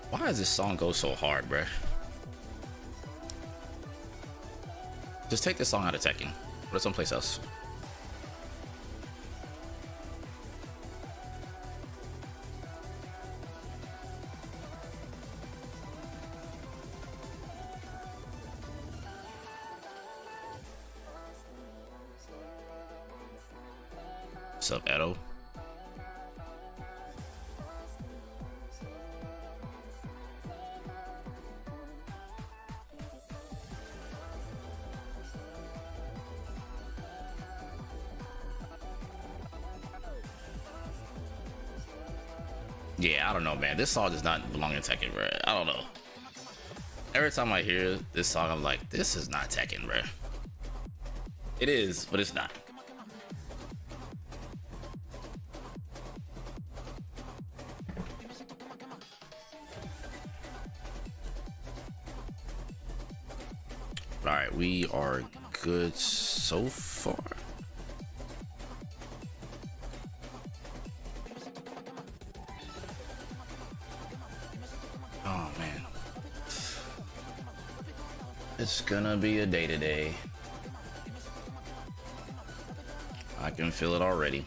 Why does this song go so hard, bruh? Just take this song out of Tekken. Put it someplace else. What's up, Edo? Yeah, I don't know, man. This song does not belong in Tekken, bro. I don't know. Every time I hear this song, I'm like, this is not Tekken, bro. It is, but it's not. All right, we are good so far. Oh man, it's gonna be a day today. I can feel it already.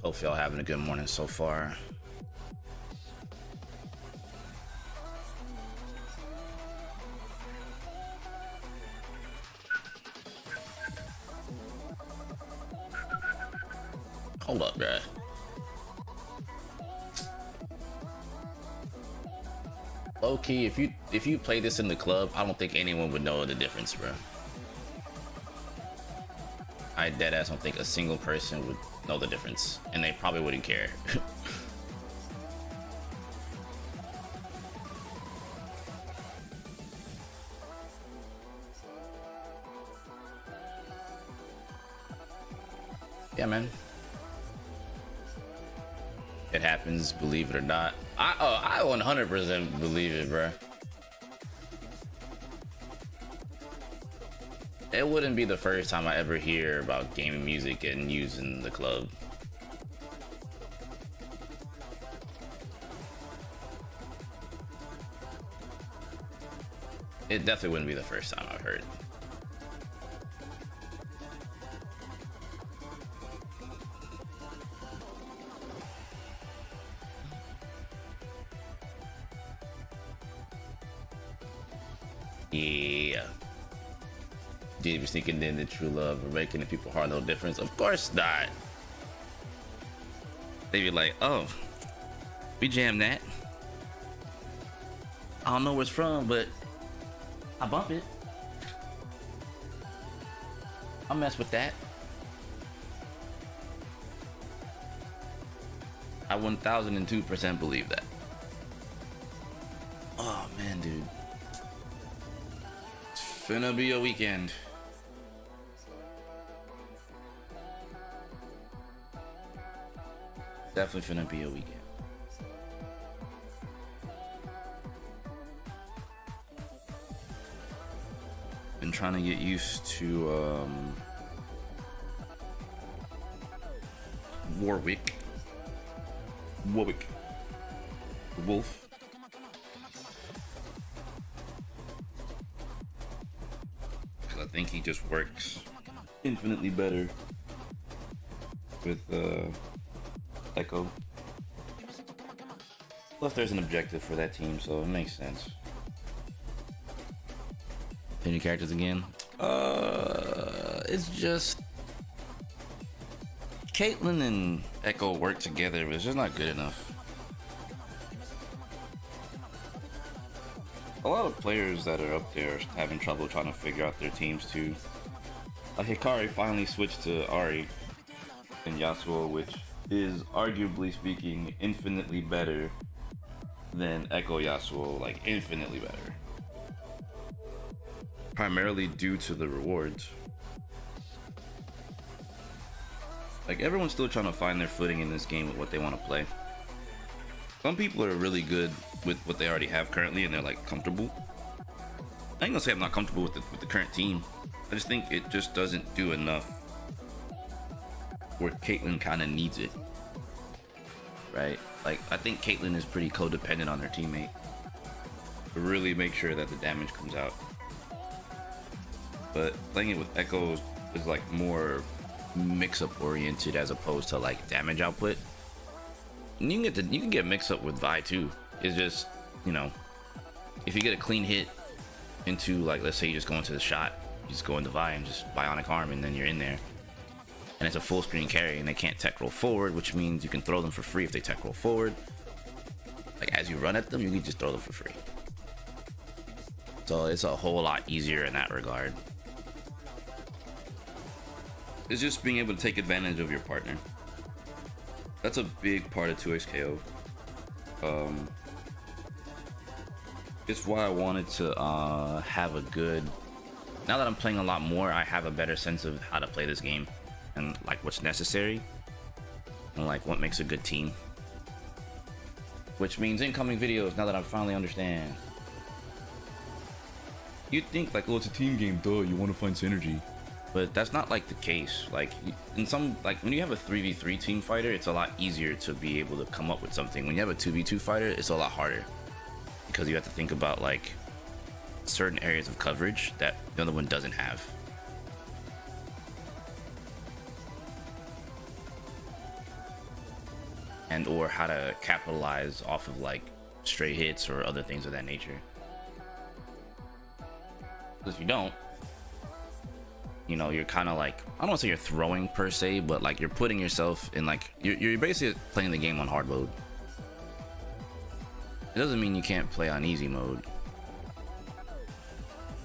Hope y'all having a good morning so far. Hold up, bruh. Low key, if you play this in the club, I don't think anyone would know the difference, bro. I deadass don't think a single person would know the difference, and they probably wouldn't care. Yeah, man. It happens, believe it or not. I 100% believe it, bro. It wouldn't be the first time I ever hear about gaming music and using the club. It definitely wouldn't be the first time I've heard it. Yeah. Did we sneaking in the true love or making the people hard no difference? Of course not. They be like, oh, we jammed that. I don't know where it's from, but I bump it. I mess with that. I 1002% believe that. Oh man, dude. It's finna be a weekend. Definitely finna be a weekend. Been trying to get used to Warwick, the wolf. Because I think he just works infinitely better with Echo. Plus there's an objective for that team, so it makes sense. Any characters again? It's just Caitlyn and Echo work together, but it's just not good enough. A lot of players that are up there are having trouble trying to figure out their teams too. Hikari finally switched to Ari and Yasuo, which is arguably speaking infinitely better than Echo Yasuo, like infinitely better. Primarily due to the rewards. Like everyone's still trying to find their footing in this game with what they want to play. Some people are really good with what they already have currently and they're like comfortable. I ain't gonna say I'm not comfortable with the current team. I just think it just doesn't do enough where Caitlyn kind of needs it, right? Like, I think Caitlyn is pretty codependent on her teammate to really make sure that the damage comes out. But playing it with Echo is like more mix-up oriented as opposed to like damage output. And you can get mix-up with Vi too. It's just, you know, if you get a clean hit into, like, let's say you just go into the shot, you just go into Vi and just bionic arm, and then you're in there. And it's a full screen carry, and they can't tech roll forward, which means you can throw them for free if they tech roll forward. Like, as you run at them, you can just throw them for free. So it's a whole lot easier in that regard. It's just being able to take advantage of your partner. That's a big part of 2xKO. It's why I wanted to have a good... Now that I'm playing a lot more, I have a better sense of how to play this game and like what's necessary and like what makes a good team. Which means incoming videos, now that I finally understand. You'd think like, oh, it's a team game, duh, you want to find synergy. But that's not like the case. Like in some, like when you have a 3v3 team fighter, it's a lot easier to be able to come up with something. When you have a 2v2 fighter, it's a lot harder because you have to think about like certain areas of coverage that the other one doesn't have. And or how to capitalize off of like stray hits or other things of that nature. Because if you don't, you know, you're kind of like, I don't want to say you're throwing per se, but like you're putting yourself in like, you're basically playing the game on hard mode. It doesn't mean you can't play on easy mode.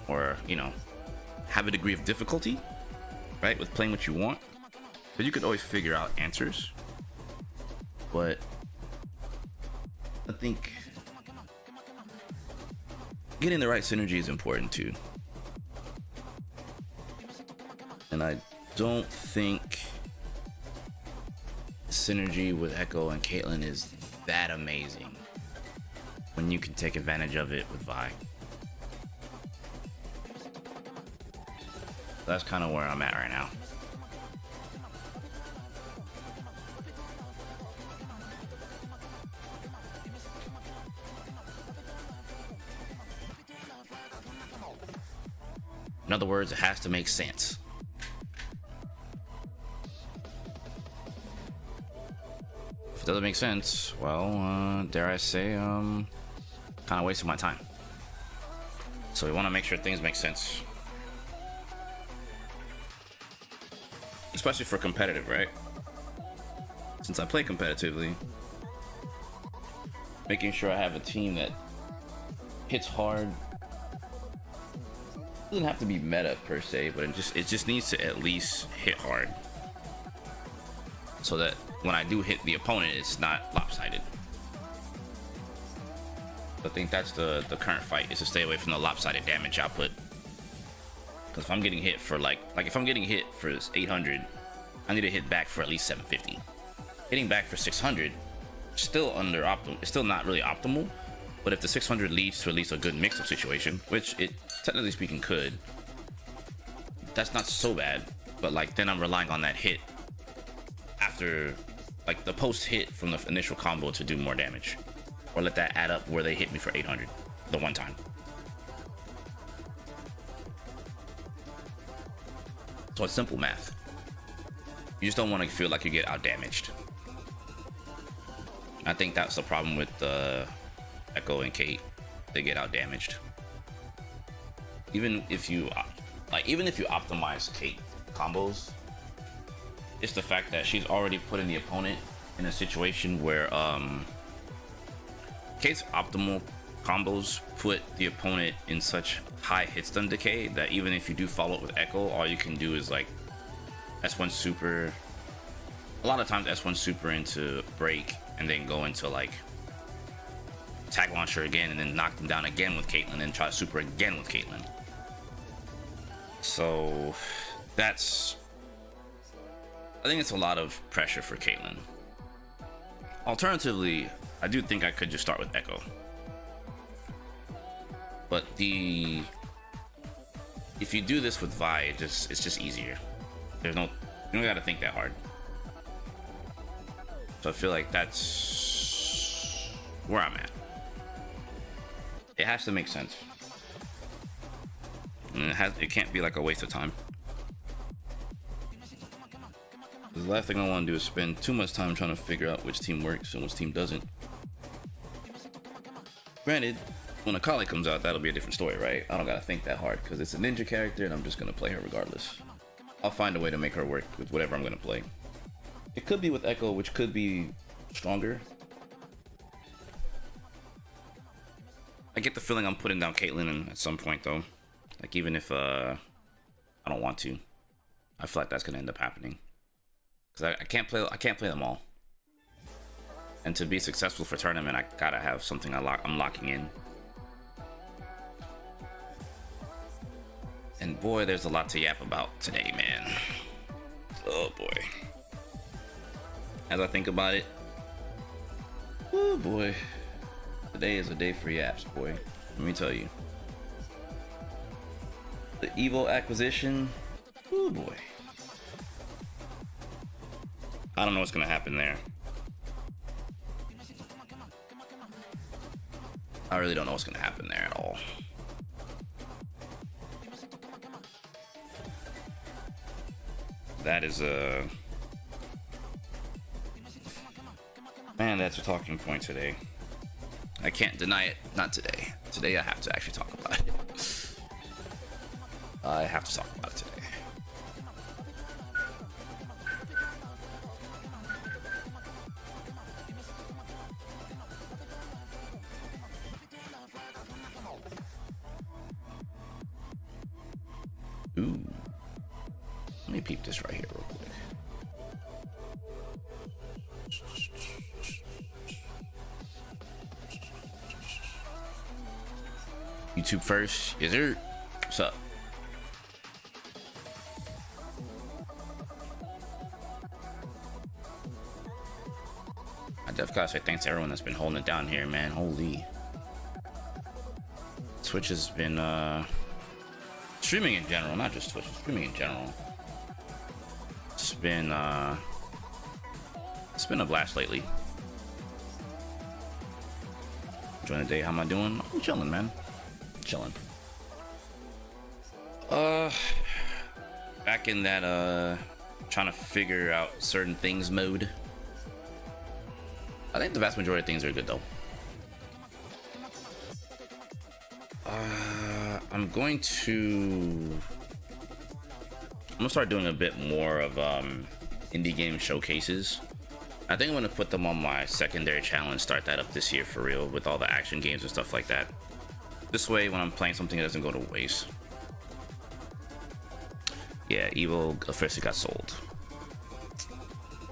Or, you know, have a degree of difficulty, right, with playing what you want. But you could always figure out answers. But I think getting the right synergy is important too. And I don't think synergy with Echo and Caitlyn is that amazing when you can take advantage of it with Vi. That's kind of where I'm at right now. In other words, it has to make sense. If it doesn't make sense, well, dare I say, kind of wasting my time. So we want to make sure things make sense. Especially for competitive, right? Since I play competitively, making sure I have a team that hits hard. Doesn't have to be meta per se, but it just needs to at least hit hard, so that when I do hit the opponent, it's not lopsided. I think that's the current fight, is to stay away from the lopsided damage output. Because if I'm getting hit for like if I'm getting hit for 800, I need to hit back for at least 750. Hitting back for 600, still under optimal. It's still not really optimal. But if the 600 leads to at least a good mix-up situation, which it technically speaking could, that's not so bad. But like then I'm relying on that hit after, like the post hit from the initial combo to do more damage, or let that add up where they hit me for 800 the one time. So it's simple math. You just don't want to feel like you get out damaged. I think that's the problem with Echo and Kate. They get out damaged. Even if you optimize Kate combos, it's the fact that she's already putting the opponent in a situation where Kate's optimal combos put the opponent in such high hit stun decay that even if you do follow it with Echo, all you can do is like S1 super, a lot of times S1 super into break, and then go into like tag launcher again, and then knock them down again with Caitlyn, and try super again with Caitlyn. So that's, I think it's a lot of pressure for Caitlyn. Alternatively, I do think I could just start with Echo. But the if you do this with Vi, it's just easier. You don't gotta think that hard. So I feel like that's where I'm at. It has to make sense. And it can't be like a waste of time. The last thing I want to do is spend too much time trying to figure out which team works and which team doesn't. Granted, when Akali comes out, that'll be a different story, right? I don't gotta think that hard because it's a ninja character and I'm just gonna play her regardless. I'll find a way to make her work with whatever I'm gonna play. It could be with Echo, which could be stronger. I get the feeling I'm putting down Caitlyn at some point though. Like even if I don't want to, I feel like that's gonna end up happening. Cause I can't play them all. And to be successful for tournament, I gotta have something I'm locking in. And boy, there's a lot to yap about today, man. Oh boy. As I think about it, oh boy, today is a day for yaps, boy. Let me tell you. The Evo acquisition, oh boy. I don't know what's gonna happen there. I really don't know what's gonna happen there at all. That is man, that's a talking point today. I can't deny it. Not today. Today I have to actually talk about it. I have to talk about it today. Ooh. Let me peep this right here real quick. YouTube first. Yes, sir. What's up? I definitely gotta say thanks to everyone that's been holding it down here, man. Holy. Twitch has been streaming in general, not just Twitch, streaming in general. It's been a blast lately. Enjoying the day. How am I doing? I'm chilling, man. Chilling. Back in that trying to figure out certain things mode. I think the vast majority of things are good though. I'm gonna start doing a bit more of indie game showcases. I think I'm gonna put them on my secondary channel and start that up this year for real with all the action games and stuff like that. This way, when I'm playing something, it doesn't go to waste. Yeah, Evo officially got sold.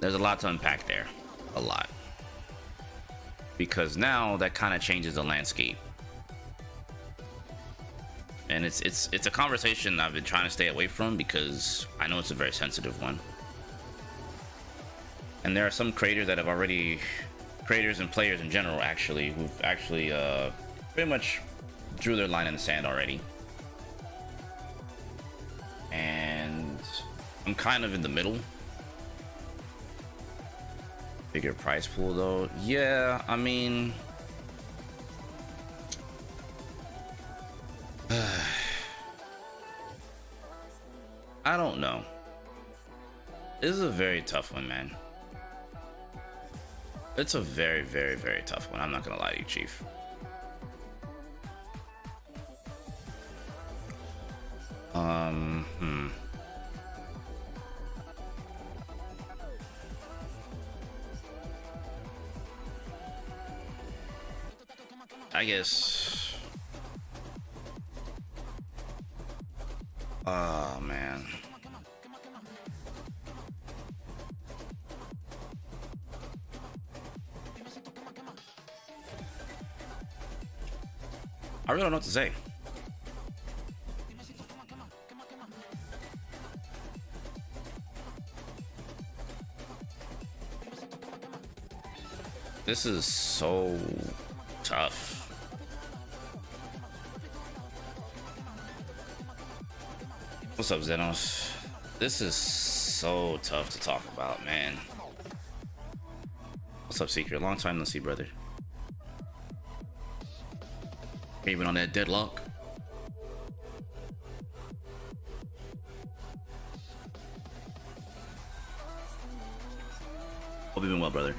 There's a lot to unpack there. A lot. Because now that kind of changes the landscape. And it's a conversation I've been trying to stay away from because I know it's a very sensitive one. And there are some creators that have already, creators and players in general actually, who've actually pretty much drew their line in the sand already. And I'm kind of in the middle. Bigger prize pool though. Yeah, I mean, I don't know. This is a very tough one, man. It's a very, very, very tough one. I'm not gonna lie to you, Chief. I guess. Oh man. I really don't know what to say. This is so tough. What's up, Zenos? This is so tough to talk about, man. What's up, Secret? Long time no see, brother. Even on that deadlock. Hope you've been well, brother.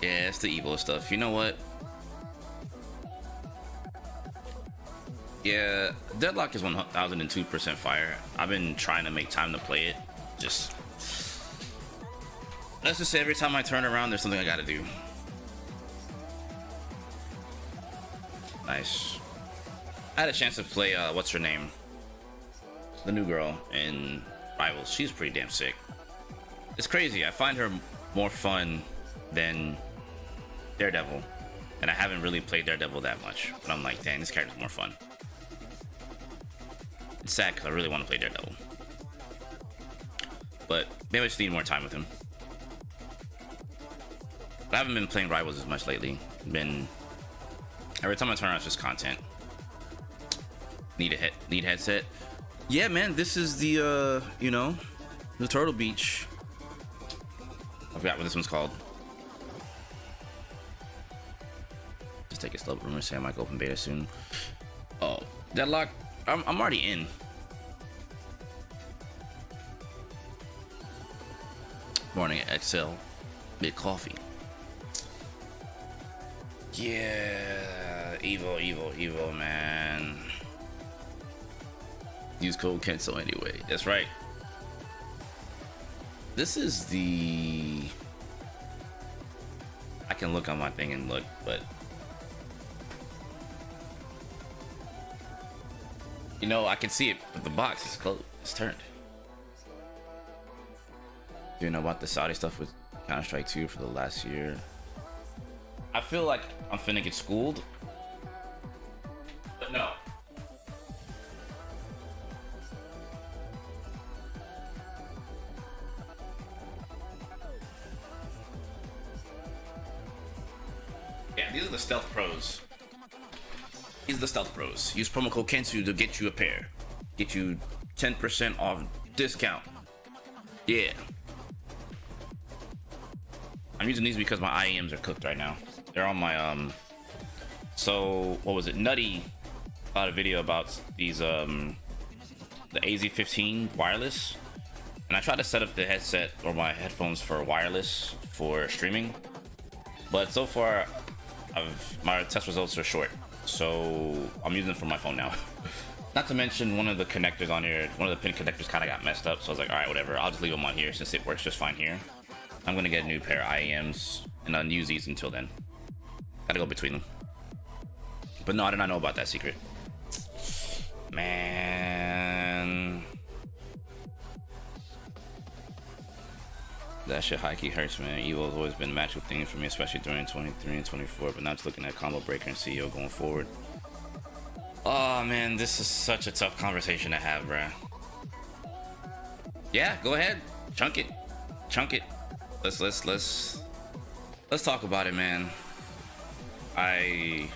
Yeah, it's the Evo stuff. You know what? Yeah, Deadlock is 1002% fire. I've been trying to make time to play it. Just let's just say every time I turn around, there's something I gotta do. Nice. I had a chance to play, what's her name? The new girl in Rivals. She's pretty damn sick. It's crazy. I find her more fun than Daredevil. And I haven't really played Daredevil that much. But I'm like, dang, this character's more fun. It's sad because I really want to play Daredevil. But maybe I just need more time with him. But I haven't been playing Rivals as much lately. Every time I turn around, it's just content. Need headset. Yeah, man, this is the the Turtle Beach. I forgot what this one's called. Just take it slow. Rumors say I might go open beta soon. Oh, Deadlock. I'm already in. Morning at XL. Mid coffee. Yeah, Evo, man. Use code Kenso anyway. That's right. This is the... I can look on my thing and look, but... You know, I can see it, but the box is closed. It's turned. Do you know about the Saudi stuff with Counter-Strike 2 for the last year? I feel like I'm finna get schooled. But no. Yeah, these are the Stealth Pros. These are the Stealth Pros. Use promo code Kensu to get you a pair. Get you 10% off discount. Yeah. I'm using these because my IEMs are cooked right now. They're on my so what was it? Nutty got a video about these the AZ15 wireless, and I tried to set up the headset or my headphones for wireless for streaming, but so far my test results are short, so I'm using them for my phone now. Not to mention one of the connectors on here, one of the pin connectors kind of got messed up, so I was like, all right, whatever, I'll just leave them on here since it works just fine here. I'm gonna get a new pair of IEMs and unuse these until then. Gotta go between them. But no, I did not know about that secret. Man. That shit high key hurts, man. Evo's always been a matchup thing for me, especially during 23 and 24, but now just looking at Combo Breaker and CEO going forward. Oh man, this is such a tough conversation to have, bruh. Yeah, go ahead. Chunk it. Chunk it. Let's talk about it, man. I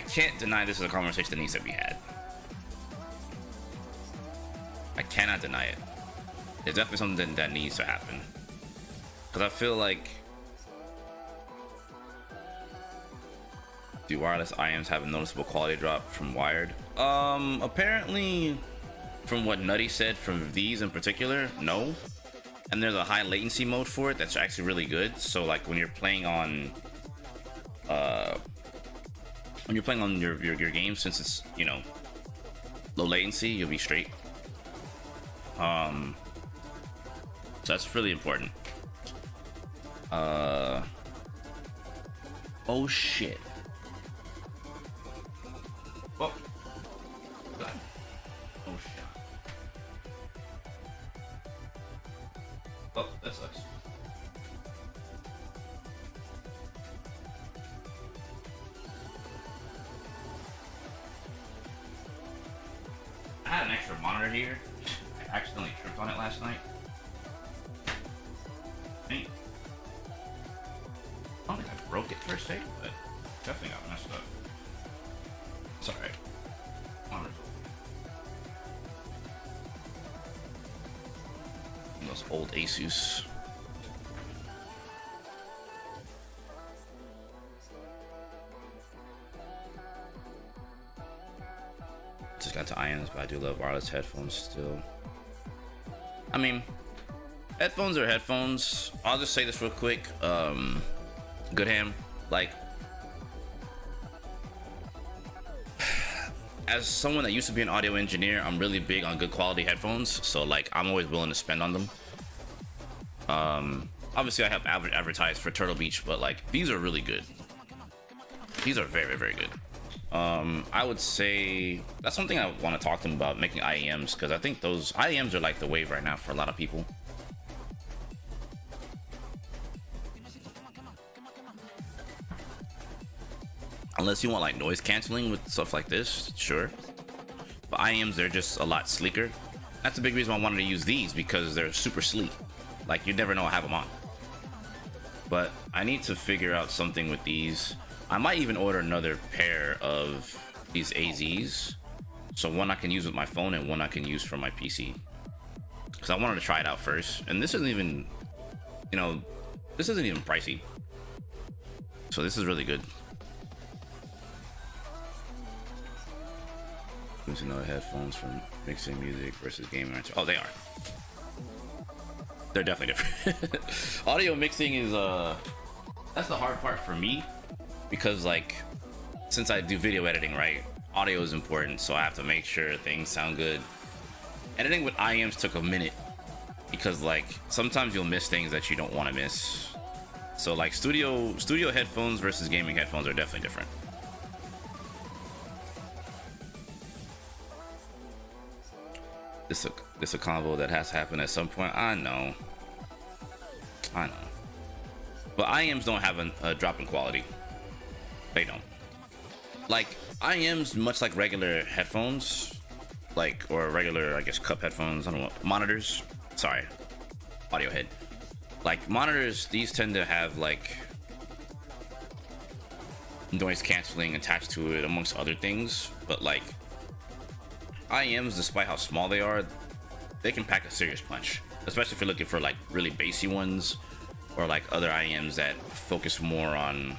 can't deny this is a conversation that needs to be had. I cannot deny it. It's definitely something that needs to happen. Because I feel like, do wireless IEMs have a noticeable quality drop from wired? Apparently, from what Nutty said, from these in particular, no. And there's a high latency mode for it that's actually really good. So like when you're playing on your game, since it's, you know, low latency, you'll be straight. So that's really important. Oh shit. Well, oh shit. Oh, that sucks. I had an extra monitor here. I accidentally tripped on it last night. broke it per se, but definitely got messed up. It's alright. Those old Asus. Just got to IMs, but I do love wireless headphones still. I mean, headphones are headphones. I'll just say this real quick. Good ham, like, as someone that used to be an audio engineer, I'm really big on good quality headphones. So like, I'm always willing to spend on them. Obviously I have advertised for Turtle Beach, but like, these are really good. These are very, very good. I would say that's something I want to talk to them about, making IEMs, because I think those IEMs are like the wave right now for a lot of people. Unless you want like noise canceling with stuff like this, sure. But IEMs, they're just a lot sleeker. That's a big reason why I wanted to use these, because they're super sleek. Like, you never know I have them on. But I need to figure out something with these. I might even order another pair of these AZs. So one I can use with my phone and one I can use for my PC. Because I wanted to try it out first. And this isn't even, you know, this isn't even pricey. So this is really good. To know headphones from mixing music versus gaming. Oh, they are. They're definitely different. Audio mixing is that's the hard part for me, because like, since I do video editing, right, audio is important, so I have to make sure things sound good. Editing with IEMs took a minute, because like, sometimes you'll miss things that you don't want to miss. So like, studio headphones versus gaming headphones are definitely different. This a combo that has to happen at some point. I know. But IEMs don't have a drop in quality. They don't. Like, IEMs, much like regular headphones, like, or regular, I guess, cup headphones, I don't know, monitors. Sorry, audio head. Like, monitors, these tend to have like noise canceling attached to it, amongst other things. But like, IEMs, despite how small they are, they can pack a serious punch, especially if you're looking for like really bassy ones, or like other IEMs that focus more on,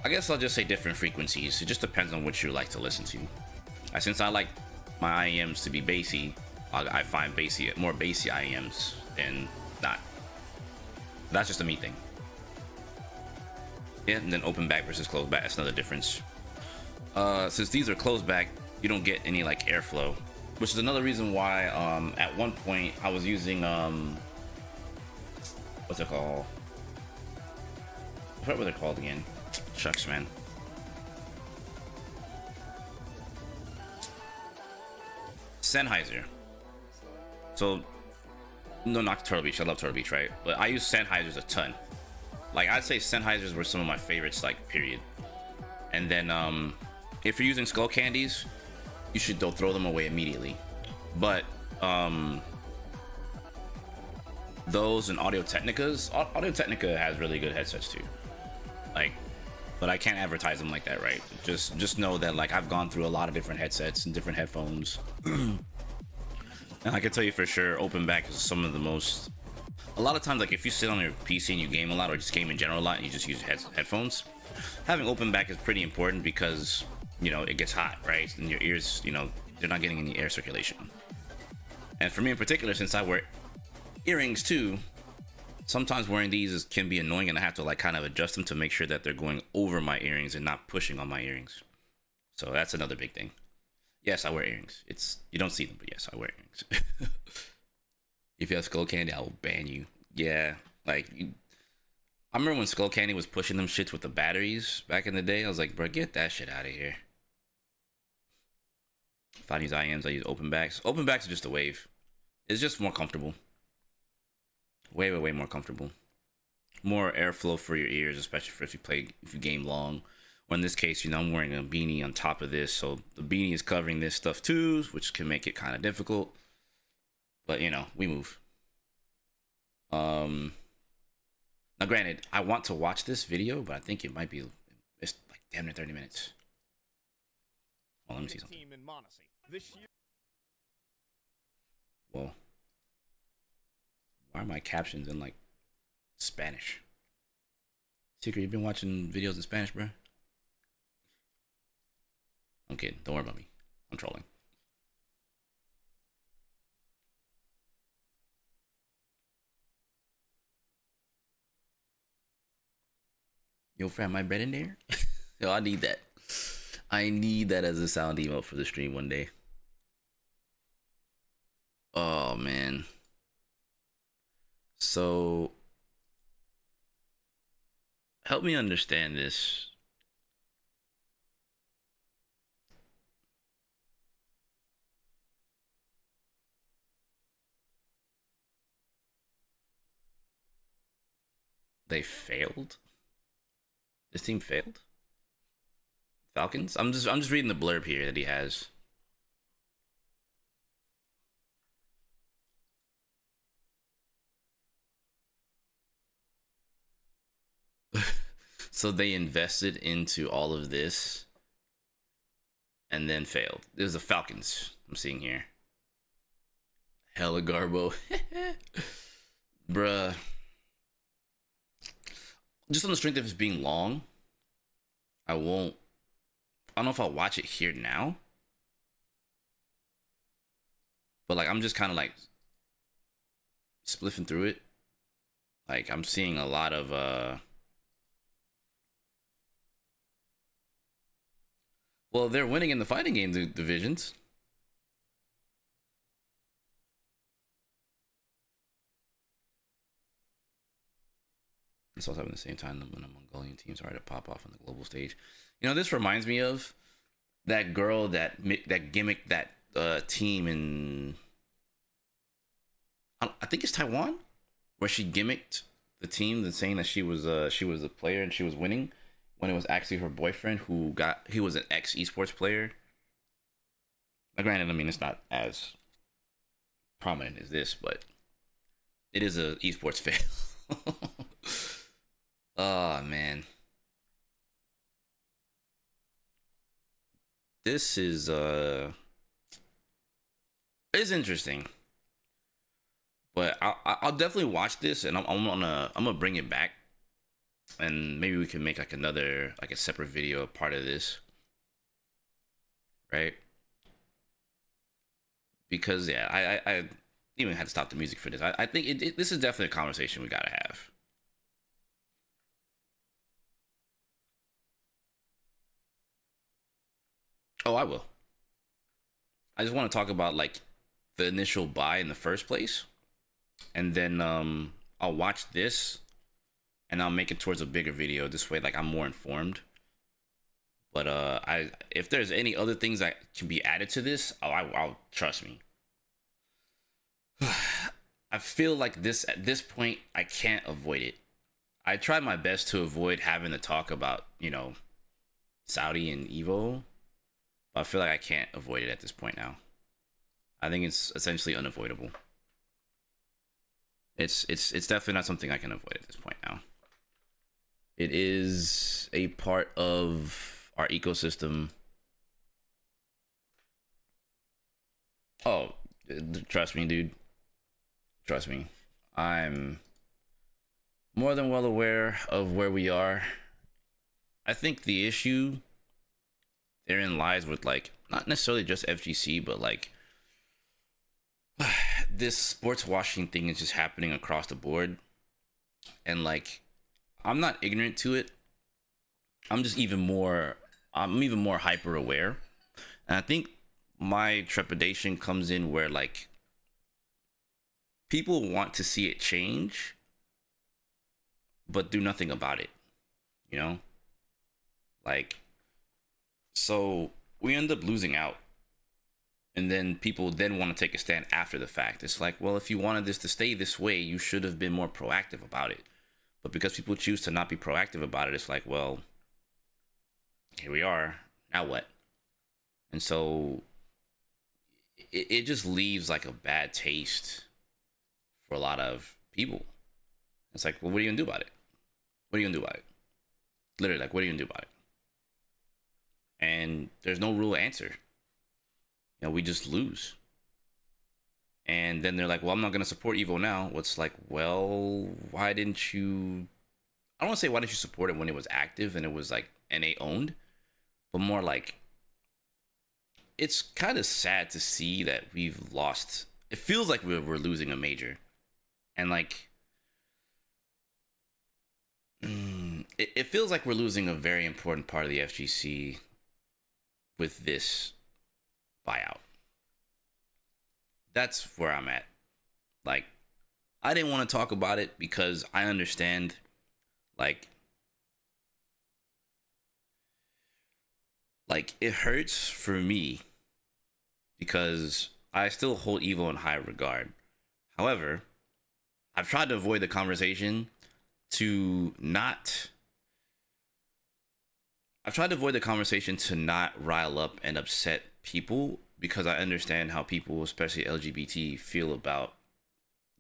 I guess I'll just say, different frequencies. It just depends on what you like to listen to. Since I like my IEMs to be bassy, I find more bassy IEMs than not. That's just a me thing. Yeah, and then open back versus closed back, that's another difference. Since these are closed back, you don't get any like airflow, which is another reason why at one point I was using what's it called? I forgot what they're called again. Shucks, man. Sennheiser. So no, not Turtle Beach. I love Turtle Beach, right? But I use Sennheisers a ton. Like, I'd say Sennheisers were some of my favorites, like, period. And then if you're using Skull Candies, you should throw them away immediately. But those and Audio Technicas has really good headsets too. Like, but I can't advertise them like that, right? Just know that like, I've gone through a lot of different headsets and different headphones. And I can tell you for sure, open back is some of the most, a lot of times, like, if you sit on your PC and you game a lot, or just game in general a lot, and you just use headphones, having open back is pretty important, because, you know, it gets hot, right? And your ears, you know, they're not getting any air circulation. And for me in particular, since I wear earrings too, sometimes wearing these can be annoying, and I have to like kind of adjust them to make sure that they're going over my earrings and not pushing on my earrings. So that's another big thing. Yes, I wear earrings. You don't see them, but yes, I wear earrings. If you have Skull Candy, I will ban you. Yeah, like, I remember when Skull Candy was pushing them shits with the batteries back in the day. I was like, bro, get that shit out of here. If I use IEMs, I use open backs. Open backs are just a wave. It's just more comfortable. Way more comfortable. More airflow for your ears, especially if you game long. Or in this case, you know, I'm wearing a beanie on top of this, so the beanie is covering this stuff too, which can make it kind of difficult. But, you know, we move. Now, granted, I want to watch this video, but I think it might be it's like damn near 30 minutes. Well, let me see something. Well, why are my captions in like Spanish? Secret, you've been watching videos in Spanish, bro? I'm kidding. Don't worry about me. I'm trolling. Yo, fam, my bread in there? Yo, I need that. I need that as a sound emote for the stream one day. Oh, man. So, help me understand this. They failed? This team failed? Falcons? I'm just reading the blurb here that he has. So they invested into all of this and then failed. There's the Falcons I'm seeing here. Hella Garbo. Bruh. Just on the strength of it being long, I don't know if I'll watch it here now. But like I'm just kind of like spliffing through it. Like I'm seeing a lot of well, they're winning in the fighting game divisions. It's also happening at the same time when the Mongolian teams are to pop off on the global stage. You know, this reminds me of that girl that gimmicked that team in I think it's Taiwan, where she gimmicked the team and saying that she was a player and she was winning when it was actually her boyfriend he was an ex esports player. Now, granted, I mean it's not as prominent as this, but it is a esports fail. Oh man, this is it's interesting, but I'll definitely watch this, and I'm gonna bring it back, and maybe we can make like a separate video part of this, right? Because yeah, I even had to stop the music for this. I think this is definitely a conversation we gotta have. Oh, I will. I just want to talk about like the initial buy in the first place, and then I'll watch this, and I'll make it towards a bigger video. This way, like I'm more informed. But if there's any other things that can be added to this, I'll trust me. I feel like at this point I can't avoid it. I try my best to avoid having to talk about Saudi and Evo. I feel like I can't avoid it at this point now. I think it's essentially unavoidable. It's definitely not something I can avoid at this point now. It is a part of our ecosystem. Oh, trust me, dude. Trust me. I'm more than well aware of where we are. I think the issue therein lies with like not necessarily just FGC, but like this sports washing thing is just happening across the board, and like I'm not ignorant to it. I'm even more hyper aware, and I think my trepidation comes in where like people want to see it change but do nothing about it, you know? Like, so we end up losing out, and then people then want to take a stand after the fact. It's like, well, if you wanted this to stay this way, you should have been more proactive about it. But because people choose to not be proactive about it, it's like, well, here we are, now what? And so it just leaves like a bad taste for a lot of people. It's like, well, what are you gonna do about it? What are you gonna do about it? Literally, like, what are you gonna do about it? And there's no real answer. We just lose. And then they're like, well, I'm not gonna support Evo now. What's like, well, why didn't you? I don't want to say why didn't you support it when it was active and it was like NA owned, but more like, it's kind of sad to see that we've lost. It feels like we're losing a major, and like, it feels like we're losing a very important part of the FGC with this buyout. That's where I'm at. Like, I didn't want to talk about it because I understand, like it hurts for me because I still hold Evo in high regard. However, I've tried to avoid the conversation to not rile up and upset people, because I understand how people, especially LGBT, feel about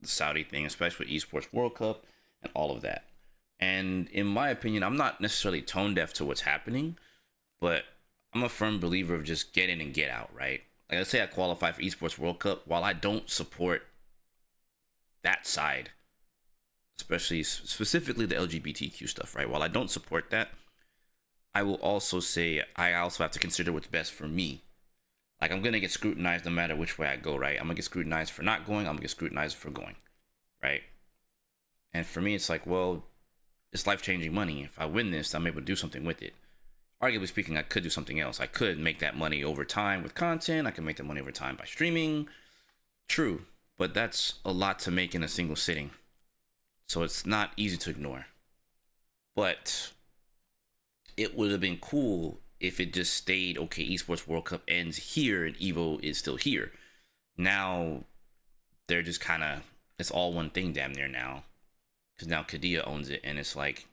the Saudi thing, especially with Esports World Cup and all of that. And in my opinion, I'm not necessarily tone deaf to what's happening, but I'm a firm believer of just get in and get out, right? Like, let's say I qualify for Esports World Cup. While I don't support that side, especially specifically the LGBTQ stuff, right? While I don't support that, I will also say I also have to consider what's best for me. Like, I'm going to get scrutinized no matter which way I go, right? I'm going to get scrutinized for not going. I'm going to get scrutinized for going, right? And for me, it's like, well, it's life-changing money. If I win this, I'm able to do something with it. Arguably speaking, I could do something else. I could make that money over time with content. I can make that money over time by streaming. True, but that's a lot to make in a single sitting. So it's not easy to ignore. But it would have been cool if it just stayed, okay, Esports World Cup ends here and Evo is still here. Now, they're just kind of, it's all one thing damn near now. Because now Kadia owns it, and it's like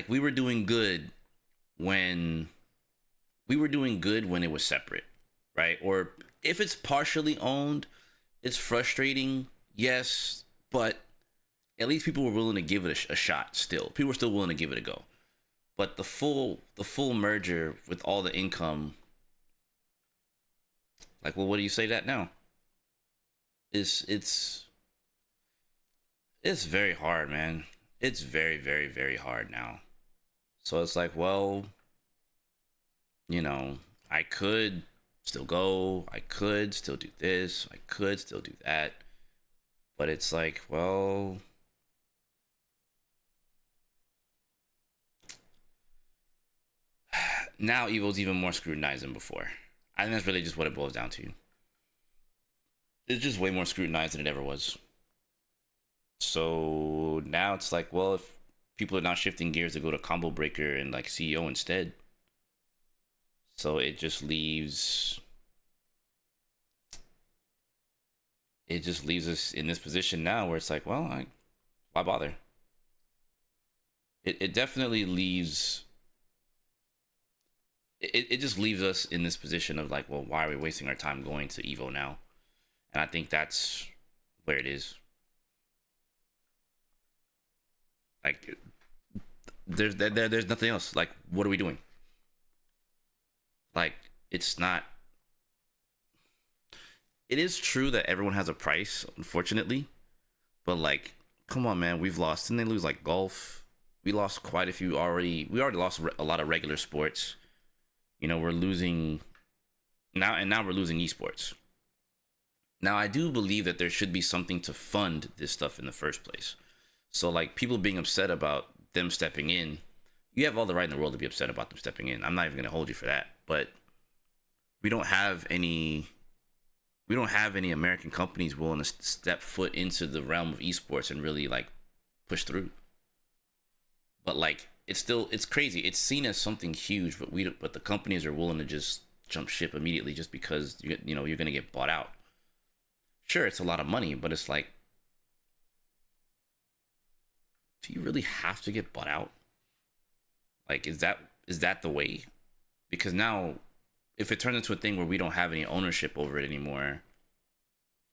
we were doing good when it was separate, right? Or if it's partially owned, it's frustrating, yes, but at least people were willing to give it a shot still. People were still willing to give it a go. But the full merger with all the income, like, well, what do you say that now? It's very hard, man. It's very, very, very hard now. So it's like, well, I could still go. I could still do this. I could still do that. But it's like, well, now Evo's even more scrutinized than before. I think that's really just what it boils down to. It's just way more scrutinized than it ever was. So now it's like, well, if people are now shifting gears to go to Combo Breaker and like CEO instead, so it just leaves us in this position now where it's like, well, why bother? It definitely leaves. It just leaves us in this position of like, well, why are we wasting our time going to Evo now? And I think that's where it is. Like, there's nothing else. Like, what are we doing? Like, it's not. It is true that everyone has a price, unfortunately, but like, come on, man, we've lost. Didn't they lose like golf? We lost quite a few already. We already lost a lot of regular sports. We're losing now, and now we're losing esports. Now, I do believe that there should be something to fund this stuff in the first place. So, like, people being upset about them stepping in, you have all the right in the world to be upset about them stepping in. I'm not even going to hold you for that. But we don't have any American companies willing to step foot into the realm of esports and really, like, push through. But, like, it's crazy. It's seen as something huge, but the companies are willing to just jump ship immediately just because, you're going to get bought out. Sure, it's a lot of money, but it's like, do you really have to get bought out? Like, is that the way? Because now, if it turns into a thing where we don't have any ownership over it anymore,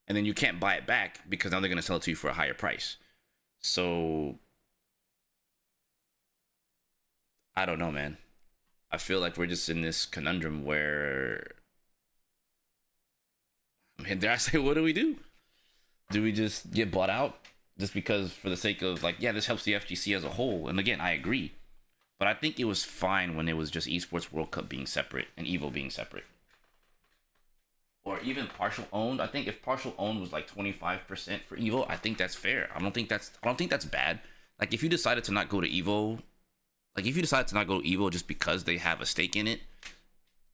and then you can't buy it back because now they're going to sell it to you for a higher price. So I don't know, man. I feel like we're just in this conundrum where, I mean, dare I say, what do we do? Do we just get bought out just because, for the sake of, like, yeah, this helps the FGC as a whole? And again, I agree, but I think it was fine when it was just Esports World Cup being separate and Evo being separate, or even partial owned. I think if partial owned was like 25% for Evo, I think that's fair. I don't think that's bad. Like, if you decided to not go to Evo, like if you decide to not go to Evo just because they have a stake in it,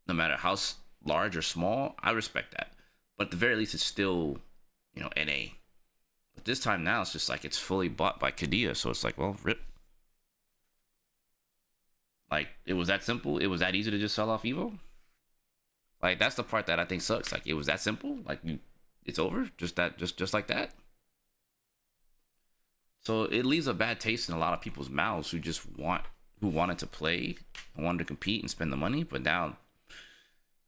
no matter how large or small, I respect that. But at the very least, it's still, NA. But this time now, it's just like it's fully bought by Kadia, so it's like, well, rip. Like, it was that simple. It was that easy to just sell off Evo. Like, that's the part that I think sucks. Like, it was that simple. Like, it's over. Just like that. So it leaves a bad taste in a lot of people's mouths who wanted to play and wanted to compete and spend the money. But now,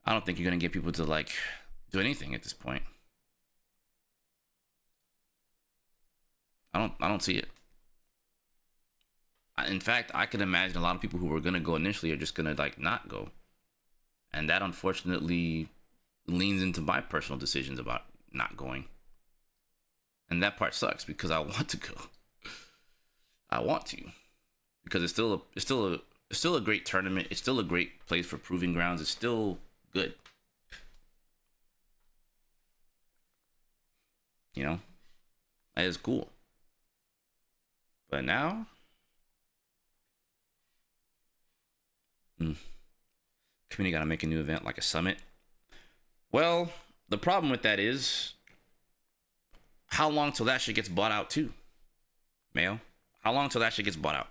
I don't think you're gonna get people to like do anything at this point. I don't see it. In fact, I can imagine a lot of people who were gonna go initially are just gonna like not go, and that unfortunately leans into my personal decisions about not going. And that part sucks because I want to go. I want to, because it's still a great tournament. It's still a great place for proving grounds. It's still good. That is cool. But now, community got to make a new event like a summit. Well, the problem with that is, how long till that shit gets bought out too? Mayo? How long till that shit gets bought out?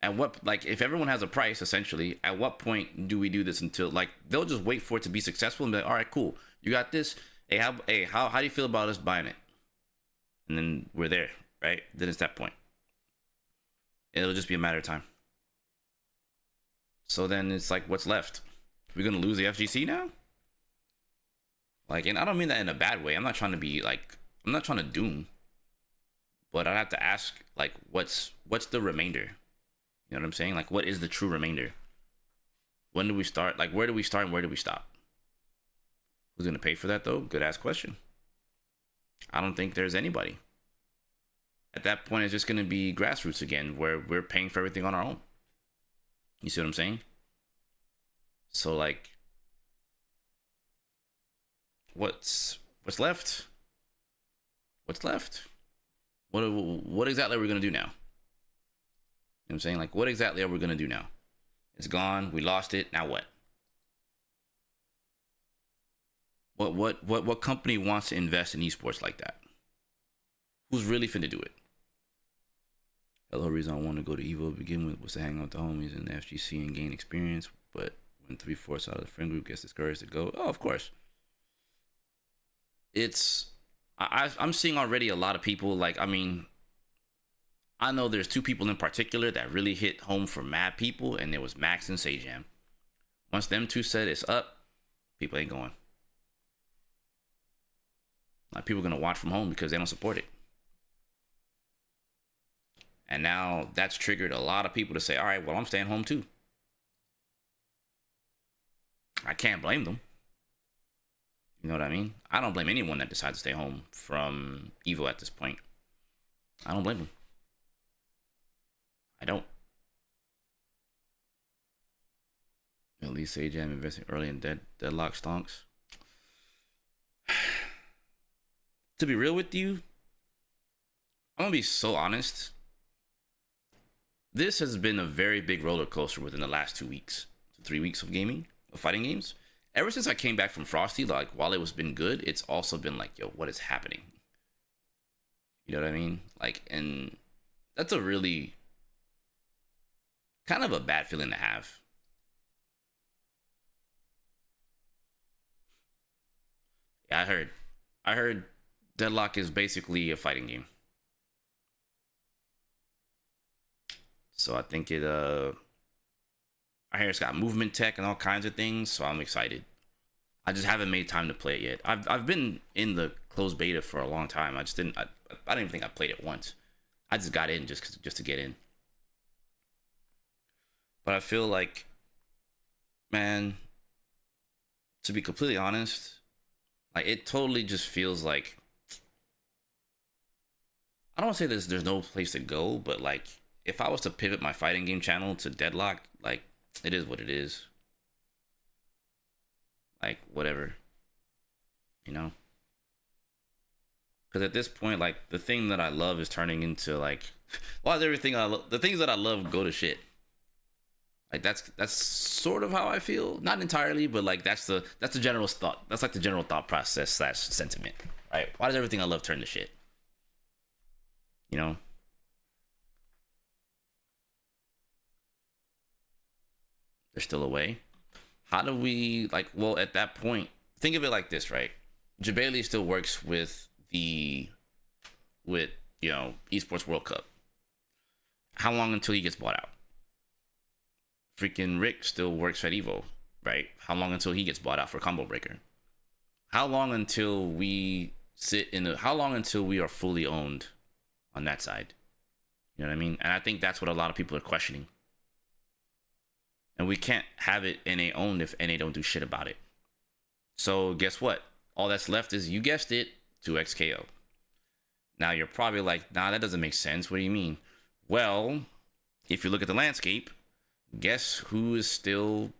At what, like, if everyone has a price, essentially, at what point do we do this until, like, they'll just wait for it to be successful and be like, all right, cool, you got this. Hey, how do you feel about us buying it? And then we're there, right? Then it's that point. It'll just be a matter of time. So then it's like, what's left? We're gonna lose the FGC now? Like, and I don't mean that in a bad way. I'm not trying to doom. But I'd have to ask, like, what's the remainder? You know what I'm saying? Like, what is the true remainder? When do we start? Like, where do we start and where do we stop? Who's gonna pay for that though? Good ass question. I don't think there's anybody. At that point, it's just gonna be grassroots again, where we're paying for everything on our own. You see what I'm saying? So, like, what's left? What's left? What exactly are we gonna do now? You know what I'm saying? Like, what exactly are we gonna do now? It's gone. We lost it. Now what? What company wants to invest in esports like that? Who's really finna do it? The whole reason I want to go to Evo to begin with was to hang out with the homies in the FGC and gain experience. But when 3/4 out of the friend group gets discouraged to go, oh, of course. I'm seeing already a lot of people, like, I mean, I know there's two people in particular that really hit home for mad people, and it was Max and Sajam. Once them two said it's up, people ain't going. Like, people are gonna watch from home because they don't support it. And now that's triggered a lot of people to say, all right, well, I'm staying home too. I can't blame them. You know what I mean? I don't blame anyone that decides to stay home from Evo at this point. I don't blame them. I don't. At least Sajam investing early in deadlock stonks. To be real with you, I'm gonna be so honest. This has been a very big roller coaster within the last 2 weeks, 3 weeks of gaming, of fighting games. Ever since I came back from Frosty, like, while it was been good, it's also been like, yo, what is happening? You know what I mean? Like, and that's a really kind of a bad feeling to have. Yeah, I heard Deadlock is basically a fighting game. So I think I hear it's got movement tech and all kinds of things, so I'm excited. I just haven't made time to play it yet. I've been in the closed beta for a long time. I didn't even think I played it once. I just got in just to get in. But I feel like, man, to be completely honest, like it totally just feels like I don't want to say there's no place to go, but like if I was to pivot my fighting game channel to Deadlock, like it is what it is. Like whatever, you know. Because at this point, like the thing that I love is turning into like, why is everything the things that I love go to shit? Like that's sort of how I feel. Not entirely, but like that's the general thought. That's like the general thought process / sentiment. Right? Why does everything I love turn to shit? You know? There's still a way. How do we like? Well, at that point, think of it like this, right? Jabali still works with you know, Esports World Cup. How long until he gets bought out? Freaking Rick still works at Evo, right? How long until he gets bought out for Combo Breaker? How long until we how long until we are fully owned on that side? You know what I mean? And I think that's what a lot of people are questioning. And we can't have it NA owned if NA don't do shit about it. So guess what? All that's left is, you guessed it, 2XKO. Now you're probably like, nah, that doesn't make sense. What do you mean? Well, if you look at the landscape, guess who still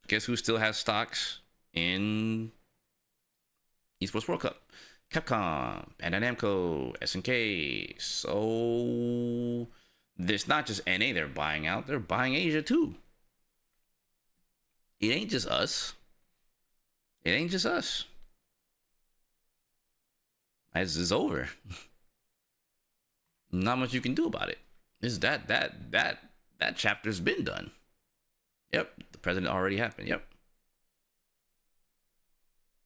has stocks in Esports World Cup? Capcom, Bandai Namco, SNK. So there's not just NA they're buying out, they're buying Asia too. It ain't just us. It ain't just us. This is over. Not much you can do about it. Is that chapter's been done. Yep, the president already happened. Yep.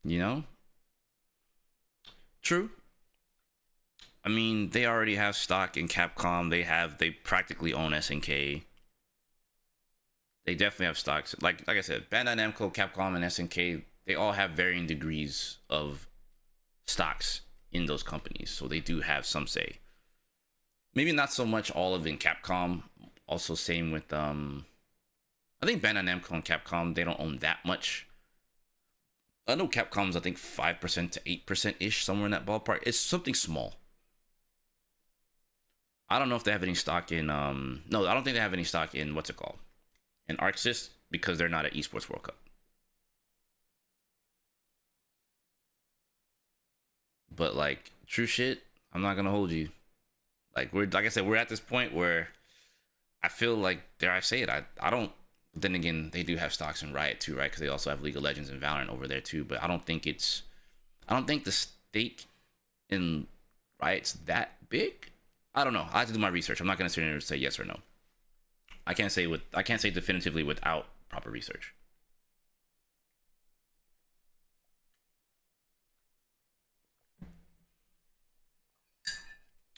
You know? True. I mean, they already have stock in Capcom. They practically own SNK. They definitely have stocks. Like I said, Bandai Namco, Capcom, and SNK, they all have varying degrees of stocks in those companies. So they do have some say. Maybe not so much all of in Capcom. Also same with I think Bandai Namco and Capcom, they don't own that much. I know Capcom's, I think 5% to 8% ish, somewhere in that ballpark. It's something small. I don't know if they have any stock in no, I don't think they have any stock in what's it called? In ArcSys, because they're not at Esports World Cup. But like true shit, I'm not gonna hold you. Like I said, we're at this point where I feel like, dare I say it, I don't. Then again, they do have stocks in Riot too, right? Because they also have League of Legends and Valorant over there too. But I don't think the stake in Riot's that big. I don't know. I have to do my research. I'm not gonna sit here and say yes or no. I can't say definitively without proper research.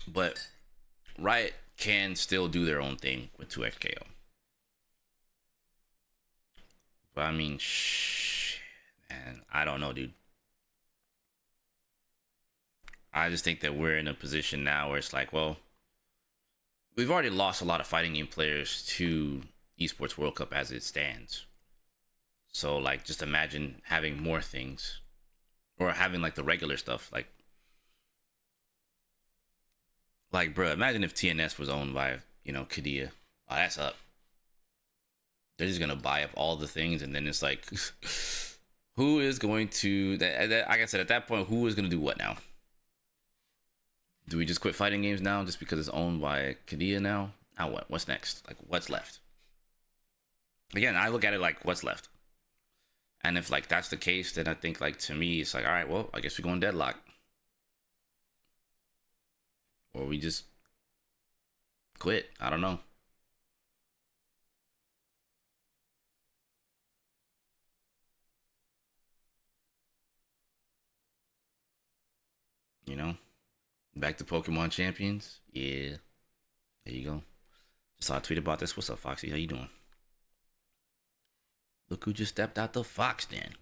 But Riot can still do their own thing with 2XKO. But I mean, man, I don't know, dude. I just think that we're in a position now where it's like, well, we've already lost a lot of fighting game players to Esports World Cup as it stands. So like, just imagine having more things, or having like the regular stuff, like bro, imagine if TNS was owned by, you know, Kadia. Oh, that's up. They're just gonna buy up all the things, and then it's like, who is going to that? Like I said, at that point, who is gonna do what now? Do we just quit fighting games now just because it's owned by Kadia now? Now what? What's next? Like, what's left? Again, I look at it like, what's left? And if like that's the case, then I think like, to me, it's like, all right, well, I guess we're going deadlock, or we just quit. I don't know. You know, back to Pokemon Champions. Yeah, there you go. Just saw a tweet about this. What's up, Foxy? How you doing? Look who just stepped out the Fox den.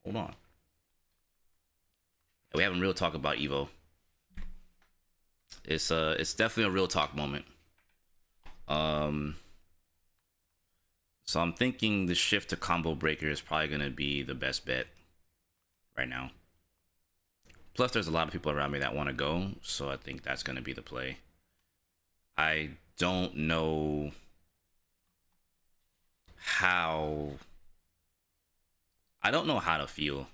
Hold on. We haven't real talk about Evo. It's definitely a real talk moment. Um, so I'm thinking the shift to combo breaker is probably gonna be the best bet right now. Plus, there's a lot of people around me that want to go, so I think that's gonna be the play. I don't know how. I don't know how to feel.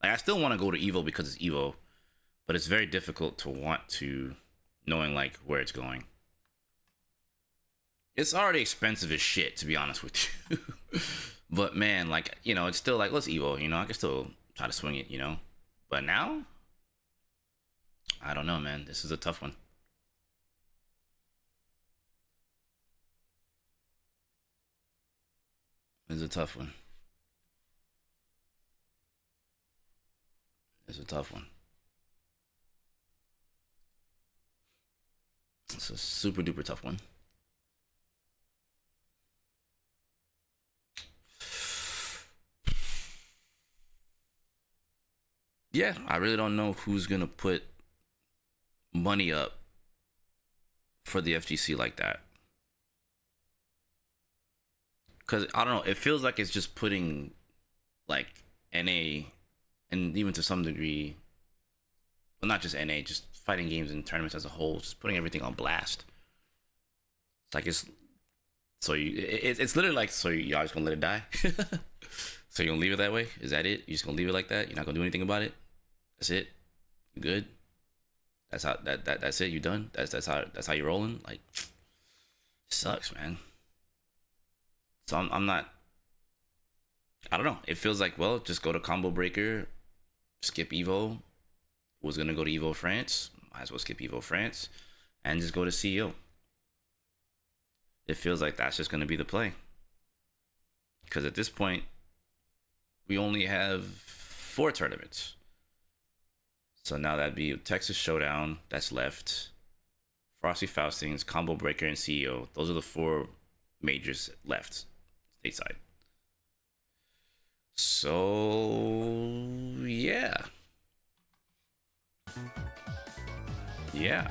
Like I still want to go to Evo because it's Evo, but it's very difficult to want to, knowing like where it's going. It's already expensive as shit, to be honest with you. But man, like, you know, it's still like, let's Evo, you know, I can still try to swing it, you know. But now, I don't know, man. This is a tough one. This is a tough one. It's a tough one. It's a super duper tough one. Yeah, I really don't know who's gonna put money up for the FGC like that. Cause I don't know, it feels like it's just putting like NA and even to some degree, well, not just NA, just fighting games and tournaments as a whole, just putting everything on blast. It's like it's literally like, so y'all just gonna let it die? So you're gonna leave it that way? Is that it? You're just gonna leave it like that? You're not gonna do anything about it? That's it? You good? That's it? You done? That's how you're rolling? Like, sucks, man. So I'm not. I don't know. It feels like, well, just go to combo breaker, skip Evo. Was gonna go to Evo France. Might as well skip Evo France, and just go to CEO. It feels like that's just gonna be the play. Because at this point, we only have 4 tournaments. So now that'd be Texas Showdown that's left, Frosty Faustings, Combo Breaker, and CEO. Those are the 4 majors left stateside. So yeah. Yeah.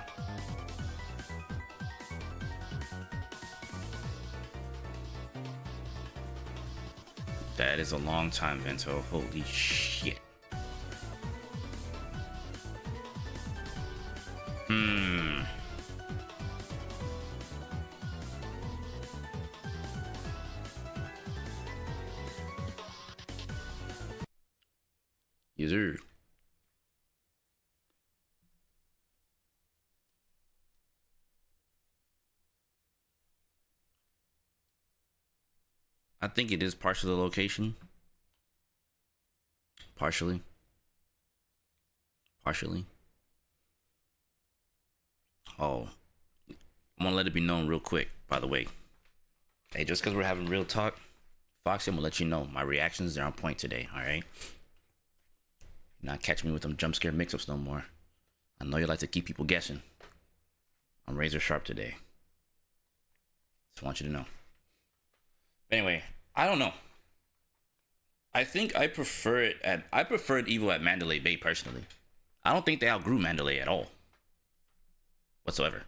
That is a long time, Vento. Holy shit. User. I think it is partially the location. Partially. Oh, I'm gonna let it be known real quick, by the way. Hey, just because we're having real talk, Foxy, I'm gonna let you know my reactions are on point today, alright? Not catch me with them jump scare mix-ups no more. I know you like to keep people guessing. I'm razor sharp today. Just want you to know. Anyway, I don't know. I think I preferred Evo at Mandalay Bay personally. I don't think they outgrew Mandalay at all. Whatsoever.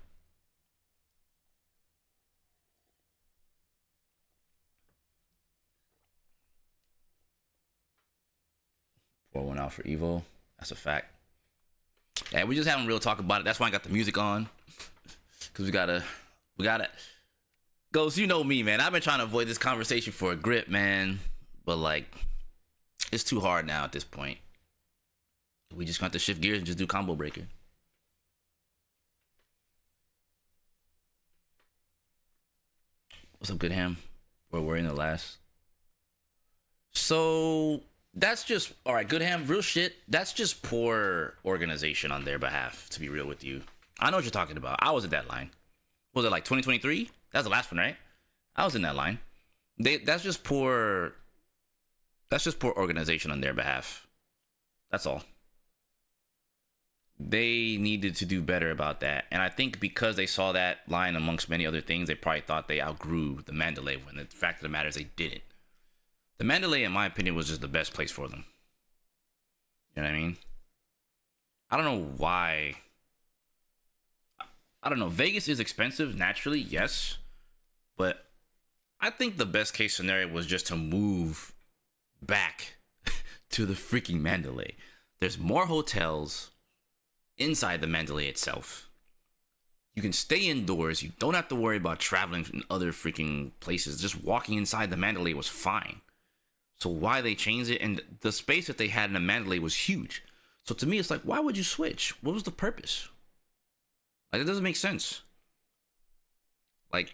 Pour one out for Evo. That's a fact. Yeah, we just having real talk about it. That's why I got the music on. Cause we gotta Ghost, you know me, man. I've been trying to avoid this conversation for a grip, man. But like, it's too hard now at this point. We just got to shift gears and just do combo breaker. What's up, good ham? We're in the last. So that's just all right. Good ham, real shit. That's just poor organization on their behalf. To be real with you, I know what you're talking about. I was at that line. What was it like 2023? That was the last one, right? I was in that line. That's just poor. That's just poor organization on their behalf. That's all. They needed to do better about that. And I think because they saw that line amongst many other things, they probably thought they outgrew the Mandalay when the fact of the matter is they didn't. The Mandalay, in my opinion, was just the best place for them. You know what I mean? I don't know why. I don't know. Vegas is expensive naturally, yes, but I think the best case scenario was just to move back to the freaking Mandalay. There's more hotels inside the Mandalay itself. You can stay indoors. You don't have to worry about traveling from other freaking places. Just walking inside the Mandalay was fine. So why they changed it? And the space that they had in the Mandalay was huge. So to me, it's like, why would you switch? What was the purpose? Like, it doesn't make sense. Like,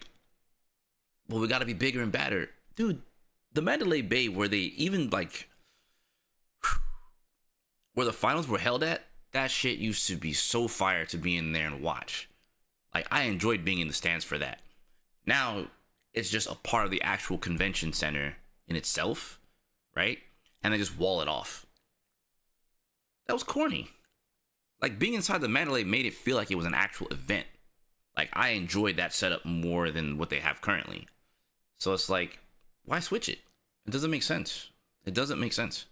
well, we got to be bigger and badder. Dude, the Mandalay Bay, where they even, like, where the finals were held at, that shit used to be so fire to be in there and watch. Like, I enjoyed being in the stands for that. Now, it's just a part of the actual convention center in itself, right? And they just wall it off. That was corny. Like, being inside the Mandalay made it feel like it was an actual event. Like, I enjoyed that setup more than what they have currently. So it's like, why switch it? It doesn't make sense. It doesn't make sense.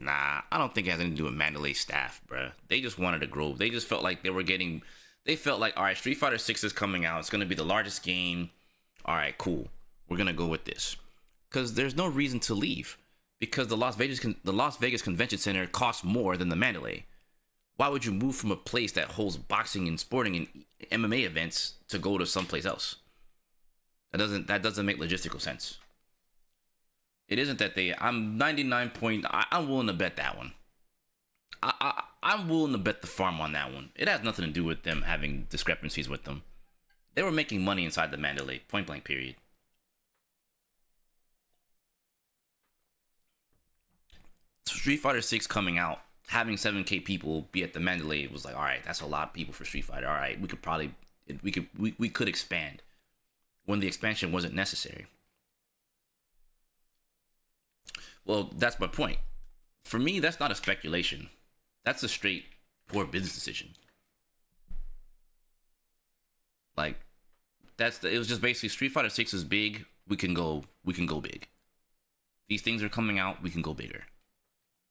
Nah, I don't think it has anything to do with Mandalay staff, bruh. They just wanted to grow. They just felt like they felt like, all right, Street Fighter 6 is coming out. It's going to be the largest game. All right, cool. We're going to go with this. Because there's no reason to leave. Because the Las Vegas Convention Center costs more than the Mandalay. Why would you move from a place that holds boxing and sporting and MMA events to go to someplace else? That doesn't make logistical sense. It isn't that I'm 99 point. I'm willing to bet that one. I'm willing to bet the farm on that one. It has nothing to do with them having discrepancies with them. They were making money inside the Mandalay, point blank, period. Street Fighter 6 coming out, having 7K people be at the Mandalay was like, all right, that's a lot of people for Street Fighter. All right, we could expand when the expansion wasn't necessary. Well, that's my point. For me, that's not a speculation. That's a straight poor business decision. Like, it was just basically Street Fighter 6 is big. We can go big. These things are coming out. We can go bigger.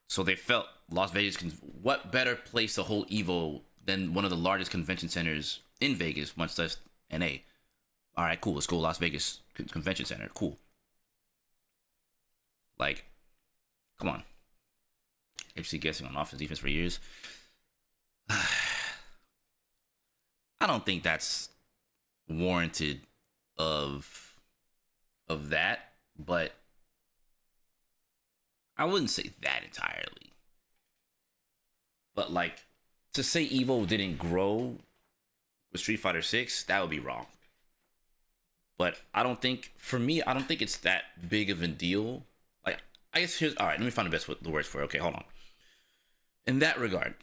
So they felt Las Vegas what better place to hold Evo than one of the largest convention centers in Vegas, much less NA. All right, cool. Let's go Las Vegas Convention Center. Cool. Like, come on. FC guessing on offense defense for years. I don't think that's warranted of that, but I wouldn't say that entirely. But like, to say Evo didn't grow with Street Fighter 6, that would be wrong. But I don't think it's that big of a deal. Like, I guess all right, let me find the words for it. Okay, hold on. In that regard,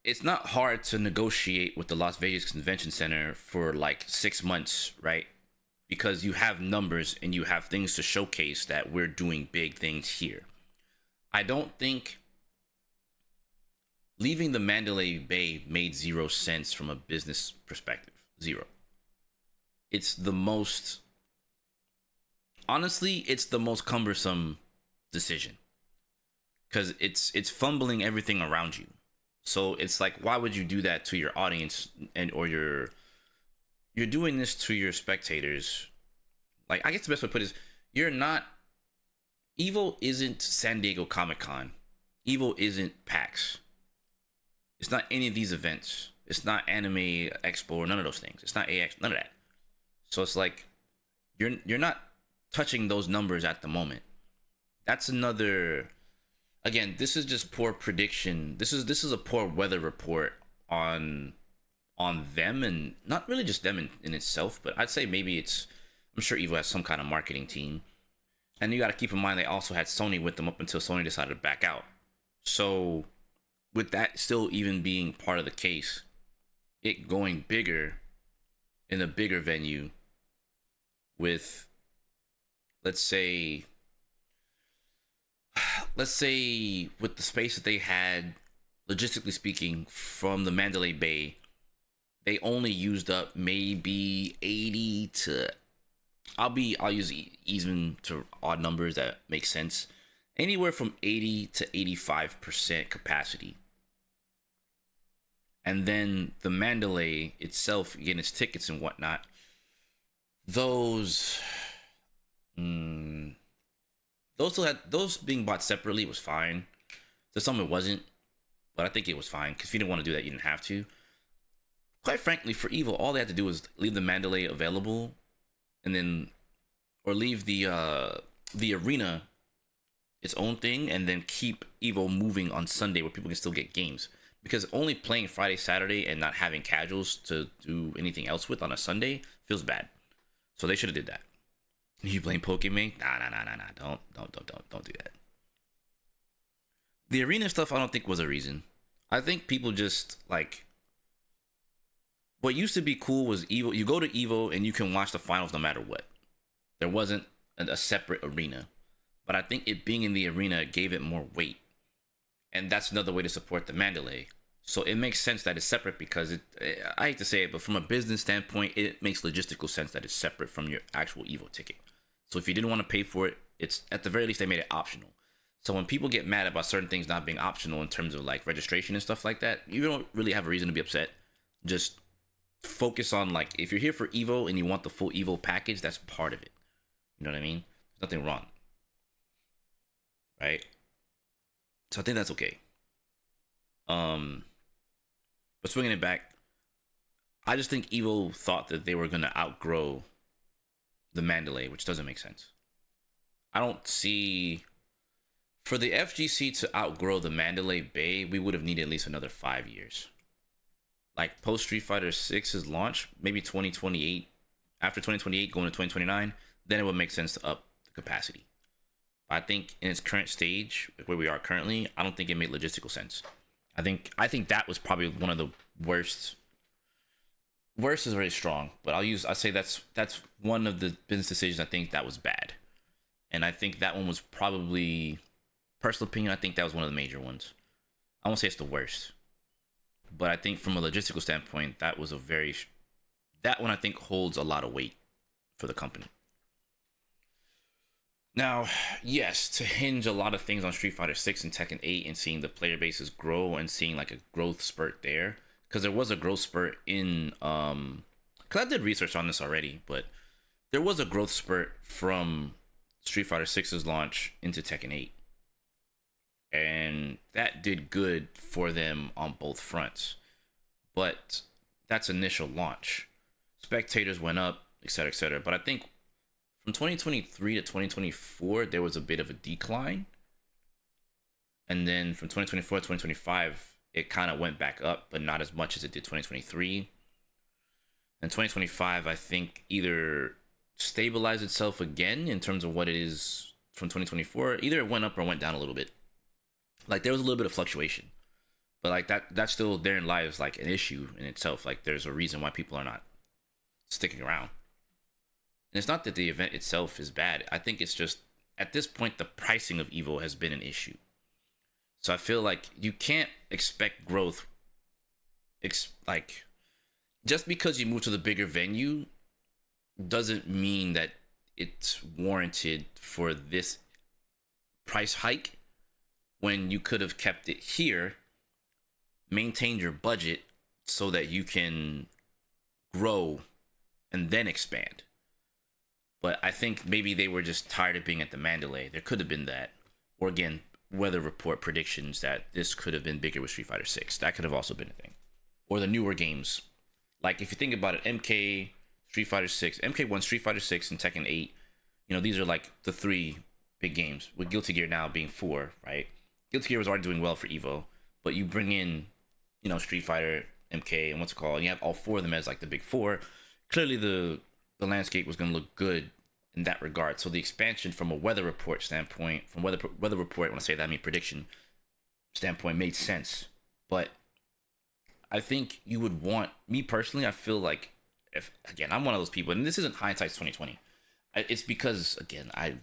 it's not hard to negotiate with the Las Vegas Convention Center for like 6 months, right? Because you have numbers and you have things to showcase that we're doing big things here. I don't think leaving the Mandalay Bay made 0 sense from a business perspective. 0. It's the most cumbersome decision. Because it's fumbling everything around you. So it's like, why would you do that to your audience or you're doing this to your spectators? Like, I guess the best way to put it is, Evo isn't San Diego Comic-Con. Evo isn't PAX. It's not any of these events. It's not Anime Expo or none of those things. It's not AX, none of that. So it's like, you're not touching those numbers at the moment. That's another. Again, this is just poor prediction. This is a poor weather report on them, and not really just them in itself, but I'd say maybe I'm sure Evo has some kind of marketing team. And you got to keep in mind they also had Sony with them up until Sony decided to back out. So with that still even being part of the case, it going bigger in a bigger venue with, let's say with the space that they had, logistically speaking, from the Mandalay Bay, they only used up maybe 80 to, I'll use even to odd numbers that make sense, anywhere from 80 to 85% capacity. and then the Mandalay itself, getting its tickets and whatnot. Those, mm, those being bought separately was fine. To some it wasn't, but I think it was fine because if you didn't want to do that, you didn't have to. Quite frankly, for Evo, all they had to do was leave the Mandalay available, and then, or leave the arena its own thing, and then keep Evo moving on Sunday where people can still get games. Because only playing Friday, Saturday, and not having casuals to do anything else with on a Sunday feels bad. So they should have did that. You playing Pokemon? Nah. Don't do that. The arena stuff, I don't think was a reason. I think people just like what used to be cool was Evo. You go to Evo and you can watch the finals no matter what. There wasn't a separate arena, but I think it being in the arena gave it more weight, and that's another way to support the Mandalay. So it makes sense that it's separate because I hate to say it, but from a business standpoint, it makes logistical sense that it's separate from your actual Evo ticket. So if you didn't want to pay for it, it's at the very least they made it optional. So when people get mad about certain things not being optional in terms of like registration and stuff like that, you don't really have a reason to be upset. Just focus on like if you're here for Evo and you want the full Evo package, that's part of it. You know what I mean? There's nothing wrong. Right? So I think that's okay. But swinging it back, I just think Evo thought that they were going to outgrow the Mandalay, which doesn't make sense. I don't see for the FGC to outgrow the Mandalay Bay, we would have needed at least another 5 years. Like post Street Fighter 6's launch, maybe 2028, after 2028 going to 2029, then it would make sense to up the capacity. I think in its current stage, where we are currently, I don't think it made logistical sense. I think that was probably one of the worst. Worst is very strong, but I say that's one of the business decisions I think that was bad. And I think that one was probably, personal opinion, I think that was one of the major ones. I won't say it's the worst, but I think from a logistical standpoint, that one I think holds a lot of weight for the company. Now, yes, to hinge a lot of things on Street Fighter 6 and Tekken 8 and seeing the player bases grow and seeing like a growth spurt there, because there was a growth spurt in because I did research on this already, but there was a growth spurt from Street Fighter 6's launch into Tekken 8, and that did good for them on both fronts. But that's initial launch, spectators went up, etc., etc. But I think from 2023 to 2024, there was a bit of a decline. And then from 2024 to 2025, it kind of went back up, but not as much as it did 2023. And 2025, I think, either stabilized itself again in terms of what it is from 2024. Either it went up or went down a little bit. Like, there was a little bit of fluctuation. But, like, that's still therein lies, like, an issue in itself. Like, there's a reason why people are not sticking around. And it's not that the event itself is bad. I think it's just, at this point, the pricing of Evo has been an issue. So I feel like you can't expect growth. Like, just because you move to the bigger venue doesn't mean that it's warranted for this price hike when you could have kept it here, maintained your budget so that you can grow and then expand. But I think maybe they were just tired of being at the Mandalay. There could have been that. Or again, weather report predictions that this could have been bigger with Street Fighter 6. That could have also been a thing. Or the newer games. Like, if you think about it, MK, Street Fighter 6, MK1, Street Fighter 6, and Tekken 8, you know, these are like the three big games, with Guilty Gear now being 4, right? Guilty Gear was already doing well for Evo, but you bring in, you know, Street Fighter, MK, and what's it called, and you have all four of them as like the big four. Clearly the landscape was going to look good in that regard. So the expansion from a weather report standpoint, from weather report, when I say that, I mean prediction standpoint, made sense. But I think you would want, me personally, I feel like, if, again, I'm one of those people, and this isn't hindsight's 2020. It's because, again, I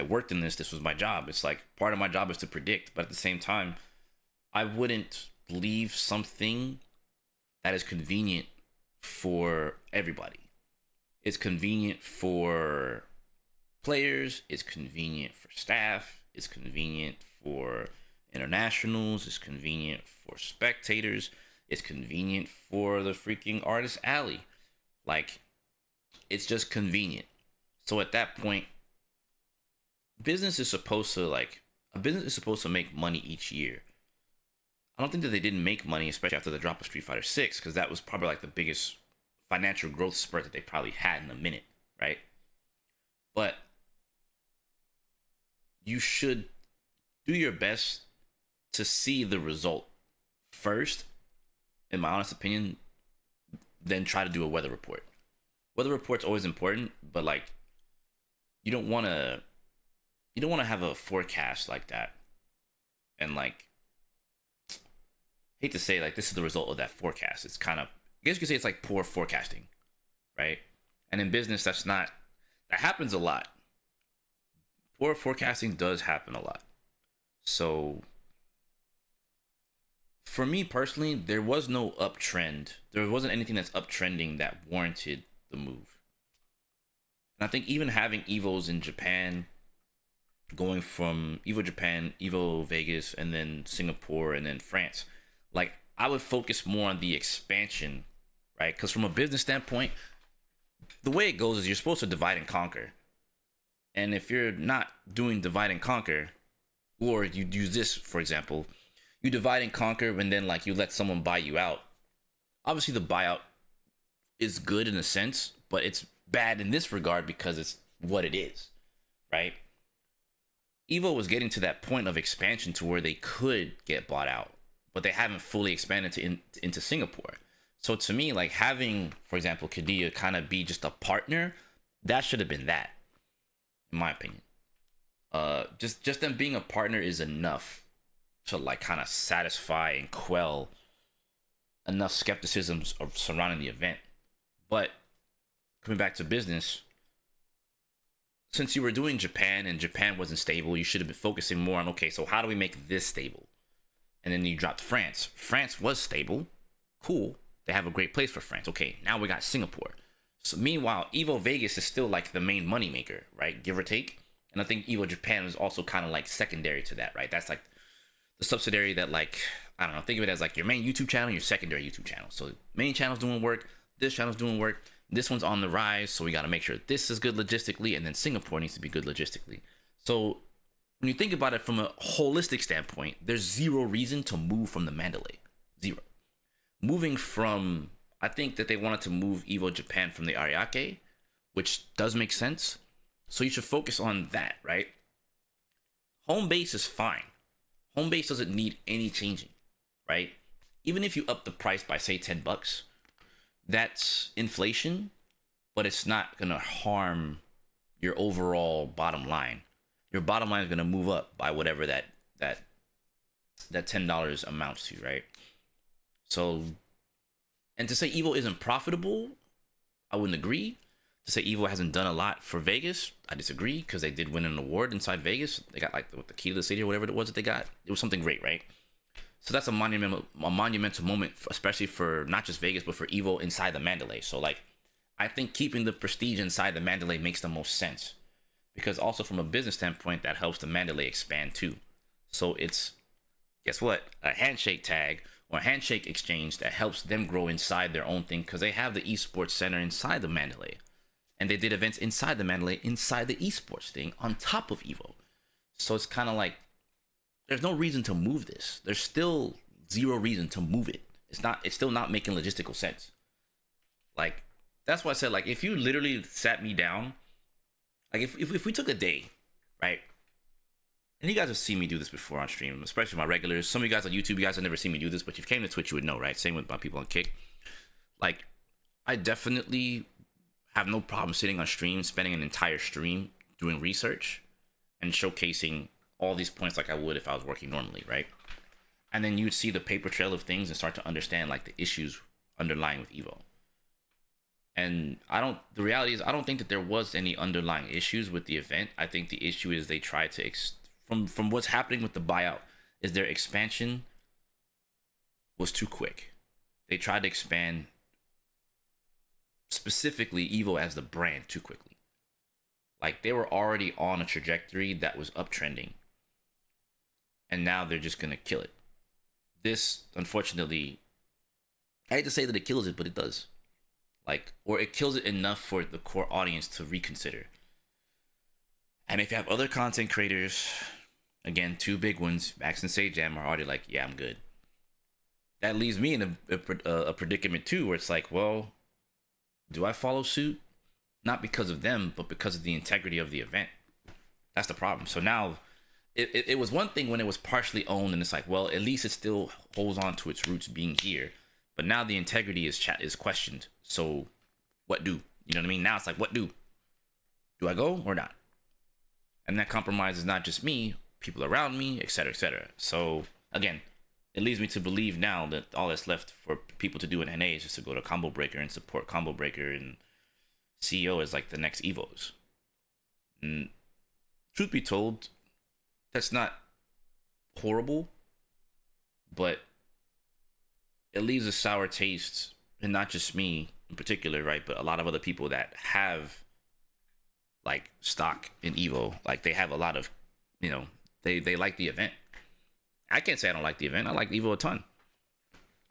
worked in this was my job. It's like, part of my job is to predict, but at the same time, I wouldn't leave something that is convenient for everybody. It's convenient for players, it's convenient for staff, it's convenient for internationals, it's convenient for spectators. It's convenient for the freaking artist alley. Like, it's just convenient. So at that point, business is supposed to like a business is supposed to make money each year. I don't think that they didn't make money, especially after the drop of Street Fighter 6, because that was probably like the biggest financial growth spurt that they probably had in a minute, right? But you should do your best to see the result first, in my honest opinion, then try to do a weather report. Weather report's always important, but like you don't want to have a forecast like that and like hate to say like this is the result of that forecast. It's kind of, I guess you could say it's like poor forecasting, right? And in business, that happens a lot. Poor forecasting does happen a lot. So for me personally, there was no uptrend. There wasn't anything that's uptrending that warranted the move. And I think even having Evos in Japan, going from Evo Japan, Evo Vegas, and then Singapore, and then France, like I would focus more on the expansion, right? Because from a business standpoint, the way it goes is you're supposed to divide and conquer. And if you're not doing divide and conquer, or you do this, for example, you divide and conquer and then like you let someone buy you out. Obviously the buyout is good in a sense, but it's bad in this regard because it's what it is, right? Evo was getting to that point of expansion to where they could get bought out, but they haven't fully expanded into Singapore. So to me, like having, for example, Kadia kind of be just a partner, that should have been that, in my opinion. Just them being a partner is enough to like kind of satisfy and quell enough skepticism surrounding the event. But coming back to business, since you were doing Japan and Japan wasn't stable, you should have been focusing more on, okay, so how do we make this stable? And then you dropped France. France was stable. Cool. They have a great place for France. Okay, now we got Singapore. So meanwhile, Evo Vegas is still like the main moneymaker, right? Give or take. And I think Evo Japan is also kind of like secondary to that, right? That's like the subsidiary that like, I don't know, think of it as like your main YouTube channel, your secondary YouTube channel. So main channel's doing work, this channel's doing work, this one's on the rise, so we got to make sure this is good logistically, and then Singapore needs to be good logistically. So when you think about it from a holistic standpoint, there's zero reason to move from the Mandalay. Zero. Moving from, I think that they wanted to move Evo Japan from the Ariake, which does make sense. So you should focus on that, right? Home base is fine. Home base doesn't need any changing, right? Even if you up the price by say $10, that's inflation, but it's not gonna harm your overall bottom line. Your bottom line is gonna move up by whatever that $10 amounts to, right? So, and to say Evo isn't profitable, I wouldn't agree. To say Evo hasn't done a lot for Vegas, I disagree, because they did win an award inside Vegas. They got like the key to the city or whatever it was that they got. It was something great, right? So that's a monumental moment, especially for not just Vegas, but for Evo inside the Mandalay. So like, I think keeping the prestige inside the Mandalay makes the most sense, because also from a business standpoint, that helps the Mandalay expand too. So it's, guess what? A handshake tag or a handshake exchange that helps them grow inside their own thing, because they have the esports center inside the Mandalay. And they did events inside the Mandalay, inside the esports thing, on top of Evo. So it's kind of like, there's no reason to move this. There's still zero reason to move it. It's still not making logistical sense. Like, that's why I said, like, if you literally sat me down, like, if we took a day, right? And you guys have seen me do this before on stream, especially my regulars. Some of you guys on YouTube, you guys have never seen me do this, but if you came to Twitch, you would know, right? Same with my people on Kick. Like, I definitely have no problem sitting on stream, spending an entire stream doing research and showcasing all these points like I would if I was working normally, right? And then you'd see the paper trail of things and start to understand like the issues underlying with Evo. And the reality is I don't think that there was any underlying issues with the event. I think the issue is they tried to, from what's happening with the buyout, is their expansion was too quick. They tried to expand specifically Evo as the brand too quickly. Like they were already on a trajectory that was uptrending, and now they're just gonna kill it. This, unfortunately, I hate to say that it kills it, but it does. Like, or it kills it enough for the core audience to reconsider. And if you have other content creators, again, two big ones, Max and Sajam, are already like, yeah, I'm good. That leaves me in a predicament too, where it's like, well, do I follow suit? Not because of them, but because of the integrity of the event. That's the problem. So now, it was one thing when it was partially owned, and it's like, well, at least it still holds on to its roots being here. But now the integrity is questioned. So what do? You know what I mean? Now it's like, what do? Do I go or not? And that compromise is not just me, people around me, etc., etc. So again, it leads me to believe now that all that's left for people to do in NA is just to go to Combo Breaker and support Combo Breaker and CEO as like the next Evos. And truth be told, that's not horrible, but it leaves a sour taste, and not just me in particular, right? But a lot of other people that have like stock in Evo, like they have a lot of, you know, they like the event. I can't say I don't like the event. I like Evo a ton.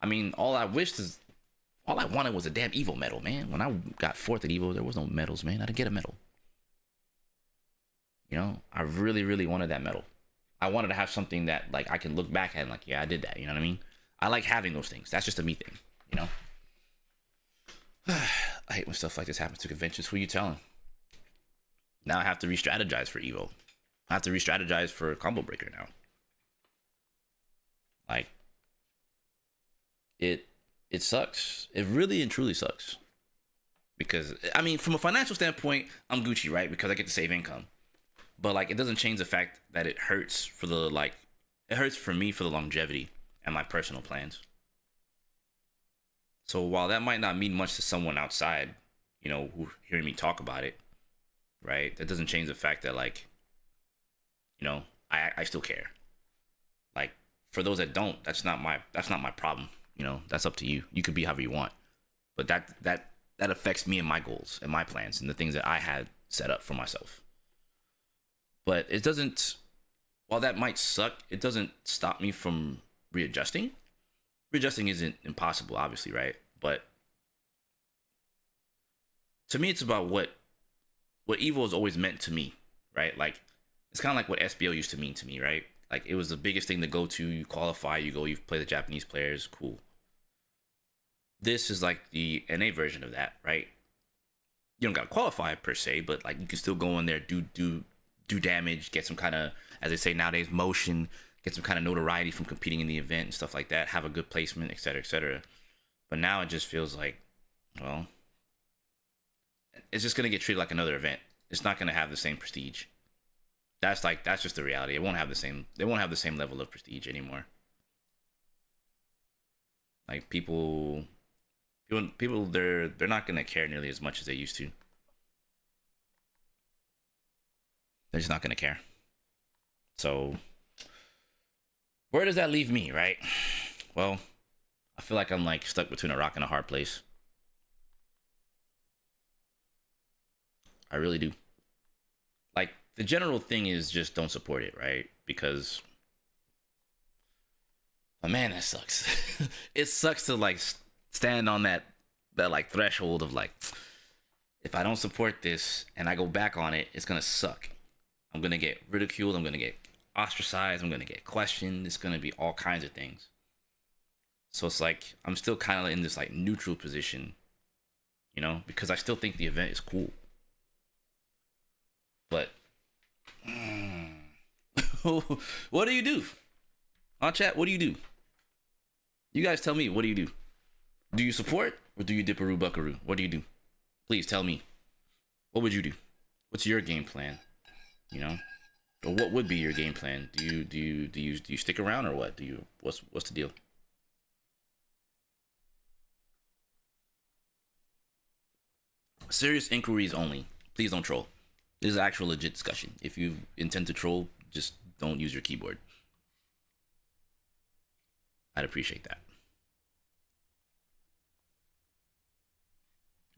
I mean, all I wanted was a damn Evo medal, man. When I got fourth at Evo, there was no medals, man. I didn't get a medal. You know, I really, really wanted that medal. I wanted to have something that like I can look back at and like, yeah, I did that. You know what I mean? I like having those things. That's just a me thing, you know? I hate when stuff like this happens to conventions. Who you telling? Now I have to re-strategize for Evo. I have to re-strategize for Combo Breaker now. Like, it sucks. It really and truly sucks. Because, I mean, from a financial standpoint, I'm Gucci, right? Because I get to save income. But, like, it doesn't change the fact that it hurts for the, like, it hurts for me for the longevity and my personal plans. So while that might not mean much to someone outside, you know, who hearing me talk about it, right? That doesn't change the fact that, like, you know, I still care. Like, for those that don't, that's not my problem. You know, that's up to you. You could be however you want. But that affects me and my goals and my plans and the things that I had set up for myself. But it doesn't, while that might suck, it doesn't stop me from readjusting. Readjusting isn't impossible, obviously, right? But to me, it's about what Evo has always meant to me, right? Like, it's kind of like what SBO used to mean to me, right? Like, it was the biggest thing to go to. You qualify, you go, you play the Japanese players, cool. This is like the NA version of that, right? You don't gotta qualify per se, but like you can still go in there, do damage, get some kind of, as they say nowadays, motion, get some kind of notoriety from competing in the event and stuff like that, have a good placement, etc., etc. But now it just feels like, well, it's just gonna get treated like another event. It's not gonna have the same prestige. That's just the reality. They won't have the same level of prestige anymore. Like people they're not gonna care nearly as much as they used to. They're just not gonna care. So where does that leave me, right? Well, I feel like I'm like stuck between a rock and a hard place. I really do. Like, the general thing is just don't support it, right? Because, oh man, that sucks. It sucks to like stand on that like threshold of like, if I don't support this and I go back on it, it's gonna suck. I'm gonna get ridiculed. I'm gonna get ostracized. I'm gonna get questioned. It's gonna be all kinds of things. So it's like I'm still kind of in this like neutral position, you know, because I still think the event is cool. But what do you do? On chat, what do you do? You guys tell me, what do you do? Do you support or do you dipperoo buckaroo? What do you do? Please tell me. What would you do? What's your game plan? You know? Or what would be your game plan? Do you stick around or what? What's the deal? Serious inquiries only. Please don't troll. This is actual legit discussion. If you intend to troll, just don't use your keyboard. I'd appreciate that.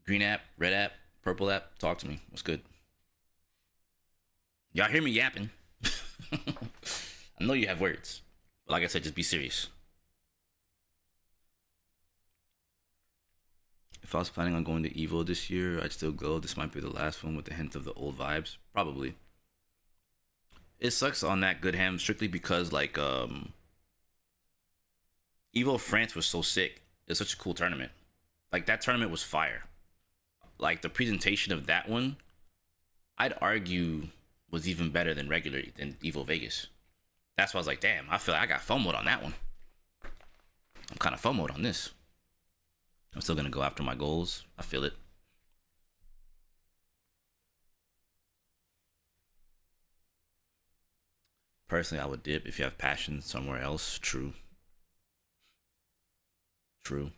Green app, red app, purple app, talk to me. What's good? Y'all hear me yapping? I know you have words. But like I said, just be serious. If I was planning on going to Evo this year, I'd still go. This might be the last one with a hint of the old vibes. Probably. It sucks on that good ham strictly because like Evo France was so sick. It's such a cool tournament. Like that tournament was fire. Like the presentation of that one, I'd argue was even better than regular than Evo Vegas. That's why I was like, damn, I feel like I got FOMO'd on that one. I'm kind of FOMO'd on this. I'm still gonna go after my goals. I feel it. Personally, I would dip if you have passion somewhere else. True. True.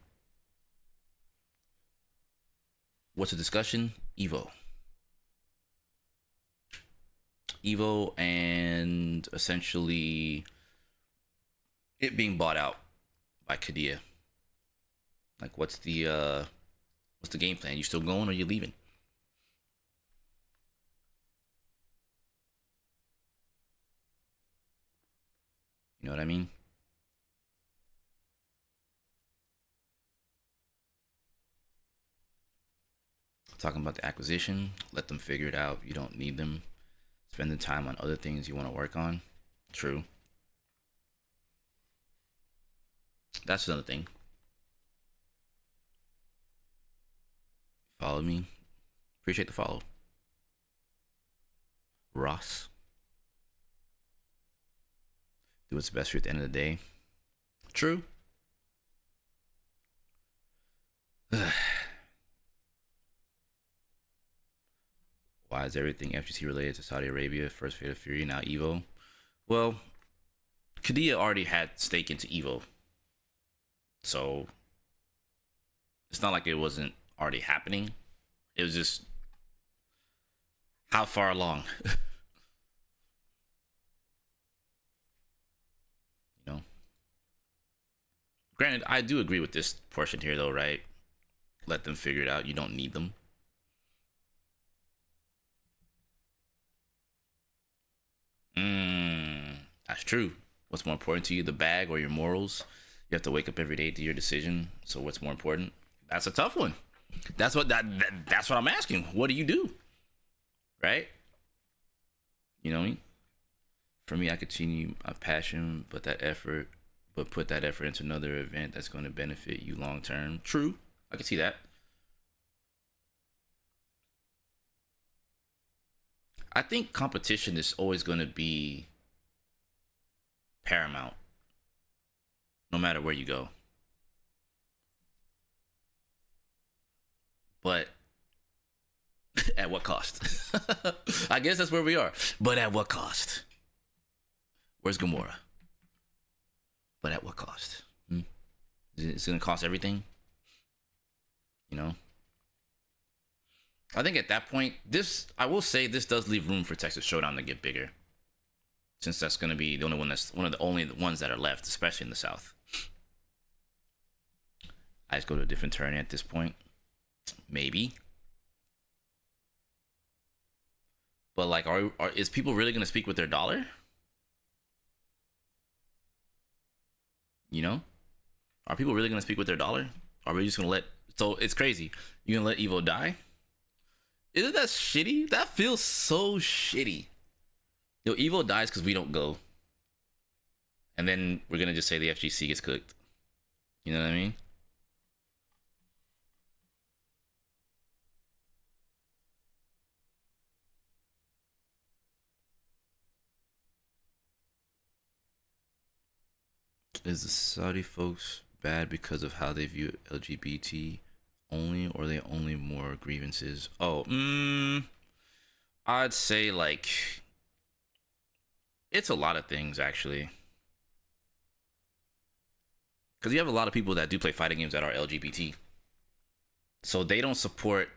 What's the discussion? Evo. Evo and essentially it being bought out by Kadia. Like what's the game plan? You still going or you leaving? You know what I mean? Talking about the acquisition, let them figure it out. You don't need them. Spending time on other things you want to work on. True. That's another thing. Follow me. Appreciate the follow. Ross. Do what's best for you at the end of the day. True. Why is everything FGC related to Saudi Arabia? First Fate of Fury, now Evo. Well, Kadia already had stake into Evo. So it's not like it wasn't already happening. It was just how far along. You know. Granted, I do agree with this portion here though, right? Let them figure it out. You don't need them. That's true. What's more important to you, the bag or your morals? You have to wake up every day to your decision. So what's more important? That's a tough one. That's what that's what I'm asking. What do you do? Right? You know what I mean? For me, I continue my passion, but put that effort into another event that's going to benefit you long term. True. I can see that. I think competition is always going to be paramount, no matter where you go. But at what cost? I guess that's where we are. But at what cost? Where's Gamora? But at what cost? It's going to cost everything? You know? I think at that point, I will say this does leave room for Texas Showdown to get bigger. Since that's going to be the only one that's one of the only ones that are left, especially in the South. I just go to a different turn at this point. Maybe. But like, is people really going to speak with their dollar? You know? Are people really going to speak with their dollar? Are we just going to let... So, it's crazy. You going to let Evo die? Isn't that shitty? That feels so shitty. Yo, Evo dies because we don't go. And then we're going to just say the FGC gets cooked. You know what I mean? Is the Saudi folks bad because of how they view LGBT only, or are they only more grievances? Oh, I'd say like it's a lot of things actually. Because you have a lot of people that do play fighting games that are LGBT. So they don't support,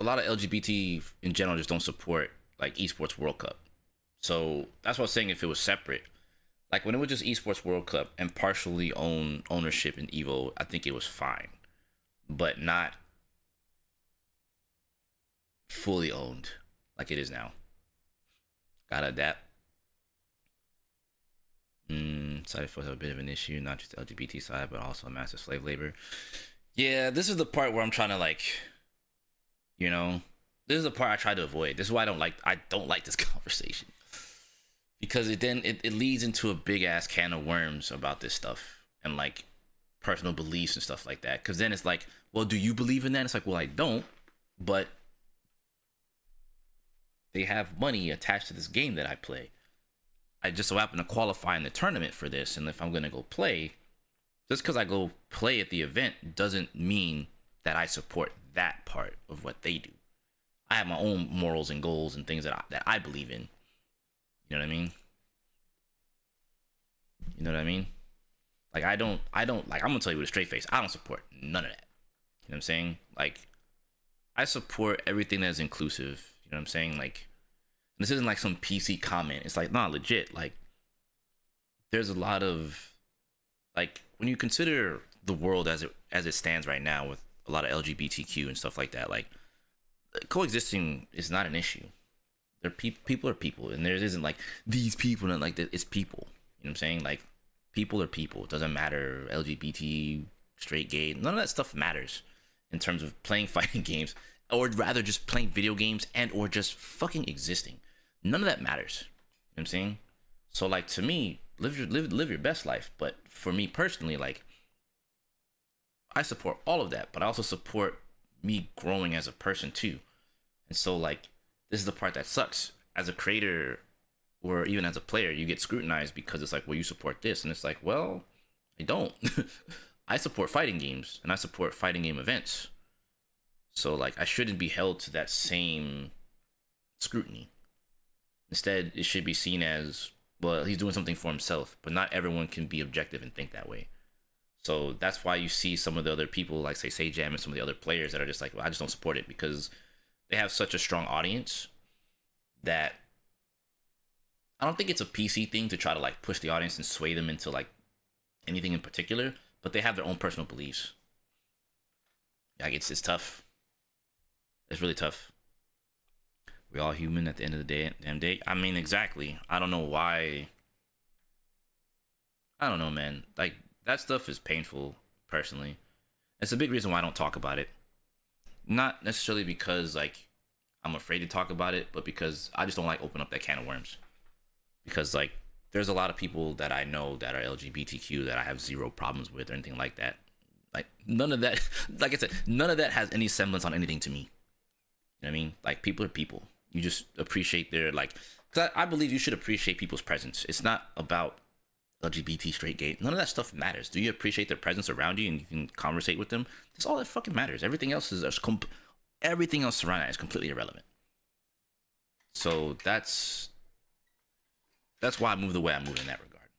a lot of LGBT in general just don't support like Esports World Cup. So that's what I was saying, if it was separate. Like when it was just Esports World Cup and partially ownership in Evo, I think it was fine. But not fully owned like it is now. Gotta adapt. Side effects have a bit of an issue, not just the LGBT side, but also massive slave labor. Yeah, this is the part where I'm trying to like, you know, this is the part I try to avoid. This is why I don't like this conversation because it leads into a big ass can of worms about this stuff and like personal beliefs and stuff like that. Because then it's like, well, do you believe in that? It's like, well, I don't, but they have money attached to this game that I play. I just so happen to qualify in the tournament for this, and if I'm gonna go play, just because I go play at the event doesn't mean that I support that part of what they do. I have my own morals and goals and things that I believe in. You know what I mean? You know what I mean? Like I don't like I'm gonna tell you with a straight face, I don't support none of that. You know what I'm saying? Like I support everything that's inclusive. You know what I'm saying? Like this isn't like some PC comment. It's like, nah, legit. Like there's a lot of like when you consider the world as it stands right now with a lot of LGBTQ and stuff like that, like coexisting is not an issue. They're people are people, and there isn't like these people and like that. It's people. You know what I'm saying? Like people are people. It doesn't matter LGBT, straight, gay. None of that stuff matters in terms of playing fighting games, or rather just playing video games and or just fucking existing. None of that matters. You know what I'm saying? So like to me, live your best life. But for me personally, like I support all of that, but I also support me growing as a person too. And so like this is the part that sucks. As a creator or even as a player, you get scrutinized because it's like, well, you support this, and it's like, well, I don't. I support fighting games and I support fighting game events. So like I shouldn't be held to that same scrutiny. Instead, it should be seen as, well, he's doing something for himself, but not everyone can be objective and think that way. So that's why you see some of the other people, like say Jam and some of the other players that are just like, well, I just don't support it because they have such a strong audience that I don't think it's a PC thing to try to like push the audience and sway them into like anything in particular, but they have their own personal beliefs. Like it's tough. It's really tough. We all human at the end of the day. Damn day. I mean, exactly. I don't know why. I don't know, man. Like that stuff is painful. Personally, it's a big reason why I don't talk about it. Not necessarily because like I'm afraid to talk about it, but because I just don't like open up that can of worms. Because like there's a lot of people that I know that are LGBTQ that I have zero problems with or anything like that. Like none of that, like I said, none of that has any semblance on anything to me. You know what I mean? Like people are people. You just appreciate their like, because I believe you should appreciate people's presence. It's not about LGBT, straight, gay. None of that stuff matters. Do you appreciate their presence around you and you can conversate with them? That's all that fucking matters. Everything else is everything else surrounding that is completely irrelevant. So that's why I move the way I move in that regard.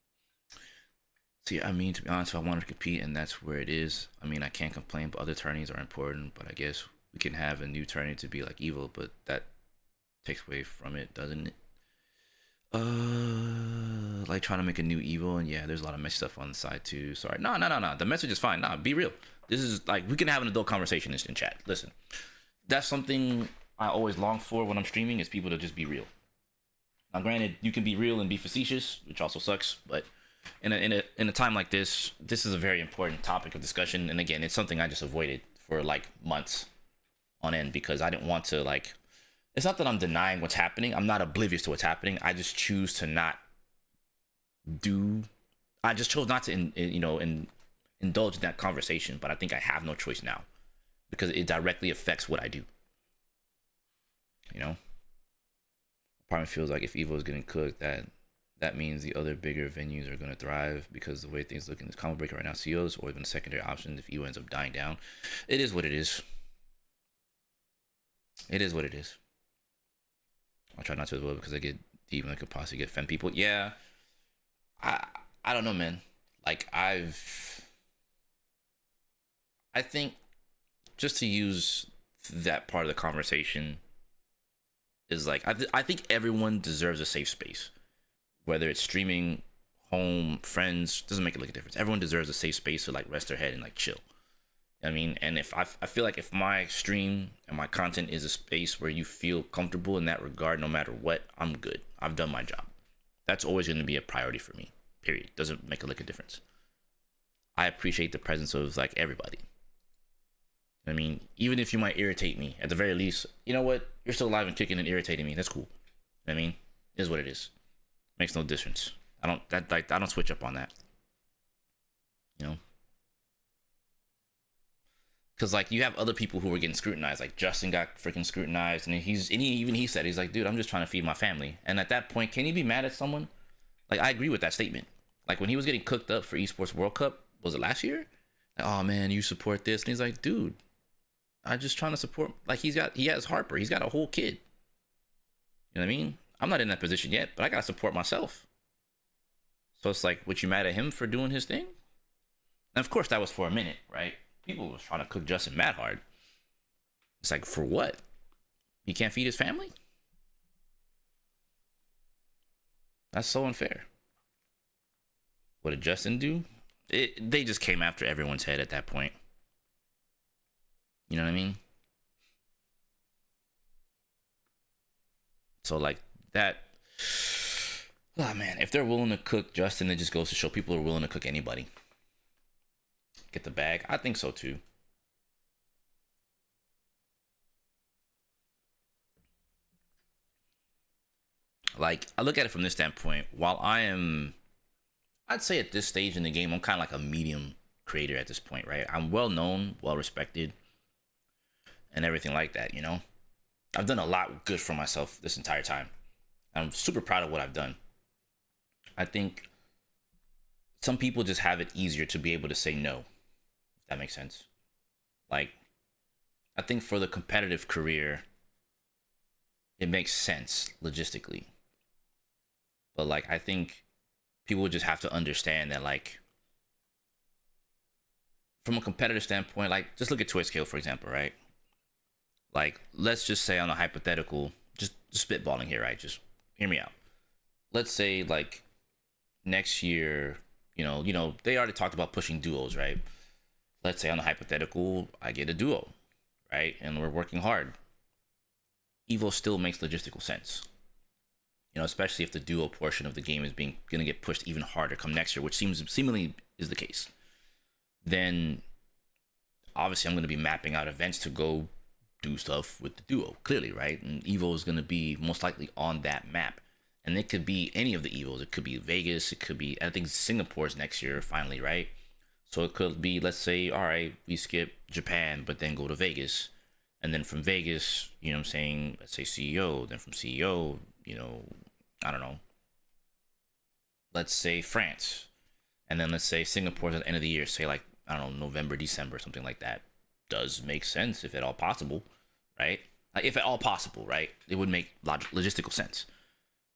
See, I mean, to be honest, if I wanted to compete and that's where it is, I mean, I can't complain, but other tourneys are important. But I guess we can have a new tourney to be like Evo, but that takes away from it, doesn't it? Like trying to make a new Evo, and yeah, there's a lot of messy stuff on the side too. Sorry, no. The message is fine. Nah, be real. This is like we can have an adult conversation in chat. Listen, that's something I always long for when I'm streaming is people to just be real. Now, granted, you can be real and be facetious, which also sucks, but in a time like this is a very important topic of discussion. And again, it's something I just avoided for like months on end because I didn't want to like. It's not that I'm denying what's happening. I'm not oblivious to what's happening. I just choose to not do. I just chose not to, indulge in that conversation. But I think I have no choice now because it directly affects what I do. You know, part of me feels like if Evo is getting cooked, that means the other bigger venues are going to thrive because the way things look in this combo breaker right now, COs or even a secondary option if Evo ends up dying down. It is what it is. It is what it is. I'll try not to as well because I get deep and I could possibly get offend people. Yeah, I don't know, man. Like I think just to use that part of the conversation is like I think everyone deserves a safe space, whether it's streaming, home, friends, doesn't make a difference. Everyone deserves a safe space to like rest their head and like chill. I mean, and if I feel like if my stream and my content is a space where you feel comfortable in that regard, no matter what, I'm good. I've done my job. That's always going to be a priority for me. Period. Doesn't make a difference. I appreciate the presence of like everybody. I mean, even if you might irritate me, at the very least, you know what? You're still alive and kicking and irritating me. That's cool. I mean, it is what it is. Makes no difference. I don't switch up on that. You know? Because like you have other people who were getting scrutinized, like Justin got freaking scrutinized, and he said he's like, dude, I'm just trying to feed my family. And at that point, can you be mad at someone? Like I agree with that statement. Like when he was getting cooked up for Esports World Cup, was it last year? Like, oh man, you support this, and he's like, dude, I'm just trying to support. Like he has Harper, he's got a whole kid. You know what I mean? I'm not in that position yet, but I gotta support myself. So it's like, would you mad at him for doing his thing? And of course, that was for a minute, right? People was trying to cook Justin mad hard. It's like, for what? He can't feed his family? That's so unfair. What did Justin do? They just came after everyone's head at that point. You know what I mean? So like that. Oh man, if they're willing to cook Justin, it just goes to show people are willing to cook anybody. Get the bag. I think so too. Like, I look at it from this standpoint. While I'd say at this stage in the game, I'm kind of like a medium creator at this point, right? I'm well known, well respected, and everything like that, you know? I've done a lot good for myself this entire time. I'm super proud of what I've done. I think some people just have it easier to be able to say no. If that makes sense. Like, I think for the competitive career, it makes sense logistically. But like, I think people just have to understand that, like, from a competitive standpoint, like, just look at TwitchKill, for example, right? Like, let's just say on a hypothetical, just spitballing here, right? Just hear me out. Let's say, like, next year, you know, they already talked about pushing duos, right? Let's say on a hypothetical, I get a duo, right? And we're working hard. Evo still makes logistical sense. You know, especially if the duo portion of the game is gonna get pushed even harder come next year, which seemingly is the case. Then obviously I'm gonna be mapping out events to go do stuff with the duo, clearly, right? And Evo is gonna be most likely on that map. And it could be any of the Evos. It could be Vegas, it could be, I think Singapore's next year finally, right? So it could be, let's say, all right, we skip Japan, but then go to Vegas. And then from Vegas, you know what I'm saying, let's say CEO, then from CEO, you know, I don't know, let's say France. And then let's say Singapore's at the end of the year, say like, I don't know, November, December, something like that. Does make sense if at all possible, right? Like, if at all possible, right? It would make logistical sense.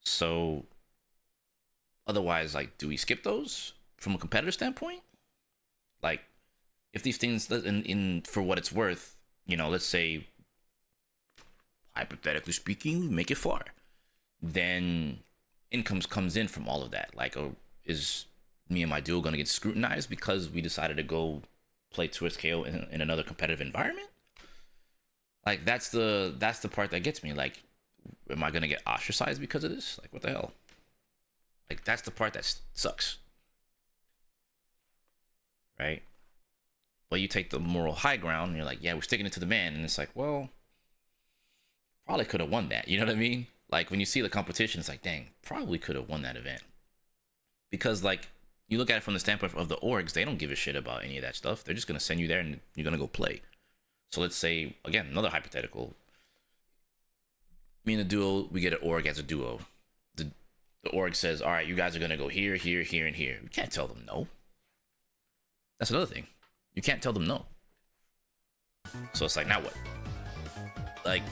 So otherwise, like, do we skip those from a competitive standpoint? Like, if these things, in for what it's worth, you know, let's say, hypothetically speaking, make it far, then income comes in from all of that. Like, is me and my duo going to get scrutinized because we decided to go play TwitchKO in another competitive environment? Like, that's the part that gets me. Like, am I going to get ostracized because of this? Like, what the hell? Like, that's the part that sucks. Right? Well, you take the moral high ground and you're like, yeah, we're sticking it to the man. And it's like, well, probably could have won that. You know what I mean? Like, when you see the competition, it's like, dang, probably could have won that event. Because, like, you look at it from the standpoint of the orgs, they don't give a shit about any of that stuff. They're just going to send you there and you're going to go play. So let's say, again, another hypothetical. Me and the duo, we get an org as a duo. The org says, all right, you guys are going to go here, here, here, and here. We can't tell them no. That's another thing. You can't tell them no. So it's like, now what? Like,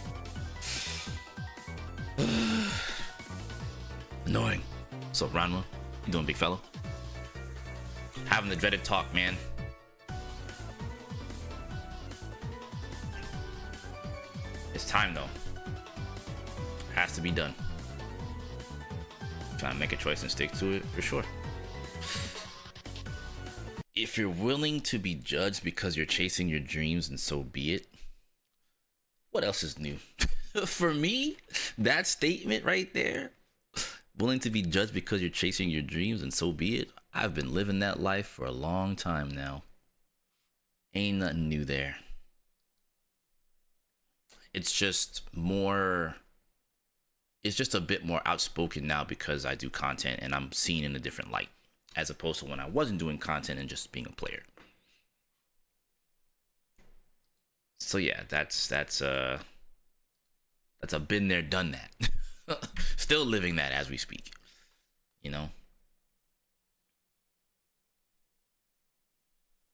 annoying. So Ranma, you doing, big fella? Having the dreaded talk, man. It's time though. It has to be done. Trying to make a choice and stick to it for sure. If you're willing to be judged because you're chasing your dreams, and so be it. What else is new? For me, that statement right there, willing to be judged because you're chasing your dreams, and so be it. I've been living that life for a long time now. Ain't nothing new there. It's just more. It's just a bit more outspoken now because I do content and I'm seen in a different light, as opposed to when I wasn't doing content and just being a player. So yeah, that's a been there, done that. Still living that as we speak. You know.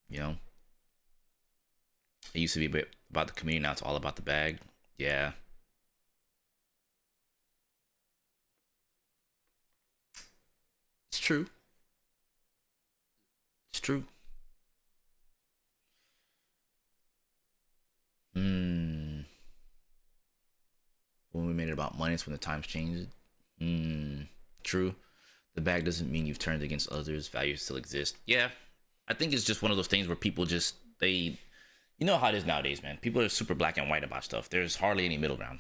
You know. It used to be a bit about the community. Now it's all about the bag. Yeah. It's true. It's true. Hmm. When we made it about money, it's when the times changed. Hmm. True. The bag doesn't mean you've turned against others. Values still exist. Yeah. I think it's just one of those things where people just, they, you know how it is nowadays, man. People are super black and white about stuff. There's hardly any middle ground.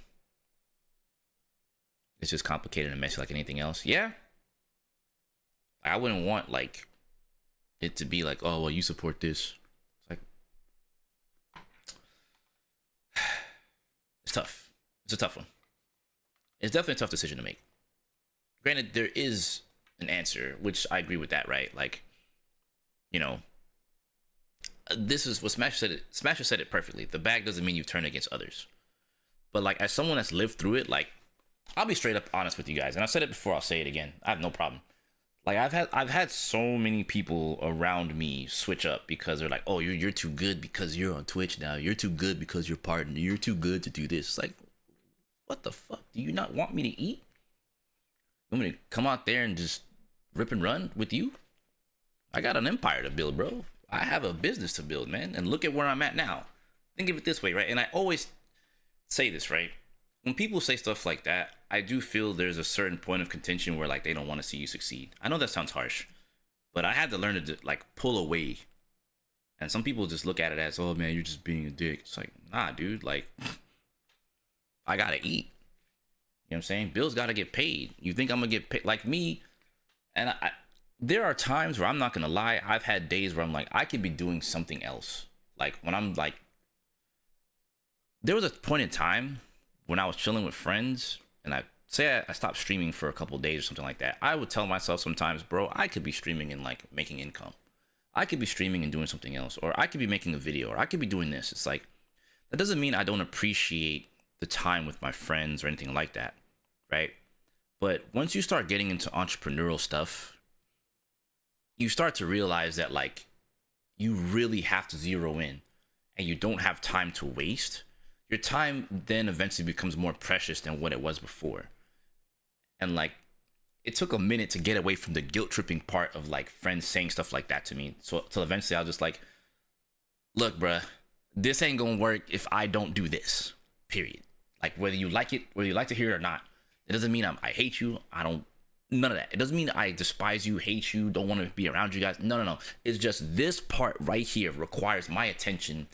It's just complicated and messy like anything else. Yeah. I wouldn't want like it to be like, oh well, you support this. It's like it's tough. It's a tough one. It's definitely a tough decision to make. Granted, there is an answer, which I agree with that, right? Like, you know, this is what Smash said. Smasher said it perfectly. The bag doesn't mean you've turned against others. But like, as someone that's lived through it, like, I'll be straight up honest with you guys, and I've said it before. I'll say it again. I have no problem. Like, I've had so many people around me switch up because they're like, oh, you're too good because you're on Twitch now. You're too good because you're partner. You're too good to do this. It's like, what the fuck? Do you not want me to eat? You want me to come out there and just rip and run with you? I got an empire to build, bro. I have a business to build, man. And look at where I'm at now. Think of it this way, right? And I always say this, right? When people say stuff like that, I do feel there's a certain point of contention where like they don't want to see you succeed. I know that sounds harsh, but I had to learn to like pull away. And some people just look at it as, oh man, you're just being a dick. It's like, nah, dude, like I gotta eat. You know what I'm saying? Bills gotta get paid. You think I'm gonna get paid like me? And there are times where I'm not gonna lie, I've had days where I'm like, I could be doing something else. Like when I'm like, there was a point in time when I was chilling with friends and I stopped streaming for a couple days or something like that. I would tell myself sometimes, bro, I could be streaming and like making income. I could be streaming and doing something else, or I could be making a video, or I could be doing this. It's like, that doesn't mean I don't appreciate the time with my friends or anything like that, right? But once you start getting into entrepreneurial stuff, you start to realize that like you really have to zero in and you don't have time to waste. Your time then eventually becomes more precious than what it was before. And like, it took a minute to get away from the guilt tripping part of like friends saying stuff like that to me. So till eventually I was just like, look, bruh, this ain't gonna work if I don't do this, period. Like whether you like it, whether you like to hear it or not, it doesn't mean I hate you. I don't, none of that. It doesn't mean I despise you, hate you, don't want to be around you guys. No. It's just this part right here requires my attention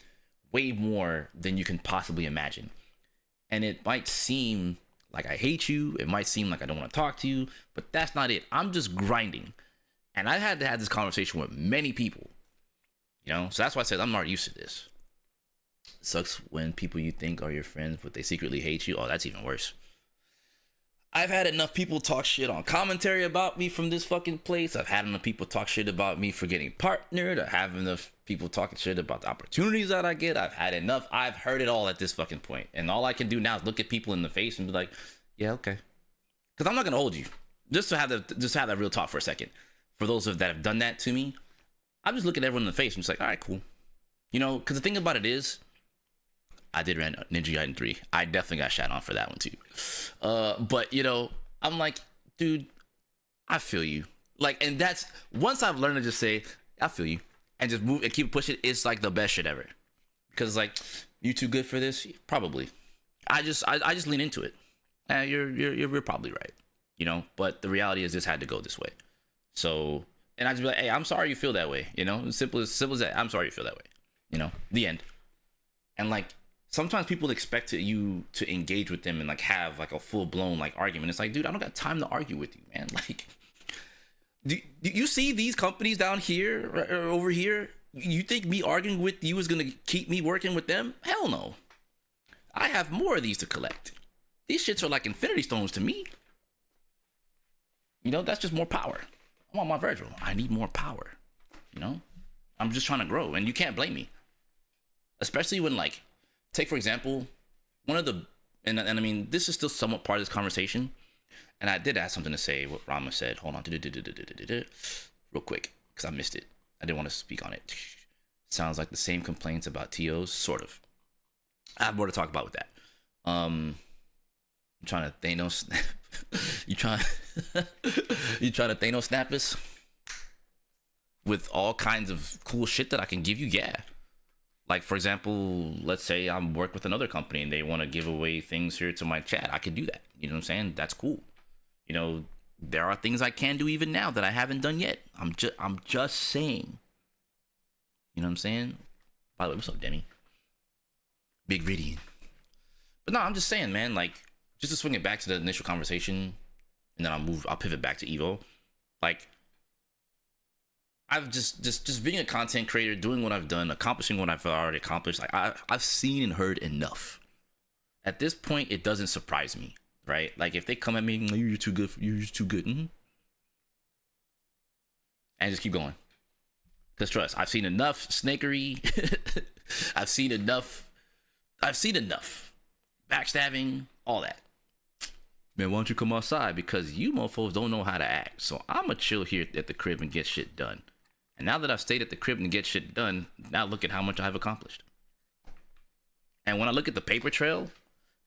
way more than you can possibly imagine. And it might seem like I hate you. It might seem like I don't want to talk to you, but that's not it. I'm just grinding. And I had to have this conversation with many people, you know? So that's why I said I'm not used to this. It sucks when people you think are your friends, but they secretly hate you. Oh, that's even worse. I've had enough people talk shit on commentary about me from this fucking place. I've had enough people talk shit about me for getting partnered. I have enough people talking shit about the opportunities that I get. I've had enough. I've heard it all at this fucking point. And all I can do now is look at people in the face and be like, yeah, okay. Because I'm not going to hold you. Just to have that real talk for a second. For those that have done that to me, I'm just looking at everyone in the face and just like, all right, cool. You know, because the thing about it is, I did run Ninja Gaiden 3. I definitely got shot on for that one too. But you know, I'm like, dude, I feel you. Like, and that's once I've learned to just say, I feel you, and just move and keep pushing. It's like the best shit ever. Because it's like, you too good for this? Probably. I just lean into it. You're probably right. You know, but the reality is this had to go this way. So, and I just be like, hey, I'm sorry you feel that way. You know, simple as that. I'm sorry you feel that way. You know, the end. And like, sometimes people expect you to engage with them and like have like a full blown like argument. It's like, dude, I don't got time to argue with you, man. Like, do you see these companies down here or over here? You think me arguing with you is gonna keep me working with them? Hell no. I have more of these to collect. These shits are like infinity stones to me. You know, that's just more power. I want my Virgil. I need more power. You know? I'm just trying to grow, and you can't blame me. Especially when, like, take for example, one of the, and I mean, this is still somewhat part of this conversation, and I did have something to say, what Rama said. Hold on. Real quick, because I missed it. I didn't want to speak on it. Sounds like the same complaints about TOs, sort of. I have more to talk about with that. I'm trying to Thanos. you trying to Thanos snap us with all kinds of cool shit that I can give you? Yeah. Like, for example, let's say I'm work with another company and they want to give away things here to my chat. I could do that. You know what I'm saying? That's cool. You know, there are things I can do even now that I haven't done yet. I'm just saying. You know what I'm saying? By the way, what's up, Demi? Big Ridian. But no, I'm just saying, man, like, just to swing it back to the initial conversation, and then I'll pivot back to Evo. Like, I've just being a content creator, doing what I've done, accomplishing what I've already accomplished. Like, I've seen and heard enough. At this point, it doesn't surprise me, right? Like, if they come at me, you're too good, you're too good, and just keep going. Because trust, I've seen enough snakery. I've seen enough backstabbing, all that. Man, why don't you come outside? Because you mofos don't know how to act. So I'ma chill here at the crib and get shit done. And now that I've stayed at the crib and get shit done, now look at how much I've accomplished. And when I look at the paper trail,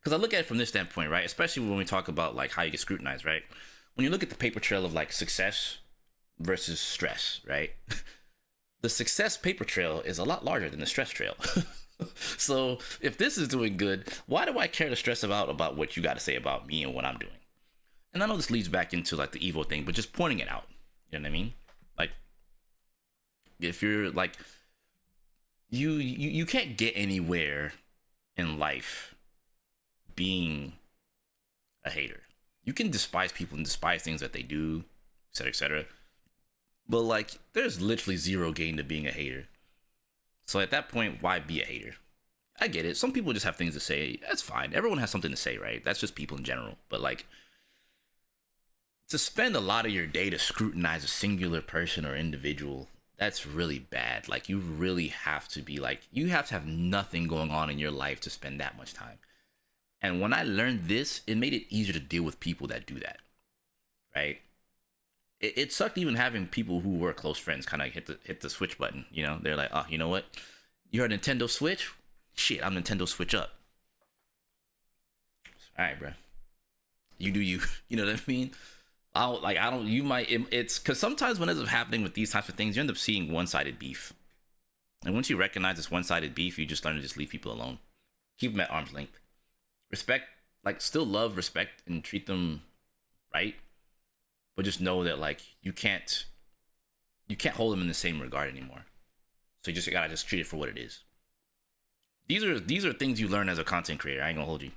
because I look at it from this standpoint, right? Especially when we talk about like how you get scrutinized, right? When you look at the paper trail of like success versus stress, right? The success paper trail is a lot larger than the stress trail. So if this is doing good, why do I care to stress about what you got to say about me and what I'm doing? And I know this leads back into like the Evo thing, but just pointing it out. You know what I mean? Like, if you're like, you can't get anywhere in life being a hater. You can despise people and despise things that they do, etc., etc. But like, there's literally zero gain to being a hater. So at that point, why be a hater? I get it. Some people just have things to say. That's fine. Everyone has something to say, right? That's just people in general. But like, to spend a lot of your day to scrutinize a singular person or individual, that's really bad. Like, you really have to be like, you have to have nothing going on in your life to spend that much time. And when I learned this, it made it easier to deal with people that do that, right? It sucked even having people who were close friends kind of hit the switch button. You know, they're like, oh, you know what? You're a Nintendo Switch? Shit, I'm Nintendo Switch up. All right, bro. You do you. You know what I mean? It's because sometimes when it's happening with these types of things, you end up seeing one-sided beef. And once you recognize it's one-sided beef, you just learn to just leave people alone. Keep them at arm's length. Respect, like, still love, respect, and treat them right. But just know that, like, you can't hold them in the same regard anymore. So you just gotta just treat it for what it is. These are things you learn as a content creator. I ain't gonna hold you.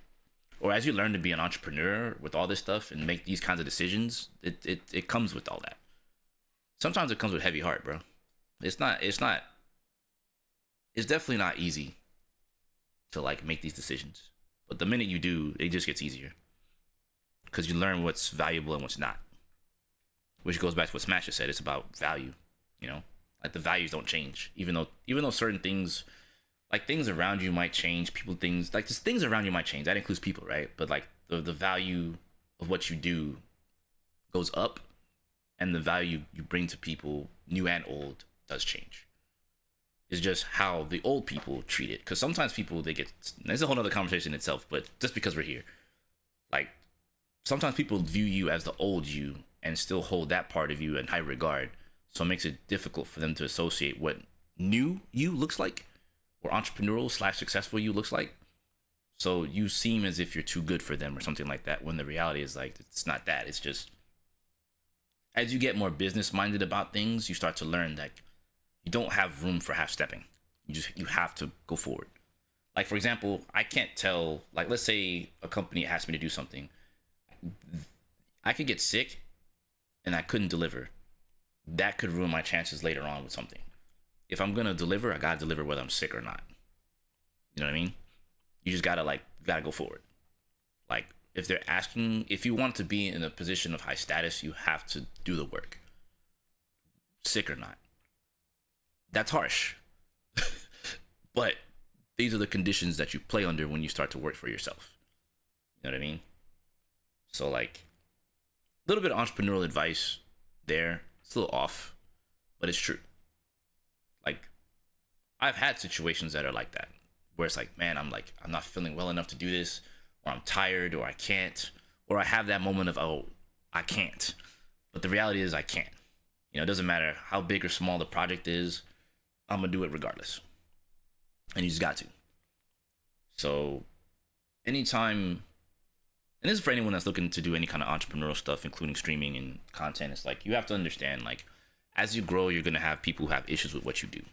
Or as you learn to be an entrepreneur with all this stuff and make these kinds of decisions, it comes with all that. Sometimes it comes with heavy heart, bro. It's definitely not easy to like make these decisions. But the minute you do, it just gets easier. Because you learn what's valuable and what's not. Which goes back to what Smash just said. It's about value, you know? Like, the values don't change. Even though certain things, like, things around you might change, things around you might change. That includes people, right? But, like, the value of what you do goes up, and the value you bring to people, new and old, does change. It's just how the old people treat it. Because sometimes people, there's a whole other conversation in itself, but just because we're here. Like, sometimes people view you as the old you, and still hold that part of you in high regard. So it makes it difficult for them to associate what new you looks like, or entrepreneurial / successful you looks like. So you seem as if you're too good for them or something like that, when the reality is like, it's not that. It's just, as you get more business minded about things, you start to learn that you don't have room for half stepping. You have to go forward. Like, for example, I can't tell, like, let's say a company asks me to do something. I could get sick and I couldn't deliver. That could ruin my chances later on with something. If I'm gonna deliver, I gotta deliver whether I'm sick or not. You know what I mean? You just gotta, like, you gotta go forward. Like if they're asking, if you want to be in a position of high status, you have to do the work, sick or not. That's harsh, but these are the conditions that you play under when you start to work for yourself. You know what I mean? So like a little bit of entrepreneurial advice there. It's a little off, but it's true. Like I've had situations that are like that, where it's like, man, I'm not feeling well enough to do this, or I'm tired, or I can't, or I have that moment of, oh, I can't. But the reality is I can't. You know, it doesn't matter how big or small the project is, I'm gonna do it regardless. And you just got to. So anytime, and this is for anyone that's looking to do any kind of entrepreneurial stuff, including streaming and content, it's like you have to understand, like, as you grow, you're gonna have people who have issues with what you do.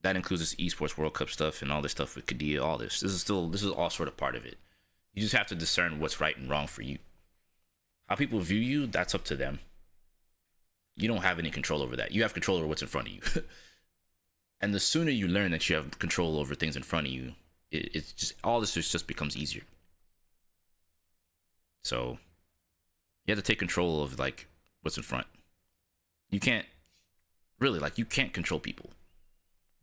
That includes this esports World Cup stuff and all this stuff with Kadia, all this. This is all sort of part of it. You just have to discern what's right and wrong for you. How people view you, that's up to them. You don't have any control over that. You have control over what's in front of you. And the sooner you learn that you have control over things in front of you, it's just, all this just becomes easier. So you have to take control of like what's in front. You can't control people.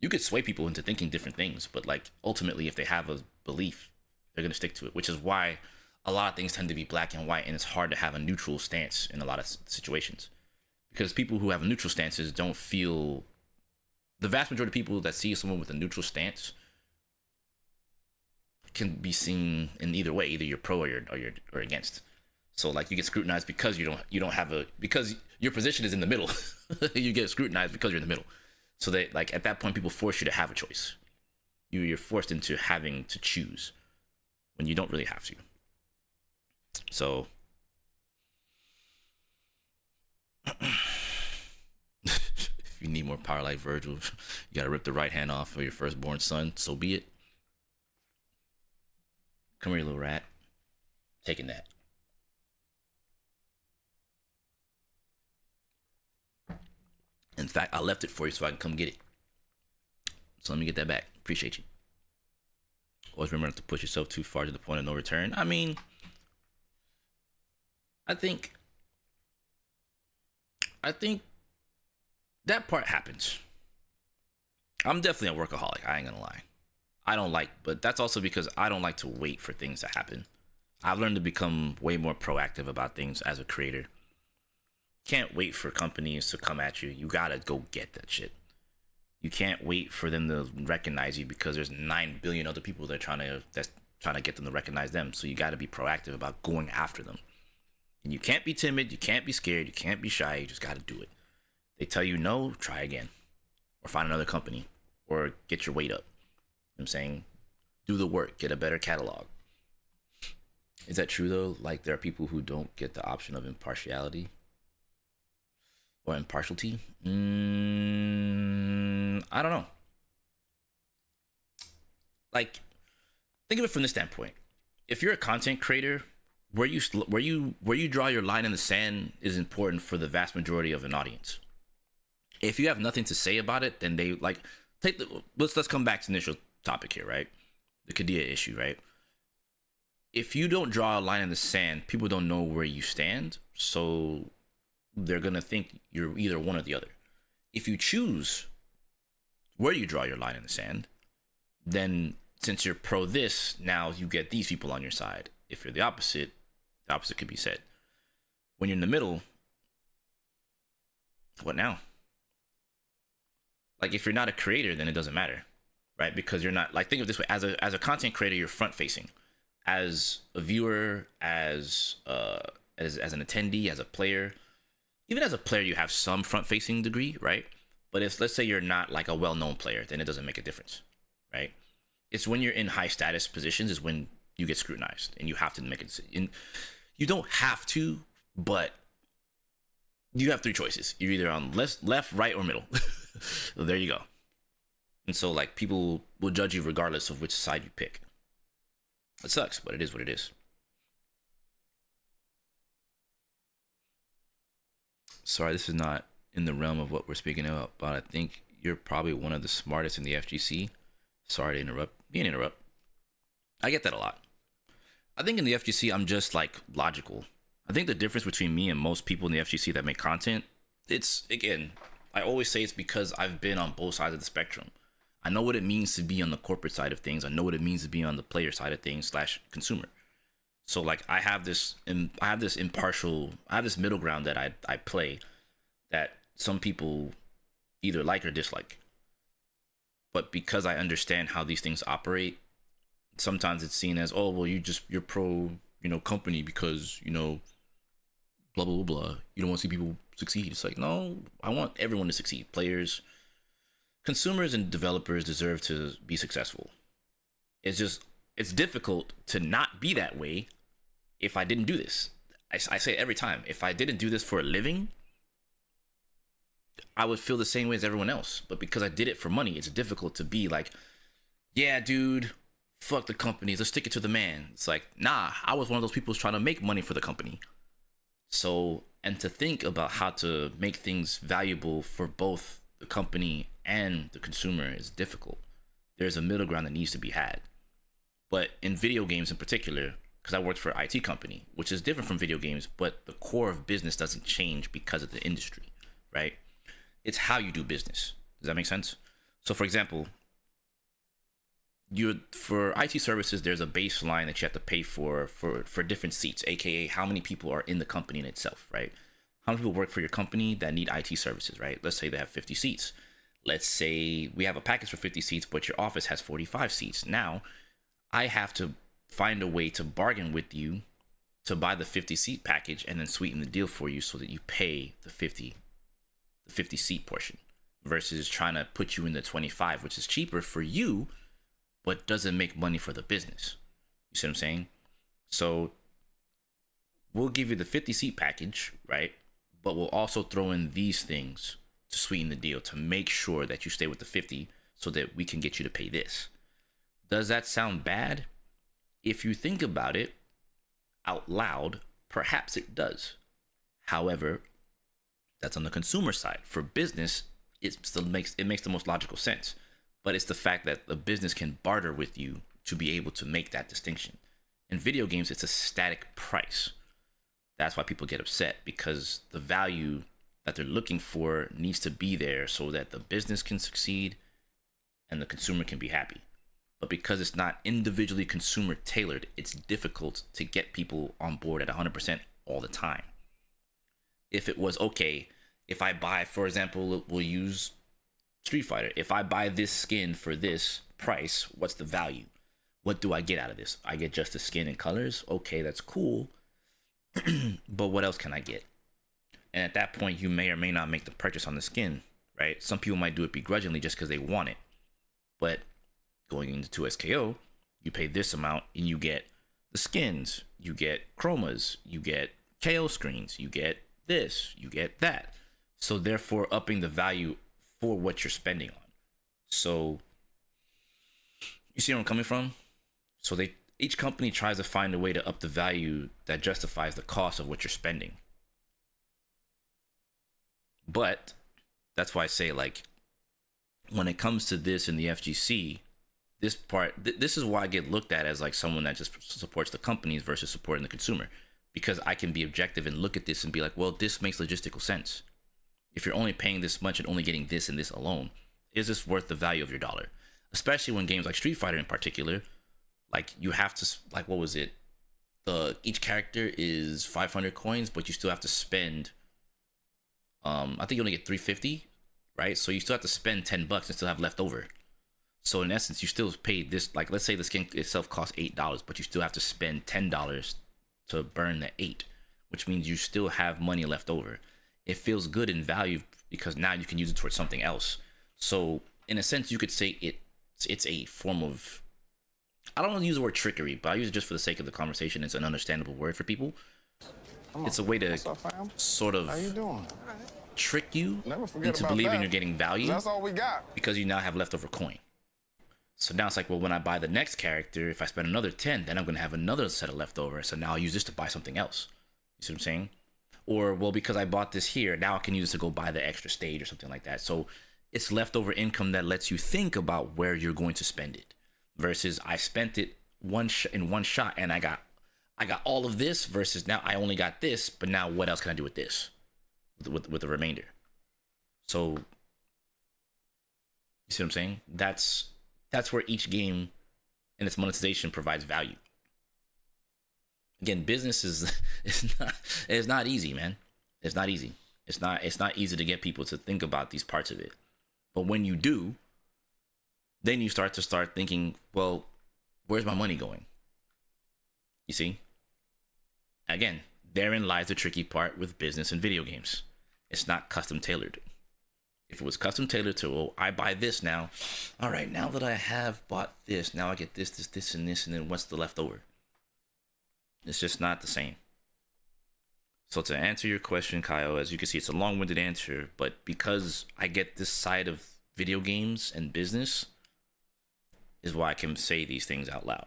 You could sway people into thinking different things, but like ultimately if they have a belief, they're going to stick to it, which is why a lot of things tend to be black and white, and it's hard to have a neutral stance in a lot of situations, because people who have neutral stances don't feel, the vast majority of people that see someone with a neutral stance can be seen in either way. Either you're pro or you're against. So like you get scrutinized because you don't have because your position is in the middle. You get scrutinized because you're in the middle. So they, like, at that point, people force you to have a choice. You're forced into having to choose when you don't really have to. So if you need more power like Virgil, you gotta rip the right hand off of your firstborn son. So be it. Come here, little rat. Taking that. In fact, I left it for you so I can come get it. So let me get that back. Appreciate you. Always remember not to push yourself too far to the point of no return. I mean, I think that part happens. I'm definitely a workaholic. I ain't gonna lie. But that's also because I don't like to wait for things to happen. I've learned to become way more proactive about things as a creator. Can't wait for companies to come at you. You gotta go get that shit. You can't wait for them to recognize you because there's 9 billion other people that's trying to get them to recognize them. So you gotta be proactive about going after them. And you can't be timid, you can't be scared, you can't be shy, you just gotta do it. They tell you no, try again. Or find another company. Or get your weight up. You know what I'm saying? Do the work, get a better catalog. Is that true though? Like there are people who don't get the option of impartiality? Or impartiality? I don't know. Like, think of it from this standpoint. If you're a content creator, where you draw your line in the sand is important for the vast majority of an audience. If you have nothing to say about it, then they like let's come back to the initial topic here, right? The Kadia issue, right? If you don't draw a line in the sand, people don't know where you stand, so they're gonna think you're either one or the other. If you choose where you draw your line in the sand, then since you're pro this, now you get these people on your side. If you're the opposite could be said. When you're in the middle, what now? Like if you're not a creator, then it doesn't matter, right? Because you're not, like, think of it this way: as a content creator, you're front facing. As a viewer, as an attendee, as a player. Even as a player, you have some front-facing degree, right? But if, let's say you're not like a well-known player, then it doesn't make a difference, right? It's when you're in high-status positions is when you get scrutinized, and you have to make it. You don't have to, but you have three choices. You're either on left, right, or middle. So there you go. And so, like, people will judge you regardless of which side you pick. It sucks, but it is what it is. Sorry, this is not in the realm of what we're speaking about, but I think you're probably one of the smartest in the FGC. Sorry to interrupt. I get that a lot. I think in the FGC, I'm just like logical. I think the difference between me and most people in the FGC that make content, it's, again, I always say it's because I've been on both sides of the spectrum. I know what it means to be on the corporate side of things. I know what it means to be on the player side of things / consumer. So like I have this impartial, I have this middle ground that I play that some people either like or dislike. But because I understand how these things operate, sometimes it's seen as, oh, well, you're pro, company because, blah, blah, blah, blah. You don't want to see people succeed. It's like, no, I want everyone to succeed. Players, consumers, and developers deserve to be successful. It's difficult to not be that way if I didn't do this. I say it every time. If I didn't do this for a living, I would feel the same way as everyone else. But because I did it for money, it's difficult to be like, yeah, dude, fuck the companies, let's stick it to the man. It's like, nah, I was one of those people who's trying to make money for the company. So, and to think about how to make things valuable for both the company and the consumer is difficult. There's a middle ground that needs to be had. But in video games in particular, because I worked for an IT company, which is different from video games, but the core of business doesn't change because of the industry, right? It's how you do business. Does that make sense? So for example, for IT services, there's a baseline that you have to pay for different seats, aka how many people are in the company in itself, right? How many people work for your company that need IT services, right? Let's say they have 50 seats. Let's say we have a package for 50 seats, but your office has 45 seats. Now, I have to find a way to bargain with you to buy the 50 seat package and then sweeten the deal for you so that you pay the 50 seat portion versus trying to put you in the 25, which is cheaper for you, but doesn't make money for the business. You see what I'm saying? So we'll give you the 50 seat package, right? But we'll also throw in these things to sweeten the deal to make sure that you stay with the 50 so that we can get you to pay this. Does that sound bad? If you think about it out loud, perhaps it does. However, that's on the consumer side. For business, it makes the most logical sense. But it's the fact that the business can barter with you to be able to make that distinction. In video games, it's a static price. That's why people get upset, because the value that they're looking for needs to be there so that the business can succeed and the consumer can be happy. But because it's not individually consumer tailored, it's difficult to get people on board at 100% all the time. If it was, okay, if I buy, for example, we'll use Street Fighter. If I buy this skin for this price, what's the value? What do I get out of this? I get just the skin and colors. Okay, that's cool. But what else can I get? And at that point, you may or may not make the purchase on the skin, right? Some people might do it begrudgingly just because they want it. But going into 2SKO, you pay this amount and you get the skins, you get chromas, you get KO screens, you get this, you get that. So therefore, upping the value for what you're spending on. So you see where I'm coming from? So each company tries to find a way to up the value that justifies the cost of what you're spending. But that's why I say, like, when it comes to this in the FGC, this part, this is why I get looked at as like someone that just supports the companies versus supporting the consumer, because I can be objective and look at this and be like, well, this makes logistical sense. If you're only paying this much and only getting this and this alone, is this worth the value of your dollar? Especially when games like Street Fighter in particular, like you have to, like, what was it? Each character is 500 coins, but you still have to spend, I think you only get 350, right? So you still have to spend $10 and still have left over. So in essence, you still paid this, like, let's say the skin itself costs $8, but you still have to spend $10 to burn the 8, which means you still have money left over. It feels good in value because now you can use it towards something else. So in a sense, you could say it's a form of, I don't want to use the word trickery, but I use it just for the sake of the conversation. It's an understandable word for people. It's a way to sort of trick you into believing you're getting value. That's all we got. Because you now have leftover coin. So now it's like, well, when I buy the next character, if I spend another 10, then I'm going to have another set of leftover. So now I'll use this to buy something else. You see what I'm saying? Or, well, because I bought this here, now I can use this to go buy the extra stage or something like that. So it's leftover income that lets you think about where you're going to spend it. Versus I spent it in one shot, and I got all of this versus now I only got this, but now what else can I do with this, with the remainder? So you see what I'm saying? That's where each game and its monetization provides value. Again, business is it's not easy, man. It's not easy. It's not easy to get people to think about these parts of it. But when you do, then you start thinking, well, where's my money going? You see? Again, therein lies the tricky part with business and video games. It's not custom tailored. If it was custom tailored to, oh, I buy this now. All right, now that I have bought this, now I get this, and this, and then what's the leftover? It's just not the same. So to answer your question, Kyle, as you can see, it's a long-winded answer, but because I get this side of video games and business is why I can say these things out loud.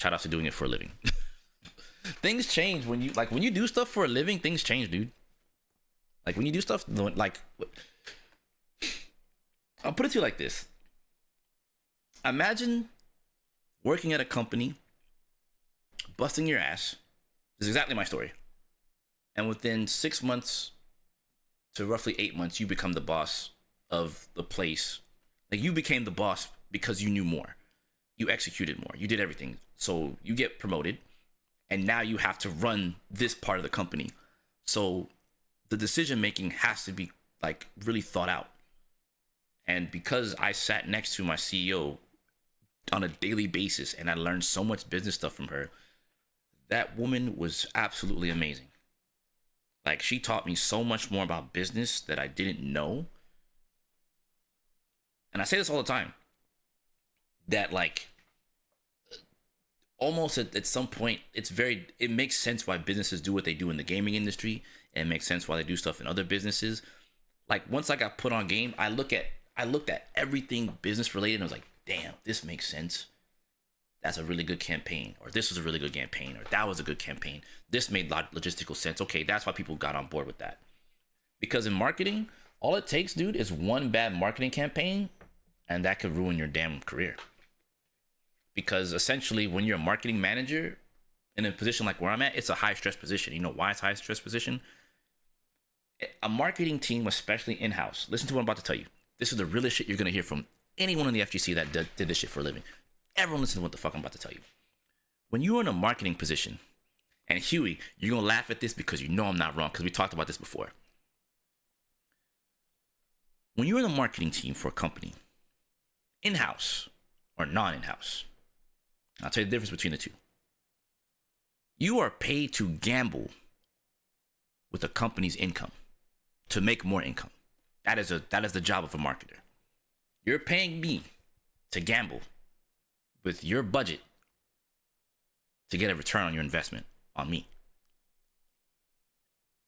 Shout out to doing it for a living. Things change when you do stuff for a living, things change, dude. Like when you do stuff, like, I'll put it to you like this. Imagine working at a company, busting your ass. This is exactly my story. And within 6 months to roughly 8 months, you become the boss of the place. Like you became the boss because you knew more. You executed more. You did everything. So you get promoted. And now you have to run this part of the company. So the decision making has to be like really thought out. And because I sat next to my CEO on a daily basis and I learned so much business stuff from her, that woman was absolutely amazing. Like she taught me so much more about business that I didn't know. And I say this all the time, that like almost at some point it makes sense why businesses do what they do in the gaming industry, and it makes sense why they do stuff in other businesses. Like once I got put on game, I looked at everything business related and I was like, damn, this makes sense. That's a really good campaign, or this was a really good campaign, or that was a good campaign. This made logistical sense. Okay, that's why people got on board with that. Because in marketing, all it takes, dude, is one bad marketing campaign, and that could ruin your damn career. Because essentially, when you're a marketing manager in a position like where I'm at, it's a high stress position. You know why it's a high stress position? A marketing team, especially in-house, listen to what I'm about to tell you. This is the realest shit you're going to hear from anyone in the FGC that did this shit for a living. Everyone listen to what the fuck I'm about to tell you. When you're in a marketing position, and Huey, you're going to laugh at this because you know I'm not wrong, because we talked about this before. When you're in a marketing team for a company, in-house or non-in-house, I'll tell you the difference between the two. You are paid to gamble with a company's income, to make more income. That is the job of a marketer. You're paying me to gamble with your budget to get a return on your investment on me.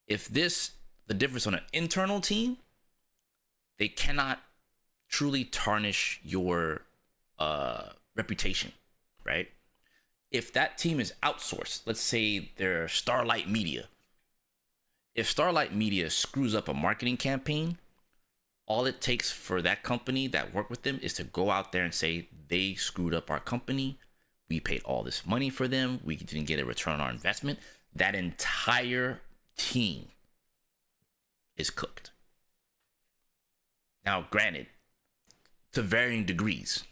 The difference on an internal team, they cannot truly tarnish your reputation, right? If that team is outsourced, let's say they're Starlight Media. If Starlight Media screws up a marketing campaign, all it takes for that company that worked with them is to go out there and say, they screwed up our company. We paid all this money for them. We didn't get a return on our investment. That entire team is cooked. Now, granted, to varying degrees,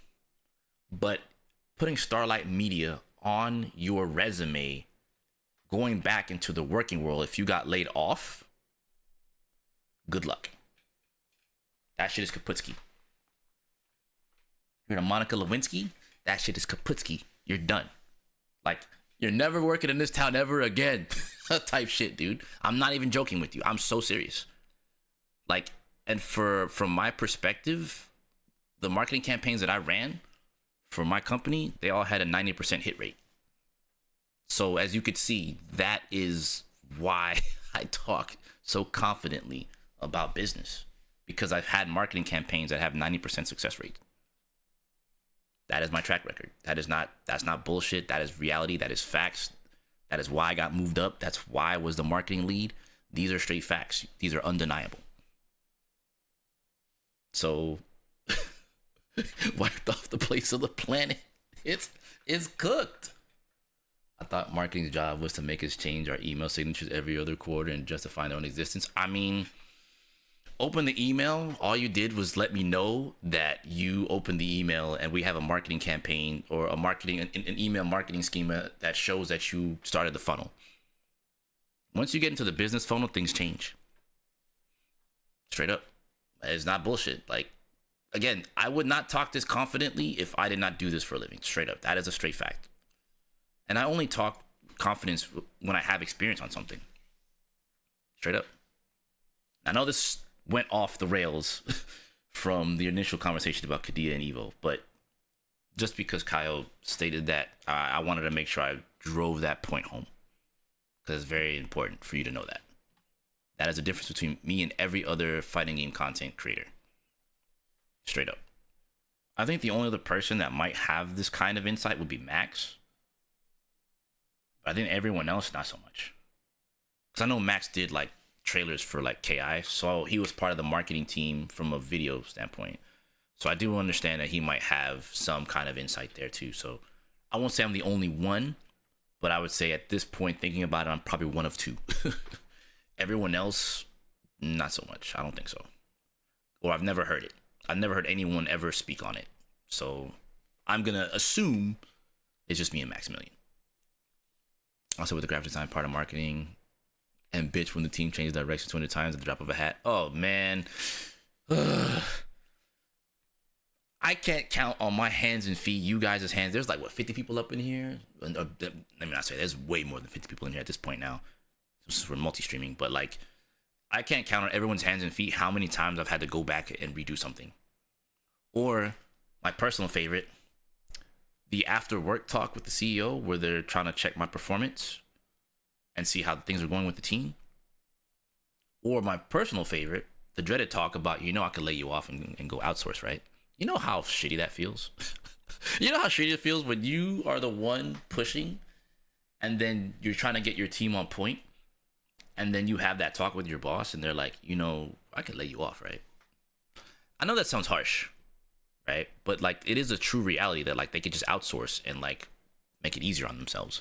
but putting Starlight Media on your resume, going back into the working world, if you got laid off, good luck. That shit is Kaputski. You're a Monica Lewinsky, that shit is Kaputski. You're done. Like, you're never working in this town ever again. Type shit, dude. I'm not even joking with you. I'm so serious. Like, and from my perspective, the marketing campaigns that I ran for my company, they all had a 90% hit rate. So as you could see, that is why I talk so confidently about business, because I've had marketing campaigns that have 90% success rate. That is my track record. That's not bullshit. That is reality. That is facts. That is why I got moved up. That's why I was the marketing lead. These are straight facts. These are undeniable. So Wiped off the place of the planet. It's cooked. I thought marketing's job was to make us change our email signatures every other quarter and justify their own existence. I mean, open the email. All you did was let me know that you opened the email and we have a marketing campaign or an email marketing schema that shows that you started the funnel. Once you get into the business funnel, things change. Straight up. It's not bullshit. Like, again, I would not talk this confidently if I did not do this for a living. Straight up. That is a straight fact. And I only talk confidence when I have experience on something. Straight up. I know this went off the rails from the initial conversation about Kadia and Evo, but just because Kyle stated that, I wanted to make sure I drove that point home. Because it's very important for you to know that. That is the difference between me and every other fighting game content creator. Straight up. I think the only other person that might have this kind of insight would be Max. But I think everyone else, not so much. Because I know Max did like trailers for like KI, so he was part of the marketing team from a video standpoint. So I do understand that he might have some kind of insight there too. So I won't say I'm the only one, but I would say at this point, thinking about it, I'm probably one of two. Everyone else, not so much. I don't think so. Or I've never heard it. I've never heard anyone ever speak on it. So I'm going to assume it's just me and Maximilian. Also with the graphic design part of marketing, and bitch when the team changes direction 200 times at the drop of a hat. Oh, man. I can't count on my hands and feet, you guys' hands. There's like, what, 50 people up in here? Let me not say, there's way more than 50 people in here at this point now. We're multi-streaming, but like, I can't count on everyone's hands and feet how many times I've had to go back and redo something. Or my personal favorite, the after work talk with the CEO where they're trying to check my performance and see how things are going with the team. Or my personal favorite, the dreaded talk about, I could lay you off and go outsource, right? You know how shitty that feels? You know how shitty it feels when you are the one pushing and then you're trying to get your team on point and then you have that talk with your boss and they're like, I could lay you off, right? I know that sounds harsh, right? But like, it is a true reality that like they could just outsource and like make it easier on themselves.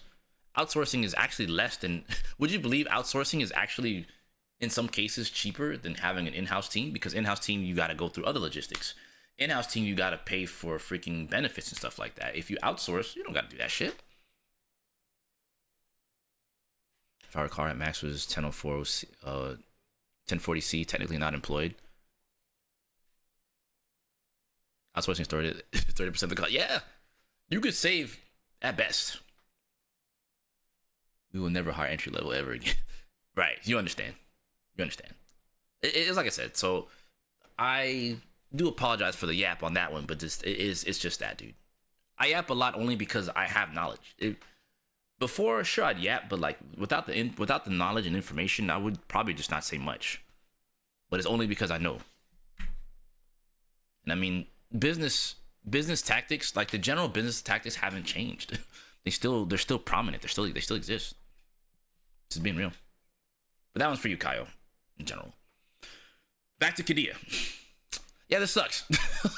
Outsourcing is actually less than, would you believe outsourcing is actually in some cases cheaper than having an in-house team? Because in-house team, you got to go through other logistics. In-house team, you got to pay for freaking benefits and stuff like that. If you outsource, you don't got to do that shit. If our car at max was 1040C, technically not employed. Outsourcing started 30% of the cost. Yeah, you could save at best. We will never hire entry level ever again. Right, you understand. It's like I said, so I do apologize for the yap on that one, but it's just that, dude. I yap a lot only because I have knowledge. Before, sure, I'd yap, but like without the knowledge and information, I would probably just not say much. But it's only because I know. And I mean, business tactics, like the general business tactics haven't changed. They're still prominent. They still exist. This is being real. But that one's for you, Kyle, in general. Back to Kadia. Yeah, this sucks.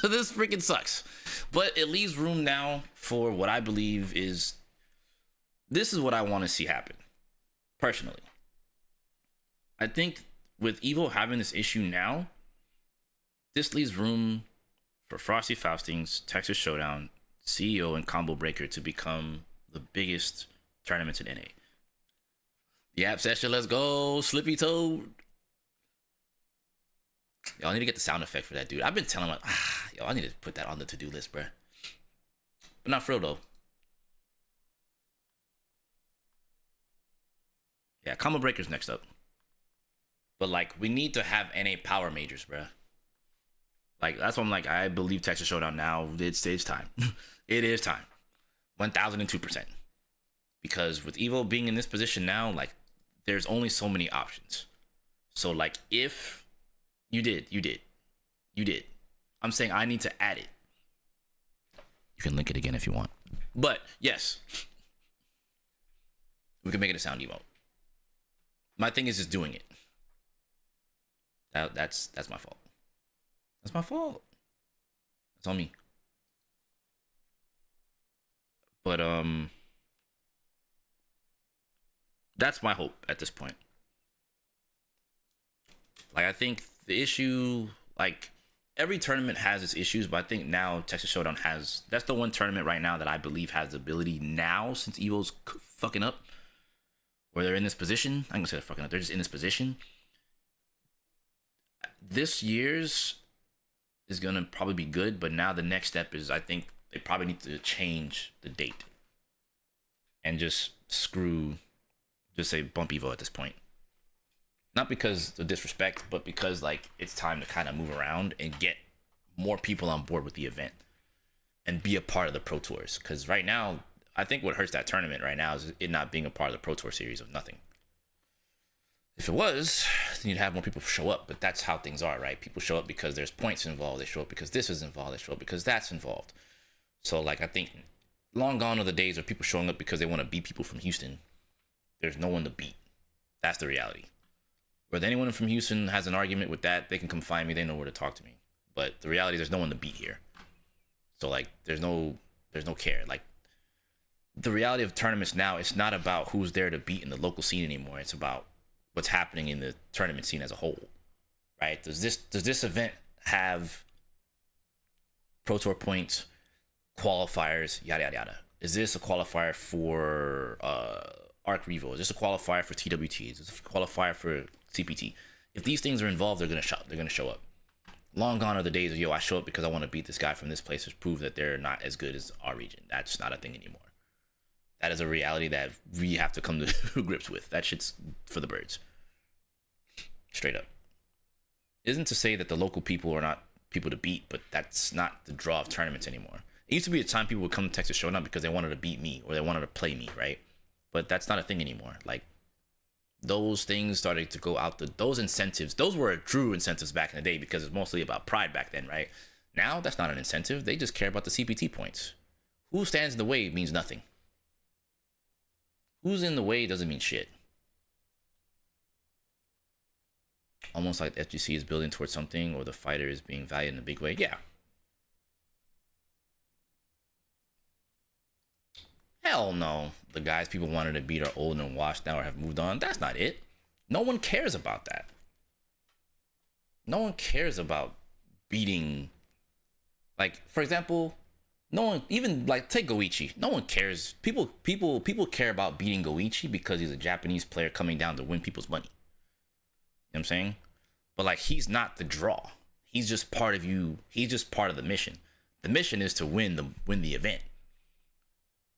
This freaking sucks. But it leaves room now for what I believe is, this is what I want to see happen, personally. I think with Evo having this issue now, this leaves room for Frosty Faustings, Texas Showdown, CEO, and Combo Breaker to become the biggest tournaments in NA. The app session, let's go, Slippy Toad. Y'all need to get the sound effect for that, dude. I've been telling him, I need to put that on the to-do list, bruh. But not for real, though. Yeah, Combo Breaker's next up. But, like, we need to have NA power majors, bruh. Like, that's why I'm like, I believe Texas Showdown now, it's time. It is time. 1002%. Because with Evo being in this position now, like, there's only so many options. So, like, if you did. I'm saying I need to add it. You can link it again if you want. But, yes. We can make it a sound emote. My thing is just doing it. That's my fault. That's my fault. That's on me. But that's my hope at this point. Like I think the issue, like every tournament has its issues, but I think now Texas Showdown has, that's the one tournament right now that I believe has the ability now, since Evo's fucking up, where they're in this position. I'm gonna say they're fucking up. They're just in this position. This year's is gonna probably be good, but now the next step is I think they probably need to change the date and just say bump Evo at this point. Not because of disrespect, but because like it's time to kind of move around and get more people on board with the event and be a part of the Pro Tours. Because right now, I think what hurts that tournament right now is it not being a part of the Pro Tour series of nothing. If it was, then you'd have more people show up. But that's how things are, right? People show up because there's points involved. They show up because this is involved. They show up because that's involved. So like I think long gone are the days of people showing up because they want to beat people from Houston. There's no one to beat. That's the reality. Whether anyone from Houston has an argument with that, they can come find me. They know where to talk to me. But the reality is there's no one to beat here. So like there's no care. Like the reality of tournaments now, it's not about who's there to beat in the local scene anymore. It's about what's happening in the tournament scene as a whole. Right? Does this event have Pro Tour points, qualifiers, yada yada yada? Is this a qualifier for Arc Revo? Is this a qualifier for TWT? Is this a qualifier for CPT? If these things are involved, they're gonna show up. Long gone are the days of I show up because I want to beat this guy from this place to prove that they're not as good as our region. That's not a thing anymore. That is a reality that we have to come to grips with. That shit's for the birds. Straight up. Isn't to say that the local people are not people to beat, but that's not the draw of tournaments anymore. It used to be a time people would come to Texas Showdown because they wanted to beat me or they wanted to play me, right? But that's not a thing anymore. Like those things started to go out. Those incentives, those were true incentives back in the day because it's mostly about pride back then, right? Now that's not an incentive. They just care about the CPT points. Who stands in the way means nothing. Who's in the way doesn't mean shit. Almost like FGC is building towards something or the fighter is being valued in a big way. Yeah. Hell no. The guys people wanted to beat are old and washed now or have moved on. That's not it. No one cares about that. No one cares about beating. Like, for example, no one, even like take Goichi. No one cares. People care about beating Goichi because he's a Japanese player coming down to win people's money. You know what I'm saying? But like he's not the draw. He's just part of you. He's just part of the mission. The mission is to win the event.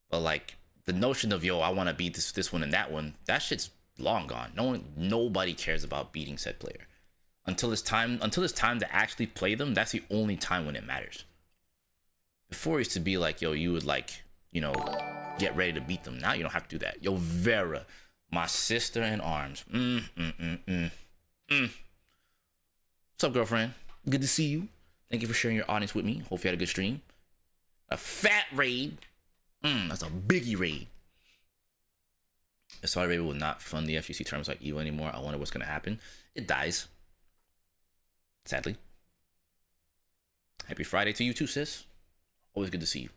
But like the notion of I want to beat this one and that one, that shit's long gone. Nobody cares about beating said player. Until it's time to actually play them, that's the only time when it matters. Before it used to be like, you would like, get ready to beat them. Now you don't have to do that. Vera, my sister in arms. What's up, girlfriend? Good to see you. Thank you for sharing your audience with me. Hope you had a good stream. A fat raid. That's a biggie raid. Saudi Arabia will not fund the FGC terms like Evo anymore. I wonder what's going to happen. It dies. Sadly. Happy Friday to you too, sis. Always good to see you.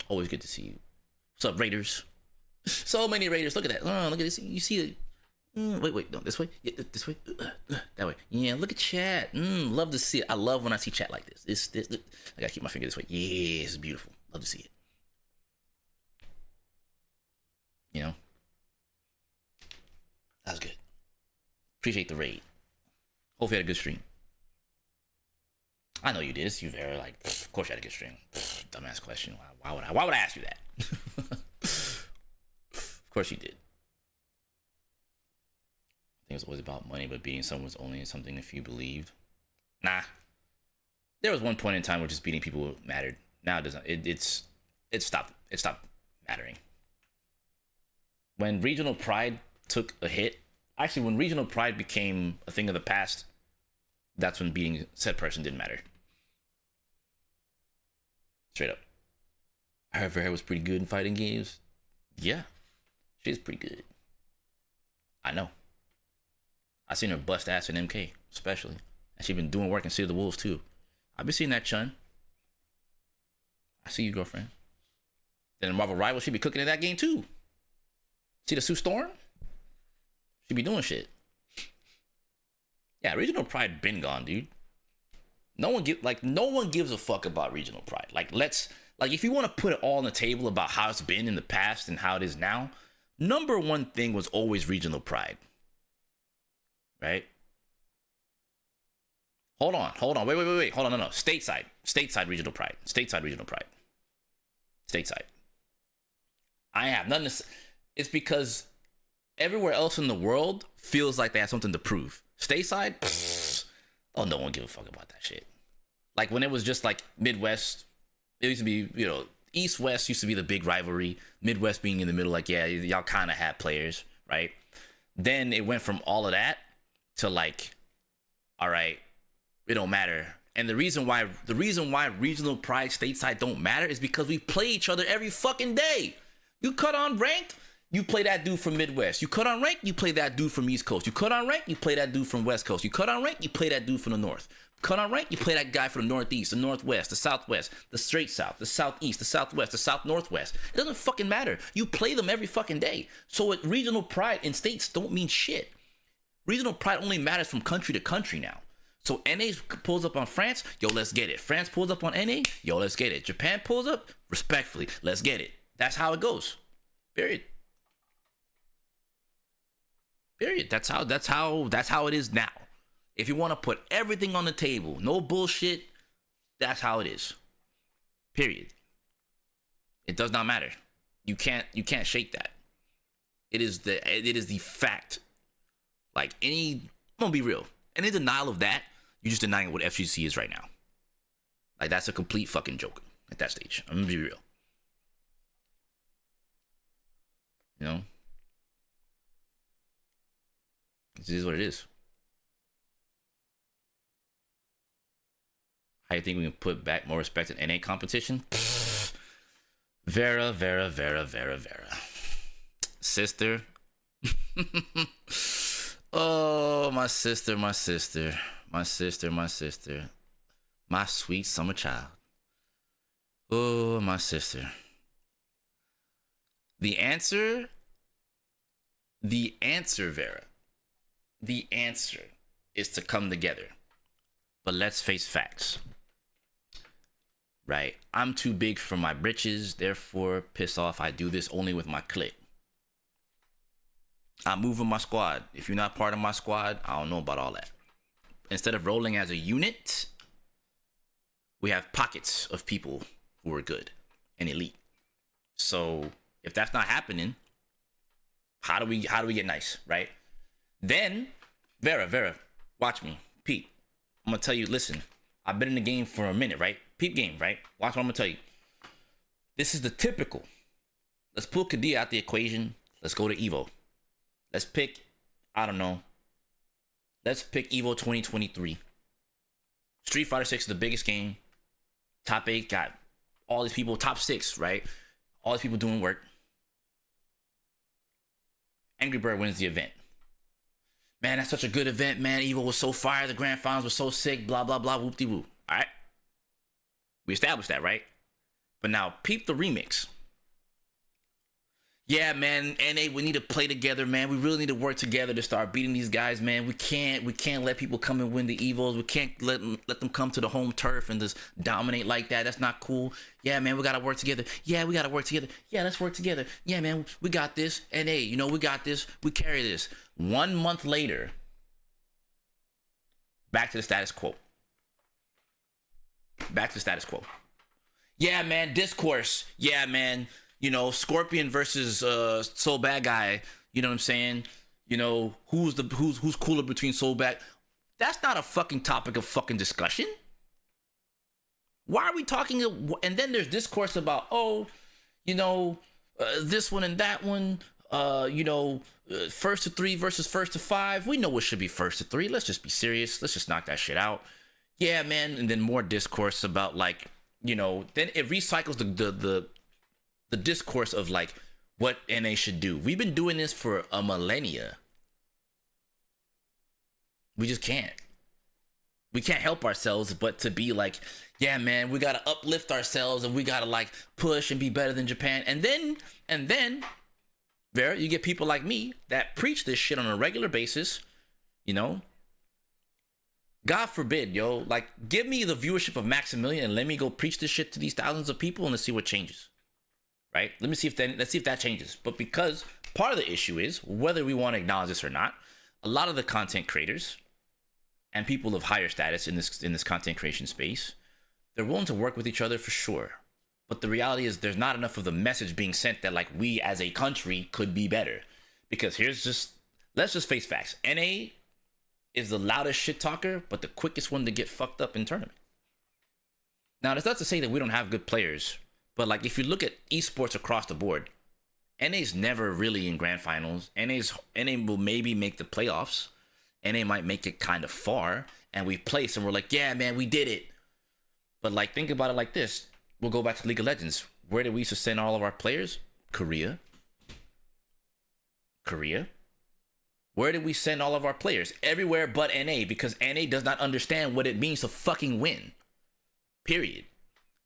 Always good to see you. What's up, Raiders? So many Raiders. Look at that. Look at this. You see it. Wait. No, this way. Yeah, this way. That way. Yeah, look at chat. Love to see it. I love when I see chat like this. This. I gotta keep my finger this way. Yeah, it's beautiful. Love to see it. That was good. Appreciate the raid. Hope you had a good stream. I know you did. You very like. Of course you had a good stream. Dumbass question. Why would I ask you that? Of course you did. I think it's always about money, but beating someone was only something if you believed. Nah. There was one point in time where just beating people mattered. Now it doesn't. It stopped. It stopped mattering. When regional pride took a hit, actually when regional pride became a thing of the past, that's when beating said person didn't matter. Straight up. I heard Vera was pretty good in fighting games. Yeah. She's pretty good. I know. I seen her bust ass in MK, especially. And she been doing work in City of the Wolves too. I've been seeing that, Chun. I see you, girlfriend. Then the Marvel Rival should be cooking in that game too. See the Sue Storm? She be doing shit. Yeah, regional pride been gone, dude. No one gives a fuck about regional pride. Like if you want to put it all on the table about how it's been in the past and how it is now, number one thing was always regional pride. Right? Hold on. Wait. Hold on, no. Stateside regional pride. Stateside. I have nothing to. It's because everywhere else in the world feels like they have something to prove. Stateside, oh, no one give a fuck about that shit. Like when it was just like Midwest, it used to be, East West used to be the big rivalry. Midwest being in the middle, like, yeah, y'all kind of had players, right? Then it went from all of that to like, all right, it don't matter. And the reason why regional pride stateside don't matter is because we play each other every fucking day. You cut on ranked, you play that dude from Midwest. You cut on ranked, you play that dude from East Coast. You cut on ranked, you play that dude from West Coast. You cut on ranked, you play that dude from the North. Cut on ranked, you play that guy from the Northeast, the Northwest, the Southwest, the Straight South, the Southeast, the Southwest, the South Northwest. It doesn't fucking matter. You play them every fucking day. So regional pride in states don't mean shit. Regional pride only matters from country to country now. So NA pulls up on France, yo, let's get it. France pulls up on NA, yo, let's get it. Japan pulls up, respectfully, let's get it. That's how it goes. Period. That's how it is now. If you want to put everything on the table, no bullshit, that's how it is. Period. It does not matter. You can't shake that. It is the fact. Like I'm gonna be real. Any denial of that, you're just denying what FGC is right now. Like that's a complete fucking joke at that stage. I'm gonna be real. This is what it is. How do you think we can put back more respect in NA competition? Vera. Sister. Oh, my sister. My sweet summer child. Oh, my sister. The answer, Vera. The answer is to come together. But let's face facts. Right? I'm too big for my britches, therefore, piss off, I do this only with my clique. I'm moving my squad. If you're not part of my squad, I don't know about all that. Instead of rolling as a unit, we have pockets of people who are good and elite. So if that's not happening, how do we get nice, right? Then, Vera, watch me. Pete, I'm gonna tell you, listen, I've been in the game for a minute, right? Peep game, right? Watch what I'm gonna tell you. This is the typical. Let's pull Kadia out the equation. Let's go to Evo. Let's pick, I don't know. Let's pick Evo 2023. Street Fighter 6 is the biggest game. Top 8 got all these people. Top 6, right? All these people doing work. Angry Bird wins the event. Man, that's such a good event, man. Evo was so fire. The grand finals were so sick. Blah, blah, blah. Whoop-de-whoop. All right? We established that, right? But now, peep the remix. Yeah, man, NA, we need to play together, man. We really need to work together to start beating these guys, man. We can't let people come and win the Evos. We can't let them come to the home turf and just dominate like that. That's not cool. Yeah, man, we got to work together. Yeah, we got to work together. Yeah, let's work together. Yeah, man, we got this. NA, we got this. We carry this. 1 month later, back to the status quo. Yeah, man, discourse. Yeah, man. Scorpion versus Soul Bad Guy. You know what I'm saying? Who's cooler between Soul Bad? That's not a fucking topic of fucking discussion. Why are we talking? And then there's discourse about this one and that one. First to 3 versus first to 5. We know what should be first to 3. Let's just be serious. Let's just knock that shit out. Yeah, man. And then more discourse about then it recycles the discourse of what NA should do. We've been doing this for a millennia. We just can't. We can't help ourselves but to be like, yeah, man, we gotta uplift ourselves and we gotta like push and be better than Japan. And then, Vera, you get people like me that preach this shit on a regular basis, you know. God forbid, yo, like give me the viewership of Maximilian and let me go preach this shit to these thousands of people and let's see what changes. Right? Let's see if that changes. But because part of the issue is, whether we want to acknowledge this or not, a lot of the content creators and people of higher status in this content creation space, they're willing to work with each other for sure. But the reality is there's not enough of the message being sent that like we as a country could be better. Because let's just face facts. NA is the loudest shit talker, but the quickest one to get fucked up in tournament. Now, that's not to say that we don't have good players, but like if you look at esports across the board, NA's never really in grand finals. NA will maybe make the playoffs. NA might make it kind of far, and we place and we're like, yeah, man, we did it. But like, think about it like this. We'll go back to League of Legends. Where did we used to send all of our players? Korea. Where did we send all of our players? Everywhere but NA, because NA does not understand what it means to fucking win. Period.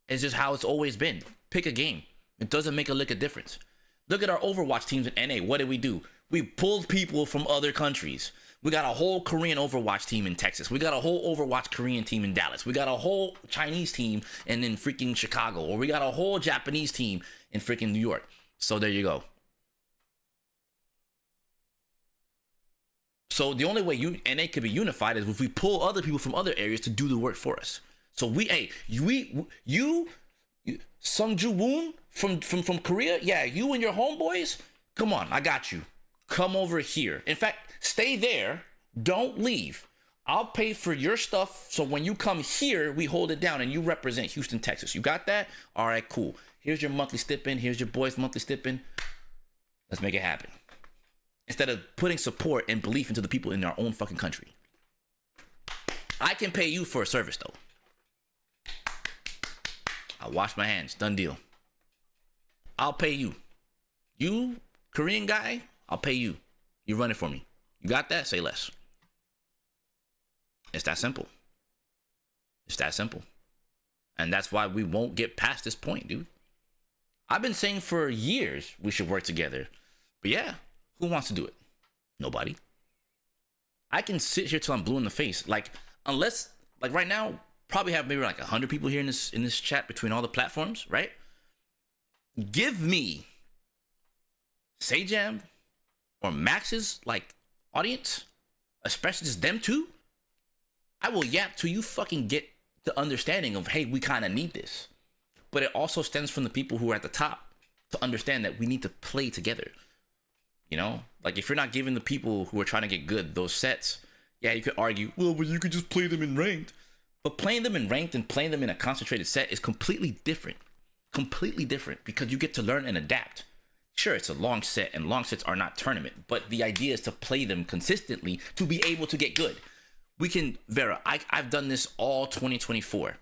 It's just how it's always been. Pick a game. It doesn't make a lick of difference. Look at our Overwatch teams in NA. What did we do? We pulled people from other countries. We got a whole Korean Overwatch team in Texas. We got a whole Overwatch Korean team in Dallas. We got a whole Chinese team in freaking Chicago. Or we got a whole Japanese team in freaking New York. So there you go. So the only way NA could be unified is if we pull other people from other areas to do the work for us. So you Sungju Woon from Korea, yeah, you and your homeboys, come on, I got you. Come over here. In fact, stay there. Don't leave. I'll pay for your stuff. So when you come here, we hold it down and you represent Houston, Texas. You got that? All right, cool. Here's your monthly stipend. Here's your boys' monthly stipend. Let's make it happen. Instead of putting support and belief into the people in our own fucking country. I can pay you for a service, though. I'll wash my hands. Done deal. I'll pay you. You, Korean guy, I'll pay you. You run it for me. You got that? Say less. It's that simple. It's that simple. And that's why we won't get past this point, dude. I've been saying for years we should work together. But yeah, who wants to do it? Nobody. I can sit here till I'm blue in the face. Like, unless, like right now, probably have maybe like 100 people here in this chat between all the platforms, right? Give me Sajam or Max's like audience, especially just them two. I will yap till you fucking get the understanding of, hey, we kind of need this. But it also stems from the people who are at the top to understand that we need to play together. You know, like if you're not giving the people who are trying to get good those sets, yeah, you could argue, well, but you could just play them in ranked. But playing them in ranked and playing them in a concentrated set is completely different. Completely different, because you get to learn and adapt. Sure, it's a long set and long sets are not tournament, but the idea is to play them consistently to be able to get good. We can, Vera, I've done this all 2024.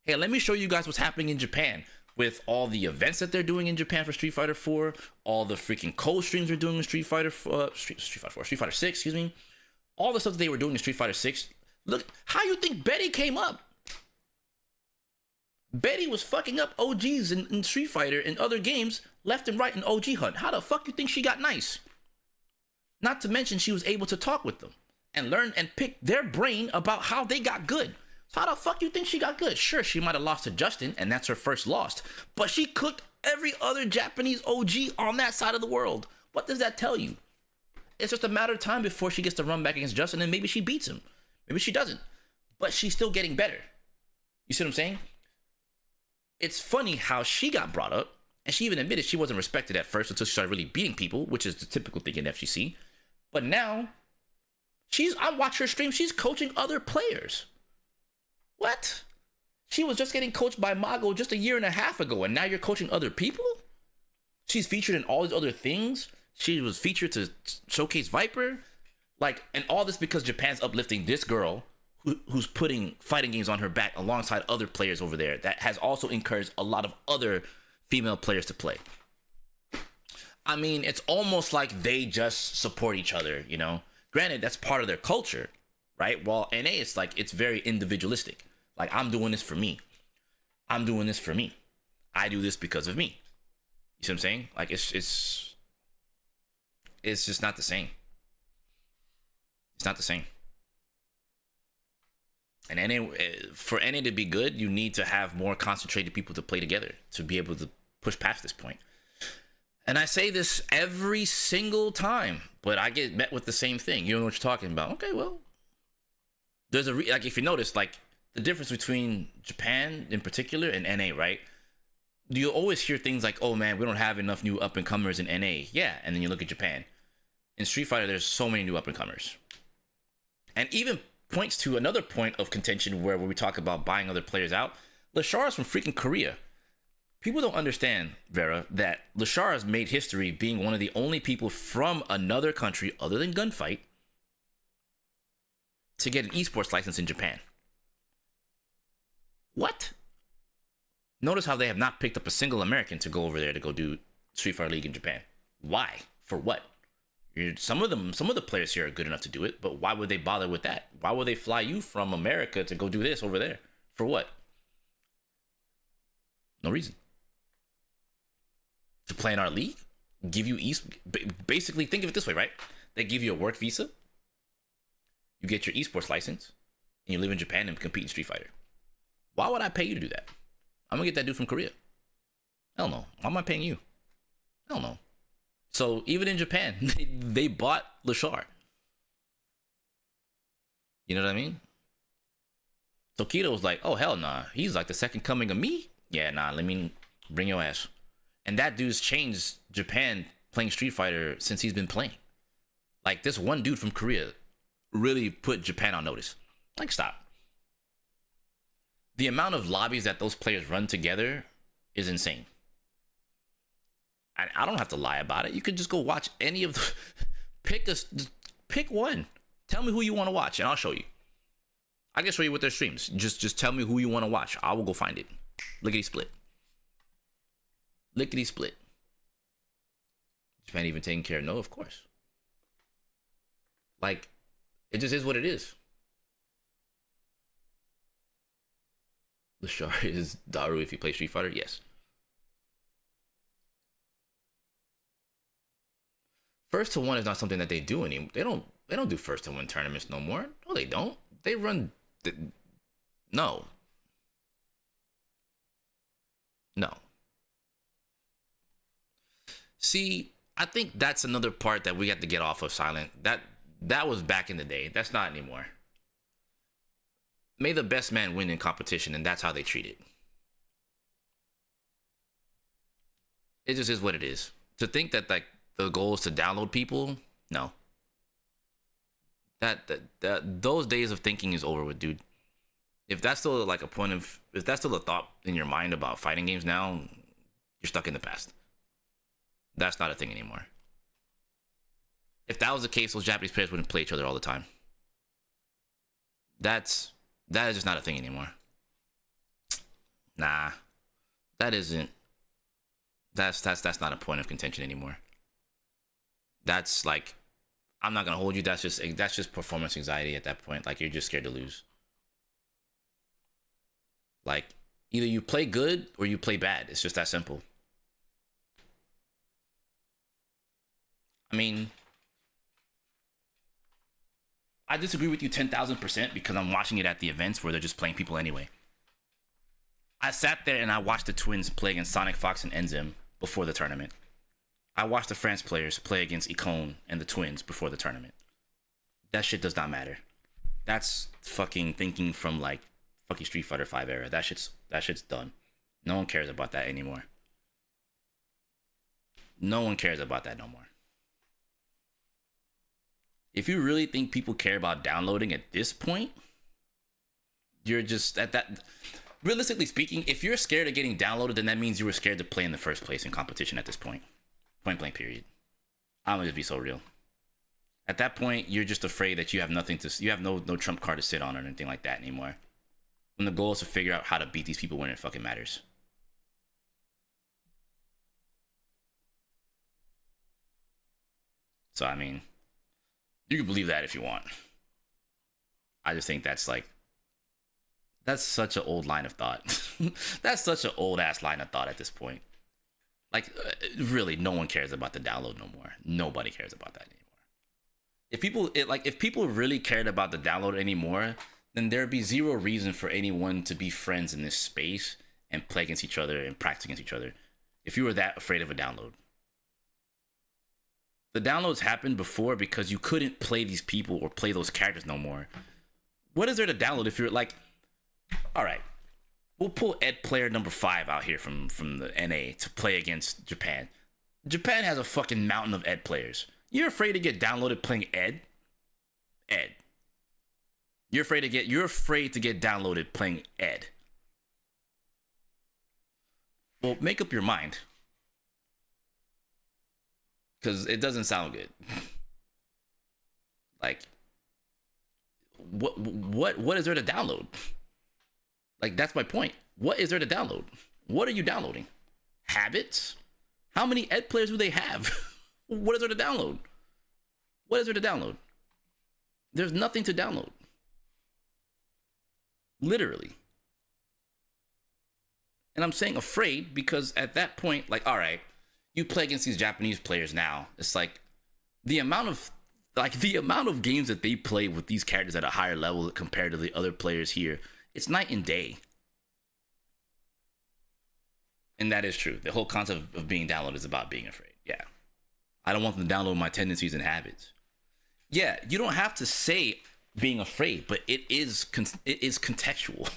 Hey, let me show you guys what's happening in Japan with all the events that they're doing in Japan for Street Fighter 4, all the freaking cold streams they're doing in Street Fighter 6, excuse me. All the stuff that they were doing in Street Fighter 6. Look, how you think Betty came up? Betty was fucking up OGs in Street Fighter and other games left and right in OG Hunt. How the fuck you think she got nice? Not to mention she was able to talk with them and learn and pick their brain about how they got good. So how the fuck you think she got good? Sure, she might have lost to Justin, and that's her first loss. But she cooked every other Japanese OG on that side of the world. What does that tell you? It's just a matter of time before she gets to run back against Justin, and maybe she beats him. Maybe she doesn't. But she's still getting better. You see what I'm saying? It's funny how she got brought up, and she even admitted she wasn't respected at first until she started really beating people, which is the typical thing in FGC. But now, I watch her stream, she's coaching other players. What? She was just getting coached by Mago just a year and a half ago, and now you're coaching other people? She's featured in all these other things. She was featured to showcase Viper. Like, and all this because Japan's uplifting this girl who's putting fighting games on her back alongside other players over there that has also encouraged a lot of other female players to play. I mean, it's almost like they just support each other, you know? Granted, that's part of their culture, right? While NA, it's like it's very individualistic. Like I'm doing this for me. I'm doing this for me. I do this because of me. You see what I'm saying? Like it's just not the same. It's not the same. And NA, for NA to be good, you need to have more concentrated people to play together to be able to push past this point. And I say this every single time, but I get met with the same thing. You don't know what you're talking about. Okay, well, there's like if you notice, like the difference between Japan in particular and NA, right? You always hear things like, "Oh man, we don't have enough new up and comers in NA." Yeah, and then you look at Japan. In Street Fighter, there's so many new up and comers, and even points to another point of contention where we talk about buying other players out. Lashar is from freaking Korea. People don't understand, Vera, that Lashar has made history being one of the only people from another country other than Gunfight to get an esports license in Japan. What? Notice how they have not picked up a single American to go over there to go do Street Fighter League in Japan. Why? For what? Some of the players here are good enough to do it, but why would they bother with that? Why would they fly you from America to go do this over there? For what? No reason. To play in our league? Give you basically, think of it this way, right? They give you a work visa, you get your esports license, and you live in Japan and compete in Street Fighter. Why would I pay you to do that? I'm gonna get that dude from Korea. Hell no. Why am I paying you? Hell no. So even in Japan, they bought Lashar. You know what I mean? So Keto was like, oh hell nah. He's like the second coming of me? Yeah, nah, let me bring your ass. And that dude's changed Japan playing Street Fighter since he's been playing. Like this one dude from Korea really put Japan on notice. Like stop. The amount of lobbies that those players run together is insane. I don't have to lie about it. You could just go watch any of the pick one. Tell me who you want to watch and I'll show you. I can show you with their streams. Just tell me who you want to watch. I will go find it. Lickety split. Lickety split. Japan even taking care of no, of course. Like, it just is what it is. Lashar is Daru if you play Street Fighter? Yes. First to one is not something that they do anymore. They don't do first to one tournaments no more. No, they don't. They run no. No. See, I think that's another part that we have to get off of, Silent. That was back in the day. That's not anymore. May the best man win in competition, and that's how they treat it. It just is what it is. To think that like the goal is to download people, no. That those days of thinking is over with, dude. If that's still like if that's still a thought in your mind about fighting games now, you're stuck in the past. That's not a thing anymore. If that was the case, those Japanese players wouldn't play each other all the time. That is just not a thing anymore. Nah, that isn't. That's not a point of contention anymore. That's like, I'm not gonna hold you. That's just performance anxiety at that point. Like you're just scared to lose. Like either you play good or you play bad. It's just that simple. I mean, I disagree with you 10,000% because I'm watching it at the events where they're just playing people anyway. I sat there and I watched the Twins play against Sonic Fox and Enzim before the tournament. I watched the France players play against Icon and the Twins before the tournament. That shit does not matter. That's fucking thinking from like fucking Street Fighter 5 era. That shit's done. No one cares about that anymore. No one cares about that no more. If you really think people care about downloading at this point, you're just at that. Realistically speaking, if you're scared of getting downloaded, then that means you were scared to play in the first place in competition at this point. Point blank period. I'm gonna just be so real. At that point, you're just afraid that you have you have no trump card to sit on or anything like that anymore. When the goal is to figure out how to beat these people when it fucking matters. So I mean, you can believe that if you want. I just think that's like, that's such an old line of thought. That's such an old ass line of thought at this point. Like, really, no one cares about the download no more. Nobody cares about that anymore. If people really cared about the download anymore, then there'd be zero reason for anyone to be friends in this space and play against each other and practice against each other. If you were that afraid of a download, the downloads happened before because you couldn't play these people or play those characters no more. What is there to download if you're like, all right, we'll pull Ed player number 5 out here from the NA to play against Japan. Japan has a fucking mountain of Ed players. You're afraid to get downloaded playing Ed? Ed. You're afraid to get downloaded playing Ed. Well, make up your mind. Because it doesn't sound good. Like, what is there to download? Like, that's my point. What is there to download? What are you downloading? Habits? How many Ed players do they have? What is there to download? What is there to download? There's nothing to download. Literally. And I'm saying afraid because at that point, like, all right, you play against these Japanese players now. It's like the amount of games that they play with these characters at a higher level compared to the other players here, it's night and day. And that is true. The whole concept of being downloaded is about being afraid. Yeah. I don't want them to download my tendencies and habits. Yeah, you don't have to say being afraid, but it is contextual.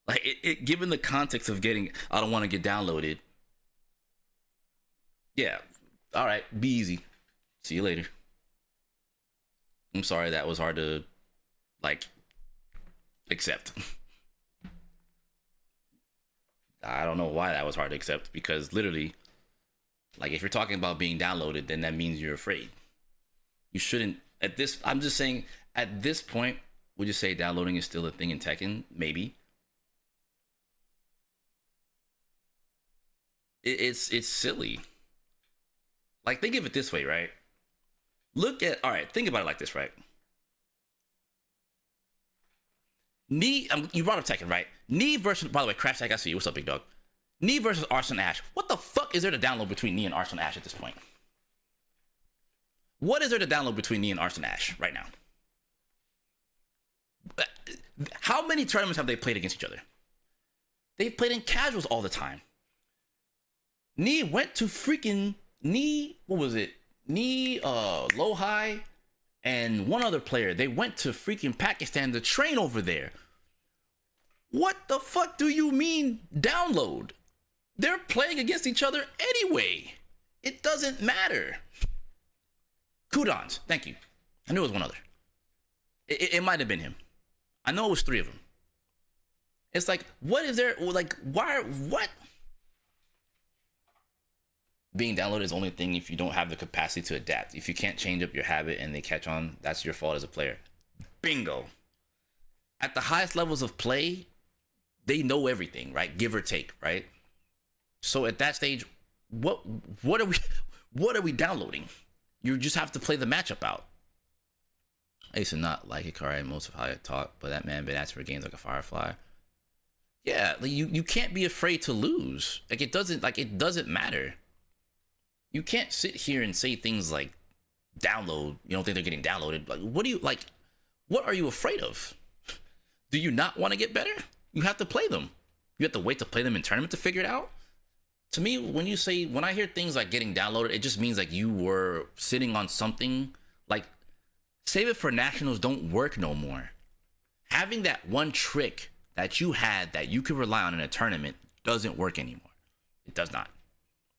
Like, given the context of getting, I don't want to get downloaded. Yeah, all right, be easy. See you later. I'm sorry that was hard to, like, accept. I don't know why that was hard to accept, because literally, like, if you're talking about being downloaded, then that means you're afraid. You shouldn't, I'm just saying, at this point, would you say downloading is still a thing in Tekken? Maybe. It's silly. Like, think of it this way, right? Think about it like this, right? You brought up Tekken, right? Versus, by the way, Crash Tag, I see you. What's up, big dog? Versus Arslan Ash. What the fuck is there to download between Nioh and Arslan Ash at this point? What is there to download between Nioh and Arslan Ash right now? How many tournaments have they played against each other? They've played in casuals all the time. Nioh went to freaking Lohai and one other player. They went to freaking Pakistan to train over there. What the fuck do you mean download? They're playing against each other anyway. It doesn't matter. Kudons, thank you. I knew it was one other. It might have been him. I know it was 3 of them. It's like, what is there, like, what? Being downloaded is the only thing if you don't have the capacity to adapt. If you can't change up your habit and they catch on, that's your fault as a player. Bingo. At the highest levels of play, they know everything, right? Give or take, right? So at that stage, what are we downloading? You just have to play the matchup out. I used to not like Hikari most of how I talk, but that man been asking for games like a Firefly. Yeah, like you can't be afraid to lose. It doesn't matter. You can't sit here and say things like download. You don't think they're getting downloaded. Like, what are you afraid of? Do you not want to get better? You have to play them. You have to wait to play them in tournament to figure it out. To me, when I hear things like getting downloaded, it just means like you were sitting on something. Like, save it for nationals don't work no more. Having that one trick that you had that you could rely on in a tournament doesn't work anymore. It does not.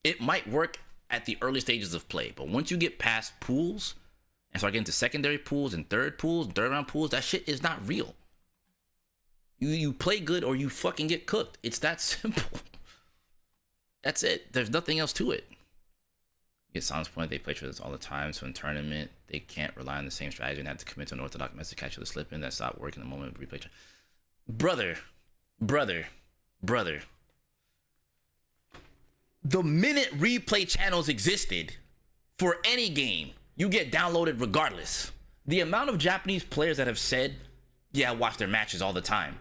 It might work at the early stages of play, but once you get past pools and start getting to secondary pools and third round pools, that shit is not real. You play good or you fucking get cooked. It's that simple. That's it. There's nothing else to it. Get Silence Point, they play each other all the time, so in tournament, they can't rely on the same strategy and have to commit to an orthodox method to catch the slip in that stop working the moment of replay. Brother. The minute replay channels existed for any game, you get downloaded regardless. The amount of Japanese players that have said Yeah, I watch their matches all the time.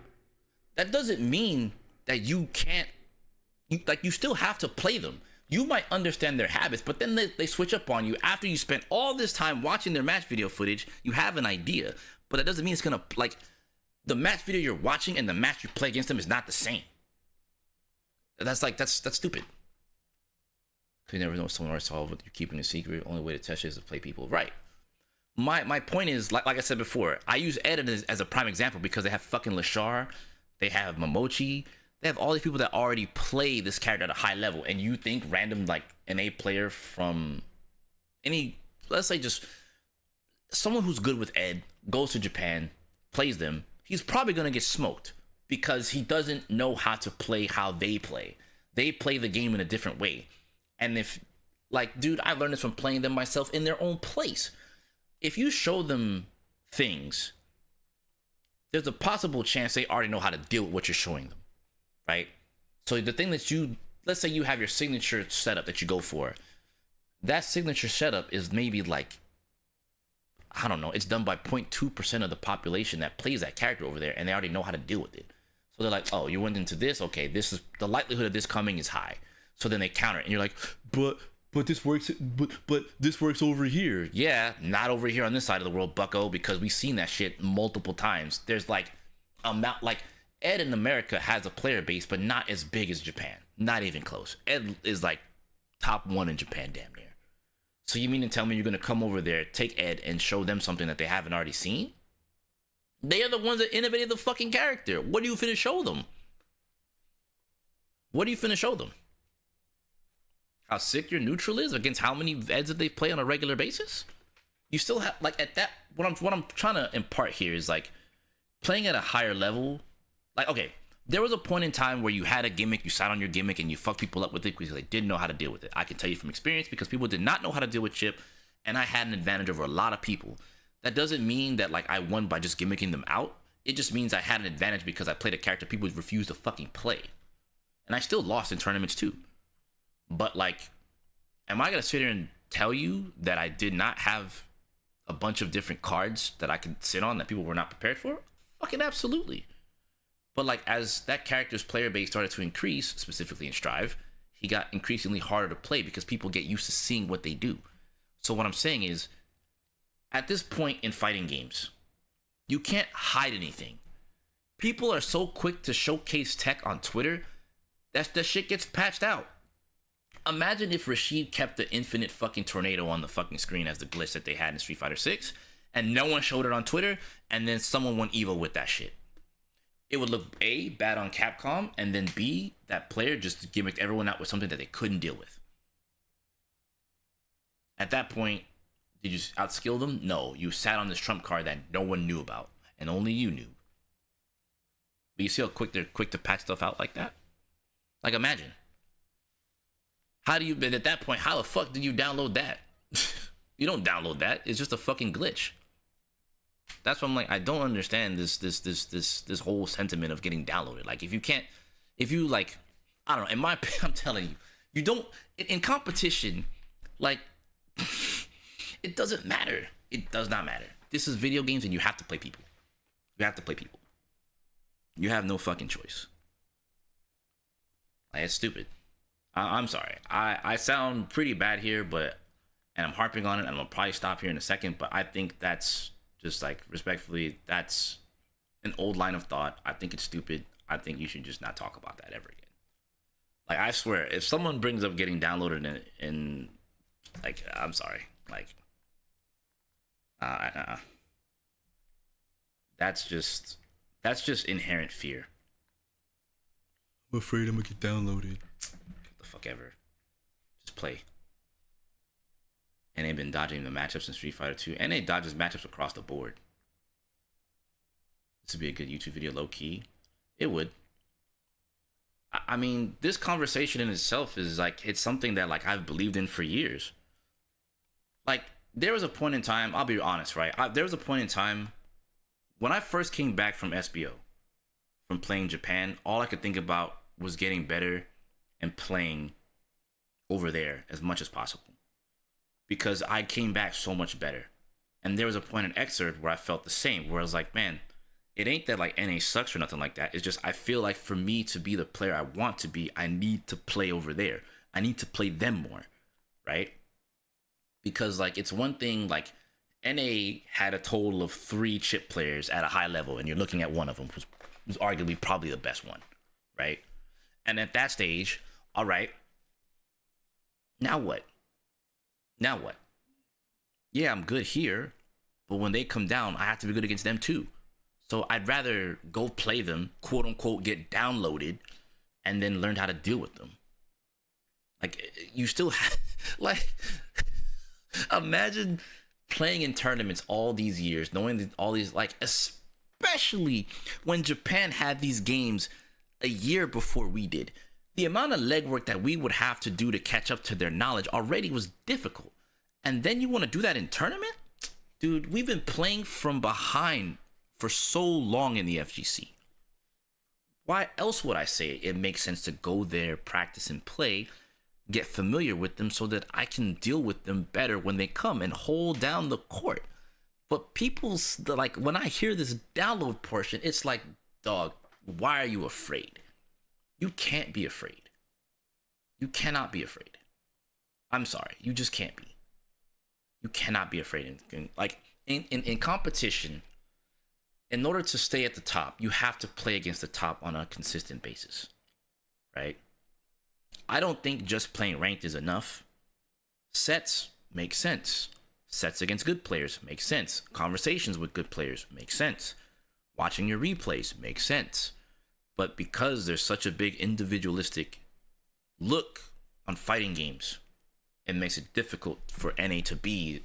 That doesn't mean that you can't, you still have to play them. You might understand their habits, but then they switch up on you after you spent all this time watching their match video footage. You have an idea, but that doesn't mean it's gonna, like, the match video you're watching and the match you play against them is not the same. That's stupid. You never know someone already solved what you're keeping a secret. Only way to test it is to play people. Right. My point is, like I said before, I use Ed as a prime example because they have fucking Lashar, they have Momochi, they have all these people that already play this character at a high level, and you think random, like, NA player from any, let's say just someone who's good with Ed, goes to Japan, plays them, he's probably gonna get smoked because he doesn't know how to play how they play. They play the game in a different way. And if, like, dude, I learned this from playing them myself in their own place. If you show them things, there's a possible chance they already know how to deal with what you're showing them, right? So the thing that let's say you have your signature setup that you go for. That signature setup is maybe like, I don't know, it's done by 0.2% of the population that plays that character over there, and they already know how to deal with it. So they're like, oh, you went into this? Okay, this is, the likelihood of this coming is high. So then they counter it, and you're like, but this works, but this works over here. Yeah, not over here on this side of the world, bucko, because we've seen that shit multiple times. There's like Ed in America has a player base, but not as big as Japan. Not even close. Ed is like top 1 in Japan, damn near. So you mean to tell me you're gonna come over there, take Ed, and show them something that they haven't already seen? They are the ones that innovated the fucking character. What are you finna show them? What are you finna show them? How sick your neutral is against how many Eds that they play on a regular basis? You still have, like, at that, what I'm trying to impart here is, like, playing at a higher level. Like, okay, there was a point in time where you had a gimmick, you sat on your gimmick, and you fucked people up with it because they didn't know how to deal with it. I can tell you from experience, because people did not know how to deal with Chip, and I had an advantage over a lot of people. That doesn't mean that, like, I won by just gimmicking them out. It just means I had an advantage because I played a character people refused to fucking play. And I still lost in tournaments too. But, like, am I gonna sit here and tell you that I did not have a bunch of different cards that I could sit on that people were not prepared for? Fucking absolutely. But, like, as that character's player base started to increase, specifically in Strive, he got increasingly harder to play because people get used to seeing what they do. So what I'm saying is, at this point in fighting games, you can't hide anything. People are so quick to showcase tech on Twitter that the shit gets patched out. Imagine if Rashid kept the infinite fucking tornado on the fucking screen as the glitch that they had in Street Fighter 6, and no one showed it on Twitter, and then someone went evil with that shit. It would look A, bad on Capcom, and then B, that player just gimmicked everyone out with something that they couldn't deal with. At that point, did you outskill them? No, you sat on this trump card that no one knew about, and only you knew. But you see how quick they're quick to patch stuff out like that? Like, imagine. How do you, at that point, how the fuck did you download that? You don't download that. It's just a fucking glitch. That's why I'm like, I don't understand this whole sentiment of getting downloaded. Like, if you like, I don't know, in my opinion, I'm telling you, you don't, in competition, like, it doesn't matter. It does not matter. This is video games, and you have to play people. You have to play people. You have no fucking choice. Like, it's stupid. I'm sorry. I sound pretty bad here, and I'm harping on it, and I'm gonna probably stop here in a second, but I think that's just, like, respectfully, that's an old line of thought. I think it's stupid. I think you should just not talk about that ever again. Like, I swear, if someone brings up getting downloaded in like, I'm sorry, like, that's just inherent fear. I'm afraid I'm gonna get downloaded. What the fuck ever. Just play. And they've been dodging the matchups in Street Fighter 2, and they dodges matchups across the board. This would be a good YouTube video, low key. It would. I mean, this conversation in itself is, like, it's something that, like, I've believed in for years. Like, there was a point in time, I'll be honest, right? There was a point in time when I first came back from SBO, from playing Japan, all I could think about was getting better and playing over there as much as possible. Because I came back so much better. And there was a point in Xrd where I felt the same, where I was like, man, it ain't that like NA sucks or nothing like that. It's just I feel like for me to be the player I want to be, I need to play over there. I need to play them more, right? Because like it's one thing like NA had a total of 3 chip players at a high level, and you're looking at one of them who's arguably probably the best one, right? And at that stage, all right, now what? Now what? Yeah, I'm good here, but when they come down, I have to be good against them too. So I'd rather go play them, quote unquote, get downloaded, and then learn how to deal with them. Like, you still have, like, imagine playing in tournaments all these years, knowing all these, like, especially when Japan had these games a year before we did. The amount of legwork that we would have to do to catch up to their knowledge already was difficult. And then you want to do that in tournament? Dude, we've been playing from behind for so long in the FGC. Why else would I say it makes sense to go there, practice and play, get familiar with them so that I can deal with them better when they come and hold down the court? But people's, like, when I hear this download portion, it's like, dog, why are you afraid? You can't be afraid. You cannot be afraid. I'm sorry, you just can't be. You cannot be afraid. In competition, in order to stay at the top, you have to play against the top on a consistent basis, right? I don't think just playing ranked is enough. Sets make sense. Sets against good players make sense. Conversations with good players make sense. Watching your replays makes sense. But because there's such a big individualistic look on fighting games, it makes it difficult for NA to be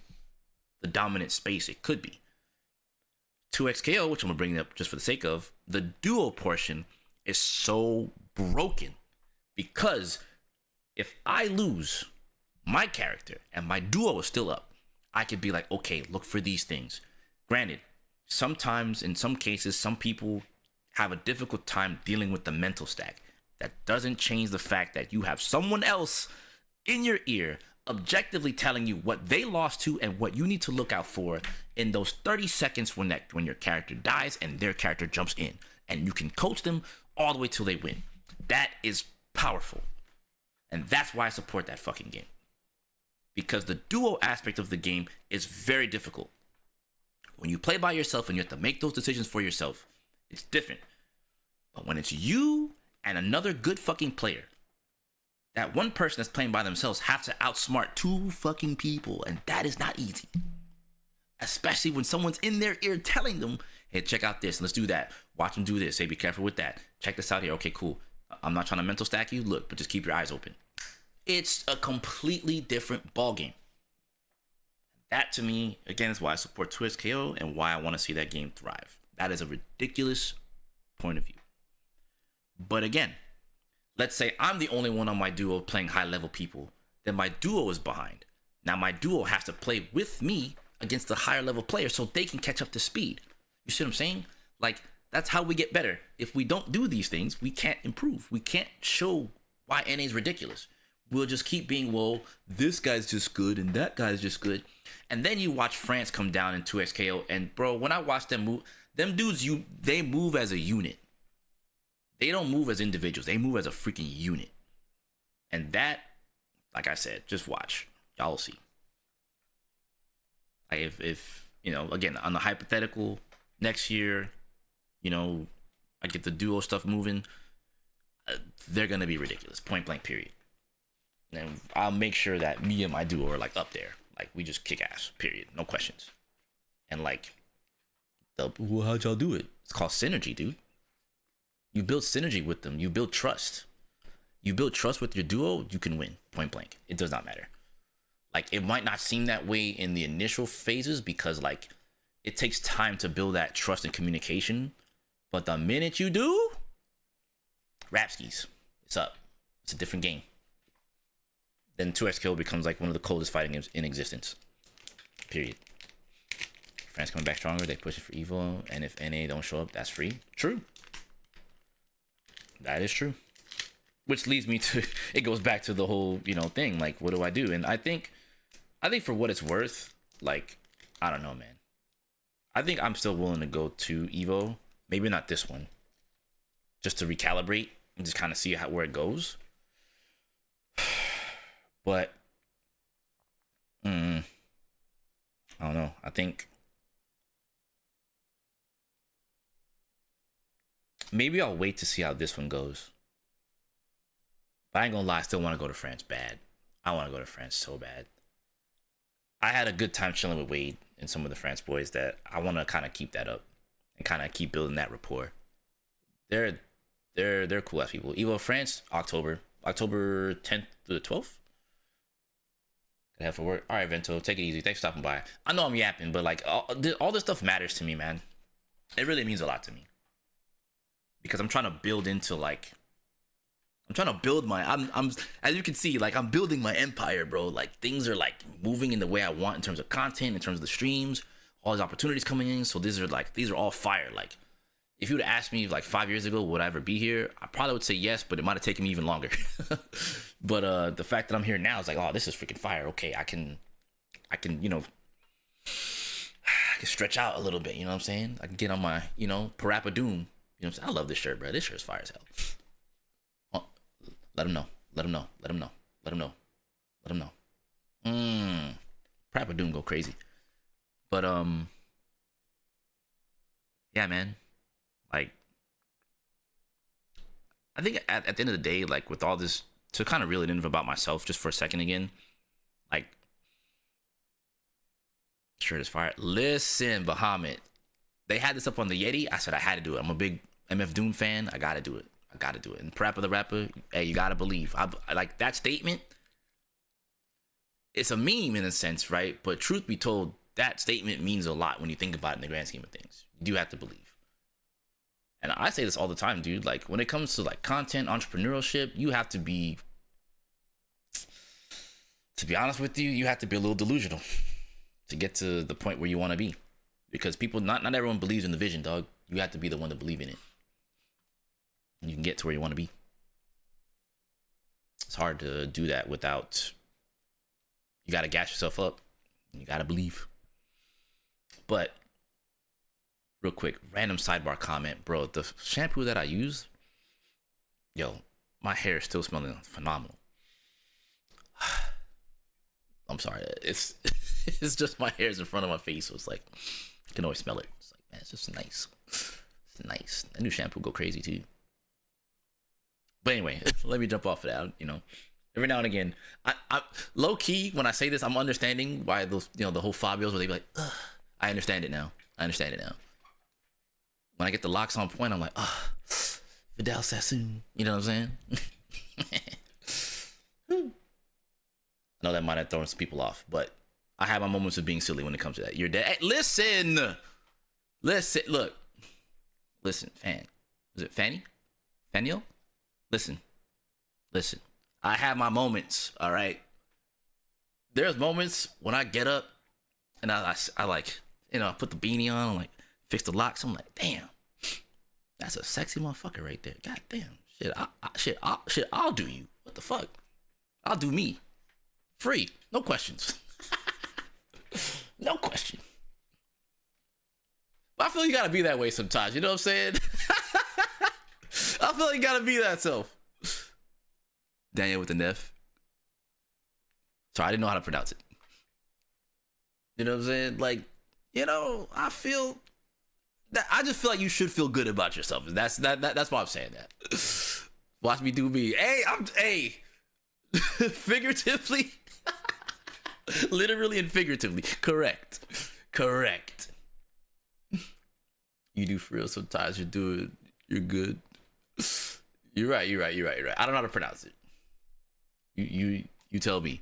the dominant space it could be. 2XKO, which I'm going to bring up just for the sake of, the duo portion is so broken because if I lose my character and my duo is still up, I could be like, okay, look for these things. Granted, sometimes, in some cases, some people have a difficult time dealing with the mental stack. That doesn't change the fact that you have someone else in your ear objectively telling you what they lost to and what you need to look out for in those 30 seconds when your character dies and their character jumps in, and you can coach them all the way till they win. That is powerful, and that's why I support that fucking game, because the duo aspect of the game is very difficult. When you play by yourself and you have to make those decisions for yourself, it's different. But when it's you and another good fucking player, that one person that's playing by themselves have to outsmart 2 fucking people, and that is not easy. Especially when someone's in their ear telling them, hey, check out this, let's do that. Watch them do this. Hey, be careful with that. Check this out here. Okay, cool. I'm not trying to mental stack you. Look, but just keep your eyes open. It's a completely different ballgame. That, to me, again, is why I support 2XKO and why I want to see that game thrive. That is a ridiculous point of view. But again, let's say I'm the only one on my duo playing high-level people. Then my duo is behind. Now my duo has to play with me against the higher-level player so they can catch up to speed. You see what I'm saying? Like, that's how we get better. If we don't do these things, we can't improve. We can't show why NA is ridiculous. We'll just keep being, well, this guy's just good and that guy's just good. And then you watch France come down in 2XKO, and bro, when I watch them move, them dudes, they move as a unit. They don't move as individuals. They move as a freaking unit. And that, like I said, just watch. Y'all will see. Like if you know, again, on the hypothetical, next year, you know, I get the duo stuff moving, they're going to be ridiculous. Point blank, period. And I'll make sure that me and my duo are, like, up there. Like, we just kick ass, period. No questions. And, like, well, how'd y'all do it? It's called synergy, dude. You build synergy with them. You build trust. You build trust with your duo, you can win. Point blank. It does not matter. Like, it might not seem that way in the initial phases because, like, it takes time to build that trust and communication. But the minute you do, Rapskis, it's up. It's a different game. Then 2XKO becomes like one of the coldest fighting games in existence. Period. France coming back stronger. They push it for Evo. And if NA don't show up, that's free. True. That is true. Which leads me to, it goes back to the whole, you know, thing. Like, what do I do? And I think for what it's worth, like, I don't know, man. I think I'm still willing to go to Evo Maybe not this one. Just to recalibrate and just kind of see where it goes. But I don't know. I think maybe I'll wait to see how this one goes. But I ain't gonna lie, I still want to go to France bad. I want to go to France so bad. I had a good time chilling with Wade and some of the France boys that I want to kind of keep that up and kind of keep building that rapport. They're cool ass people. Evo France, October 10th to the 12th. Gotta have for work. All right, Vento, take it easy. Thanks for stopping by. I know I'm yapping, but like all this stuff matters to me, man. It really means a lot to me because I'm trying to build into like. I'm trying to build my. I'm as you can see, like I'm building my empire, bro. Like things are like moving in the way I want in terms of content, in terms of the streams, all these opportunities coming in. So these are all fire. Like if you would have asked me like 5 years ago, would I ever be here? I probably would say yes, but it might have taken me even longer. But the fact that I'm here now is like, oh, this is freaking fire. Okay, I can, I can stretch out a little bit. You know what I'm saying? I can get on my, Parappa Doom. You know what I'm saying? I love this shirt, bro. This shirt's fire as hell. Let him know. Let him know. Let him know. Let him know. Let him know. Parappa Doom go crazy. But yeah, man. Like, I think at the end of the day, like with all this, to kind of reel it in about myself just for a second again, like, shirt is fire. Listen, Bahamut, they had this up on the Yeti. I said I had to do it. I'm a big MF Doom fan. I gotta do it. And Parappa the Rapper, hey, you gotta believe. I like that statement. It's a meme in a sense, right? But truth be told, that statement means a lot when you think about it in the grand scheme of things. You do have to believe. And I say this all the time, dude. Like when it comes to like content, entrepreneurship, you have to be honest with you, you have to be a little delusional to get to the point where you want to be. Because people, not everyone believes in the vision, dog. You have to be the one to believe in it. And you can get to where you want to be. It's hard to do that without, you got to gas yourself up. You got to believe. But real quick, random sidebar comment, bro. The shampoo that I use, yo, my hair is still smelling phenomenal. I'm sorry, it's it's just my hair's in front of my face, so it's like you can always smell it. It's like, man, it's just nice. It's nice. That new shampoo go crazy too. But anyway, let me jump off of that. Every now and again, I low key when I say this, I'm understanding why those the whole Fabios where they be like, ugh. I understand it now. When I get the locks on point, I'm like, Vidal Sassoon. You know what I'm saying? I know that might have thrown some people off, but I have my moments of being silly when it comes to that. You're dead. Hey, listen, look, listen, Fan. Is it Fanny? Faniel? Listen. I have my moments, all right? There's moments when I get up and I like, I put the beanie on, I'm like, fix the locks. I'm like, damn, that's a sexy motherfucker right there. God damn, I'll do you. What the fuck? I'll do me. Free. No questions. No question. But I feel you gotta be that way sometimes. You know what I'm saying? I feel like you gotta be that self. Daniel with the Neff. Sorry, I didn't know how to pronounce it. You know what I'm saying? Like, I feel that I just feel like you should feel good about yourself. That's why I'm saying that. Watch me do me. Hey, figuratively, literally and figuratively. Correct. You do for real sometimes. You do it. You're good. You're right. I don't know how to pronounce it. You tell me.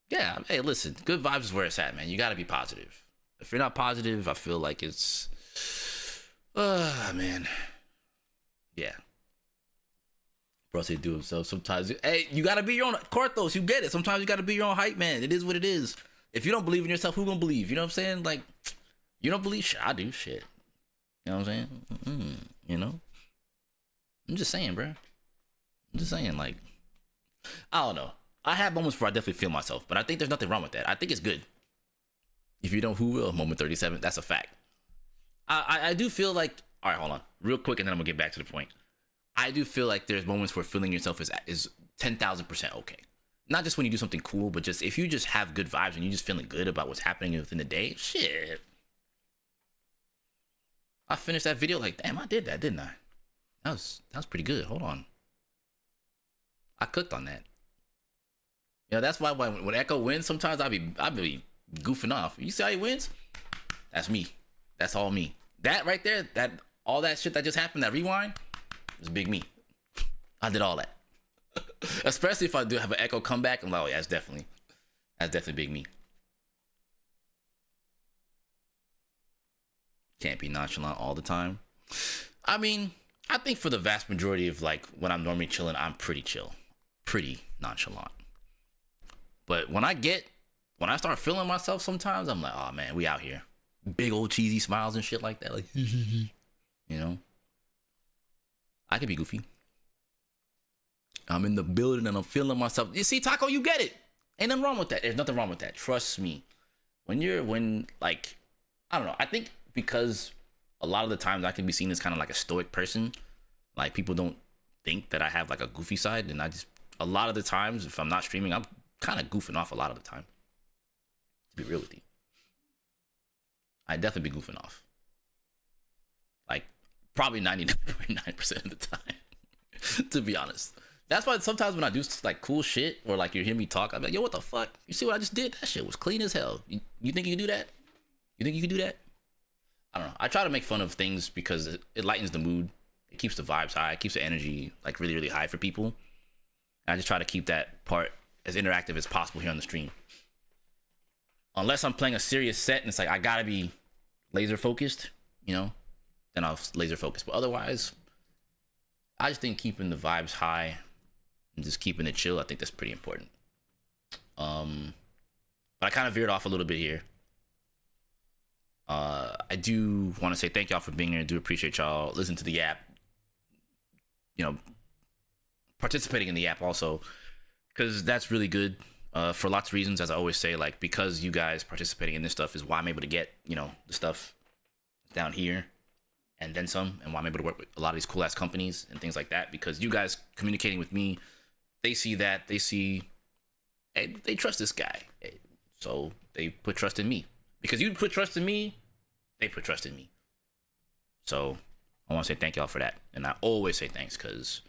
Yeah, hey, listen, good vibes is where it's at, man. You gotta be positive. If you're not positive, I feel like it's man. Yeah. Bro, they do themselves sometimes. Hey, you gotta be your own Corthos, you get it. Sometimes you gotta be your own hype man. It is what it is. If you don't believe in yourself, who gonna believe? You know what I'm saying? Like, you don't believe shit. I do shit. You know what I'm saying? I'm just saying, bro. I'm just saying, like, I don't know. I have moments where I definitely feel myself, but I think there's nothing wrong with that. I think it's good. If you don't, who will? Moment 37. That's a fact. I do feel like, all right, hold on, real quick, and then I'm gonna get back to the point. I do feel like there's moments where feeling yourself is 10,000% okay. Not just when you do something cool, but just if you just have good vibes and you're just feeling good about what's happening within the day. Shit. I finished that video like, damn, I did that, didn't I? That was pretty good. Hold on. I cooked on that. You know, that's why when Echo wins, sometimes I be goofing off. You see how he wins? That's me. That's all me. That right there, that all that shit that just happened, that rewind, was big me. I did all that. Especially if I do have an Echo comeback, I'm like, oh yeah, that's definitely big me. Can't be nonchalant all the time. I mean, I think for the vast majority of like when I'm normally chilling, I'm pretty chill, pretty nonchalant. But when I start feeling myself sometimes, I'm like, oh man, we out here. Big old cheesy smiles and shit like that. Like, you know, I can be goofy. I'm in the building and I'm feeling myself. You see, Taco, you get it. Ain't nothing wrong with that. There's nothing wrong with that. Trust me. When like, I don't know. I think because a lot of the times I can be seen as kind of like a stoic person. Like people don't think that I have like a goofy side. And a lot of the times if I'm not streaming, I'm kind of goofing off a lot of the time. To be real with you. I definitely be goofing off. Like probably 99.9% of the time. To be honest. That's why sometimes when I do like cool shit or like you hear me talk, I'm like, yo, what the fuck? You see what I just did? That shit was clean as hell. You think you can do that? You think you can do that? I don't know. I try to make fun of things because it lightens the mood. It keeps the vibes high. It keeps the energy like really, really high for people. And I just try to keep that part as interactive as possible here on the stream. Unless I'm playing a serious set and it's like I gotta be laser focused, you know, then I'll laser focus. But otherwise, I just think keeping the vibes high and just keeping it chill, I think that's pretty important. But I kind of veered off a little bit here. I do want to say thank y'all for being here. I do appreciate y'all listening to the app. You know, participating in the app also, because that's really good for lots of reasons. As I always say, like because you guys participating in this stuff is why I'm able to get, you know, the stuff down here and then some, and why I'm able to work with a lot of these cool ass companies and things like that, because you guys communicating with me, they see that, they see, hey, they trust this guy, so they put trust in me. Because you put trust in me, they put trust in me. So I want to say thank y'all for that. And I always say thanks because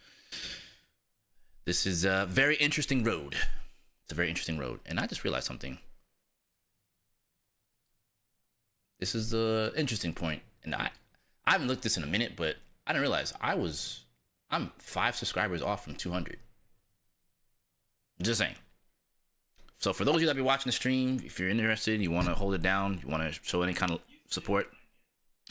this is a very interesting road. It's a very interesting road. And I just realized something. This is the interesting point. And I haven't looked at this in a minute, but I didn't realize I'm 5 subscribers off from 200. Just saying. So for those of you that be watching the stream, if you're interested, you want to hold it down, you want to show any kind of support,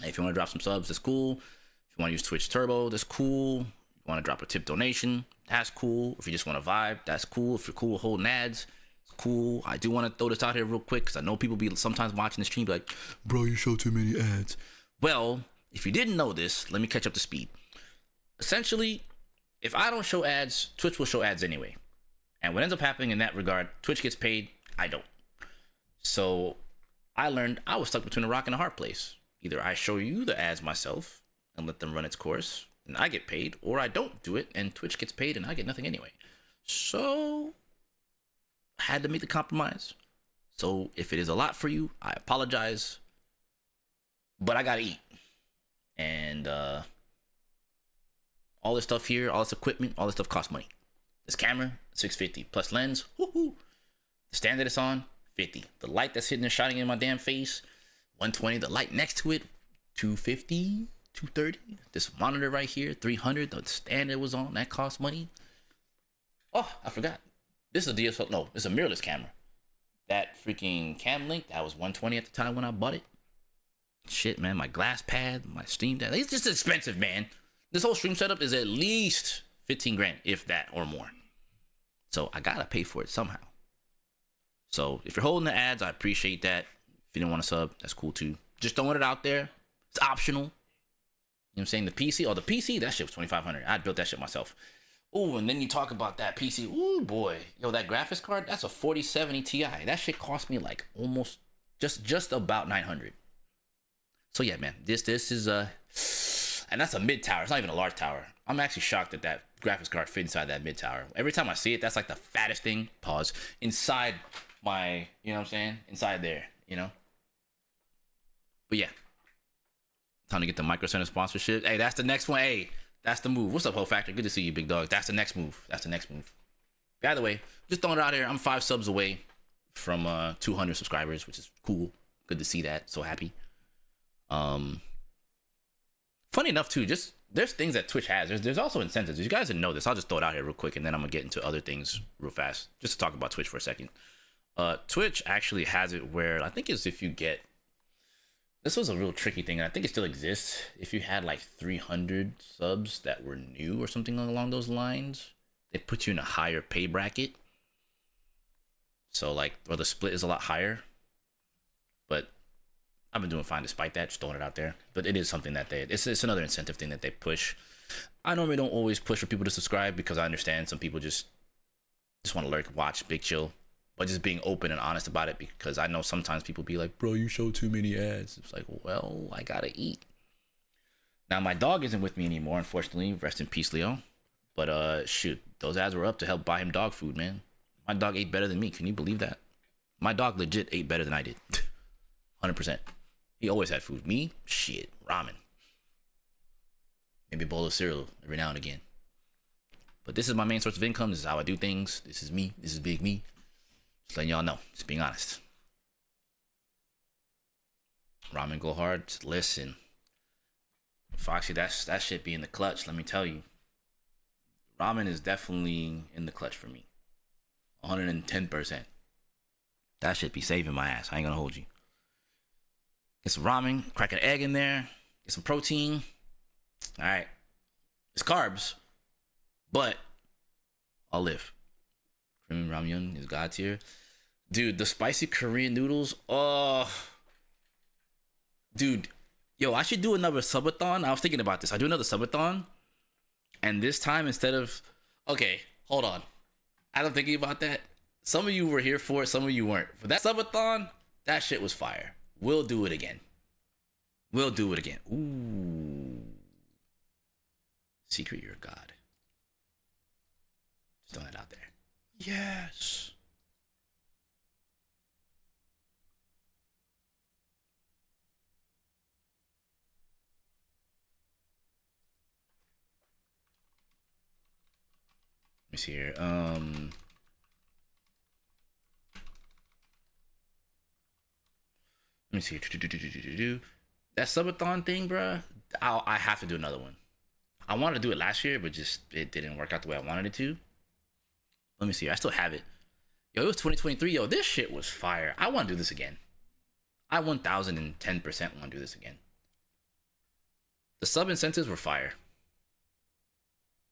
if you want to drop some subs, that's cool. If you want to use Twitch Turbo, that's cool. If you want to drop a tip donation, that's cool. If you just want to vibe, that's cool. If you're cool with holding ads, it's cool. I do want to throw this out here real quick because I know people be sometimes watching the stream be like, bro, you show too many ads. Well, if you didn't know this, let me catch up to speed. Essentially, if I don't show ads, Twitch will show ads anyway. And what ends up happening in that regard, Twitch gets paid, I don't. So I learned I was stuck between a rock and a hard place. Either I show you the ads myself and let them run its course and I get paid, or I don't do it and Twitch gets paid and I get nothing anyway. So I had to make the compromise. So if it is a lot for you, I apologize. But I gotta eat. And all this stuff here, all this equipment, all this stuff costs money. This camera, $650 plus lens, woohoo. The stand that it's on, $50. The light that's hitting and shining in my damn face, $120. The light next to it, $250, $230. This monitor right here, $300. The stand it was on, that cost money. Oh, I forgot. This is a DSLR. No, it's a mirrorless camera. That freaking cam link, that was $120 at the time when I bought it. Shit, man, my glass pad, my stream deck. It's just expensive, man. This whole stream setup is at least 15 grand, if that or more. So I gotta pay for it somehow. So if you're holding the ads, I appreciate that. If you didn't want to sub, that's cool too. Just throwing it out there. It's optional. You know what I'm saying? The PC, the PC, that shit was $2,500. I built that shit myself. Oh, and then you talk about that PC. Ooh, boy. Yo, that graphics card, that's a 4070 Ti. That shit cost me like almost just about $900. So yeah, man, this is and that's a mid tower. It's not even a large tower. I'm actually shocked that that graphics card fit inside that mid tower. Every time I see it, that's like the fattest thing. Pause inside my, you know what I'm saying? Inside there, you know. But yeah, time to get the Micro Center sponsorship. Hey, that's the next one. Hey, that's the move. What's up, Whole Factor? Good to see you, big dog. That's the next move. That's the next move. By the way, just throwing it out here. I'm 5 subs away from 200 subscribers, which is cool. Good to see that. So happy. Funny enough too, just there's things that Twitch has. There's also incentives. You guys didn't know this. I'll just throw it out here real quick, and then I'm gonna get into other things real fast. Just to talk about Twitch for a second. Twitch actually has it where I think it's if you get. This was a real tricky thing, and I think it still exists. If you had like 300 subs that were new or something along those lines, they put you in a higher pay bracket. So like, or the split is a lot higher. But I've been doing fine despite that, just throwing it out there. But it is something that it's another incentive thing that they push. I normally don't always push for people to subscribe because I understand some people just want to lurk, watch, big chill. But just being open and honest about it, because I know sometimes people be like, bro, you show too many ads. It's like, well, I gotta eat. Now my dog isn't with me anymore, unfortunately. Rest in peace, Leo. But shoot, those ads were up to help buy him dog food, man. My dog ate better than me. Can you believe that? My dog legit ate better than I did. 100%. He always had food. Me? Shit. Ramen. Maybe a bowl of cereal every now and again. But this is my main source of income. This is how I do things. This is me. This is big me. Just letting y'all know. Just being honest. Ramen go hard. Just listen. Foxy, that shit be in the clutch, let me tell you. Ramen is definitely in the clutch for me. 110%. That shit be saving my ass. I ain't gonna hold you. Get some ramen, crack an egg in there, get some protein. All right. It's carbs, but I'll live. Cream ramyun is god tier. Dude, the spicy Korean noodles. Oh. Dude. Yo, I should do another subathon. I was thinking about this. I do another subathon. And this time, instead of... Okay, hold on. As I'm thinking about that, some of you were here for it, some of you weren't. For that subathon, that shit was fire. We'll do it again. We'll do it again. Ooh. Secret, you're a god. Just throwing it out there. Yes. Let me see here. Let me see. That subathon thing, bruh. I have to do another one. I wanted to do it last year, but just it didn't work out the way I wanted it to. Let me see. I still have it. Yo, it was 2023. Yo, this shit was fire. I want to do this again. I 1010% want to do this again. The sub incentives were fire,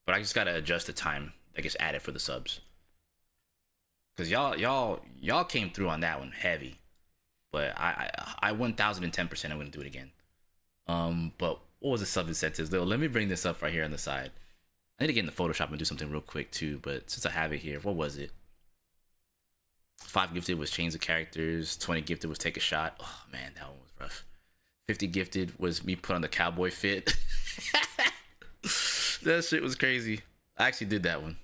but I just gotta adjust the time that gets added for the subs. Cause y'all came through on that one heavy. But I 1010% I'm gonna do it again. But what was the sub incentives though? Let me bring this up right here on the side. I need to get into Photoshop and do something real quick too. But since I have it here, what was it? 5 gifted was change the characters. 20 gifted was take a shot. Oh man, that one was rough. 50 gifted was me put on the cowboy fit. That shit was crazy. I actually did that one.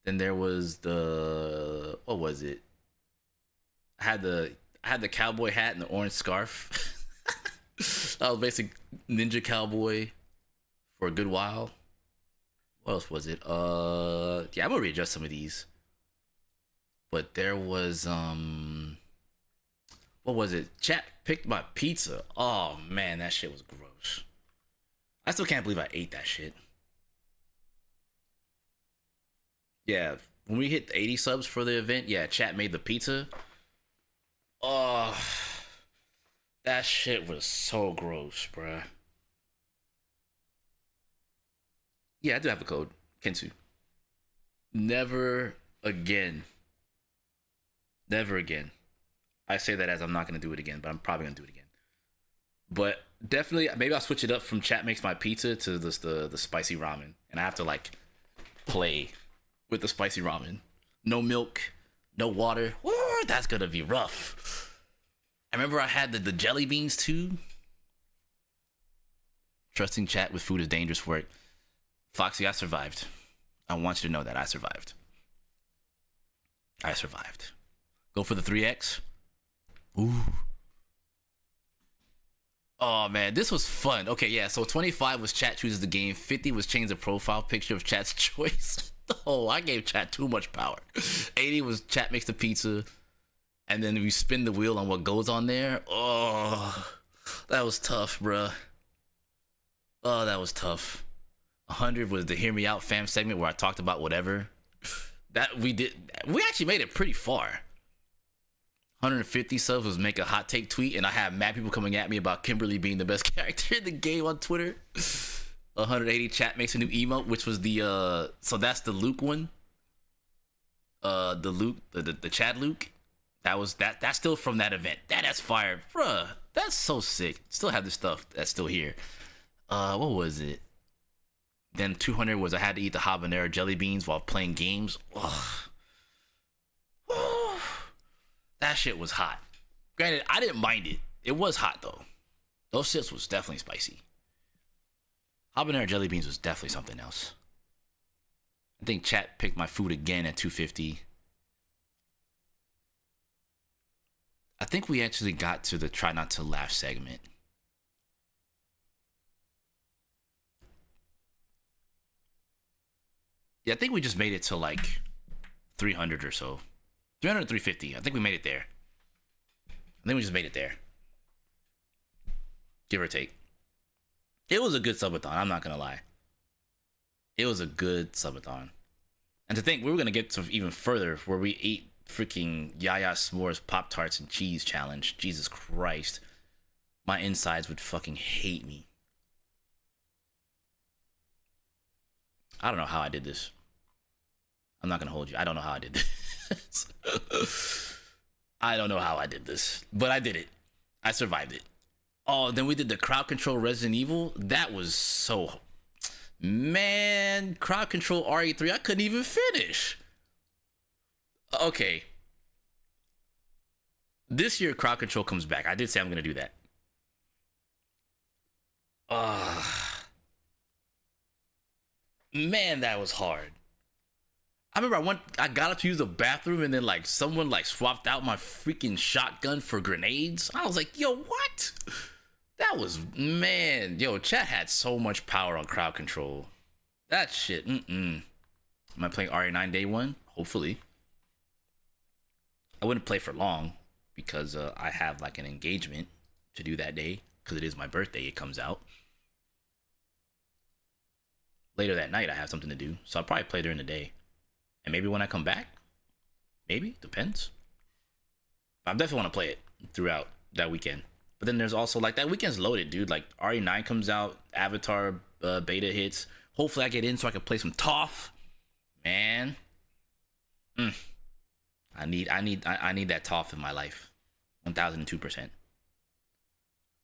Then there was the what was it? I had the cowboy hat and the orange scarf. I was basically ninja cowboy for a good while. What else was it? Yeah, I'm gonna readjust some of these. But there was what was it? Chat picked my pizza. Oh man, that shit was gross. I still can't believe I ate that shit. Yeah, when we hit 80 subs for the event, yeah, chat made the pizza. Oh, that shit was so gross, bruh. Yeah, I do have a code. Kensu. Never again. Never again. I say that as I'm not going to do it again, but I'm probably going to do it again. But definitely, maybe I'll switch it up from chat makes my pizza to this, the spicy ramen. And I have to, like, play with the spicy ramen. No milk, no water. Woo, that's going to be rough. I remember I had the jelly beans, too. Trusting chat with food is dangerous work. Foxy, I survived. I want you to know that I survived. I survived. Go for the 3x. Ooh. Oh man, this was fun. Okay, yeah, so 25 was chat chooses the game. 50 was change the profile picture of chat's choice. Oh, I gave chat too much power. 80 was chat makes the pizza. And then you spin the wheel on what goes on there. Oh, that was tough, bruh. Oh, that was tough. 100 was the Hear Me Out fam segment where I talked about whatever. That we actually made it pretty far. 150 subs was make a hot take tweet, and I have mad people coming at me about Kimberly being the best character in the game on Twitter. 180 chat makes a new emote, which was the so that's the Luke one. The Luke, the Chad Luke. That's still from that event. That's fire, bruh. That's so sick. Still have this stuff that's still here. What was it? Then 200 was I had to eat the habanero jelly beans while playing games. Ugh. That shit was hot. Granted, I didn't mind it. It was hot though. Those shits was definitely spicy. Habanero jelly beans was definitely something else. I think chat picked my food again at 250. I think we actually got to the try not to laugh segment. Yeah, I think we just made it to like 300 or so. 300 350. I think we made it there. I think we just made it there. Give or take. It was a good subathon, I'm not gonna lie. It was a good subathon. And to think we were gonna get to even further where we ate freaking Yaya S'mores Pop-Tarts and Cheese challenge. Jesus Christ. My insides would fucking hate me. I don't know how I did this. I'm not gonna hold you. I don't know how I did this. I don't know how I did this, but I did it. I survived it. Oh, then we did the crowd control Resident Evil. That was so... Man, crowd control RE3, I couldn't even finish. Okay. This year, crowd control comes back. I did say I'm gonna do that. Man, that was hard. I remember I got up to use the bathroom and then like someone like swapped out my freaking shotgun for grenades. I was like, yo, what? That was, man, yo, chat had so much power on crowd control. That shit, Am I playing RE9 day one? Hopefully. I wouldn't play for long because I have like an engagement to do that day because it is my birthday. It comes out. Later that night, I have something to do. So I'll probably play during the day. And maybe when I come back, maybe, depends. But I definitely want to play it throughout that weekend. But then there's also, like, that weekend's loaded, dude. Like, RE9 comes out, Avatar beta hits. Hopefully I get in so I can play some TOF. Man. I need that TOF in my life. 1002%.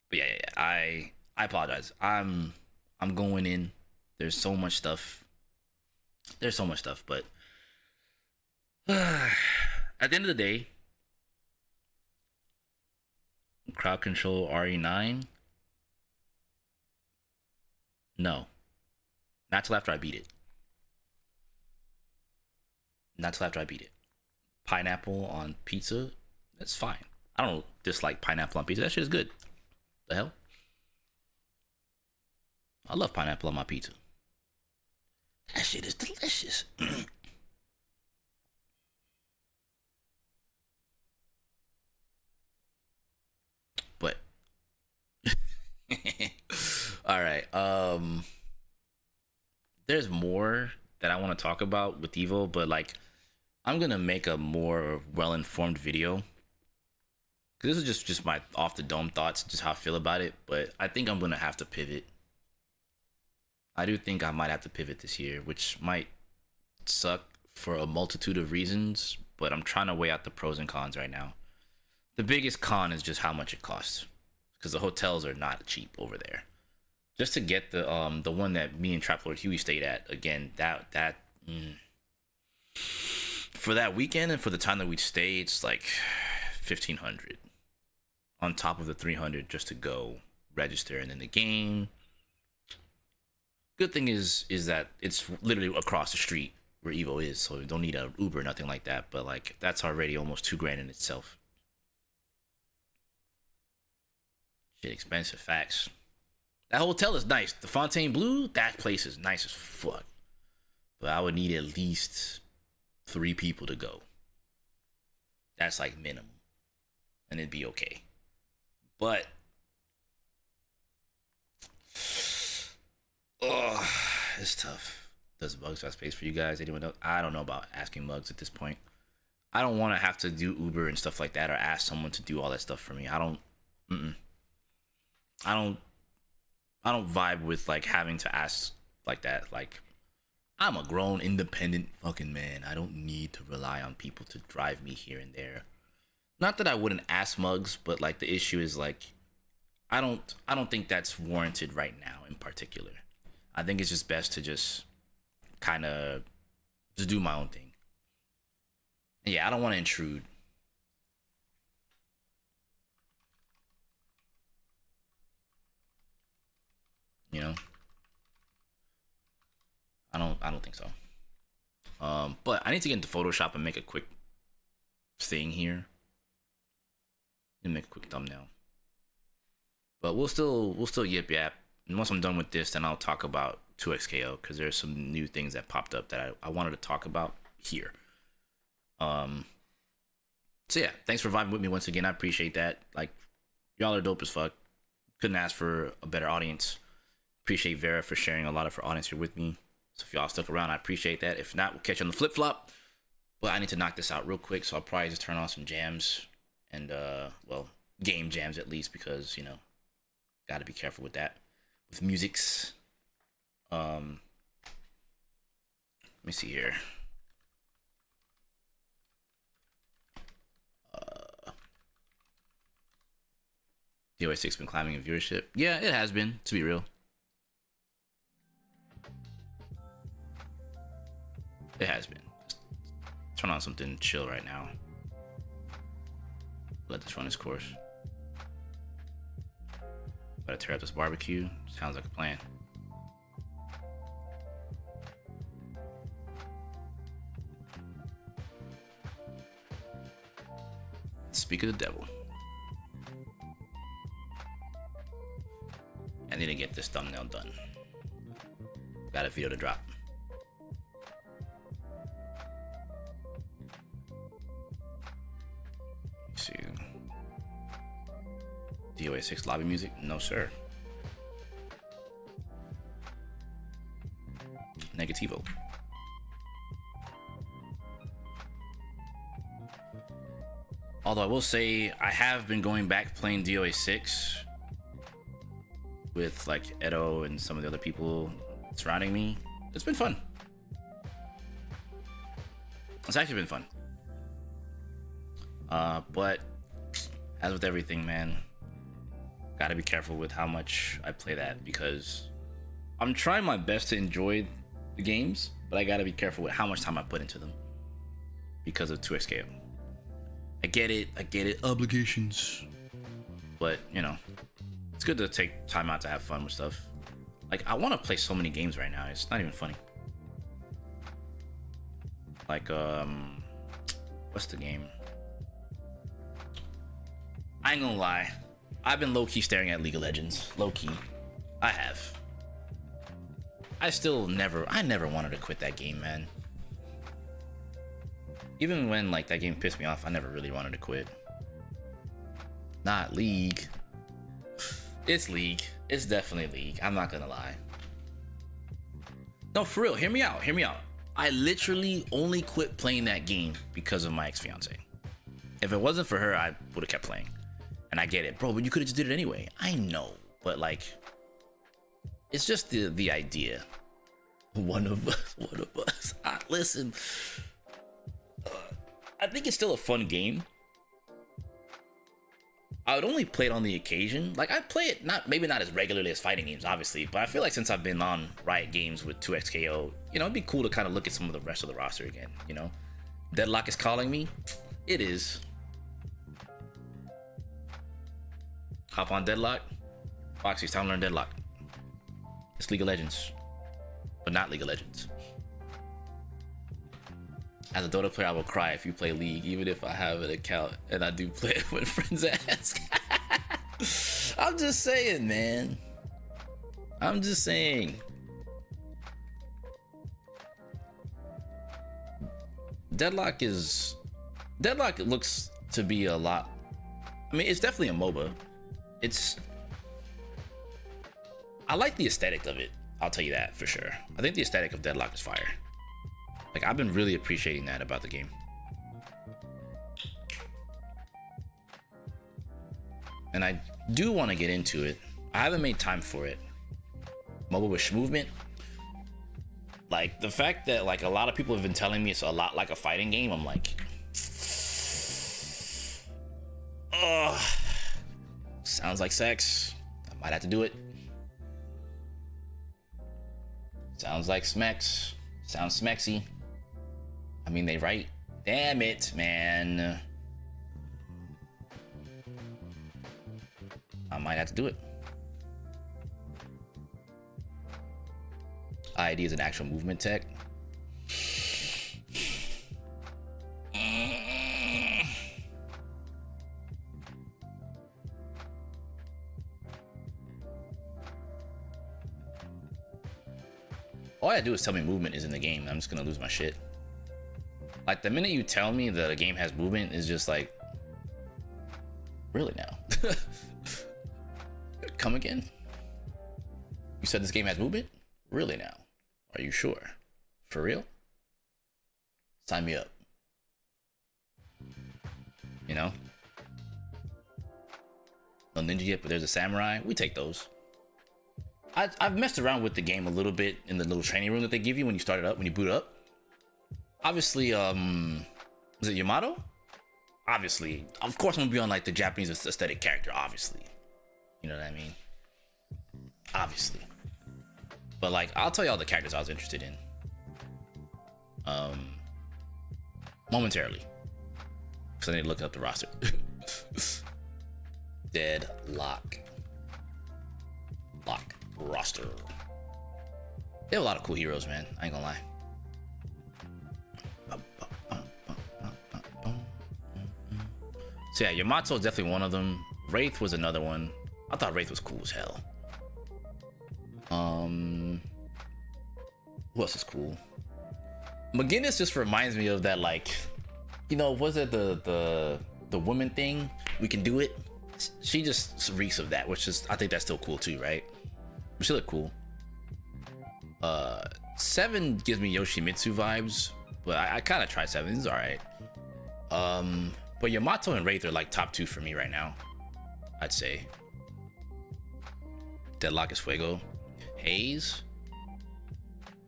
But yeah. I apologize. I'm going in. There's so much stuff. But at the end of the day, crowd control RE9. No. Not till after I beat it. Pineapple on pizza, that's fine. I don't dislike pineapple on pizza. That shit is good. The hell? I love pineapple on my pizza. That shit is delicious. But all right. There's more that I want to talk about with Evo, but like I'm gonna make a more well-informed video. Cause this is just my off the dome thoughts, just how I feel about it. But I think I'm gonna have to pivot. I do think I might have to pivot this year, which might suck for a multitude of reasons, but I'm trying to weigh out the pros and cons right now. The biggest con is just how much it costs, because the hotels are not cheap over there. Just to get the one that me and Trap Lord Huey stayed at, again, for that weekend and for the time that we'd stay, it's like $1,500 on top of the $300 just to go register and then the game. Good thing is that it's literally across the street where Evo is, so you don't need a Uber or nothing like that. But like that's already almost $2,000 in itself. Shit expensive, facts. That hotel is nice. The Fontainebleau, that place is nice as fuck. But I would need at least 3 people to go. That's like minimum. And it'd be okay. But oh, it's tough. Does Mugs have space for you guys? Anyone else? I don't know about asking Mugs at this point. I don't want to have to do Uber and stuff like that, or ask someone to do all that stuff for me. I don't vibe with like having to ask like that. Like, I'm a grown, independent fucking man. I don't need to rely on people to drive me here and there. Not that I wouldn't ask Mugs, but like the issue is like, I don't think that's warranted right now in particular. I think it's just best to just kind of just do my own thing. And yeah, I don't want to intrude. You know? I don't think so. But I need to get into Photoshop and make a quick thing here. And make a quick thumbnail. But we'll still yap. And once I'm done with this, then I'll talk about 2XKO, because there's some new things that popped up that I wanted to talk about here. So yeah, thanks for vibing with me once again. I appreciate that. Like, y'all are dope as fuck. Couldn't ask for a better audience. Appreciate Vera for sharing a lot of her audience here with me. So if y'all stuck around, I appreciate that. If not, we'll catch you on the flip flop. But I need to knock this out real quick, so I'll probably just turn on some jams and well, game jams at least, because, you know, gotta be careful with that. With musics. Let me see here. DOA 6 been climbing in viewership. Yeah, it has been, to be real. It has been. Just turn on something chill right now. Let this run its course. Gotta tear up this barbecue. Sounds like a plan. Speak of the devil. I need to get this thumbnail done. Got a video to drop. Let's see. DOA 6 lobby music? No, sir. Negativo. Although I will say, I have been going back playing DOA 6 with like Edo and some of the other people surrounding me. It's been fun. It's actually been fun. But as with everything, man, gotta be careful with how much I play that, because I'm trying my best to enjoy the games, but I gotta be careful with how much time I put into them because of 2XKO. I get it, obligations. But, you know, it's good to take time out to have fun with stuff. Like, I want to play so many games right now, it's not even funny. Like, what's the game? I ain't gonna lie. I've been low-key staring at League of Legends. Low-key. I have. I never wanted to quit that game, man. Even when, like, that game pissed me off, I never really wanted to quit. Not League. It's League. It's definitely League. I'm not gonna lie. No, for real. Hear me out. Hear me out. I literally only quit playing that game because of my ex-fiance. If it wasn't for her, I would have kept playing. And I get it. Bro, but you could have just did it anyway. I know. But, like, it's just the idea. One of us. Listen. I think it's still a fun game. I would only play it on the occasion. Like, I play it maybe not as regularly as fighting games, obviously, but I feel like since I've been on Riot Games with 2XKO, you know, it'd be cool to kind of look at some of the rest of the roster again, you know? Deadlock is calling me? It is. Hop on Deadlock? Foxy, it's time to learn Deadlock. It's League of Legends. but not League of Legends. As a Dota player, I will cry if you play League, even if I have an account and I do play it when friends ask. I'm just saying, man. I'm just saying. Deadlock looks to be a lot. I mean, it's definitely a MOBA. I like the aesthetic of it. I'll tell you that for sure. I think the aesthetic of Deadlock is fire. Like, I've been really appreciating that about the game. And I do want to get into it. I haven't made time for it. MOBA with movement. Like, the fact that, like, a lot of people have been telling me it's a lot like a fighting game, I'm like, ugh. Sounds like sex. I might have to do it. Sounds like Smex. Sounds smexy. I mean, they right. Damn it, man. I might have to do it. ID is an actual movement tech. All I do is tell me movement is in the game. I'm just gonna lose my shit. Like, the minute you tell me that a game has movement, is just like, really now? Come again? You said this game has movement? Really now? Are you sure? For real? Sign me up. You know? No ninja yet, but there's a samurai. We take those. I've messed around with the game a little bit in the little training room that they give you when you start it up, when you boot up. Obviously, was it Yamato? Obviously. Of course I'm gonna be on like the Japanese aesthetic character, obviously. You know what I mean? Obviously. But like, I'll tell you all the characters I was interested in. Momentarily. Because I need to look up the roster. Deadlock. Lock roster. They have a lot of cool heroes, man. I ain't gonna lie. So yeah, Yamato is definitely one of them. Wraith was another one. I thought Wraith was cool as hell. Who else is cool? McGinnis just reminds me of that, like, you know, was it the woman thing? We can do it. She just reeks of that, which is, I think that's still cool too, right? But she look cool. 7 gives me Yoshimitsu vibes, but I kind of tried 7. It's all right. But Yamato and Wraith are like top 2 for me right now, I'd say. Deadlock is Fuego. Haze.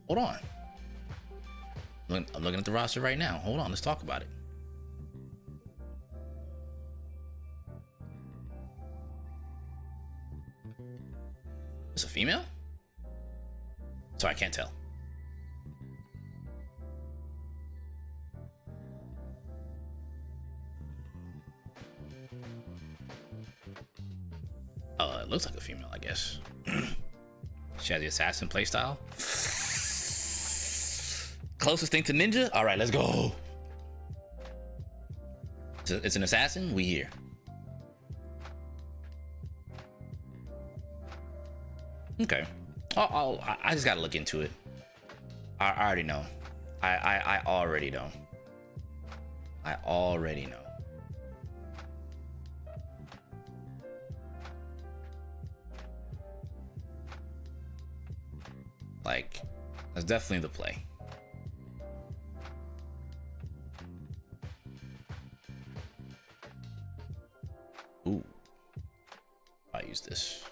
Hold on. I'm looking at the roster right now. Hold on, let's talk about it. It's a female? So I can't tell. It looks like a female, I guess. She has the assassin playstyle. Closest thing to ninja? All right, let's go. It's an assassin? We here. Okay. I just gotta look into it. I already know. I already know. I already know. Like, that's definitely the play. Ooh. I use this.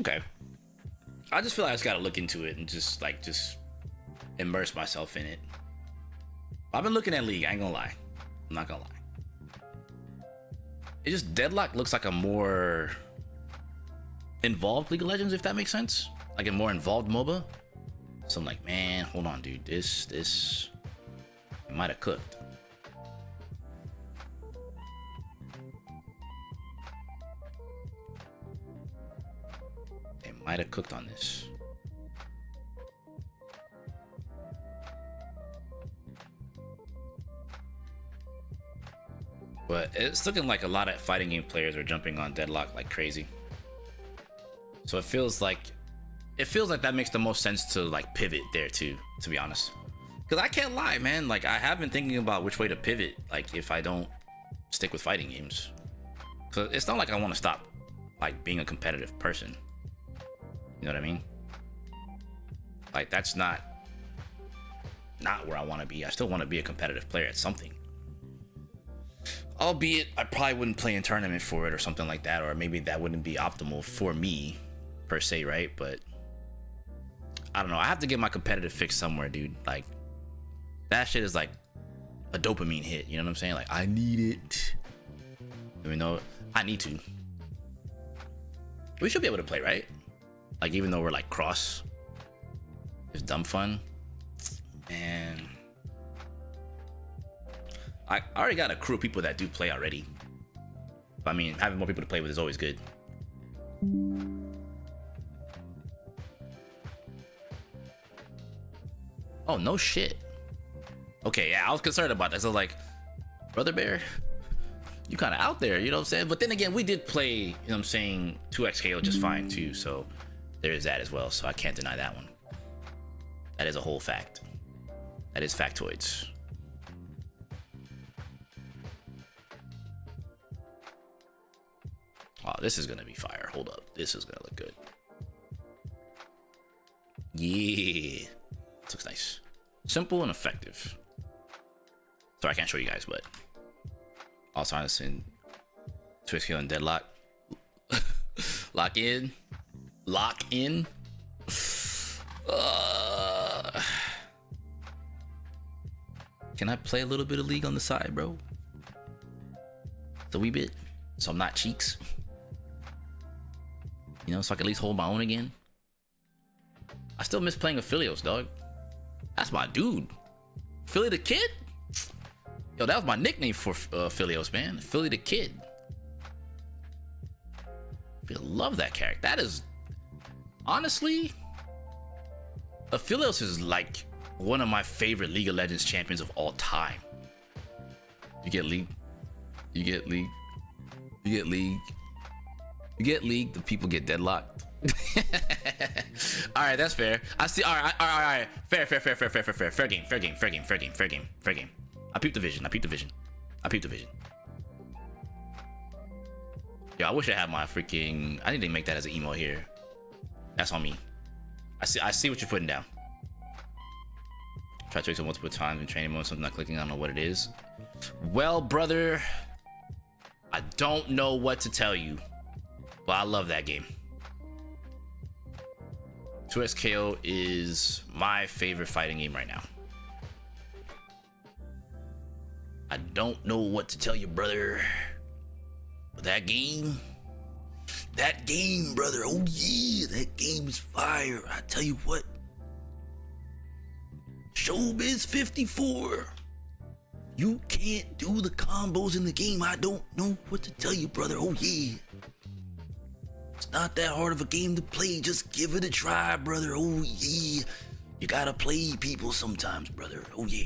Okay. I just feel like I just gotta look into it and just immerse myself in it. I've been looking at League, I ain't gonna lie. I'm not gonna lie. It just, Deadlock looks like a more involved League of Legends, if that makes sense. Like a more involved MOBA. So I'm like, man, hold on, dude. This it might have cooked. It might have cooked on this. But it's looking like a lot of fighting game players are jumping on Deadlock like crazy. So it feels like that makes the most sense to like pivot there too, to be honest. Because I can't lie, man. Like I have been thinking about which way to pivot, like if I don't stick with fighting games. So it's not like I want to stop like being a competitive person. You know what I mean? Like that's not where I want to be. I still want to be a competitive player at something. Albeit I probably wouldn't play in tournament for it or something like that, or maybe that wouldn't be optimal for me per se, right? But I don't know. I have to get my competitive fix somewhere, dude. Like that shit is like a dopamine hit. You know what I'm saying? Like I need it. Even though I need to. We should be able to play, right? Like even though we're like cross. It's dumb fun. Man. I already got a crew of people that do play already. But I mean, having more people to play with is always good. Oh, no shit. Okay, yeah, I was concerned about that. So like, Brother Bear, you kind of out there, you know what I'm saying? But then again, we did play, you know what I'm saying, 2xKO just fine too. So there is that as well. So I can't deny that one. That is a whole fact. That is factoids. Oh, this is gonna be fire. Hold up. This is gonna look good. Yeah. This looks nice. Simple and effective. Sorry, I can't show you guys, but also I'm in 2xKO and Deadlock. Lock in. Lock in. Can I play a little bit of League on the side, bro? It's a wee bit. So I'm not cheeks. You know, so I can at least hold my own again. I still miss playing Aphelios, dog. That's my dude. Philly the Kid? Yo, that was my nickname for Aphelios, man. Philly the Kid. I love that character. That is... Honestly... Aphelios is like one of my favorite League of Legends champions of all time. You get League. You get League. You get League. You get League, the people get deadlocked. All right, that's fair. I see. All right. Fair. Fair game. I peeped the vision. Yo, I wish I had my freaking. I need to make that as an emo here. That's on me. I see what you're putting down. Try to it multiple times in training mode, something not clicking. I don't know what it is. Well, brother, I don't know what to tell you, but I love that game. 2xKO is my favorite fighting game right now. I don't know what to tell you, brother. But that game, brother, oh yeah, that game is fire. I tell you what, Showbiz 54. You can't do the combos in the game. I don't know what to tell you, brother. Oh yeah. It's not that hard of a game to play. Just give it a try, brother. Oh yeah. You gotta play people sometimes, brother. Oh yeah.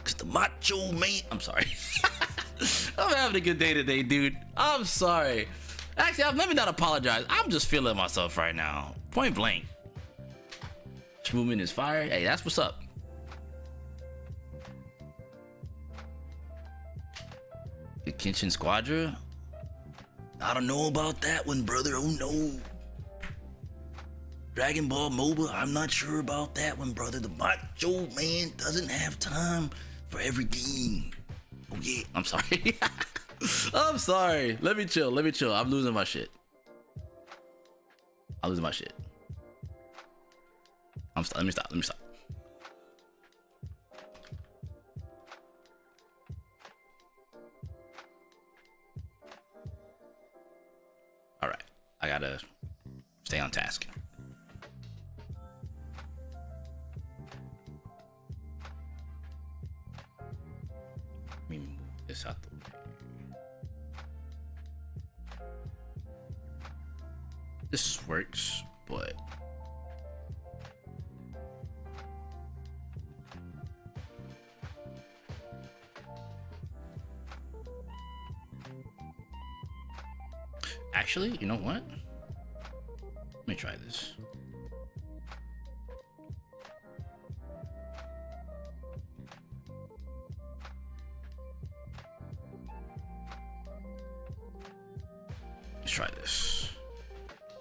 Cause the macho man. I'm sorry. I'm having a good day today, dude. I'm sorry. Actually, let me not apologize. I'm just feeling myself right now. Point blank. Movement is fire. Hey, that's what's up. The Kenshin Squadra? I don't know about that one, brother. Oh no. Dragon Ball MOBA? I'm not sure about that one, brother. The macho man doesn't have time for every game. Oh yeah. I'm sorry. I'm sorry. Let me chill. I'm losing my shit. Let me stop. All right, I gotta stay on task. This works, but actually, you know what? Let me try this. Let's try this.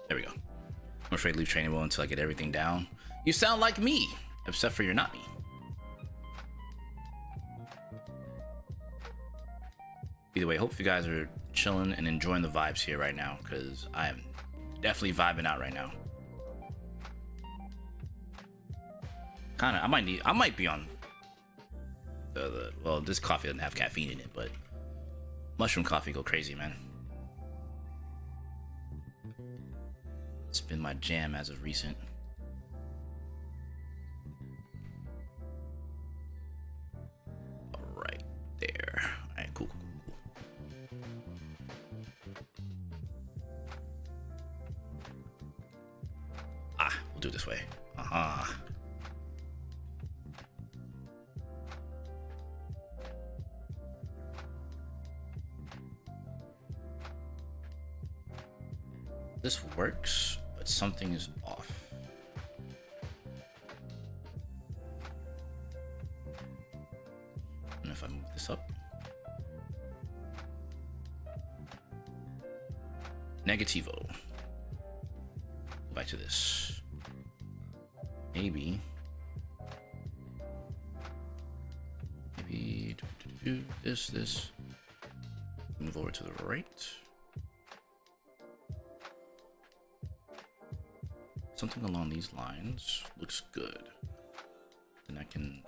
There we go. I'm afraid to leave training wheel until I get everything down. You sound like me, except for you're not me. Either way, hope you guys are chilling and enjoying the vibes here right now, because I am definitely vibing out right now. Kind of, I might be on well, this coffee doesn't have caffeine in it, but mushroom coffee go crazy, man. It's been my jam as of recent. All right, there. All right, cool. We'll do it this way. This works, but something is off. And if I move this up, negativo. Go back to this. Maybe do this. Move over to the right. Something along these lines looks good. And I can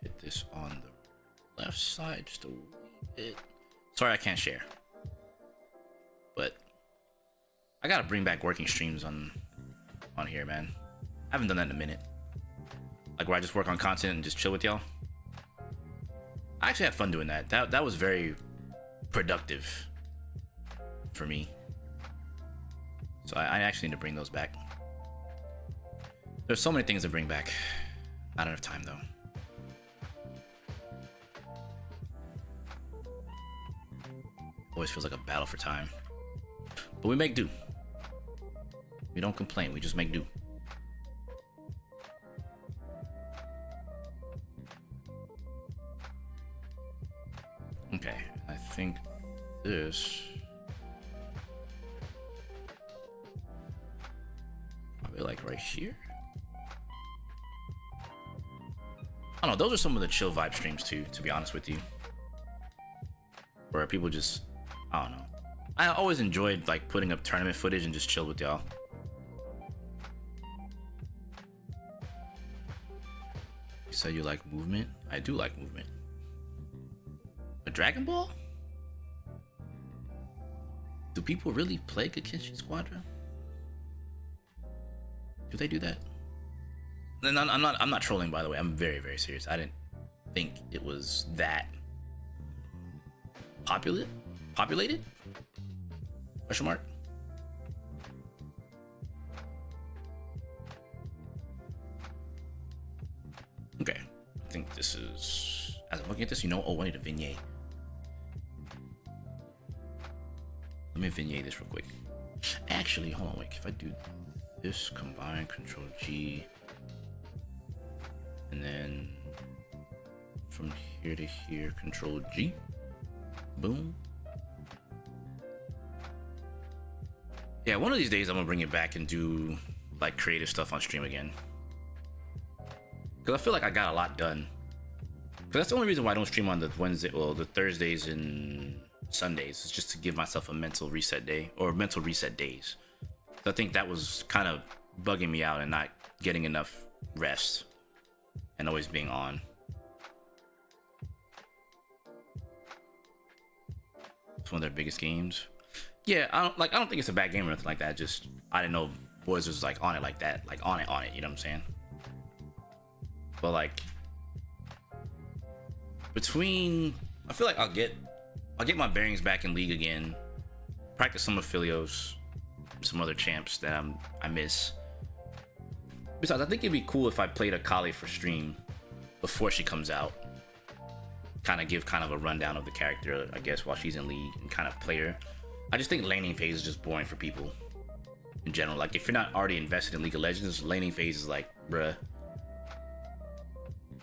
hit this on the left side just a wee bit. Sorry I can't share, but I gotta bring back working streams on here, man. I haven't done that in a minute. Like where I just work on content and just chill with y'all. I actually had fun doing that. That was very productive for me. So I actually need to bring those back. There's so many things to bring back. Not enough time though. Always feels like a battle for time. But we make do. We don't complain, we just make do. Okay, I think this probably like right here. I don't know, those are some of the chill vibe streams too, to be honest with you. Where people just, I don't know. I always enjoyed like putting up tournament footage and just chill with y'all. You said you like movement? I do like movement. A Dragon Ball? Do people really play Genshin Squadron? Do they do that? And I'm not trolling, by the way. I'm very, very serious. I didn't think it was that populated? Question mark? Okay. I think this is, as I'm looking at this, you know, oh, I need a vignette. Let me vignette this real quick. Actually, hold on, wait. If I do this, combine, Control G, and then from here to here, Control G, boom. Yeah, one of these days I'm gonna bring it back and do like creative stuff on stream again. Cause I feel like I got a lot done. Cause that's the only reason why I don't stream on the Wednesday, well, the Thursdays and Sundays. It's just to give myself a mental reset day, or mental reset days. So I think that was kind of bugging me out and not getting enough rest and always being on. It's one of their biggest games. Yeah, I don't think it's a bad game or anything like that. Just I didn't know Boys was like on it like that, like on it, you know what I'm saying? But like between, I feel like I'll get my bearings back in League again, practice some affilios, some other champs that I miss. Besides, I think it'd be cool if I played Akali for stream before she comes out. Kind of give kind of a rundown of the character, I guess, while she's in league and kind of play her. I just think laning phase is just boring for people in general. Like, if you're not already invested in League of Legends, laning phase is like, bruh.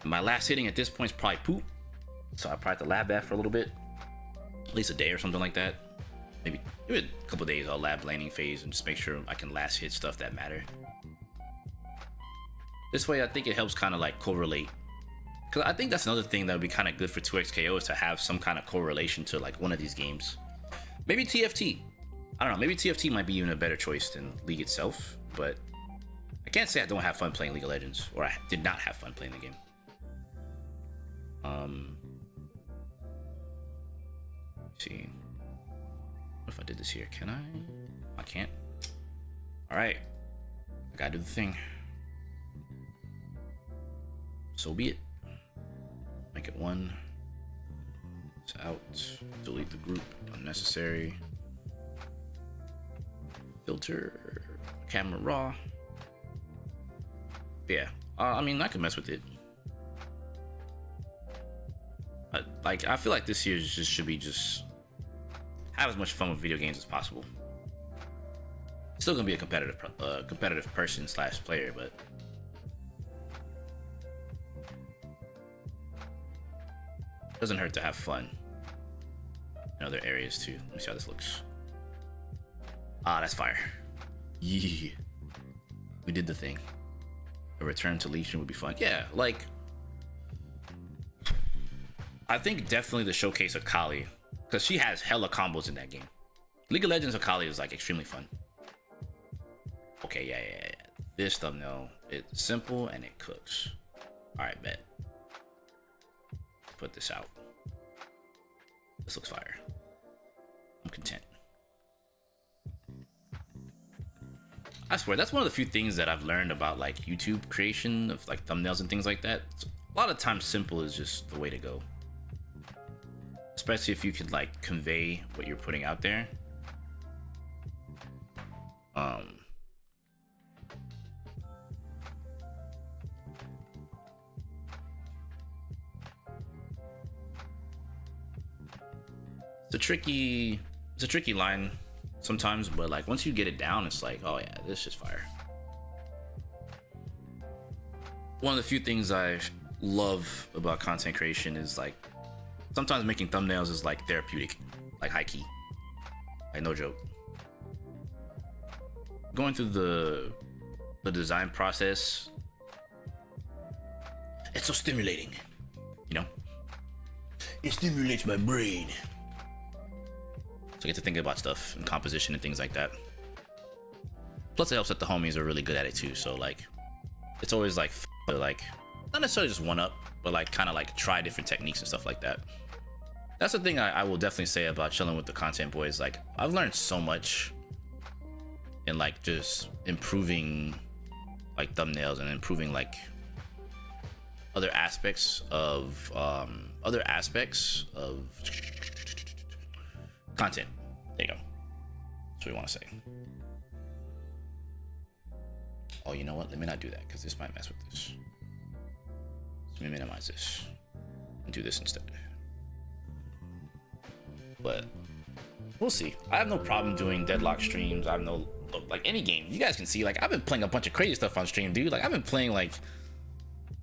My last hitting at this point is probably poop. So I probably have to lab that for a little bit. At least a day or something like that. Maybe a couple of days I'll lab laning phase and just make sure I can last hit stuff that matter. This way I think it helps kind of like correlate. Because I think that's another thing that would be kind of good for 2xKO is to have some kind of correlation to like one of these games. Maybe TFT. I don't know, maybe TFT might be even a better choice than League itself, but I can't say I don't have fun playing League of Legends, or I did not have fun playing the game. Let's see. What if I did this here? Can I? I can't. Alright. I gotta do the thing. So be it. Make it 1. It's out. Delete the group. Unnecessary. Filter. Camera raw. Yeah. I mean, I can mess with it. Like, I feel like this year just should be just have as much fun with video games as possible. Still gonna be a competitive person / player, but doesn't hurt to have fun in other areas too. Let me see how this looks. Ah, that's fire. Yeah, we did the thing. A return to Legion would be fun. Yeah, like I think definitely the showcase Akali, because she has hella combos in that game. League of Legends Akali is like extremely fun. Okay, yeah. This thumbnail, it's simple and it cooks. Alright, bet. Put this out. This looks fire. I'm content. I swear, that's one of the few things that I've learned about like YouTube creation of like thumbnails and things like that. A lot of times simple is just the way to go. Especially if you could like convey what you're putting out there. It's a tricky line sometimes, but like once you get it down, it's like, oh yeah, this is just fire. One of the few things I love about content creation is like sometimes making thumbnails is like therapeutic, like high key, like no joke. Going through the design process, it's so stimulating, you know? It stimulates my brain. So I get to think about stuff and composition and things like that. Plus it helps that the homies are really good at it too, so like it's always like not necessarily just one up, but like kind of like try different techniques and stuff like that. That's the thing I will definitely say about chilling with the content boys. Like I've learned so much in like just improving like thumbnails and improving like other aspects of content. There you go. That's what we want to say. Oh, you know what? Let me not do that because this might mess with this. Let me minimize this and do this instead. But we'll see. I have no problem doing deadlock streams. I have no like any game. You guys can see like I've been playing a bunch of crazy stuff on stream, dude. Like I've been playing like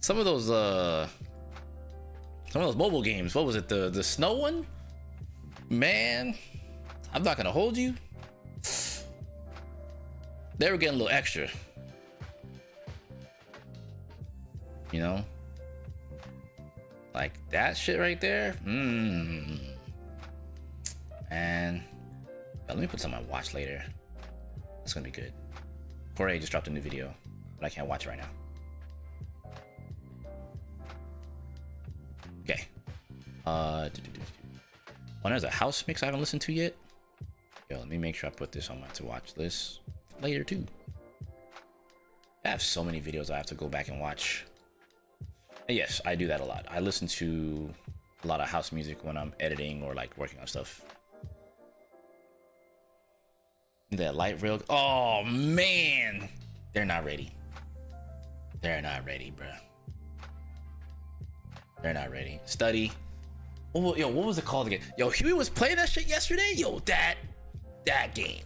some of those mobile games. What was it? The snow one? Man, I'm not gonna hold you. They were getting a little extra. You know? Like that shit right there. And let me put some on my watch later. It's gonna be good. Corey just dropped a new video, but I can't watch it right now. Okay. Oh, there's a house mix I haven't listened to yet. Yo, let me make sure I put this on my to watch list later too. I have so many videos I have to go back and watch. And yes, I do that a lot. I listen to a lot of house music when I'm editing or like working on stuff. That light rail. Oh man, they're not ready. They're not ready, bro. They're not ready. Study. Oh, yo, what was it called again? Yo, Huey was playing that shit yesterday. Yo, that game.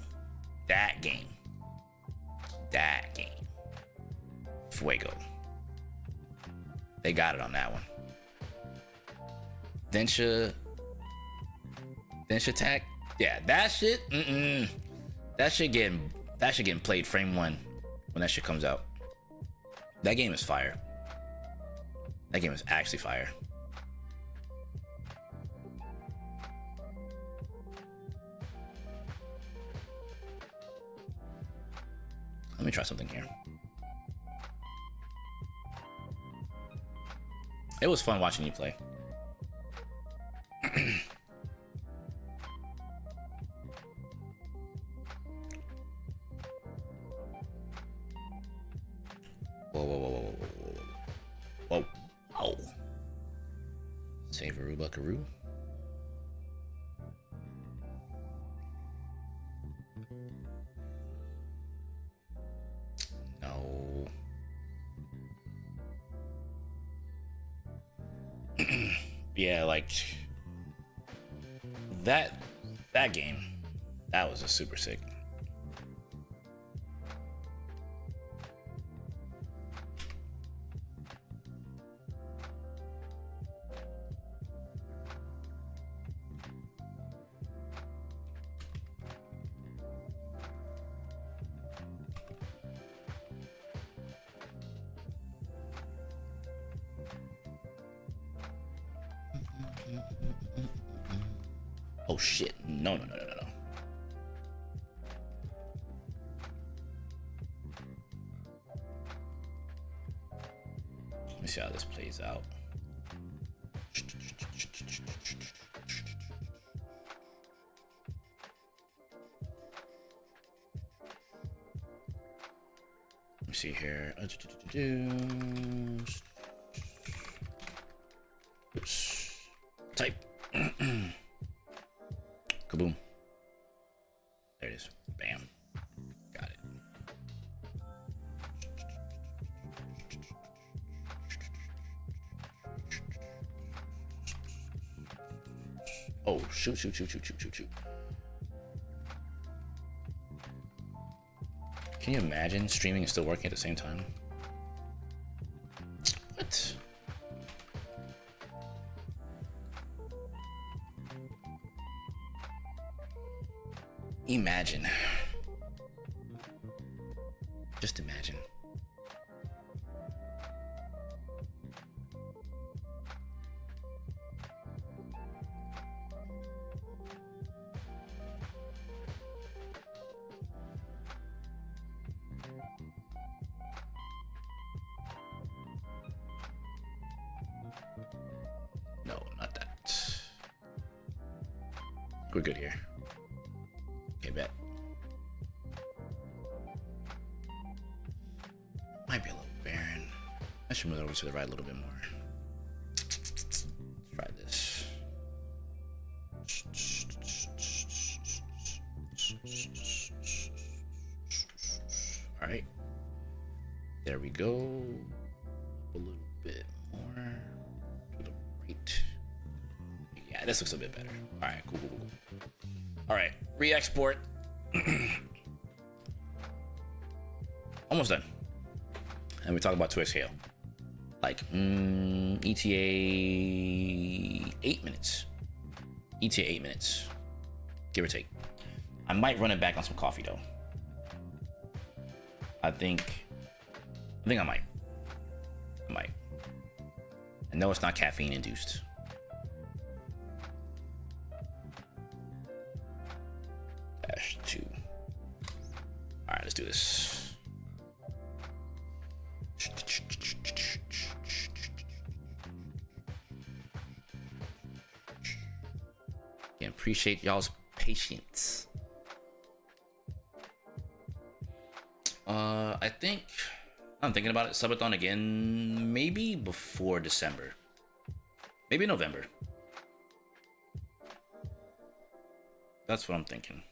Fuego. They got it on that one. Densha Tech. Yeah, that shit. That shit getting played frame 1 when that shit comes out. That game is fire. That game is actually fire. Let me try something here. It was fun watching you play. Whoa. Ow. Save a buckaroo. No. Yeah, like that game, that was a super sick. Oh shit. No. Let me see how this plays out. Let me see here. Oops. Type. Kaboom. There it is. Bam. Got it. Oh, shoot. Can you imagine streaming and still working at the same time? What? Imagine. Just imagine. No, not that. We're good here. Okay, bet. Might be a little barren. I should move over to the right a little bit more. Let's try this. All right. There we go. A little bit more to the right. Yeah, this looks a bit better. All right, cool. All right, re-export. Almost done. And we talk about 2x scale. Like, ETA 8 minutes. ETA 8 minutes, give or take. I might run it back on some coffee though. I think I might. I know it's not caffeine induced. -2. All right, let's do this. And appreciate y'all's patience. I think I'm thinking about it. Subathon again, maybe before December, maybe November. That's what I'm thinking.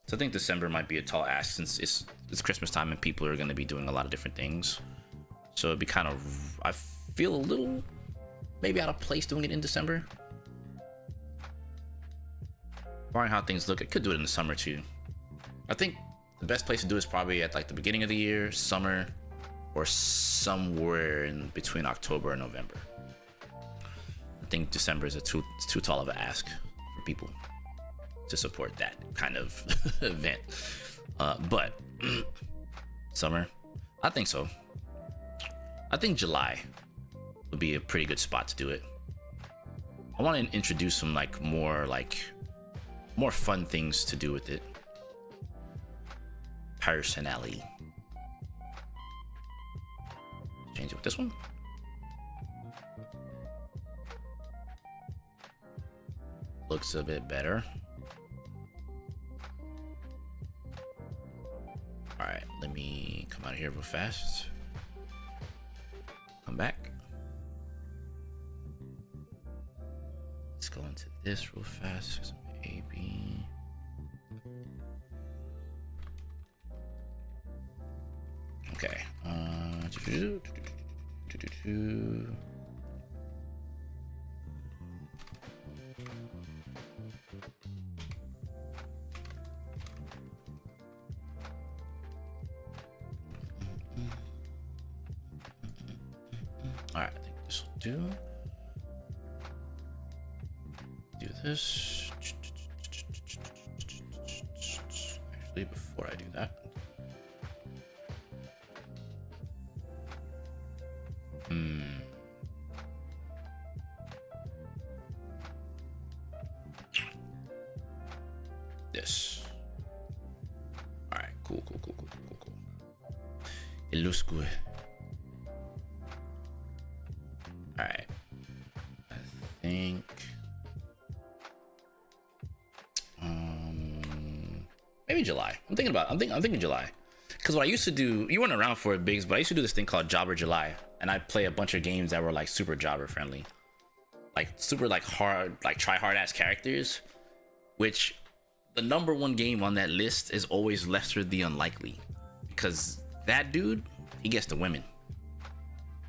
So I think December might be a tall ask since it's Christmas time and people are going to be doing a lot of different things. So it'd be kind of, I feel a little maybe out of place doing it in December. Barring how things look, I could do it in the summer too. I think the best place to do it is probably at like the beginning of the year, summer, or somewhere in between October and November. I think December is too tall of an ask for people to support that kind of event. But summer, I think so. I think July would be a pretty good spot to do it. I want to introduce some more fun things to do with it. Personally. Change it with this one. Looks a bit better. All right, let me come out of here real fast. Come back. Let's go into this real fast. A, B. Okay. All right, I think this will do. Do this. Actually, before I do that. This. All right, cool. It looks good. All right, I think maybe July. I'm thinking July. Because what I used to do, you weren't around for it, Biggs, but I used to do this thing called Jobber July, and I'd play a bunch of games that were like super jobber friendly, like super hard, try hard ass characters. Which the number one game on that list is always Lester the Unlikely, because that dude, he gets the women.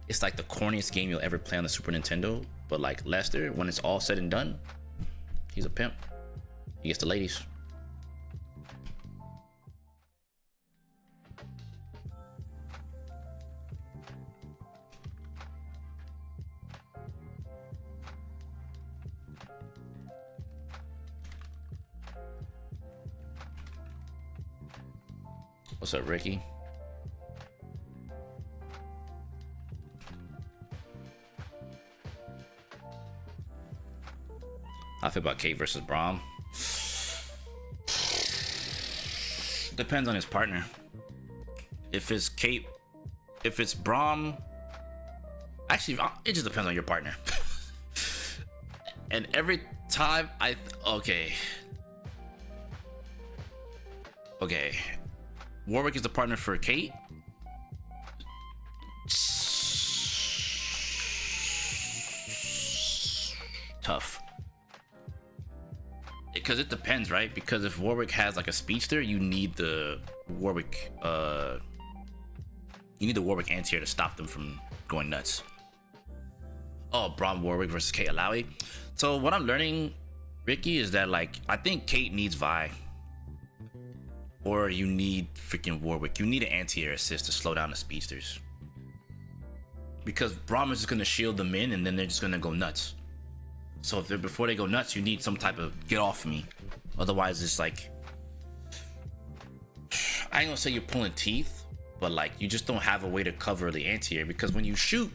It's like the corniest game you'll ever play on the Super Nintendo, but like Lester, when it's all said and done, he's a pimp. He gets the ladies. What's up, Ricky? I feel about Kate versus Braum. Depends on his partner. If it's Kate, if it's Braum, actually, it just depends on your partner. And every time okay. Warwick is the partner for Kate. Tough. Because it depends, right? Because if Warwick has like a speedster, you need the Warwick anti-air to stop them from going nuts. Oh, Braun Warwick versus Kate Alawi. So what I'm learning, Ricky, is that I think Kate needs Vi. Or you need freaking Warwick. You need an anti-air assist to slow down the speedsters. Because Braum is just gonna shield them in and then they're just gonna go nuts. So before they go nuts, you need some type of get off me. Otherwise, it's I ain't gonna say you're pulling teeth, but you just don't have a way to cover the anti-air, because when you shoot,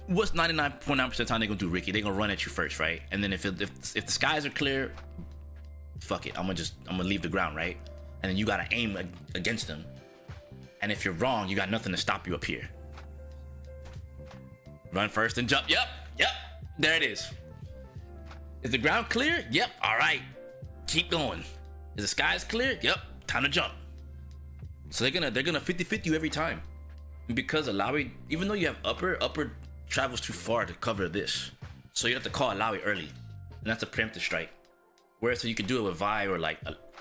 what's 99.9% of the time they're gonna do, Ricky? They're gonna run at you first, right? And then if the skies are clear, fuck it, I'm gonna leave the ground, right? And then you gotta aim against them. And if you're wrong, you got nothing to stop you up here. Run first and jump. Yep. There it is. Is the ground clear? Yep. All right. Keep going. Is the skies clear? Yep. Time to jump. So they're gonna 50-50 you every time. And because Alawi, even though you have upper travels too far to cover this, so you have to call Alawi early, and that's a preemptive strike. Whereas so you could do it with Vi or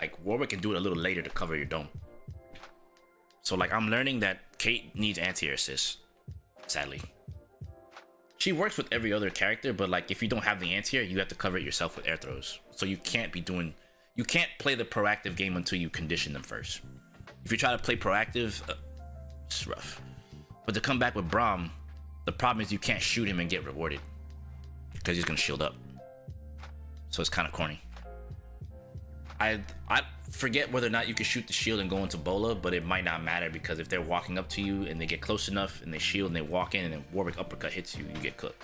like Warwick can do it a little later to cover your dome. So like I'm learning that Kate needs anti-air assist. Sadly, she works with every other character, but like if you don't have the anti-air, you have to cover it yourself with air throws. So you can't play the proactive game until you condition them first. If you try to play proactive, it's rough. But to come back with Braum, the problem is you can't shoot him and get rewarded because he's gonna shield up. So it's kind of corny. I forget whether or not you can shoot the shield and go into Bola, but it might not matter because if they're walking up to you and they get close enough and they shield and they walk in and then Warwick uppercut hits you, you get cooked.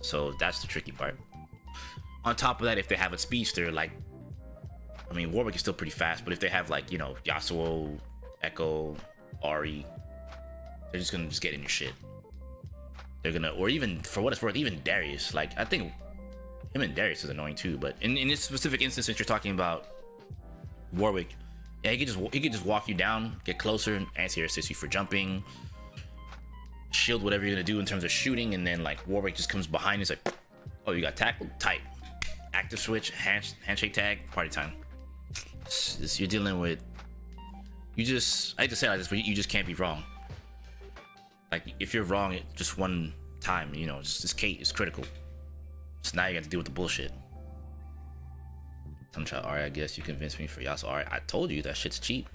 So that's the tricky part. On top of that, if they have a speedster, like, I mean, Warwick is still pretty fast, but if they have like, you know, Yasuo, Echo, Ahri, they're just gonna get in your shit. They're gonna, or even for what it's worth, even Darius. Like, I think him and Darius is annoying too, but in this specific instance that you're talking about, Warwick, yeah, he could just walk you down, get closer, and anti-air assist you for jumping, shield whatever you're gonna do in terms of shooting, and then like Warwick just comes behind you, it's like, oh, you got tackled, tight, active switch, handshake tag, party time. You're dealing with, I hate to say it like this, but you just can't be wrong. Like if you're wrong at just one time, you know, it's Kate is critical. So now you got to deal with the bullshit. I'm trying. Alright, I guess you convinced me for Yasuo. Alright, I told you that shit's cheap.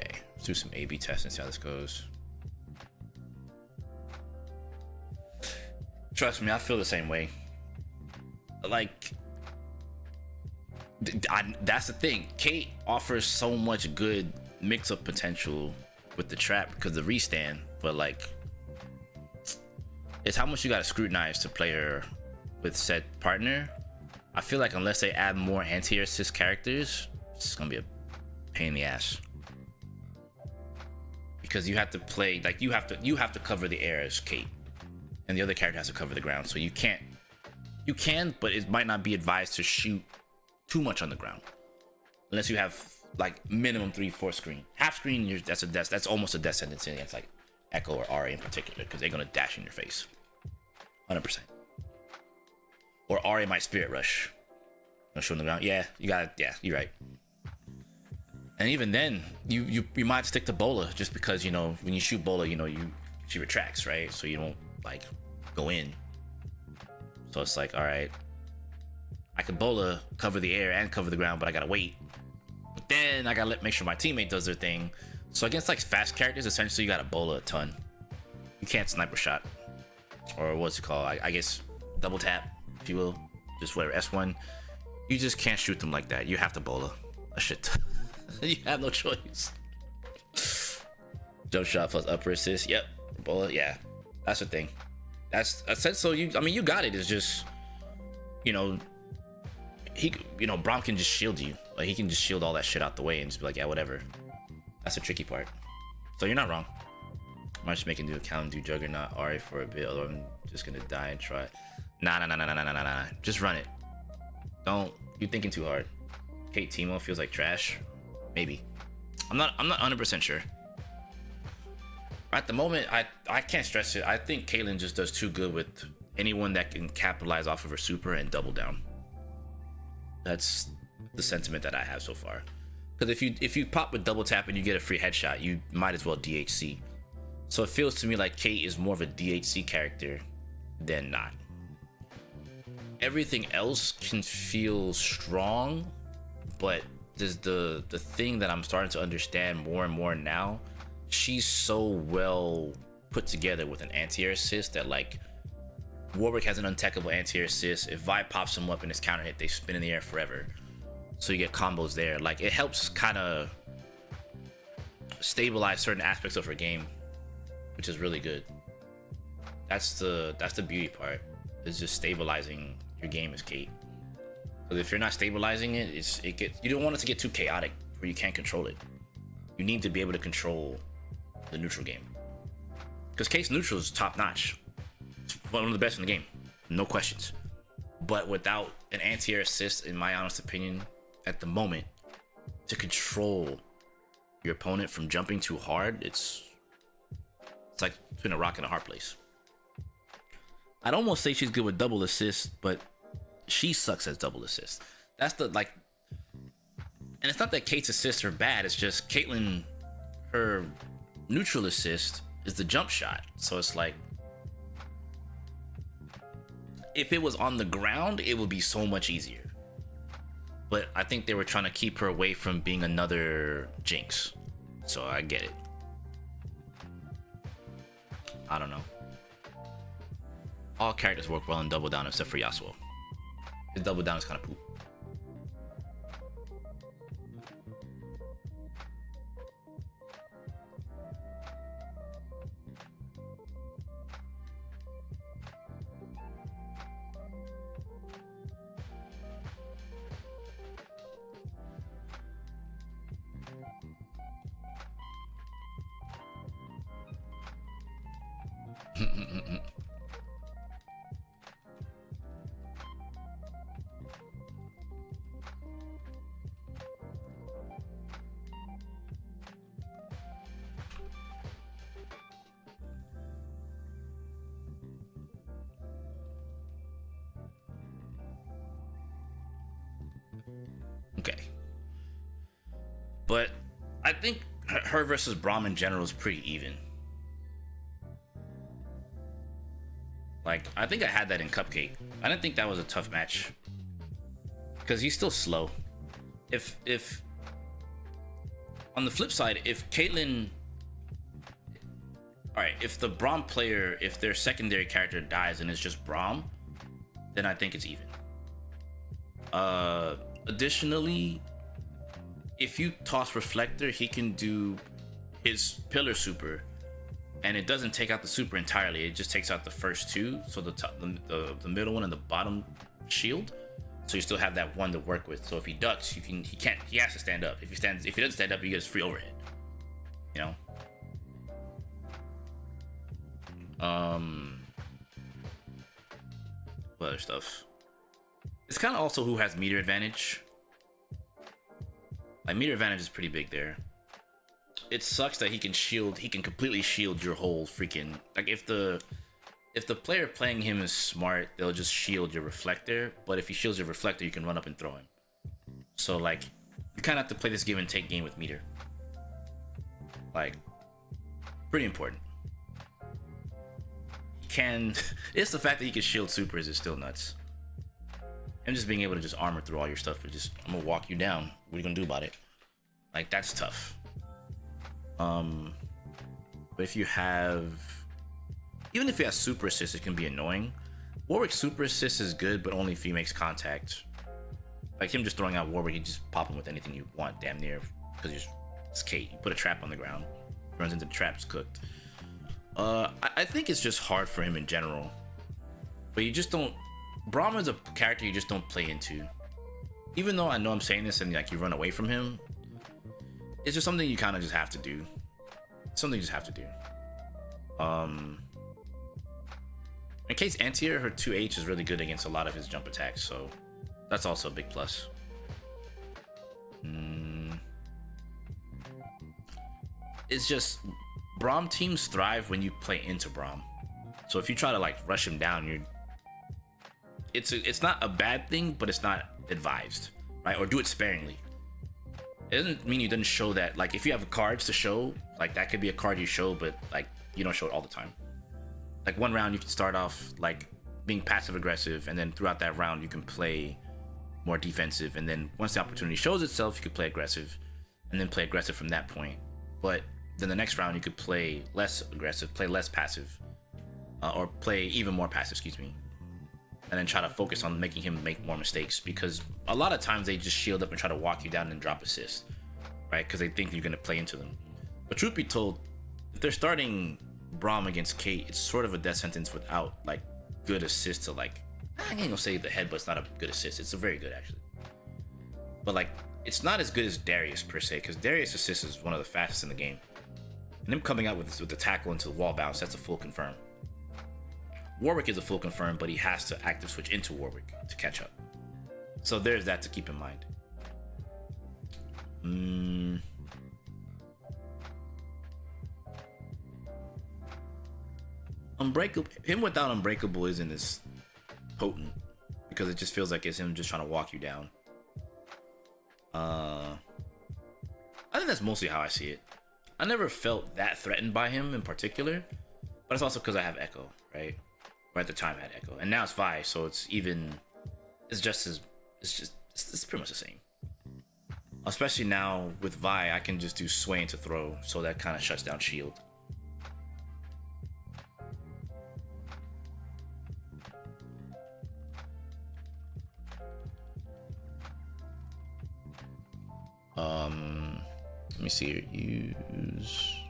Okay, let's do some A/B tests and see how this goes. Trust me, I feel the same way. Like, that's the thing. Kate offers so much good mix-up potential with the trap because of the restand, but like, it's how much you gotta scrutinize to play her with said partner. I feel like unless they add more anti-air assist characters, it's gonna be a pain in the ass. Because you have to play, like, you have to cover the air as Kate, and the other character has to cover the ground. So you can, but it might not be advised to shoot too much on the ground, unless you have like minimum 3-4 screen. Half screen, that's almost a death sentence against like Echo or Ahri in particular, because they're gonna dash in your face, 100%. Or Ahri might spirit rush, gonna shoot on the ground. Yeah, you got it. Yeah, you're right. And even then, you might stick to Bola just because, you know, when you shoot Bola, you know, she retracts, right? So you don't like go in. So it's like, all right, I can Bola, cover the air and cover the ground, but I gotta wait. But then I gotta make sure my teammate does their thing. So against like fast characters, essentially you gotta Bola a ton. You can't sniper shot, or what's it called? I guess double tap, if you will, just whatever, S1. You just can't shoot them like that. You have to Bola a shit. You have no choice. Jump shot plus upper assist. Yep, Bola. Yeah, that's the thing. That's so I mean, you got it. It's just, you know, Braum can just shield you. Like, he can just shield all that shit out the way and just be like, yeah, whatever. That's the tricky part. So you're not wrong. I might just make a new account and do Juggernaut Ahri for a bit, although I'm just gonna die and try. Nah. Just run it. Don't. You're thinking too hard. Kate Teemo feels like trash. Maybe. I'm not 100% sure. At the moment, I can't stress it. I think Caitlyn just does too good with anyone that can capitalize off of her super and double down. That's the sentiment that I have so far. Because if you pop with double tap and you get a free headshot, you might as well DHC. So it feels to me like Kate is more of a DHC character than not. Everything else can feel strong, but there's the thing that I'm starting to understand more and more now. She's so well put together with an anti-air assist that, like, Warwick has an untechable anti-air assist. If Vi pops him up in his counter hit, they spin in the air forever. So you get combos there. Like, it helps kind of stabilize certain aspects of her game, which is really good. That's the beauty part. It's just stabilizing your game as Kate. Because if you're not stabilizing it, you don't want it to get too chaotic where you can't control it. You need to be able to control the neutral game. Because Kate's neutral is top notch. It's one of the best in the game, no questions. But without an anti-air assist, in my honest opinion, at the moment, to control your opponent from jumping too hard, it's like between a rock and a hard place. I'd almost say she's good with double assists, but she sucks as double assists. That's the like, and it's not that Kate's assists are bad. It's just Caitlyn, her neutral assist is the jump shot. So it's like, if it was on the ground, it would be so much easier. But I think they were trying to keep her away from being another Jinx. So I get it. I don't know. All characters work well in Double Down except for Yasuo. His Double Down is kind of poop. Okay. But I think her versus Braum in general is pretty even. Like, I think I had that in Cupcake. I didn't think that was a tough match. Because he's still slow. If on the flip side, if Caitlyn, alright, if the Braum player, if their secondary character dies and it's just Braum, then I think it's even. Additionally, if you toss Reflector, he can do his pillar super, and it doesn't take out the super entirely. It just takes out the first two, so the top, the middle one and the bottom shield. So you still have that one to work with. So if he ducks, he has to stand up. If he doesn't stand up, he gets free overhead. You know. What other stuff? It's kind of also who has meter advantage. Like, meter advantage is pretty big there. It sucks that he can completely shield your whole freaking, like, if the player playing him is smart, they'll just shield your reflector, but if he shields your reflector, you can run up and throw him. So, like, you kind of have to play this give and take game with meter. Like, pretty important. It's the fact that he can shield supers is still nuts. And just being able to just armor through all your stuff, but just, I'm gonna walk you down. What are you gonna do about it? Like, that's tough. But if you have, even if you have super assist, it can be annoying. Warwick's super assist is good, but only if he makes contact. Like him just throwing out Warwick, you just pop him with anything you want, damn near, because it's Kate. You put a trap on the ground, runs into the trap, it's cooked. I think it's just hard for him in general. But you just don't. Braum is a character you just don't play into. Even though I know I'm saying this and like you run away from him, it's just something you kind of just have to do. Something you just have to do. In case Antier, her 2H is really good against a lot of his jump attacks, so that's also a big plus. It's just Braum teams thrive when you play into Braum. So if you try to like rush him down, it's not a bad thing, but it's not advised, right? Or do it sparingly. It doesn't mean you didn't show that. Like, if you have cards to show, like, that could be a card you show, but like you don't show it all the time. Like, one round you can start off like being passive aggressive, and then throughout that round you can play more defensive, and then once the opportunity shows itself, you could play aggressive, and then play aggressive from that point. But then the next round you could play less aggressive, play less passive, or play even more passive, excuse me, and then try to focus on making him make more mistakes, because a lot of times they just shield up and try to walk you down and drop assist, right? Because they think you're going to play into them. But truth be told, if they're starting Braum against Kate, it's sort of a death sentence without like good assist to, like, I ain't gonna say the headbutt's not a good assist. It's a very good actually, but like it's not as good as Darius per se, because Darius assist is one of the fastest in the game, and him coming out with the tackle into the wall bounce, that's a full confirm. Warwick is a full confirm, but he has to active switch into Warwick to catch up. So there's that to keep in mind. Mm, Unbreakable. Him without Unbreakable isn't as potent because it just feels like it's him just trying to walk you down. I think that's mostly how I see it. I never felt that threatened by him in particular, but it's also because I have Echo, right? Or at the time I had Echo, and now it's Vi, so it's pretty much the same. Especially now with Vi, I can just do sway into throw, so that kind of shuts down shield. Let me see here. Use.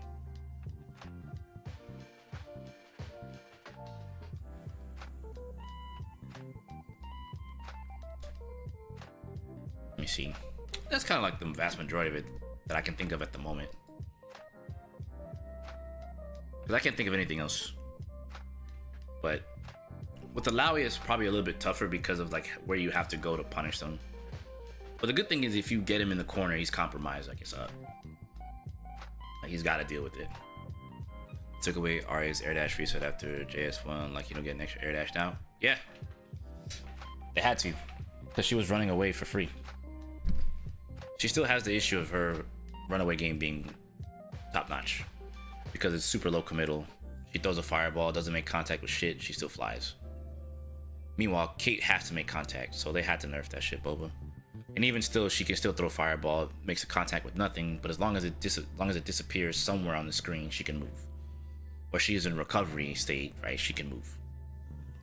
Let me see. That's kind of like the vast majority of it that I can think of at the moment. Because I can't think of anything else. But with the Lowy, it's probably a little bit tougher because of like where you have to go to punish them. But the good thing is if you get him in the corner, he's compromised, like it's up. Like he's got to deal with it. Took away Aria's air dash reset after JS1, like you don't get an extra air dash now. Yeah. They had to. Because she was running away for free. She still has the issue of her runaway game being top notch. Because it's super low committal. She throws a fireball, doesn't make contact with shit, she still flies. Meanwhile, Kate has to make contact, so they had to nerf that shit, Boba. And even still, she can still throw fireball, makes a contact with nothing, but as long as it disappears somewhere on the screen, she can move. Or she is in recovery state, right? She can move.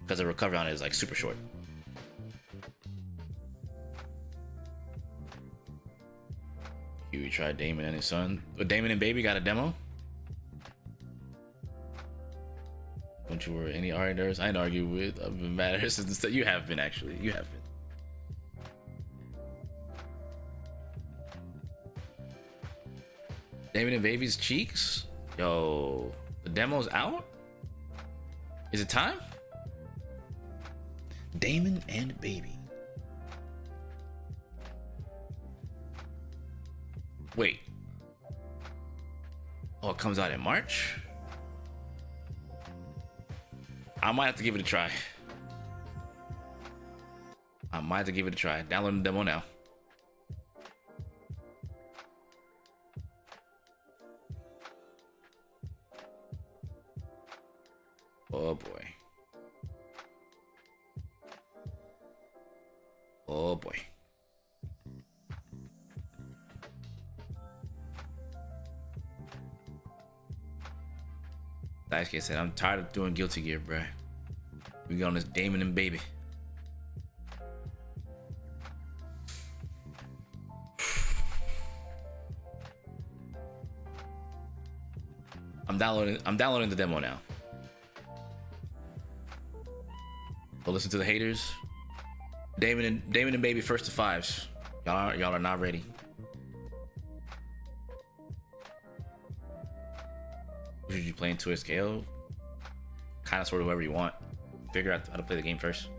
Because the recovery on it is like super short. Huey tried Damon and his son. But Damon and Baby got a demo? Don't you worry, any arguers I didn't argue with, I've been mad at her since the you have been actually. You have been. Damon and Baby's cheeks? Yo, the demo's out? Is it time? Damon and Baby. Wait. Oh, it comes out in March? I might have to give it a try. Download the demo now. Oh boy. Oh boy. Daisuke said, I'm tired of doing Guilty Gear, bruh. We got on this Damon and Baby. I'm downloading the demo now. Go listen to the haters. Damon and Baby first to fives. Y'all are not ready. Should you play into a scale? Kind of, sort of, whoever you want. Figure out how to play the game first.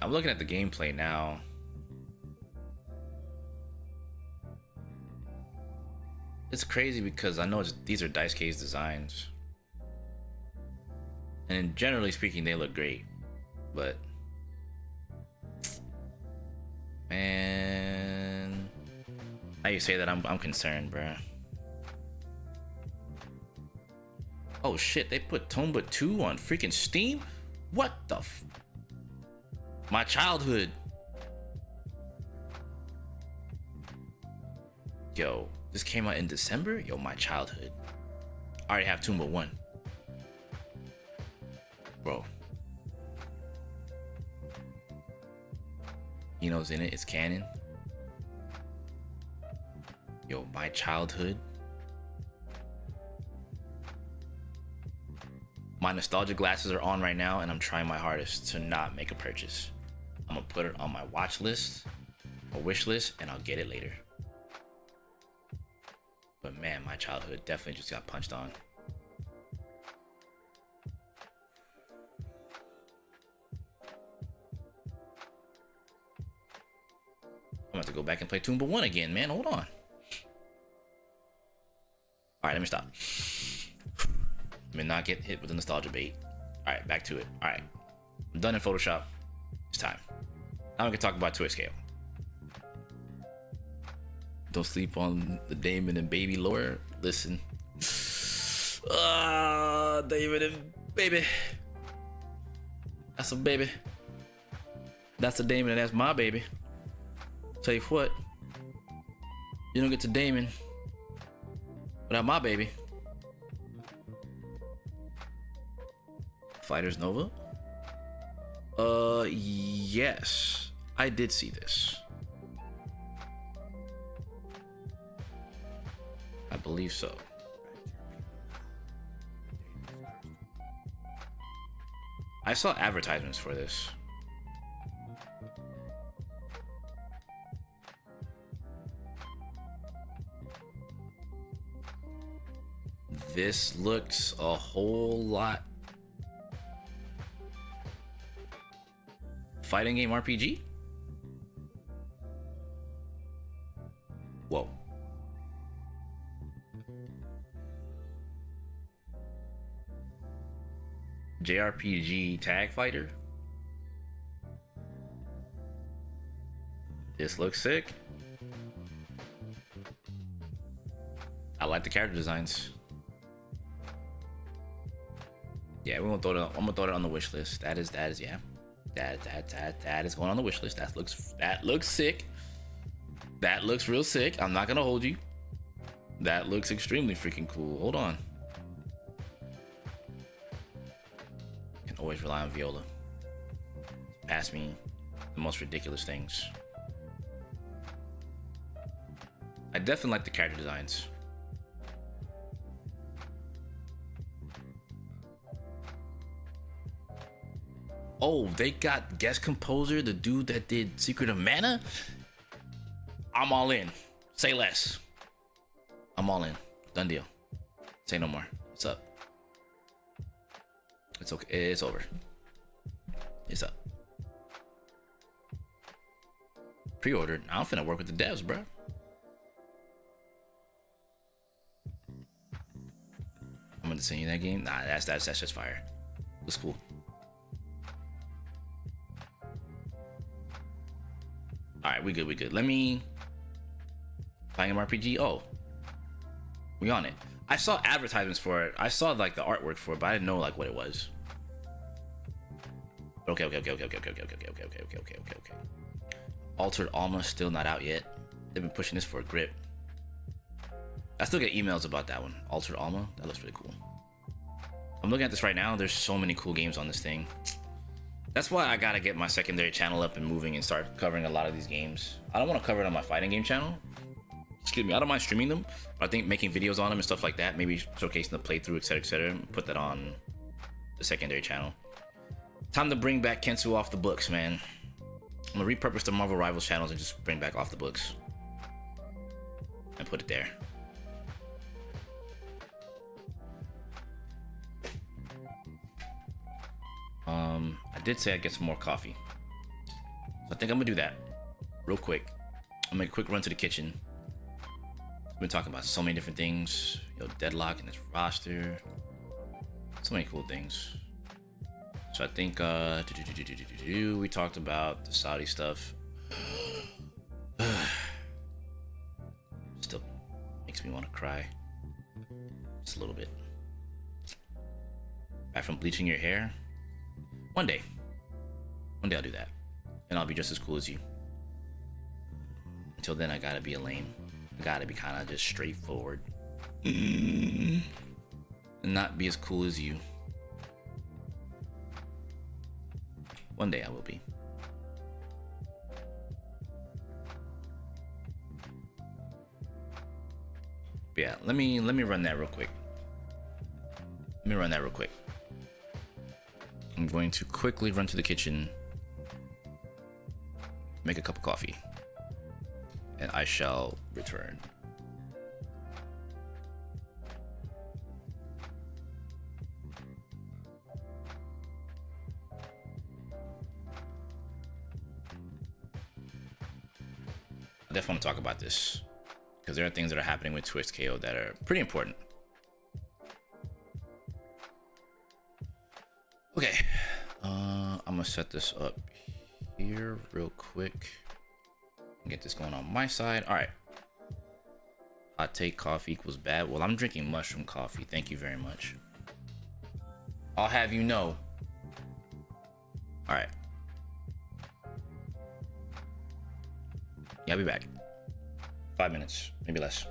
I'm looking at the gameplay now. It's crazy because I know these are Daisuke's designs. And generally speaking, they look great. But man, now you say that I'm concerned, bruh. Oh shit, they put Tomba 2 on freaking Steam? What the my childhood. Yo, this came out in December? Yo, my childhood. I already have Tomba 1. Bro. Ino's in it, it's canon. Yo, my childhood. My nostalgia glasses are on right now, and I'm trying my hardest to not make a purchase. I'm gonna put it on my watch list, a wish list, and I'll get it later. But man, my childhood definitely just got punched on. I'm gonna have to go back and play Tomba 1 again, man. Hold on. Alright, let me stop. Let me not get hit with the nostalgia bait. Alright, back to it. Alright. I'm done in Photoshop. It's time. Now we can talk about Toy Scale. Don't sleep on the Damon and Baby lore. Listen. Damon and Baby. That's a baby. That's a Damon and that's my baby. Tell you what. You don't get to Damon without my baby. Fighters Nova? Yes. I did see this. I believe so. I saw advertisements for this. This looks a whole lot fighting game RPG? Whoa. JRPG tag fighter? This looks sick. I like the character designs. Yeah, we're gonna throw it on, I'm gonna throw it on the wish list. That is yeah. That is going on the wish list. That looks sick. That looks real sick. I'm not gonna hold you. That looks extremely freaking cool. Hold on. Can always rely on Viola. Pass me the most ridiculous things. I definitely like the character designs. Oh, they got guest composer, the dude that did Secret of Mana? I'm all in. Say less. I'm all in. Done deal. Say no more. What's up? It's okay. It's over. It's up. Pre-ordered. I'm finna work with the devs, bro. I'm gonna send you that game. Nah, that's just fire. Looks cool. Alright, we good. Let me find RPG. Oh. We on it. I saw advertisements for it. I saw like the artwork for it, but I didn't know like what it was. Okay. Altered Alma still not out yet. They've been pushing this for a grip. I still get emails about that one. Altered Alma. That looks really cool. I'm looking at this right now. There's so many cool games on this thing. That's why I gotta get my secondary channel up and moving and start covering a lot of these games. I don't want to cover it on my fighting game channel. Excuse me, I don't mind streaming them, but I think making videos on them and stuff like that, maybe showcasing the playthrough, etc., put that on the secondary channel. Time to bring back Kensou off the books, man. I'm gonna repurpose the Marvel Rivals channels and just bring back off the books and put it there. I did say I'd get some more coffee, so I think I'm gonna do that real quick. I'll make a quick run to the kitchen. We've been talking about so many different things. Yo, Deadlock in this roster, so many cool things. So I think we talked about the Saudi stuff. Still makes me want to cry just a little bit. Back from bleaching your hair. One day I'll do that, and I'll be just as cool as you. Until then, I gotta be a lame. I gotta be kind of just straightforward, and not be as cool as you. One day I will be. But yeah, let me run that real quick. I'm going to quickly run to the kitchen, make a cup of coffee, and I shall return. I definitely want to talk about this because there are things that are happening with Twist KO that are pretty important. Okay, I'm gonna set this up here real quick and get this going on my side. All right. Hot take: coffee equals bad. Well, I'm drinking mushroom coffee. Thank you very much. I'll have you know. All right. Yeah, I'll be back. 5 minutes, maybe less.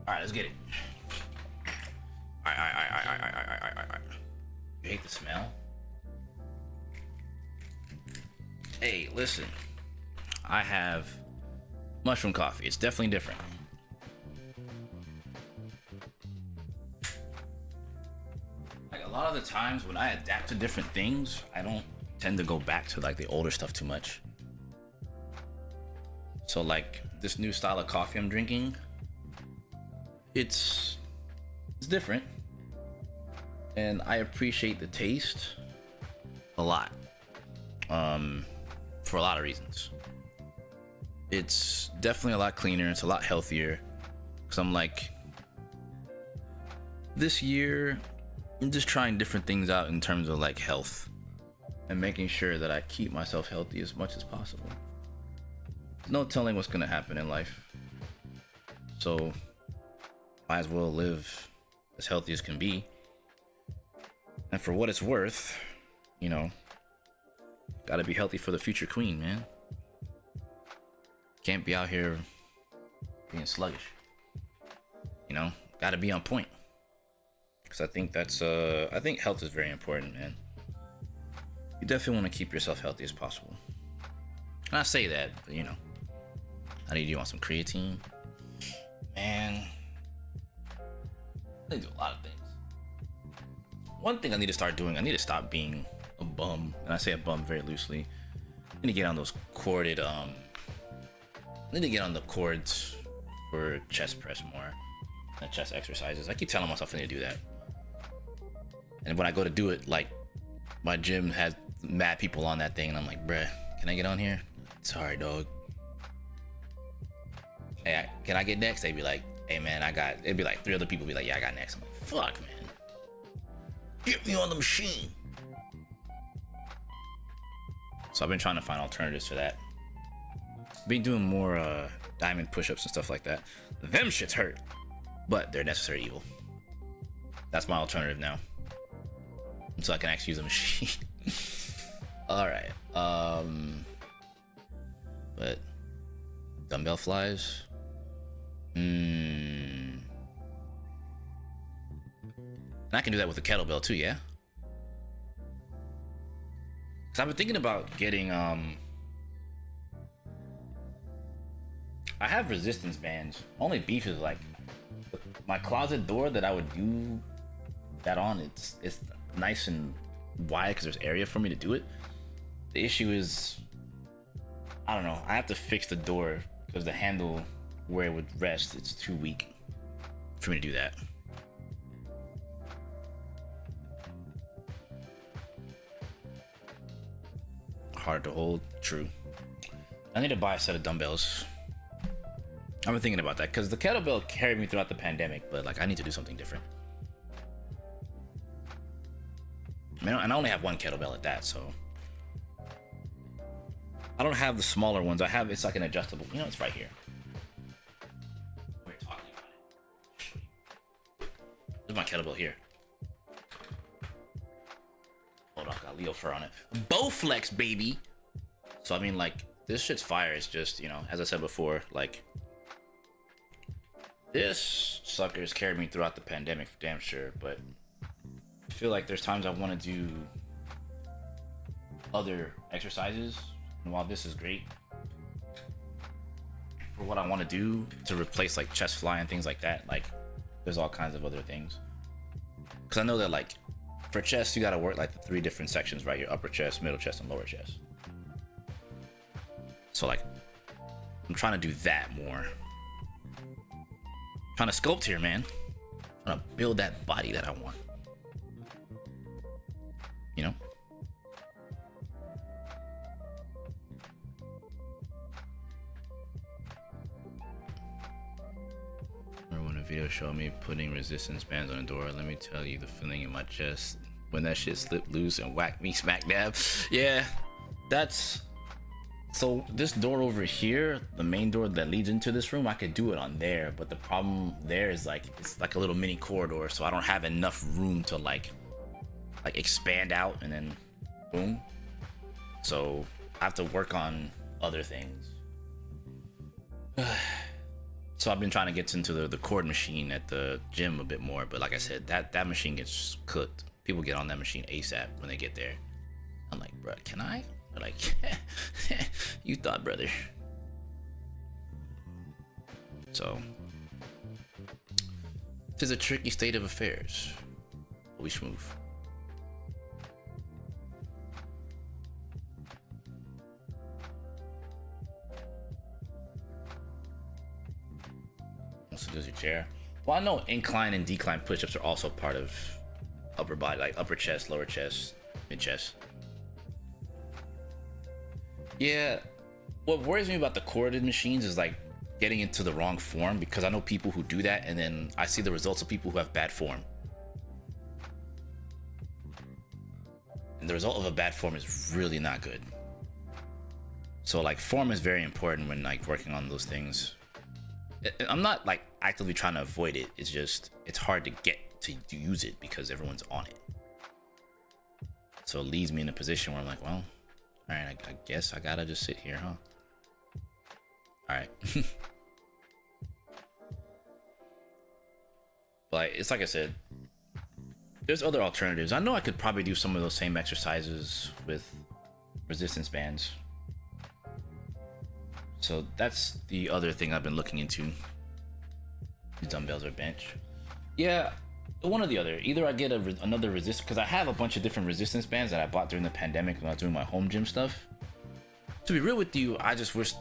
All right, let's get it. All right. You hate the smell? Hey, listen. I have mushroom coffee. It's definitely different. Like a lot of the times when I adapt to different things, I don't tend to go back to like the older stuff too much. So like this new style of coffee I'm drinking, it's different, and I appreciate the taste a lot, for a lot of reasons. It's definitely a lot cleaner, it's a lot healthier, because I'm like, this year I'm just trying different things out in terms of like health and making sure that I keep myself healthy as much as possible. There's no telling what's gonna happen in life, so might as well live as healthy as can be. And for what it's worth, you know, gotta be healthy for the future queen, man. Can't be out here being sluggish. You know, gotta be on point. Because I think I think health is very important, man. You definitely want to keep yourself healthy as possible. And I say that, but you know, how do you want some creatine? Man, they do a lot of things. one thing I need to start doing, I need to stop being a bum, and I say a bum very loosely. I need to get on those corded, I need to get on the cords for chest press more, and chest exercises. I keep telling myself I need to do that. And when I go to do it, like, my gym has mad people on that thing, and I'm like, bruh, can I get on here? Sorry, dog. Hey, can I get next? They'd be like, hey, man, it'd be like 3 other people be like, yeah, I got next. I'm like, fuck, man. Get me on the machine. So I've been trying to find alternatives for that. Been doing more diamond push-ups and stuff like that. Them shits hurt, but they're necessary evil. That's my alternative now. So I can actually use a machine. Alright. But dumbbell flies. And I can do that with a kettlebell too, yeah? Cause I've been thinking about getting I have resistance bands. Only beef is like my closet door that I would do that on, it's nice and wide because there's area for me to do it. The issue is, I don't know, I have to fix the door because the handle where it would rest, it's too weak for me to do that. Hard to hold, true. I need to buy a set of dumbbells. I've been thinking about that because the kettlebell carried me throughout the pandemic, but like I need to do something different. I mean, and I only have one kettlebell at that, so I don't have the smaller ones. I have, it's like an adjustable. You know, it's right here. We're talking about it. There's my kettlebell here. Hold on, got Leo fur on it. Bowflex, baby. So I mean, like, this shit's fire. It's just, you know, as I said before, like, this sucker's carried me throughout the pandemic for damn sure, but I feel like there's times I want to do other exercises, and while this is great for what I want to do to replace like chest fly and things like that, like there's all kinds of other things. Because I know that like for chest you got to work like the 3 different sections, right? Your upper chest, middle chest, and lower chest. So like I'm trying to do that more. I'm trying to sculpt here, man. I'm trying to build that body that I want. You know? Remember when a video showed me putting resistance bands on the door? Let me tell you the feeling in my chest when that shit slipped loose and whacked me smack dab. Yeah, that's... So this door over here, the main door that leads into this room, I could do it on there, but the problem there is like, it's like a little mini corridor, so I don't have enough room to like expand out and then boom. So I have to work on other things. So I've been trying to get into the cord machine at the gym a bit more, but like I said, that machine gets cooked. People get on that machine ASAP when they get there. I'm like, bro, can I? They're like, you thought, brother. So it is a tricky state of affairs, but we smooth. Also does your chair. Well, I know incline and decline push-ups are also part of upper body, like upper chest, lower chest, mid chest. Yeah, what worries me about the corded machines is like getting into the wrong form, because I know people who do that and then I see the results of people who have bad form. And the result of a bad form is really not good. So like form is very important when like working on those things. I'm not like actively trying to avoid it. It's just, it's hard to get to use it because everyone's on it. So it leaves me in a position where I'm like, well, all right, I guess I gotta just sit here, huh? All right. But it's like I said, there's other alternatives. I know I could probably do some of those same exercises with resistance bands. So that's the other thing I've been looking into. Dumbbells or bench. Yeah, One or the other. Either I get another resist, because I have a bunch of different resistance bands that I bought during the pandemic when I was doing my home gym stuff. To be real with you, I just wish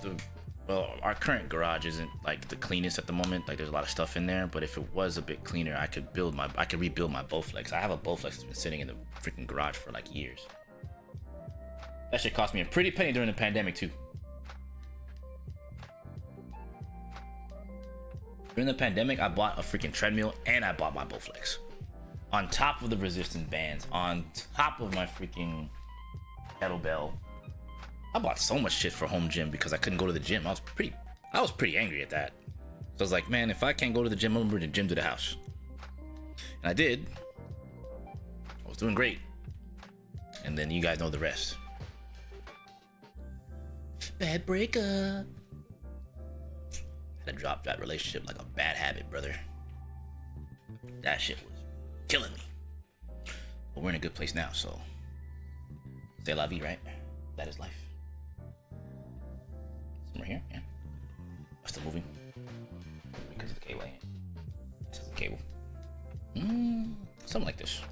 our current garage isn't like the cleanest at the moment. Like there's a lot of stuff in there, but if it was a bit cleaner, I could rebuild my Bowflex. I have a Bowflex that's been sitting in the freaking garage for like years. That shit cost me a pretty penny during the pandemic too. During the pandemic, I bought a freaking treadmill and I bought my Bowflex. On top of the resistance bands, on top of my freaking kettlebell. I bought so much shit for home gym because I couldn't go to the gym. I was pretty angry at that. So I was like, man, if I can't go to the gym, I'm gonna bring the gym to the house. And I did. I was doing great. And then you guys know the rest. Bad breakup. Had to drop that relationship like a bad habit, brother. That shit was killing me. But we're in a good place now, so c'est la vie, right? That is life. Somewhere here, yeah. I'm still moving because of the cable. This is the cable. Something like this.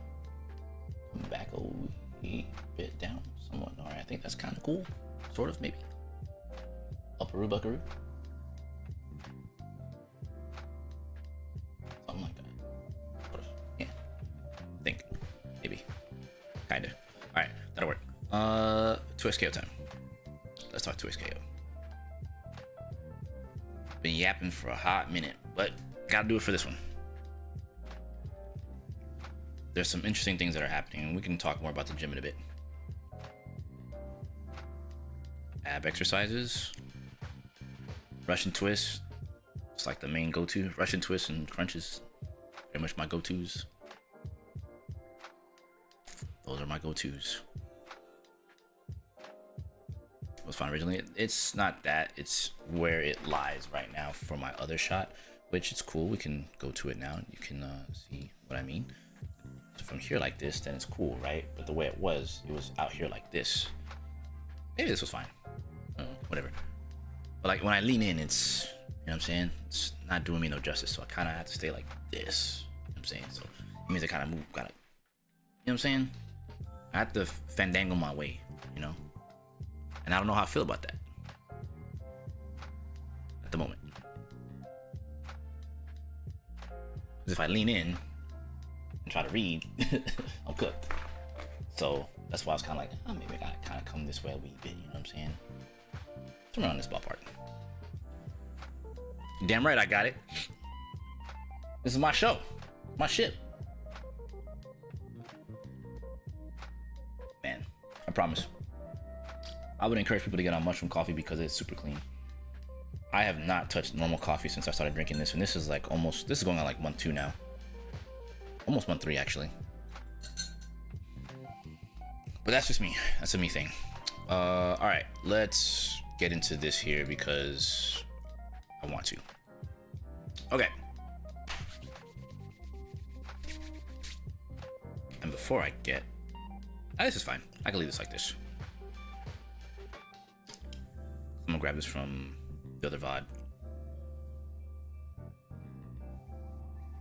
Back a wee bit down, somewhat. All right, I think that's kind of cool, sort of, maybe. Upperoo, buckaroo. Something like that. Sort of, yeah. I think, maybe, kinda. All right, that'll work. 2SKO time. Let's talk 2SKO. Been yapping for a hot minute, but gotta do it for this one. There's some interesting things that are happening, and we can talk more about the gym in a bit. Ab exercises. Russian twist. It's like the main go-to. Russian twist and crunches. Pretty much my go-tos. Those are my go-tos. Was fine originally. It's not that, it's where it lies right now for my other shot, which is cool. We can go to it now. You can see what I mean. So from here like this, then it's cool, right? But the way it was out here like this. Maybe this was fine. Whatever. But like when I lean in, it's, you know what I'm saying? It's not doing me no justice. So I kind of have to stay like this. You know what I'm saying? So it means I kind of move, you know what I'm saying? I have to fandangle my way, you know? And I don't know how I feel about that at the moment. Because if I lean in and try to read, I'm cooked. So that's why I was kind of like, oh, maybe I gotta kind of come this way a wee bit, you know what I'm saying? Somewhere around this ballpark. Damn right I got it. This is my show. My shit. Man, I promise. I would encourage people to get on mushroom coffee because it's super clean. I have not touched normal coffee since I started drinking this, and this is like this is going on like month 2 now. Almost month 3 actually. But that's just me. That's a me thing. All right, let's get into this here because I want to. Okay. And before I get, this is fine. I can leave this like this. I'm gonna grab this from the other VOD.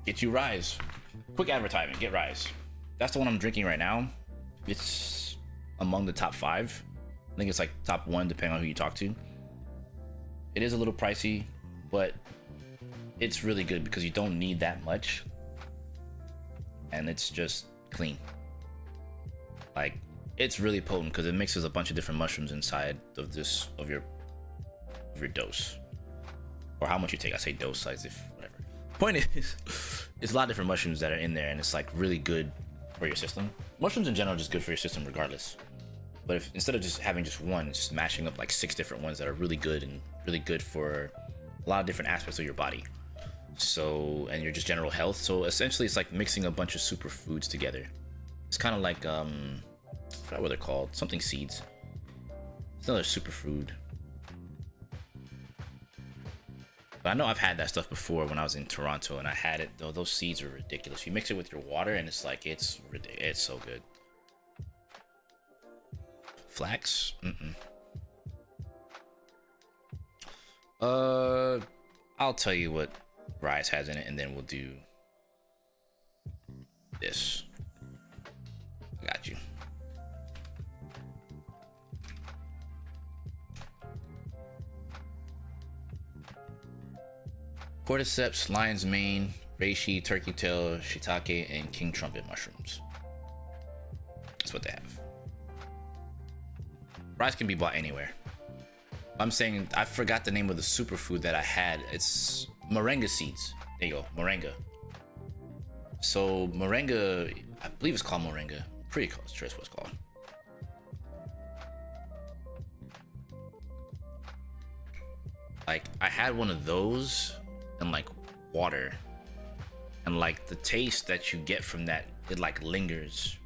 Get you Rise. Quick advertisement, get Rise. That's the one I'm drinking right now. It's among the top 5. I think it's like top 1 depending on who you talk to. It is a little pricey, but it's really good because you don't need that much. And it's just clean. Like, it's really potent because it mixes a bunch of different mushrooms inside of your dose, or how much you take. I say dose, size, if whatever. Point is, it's a lot of different mushrooms that are in there, and it's like really good for your system. Mushrooms in general are just good for your system regardless. But if instead of just having just one, just mashing up like 6 different ones that are really good and really good for a lot of different aspects of your body. So, and your just general health. So essentially, it's like mixing a bunch of superfoods together. It's kind of like I forgot what they're called. Something seeds. It's another superfood. But I know I've had that stuff before when I was in Toronto, and I had it. Though those seeds are ridiculous. You mix it with your water, and it's like it's so good. Flax? I'll tell you what Rise has in it, and then we'll do this. I got you. Cordyceps, lion's mane, reishi, turkey tail, shiitake, and king trumpet mushrooms. That's what they have. Rice can be bought anywhere. I'm saying I forgot the name of the superfood that I had. It's moringa seeds. There you go, moringa. So moringa, I believe it's called moringa. Pretty sure it's what it's called. Like I had one of those and like water, and like the taste that you get from that, it like lingers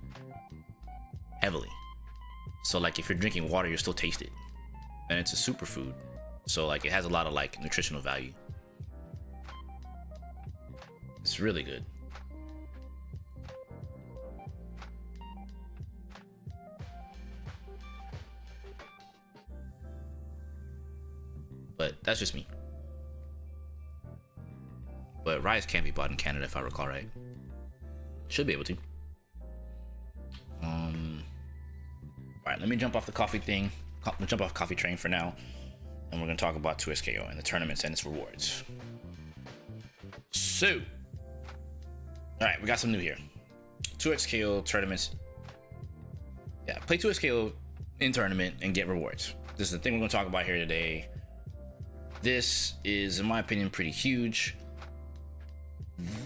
heavily. So like if you're drinking water, you'll still taste it, and it's a superfood. So like it has a lot of like nutritional value. It's really good. But that's just me. But rice can't be bought in Canada if I recall right. Should be able to. Alright, let me jump off the coffee thing. Jump off coffee train for now. And we're gonna talk about 2SKO and the tournaments and its rewards. So, alright, we got some new here. 2XKO tournaments. Yeah, play 2XKO in tournament and get rewards. This is the thing we're gonna talk about here today. This is, in my opinion, pretty huge.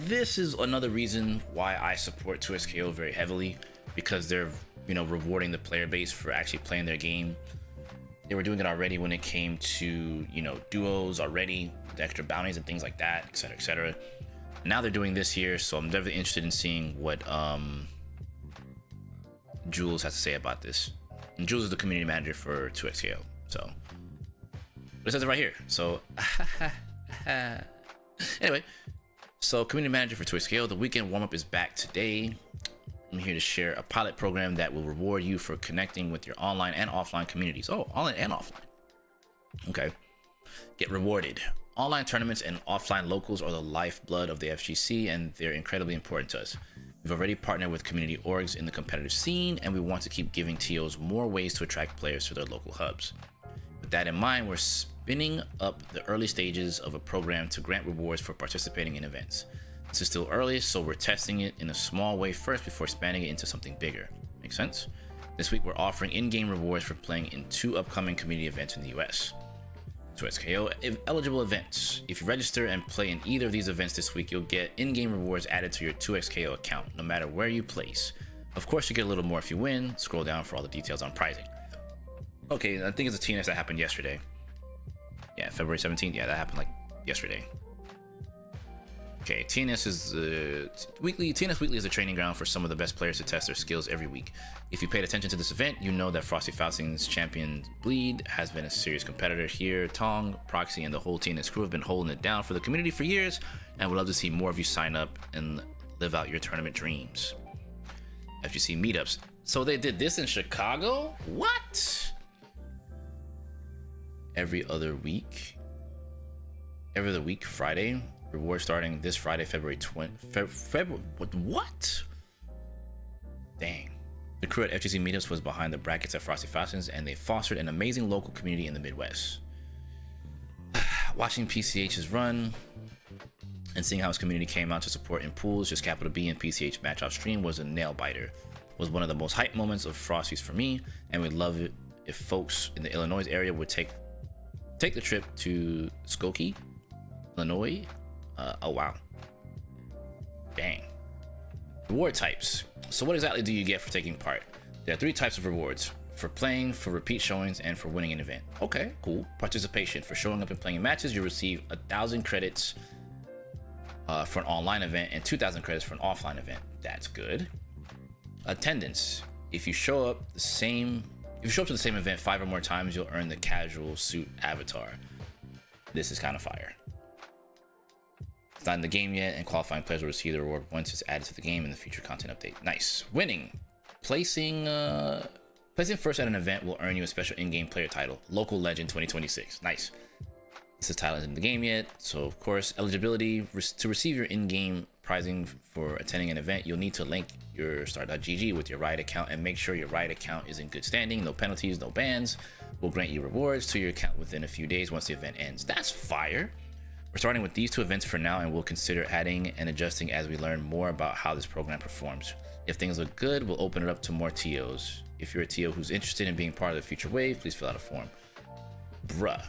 This is another reason why I support 2SKO very heavily, because they're, you know, rewarding the player base for actually playing their game. They were doing it already when it came to, you know, duos already, the extra bounties and things like that, etc., etc. Now they're doing this here, so I'm definitely interested in seeing what Jules has to say about this. And Jules is the community manager for 2XKO, so. But it says it right here. So, anyway, so community manager for 2XKO, the weekend warm-up is back today. I'm here to share a pilot program that will reward you for connecting with your online and offline communities. Oh, online and offline. Okay. Get rewarded. Online tournaments and offline locals are the lifeblood of the FGC, and they're incredibly important to us. We've already partnered with community orgs in the competitive scene, and we want to keep giving TOs more ways to attract players to their local hubs. With that in mind, we're spinning up the early stages of a program to grant rewards for participating in events. This is still early, so we're testing it in a small way first before expanding it into something bigger. Make sense? This week we're offering in-game rewards for playing in 2 upcoming community events in the US. 2SKO eligible events. If you register and play in either of these events this week, you'll get in-game rewards added to your 2XKO account, no matter where you place. Of course, you get a little more if you win. Scroll down for all the details on pricing. Okay, I think it's a TNS that happened yesterday. Yeah, February 17th. Yeah, that happened like yesterday. Okay, TNS is weekly. TNS Weekly is a training ground for some of the best players to test their skills every week. If you paid attention to this event, you know that Frosty Fausting's champion Bleed has been a serious competitor here. Tong, Proxy, and the whole TNS crew have been holding it down for the community for years, and would love to see more of you sign up and live out your tournament dreams. FGC meetups. So they did this in Chicago? What? Every other week? Every other week, Friday? Reward starting this Friday, February 20th. February, what? Dang. The crew at FGC Meetups was behind the brackets at Frosty Faustins, and they fostered an amazing local community in the Midwest. Watching PCH's run and seeing how his community came out to support in pools, just capital B and PCH match off stream was a nail biter. Was one of the most hype moments of Frosty's for me, and we'd love it if folks in the Illinois area would take the trip to Skokie, Illinois. Oh wow. Dang. Reward types. So what exactly do you get for taking part? There are 3 types of rewards: for playing, for repeat showings, and for winning an event. Okay, cool. Participation. For showing up and playing matches, you receive 1,000 credits for an online event and 2,000 credits for an offline event. That's good. Attendance. If you show up to the same event 5 or more times, you'll earn the casual suit avatar. This is kind of fire. It's not in the game yet, and qualifying players will receive the reward once it's added to the game in the future content update. Nice. Winning. Placing first at an event will earn you a special in-game player title, Local Legend 2026. Nice. This title isn't in the game yet, so of course, eligibility to receive your in-game pricing for attending an event, you'll need to link your start.gg with your Riot account and make sure your Riot account is in good standing. No penalties, no bans. We'll grant you rewards to your account within a few days once the event ends. That's fire. We're starting with these 2 events for now, and we'll consider adding and adjusting as we learn more about how this program performs. If things look good, we'll open it up to more TOs. If you're a TO who's interested in being part of the future wave, please fill out a form. Bruh.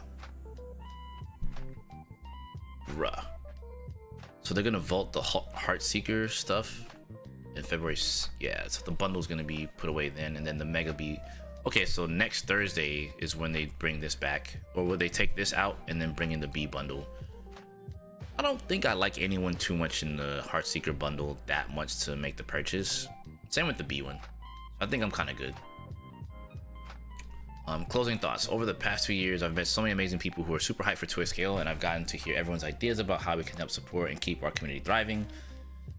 So they're gonna vault the Heartseeker stuff in February. Yeah, so the bundle's gonna be put away then, and then the Mega be... Okay, so next Thursday is when they bring this back. Or will they take this out and then bring in the B bundle? I don't think I like anyone too much in the Heartseeker bundle that much to make the purchase. Same with the B one. I think I'm kind of good. Closing thoughts. Over the past 2 years, I've met so many amazing people who are super hyped for 2Scale, and I've gotten to hear everyone's ideas about how we can help support and keep our community thriving.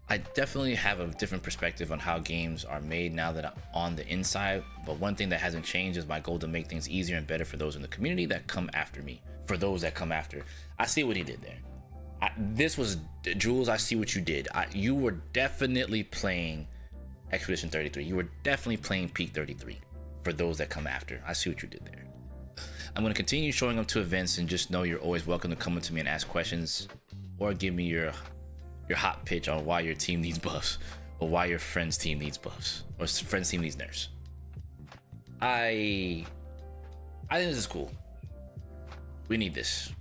I definitely have a different perspective on how games are made now that I'm on the inside, but one thing that hasn't changed is my goal to make things easier and better for those in the community that come after me. For those that come after. I see what he did there. This was Jules. I see what you did. You were definitely playing Expedition 33. You were definitely playing Peak 33. For those that come after, I see what you did there. I'm going to continue showing up to events, and just know you're always welcome to come up to me and ask questions, or give me your hot pitch on why your team needs buffs, or why your friend's team needs buffs, or friend's team needs nerfs. I think this is cool. We need this.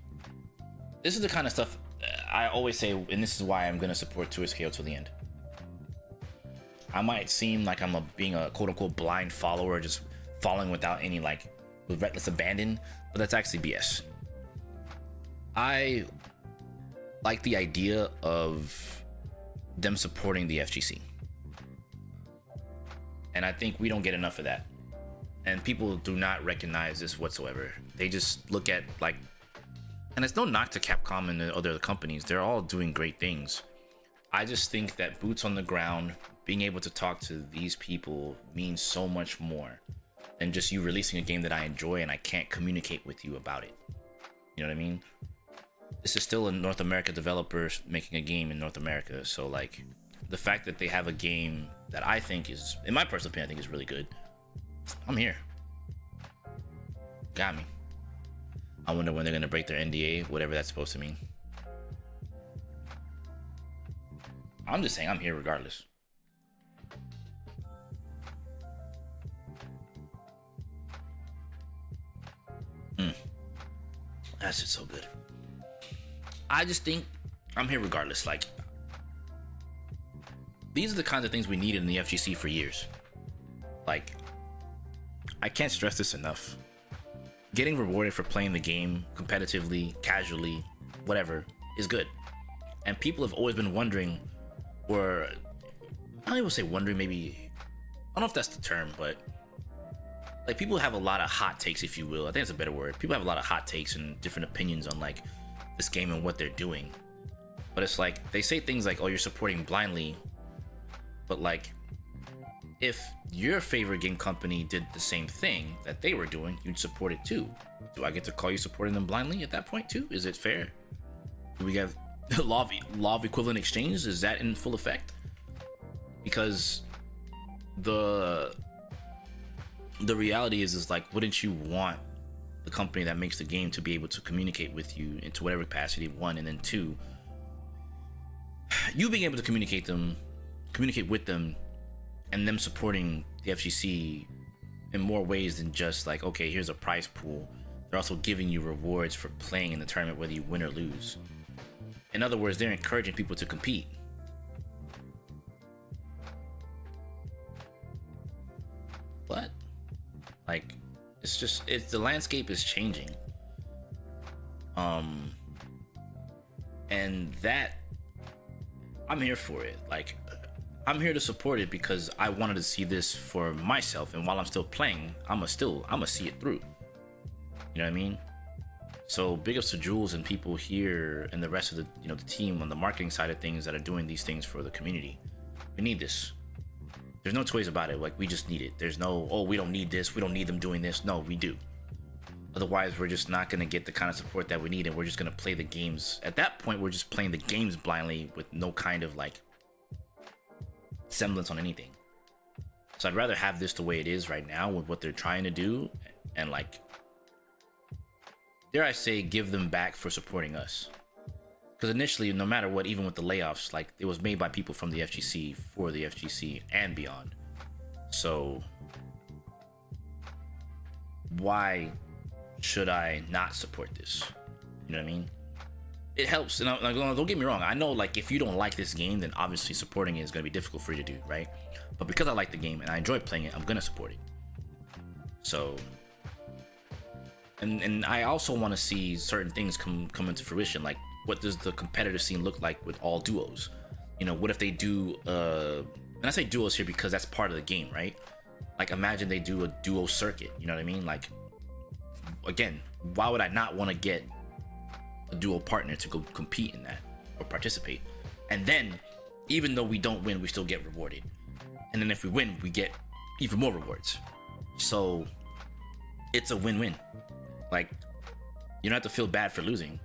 This is the kind of stuff I always say, and this is why I'm going to support 2Scale till the end. I might seem like I'm being a quote-unquote blind follower, just following without any with reckless abandon, but that's actually BS. I like the idea of them supporting the FGC, and I think we don't get enough of that, and people do not recognize this whatsoever. They just look at and it's no knock to Capcom and the other companies, they're all doing great things. I just think that boots on the ground, being able to talk to these people means so much more than just you releasing a game that I enjoy and I can't communicate with you about it. You know what I mean? This is still a North America developer making a game in North America. So the fact that they have a game that I think is, in my personal opinion, I think is really good. I'm here. Got me. I wonder when they're gonna break their NDA, whatever that's supposed to mean. I'm just saying I'm here regardless. That's just so good. I just think I'm here regardless. These are the kinds of things we needed in the FGC for years. I can't stress this enough. Getting rewarded for playing the game competitively, casually, whatever, is good. And people have always been wondering, or I don't even say wondering, maybe, I don't know if that's the term, but people have a lot of hot takes, if you will. I think it's a better word. People have a lot of hot takes and different opinions on this game and what they're doing. But it's they say things like, oh, you're supporting blindly. But if your favorite game company did the same thing that they were doing, you'd support it too. Do I get to call you supporting them blindly at that point too? Is it fair? Do we have law of equivalent exchange? Is that in full effect? Because the reality is wouldn't you want the company that makes the game to be able to communicate with you into whatever capacity, one, and then two, you being able to communicate with them, and them supporting the FGC in more ways than just okay, here's a prize pool. They're also giving you rewards for playing in the tournament, whether you win or lose. In other words, they're encouraging people to compete. What? It's the landscape is changing. And that, I'm here for it. I'm here to support it because I wanted to see this for myself, and while I'm still playing, I'ma see it through. You know what I mean? So big ups to Jules and people here and the rest of the the team on the marketing side of things that are doing these things for the community. We need this. There's no two ways about it. We just need it. There's no, oh, we don't need this. We don't need them doing this. No, we do. Otherwise, we're just not going to get the kind of support that we need, and we're just going to play the games. At that point, we're just playing the games blindly with no kind of semblance on anything. So I'd rather have this the way it is right now with what they're trying to do, and like, dare I say, give them back for supporting us. Because initially, no matter what, even with the layoffs, like, it was made by people from the FGC for the FGC and beyond. So why should I not support this? You know what I mean? It helps, and don't get me wrong, I know, like, if you don't like this game, then obviously supporting it is going to be difficult for you to do, right? But because I like the game and I enjoy playing it, I'm going to support it. So, and I also want to see certain things come into fruition. Like, what does the competitive scene look like with all duos? You know, what if they do, and I say duos here because that's part of the game, right? Like, imagine they do a duo circuit, you know what I mean? Like, again, why would I not want to get a duo partner to go compete in that or participate? And then, even though we don't win, we still get rewarded. And then if we win, we get even more rewards. So it's a win-win. Like, you don't have to feel bad for losing.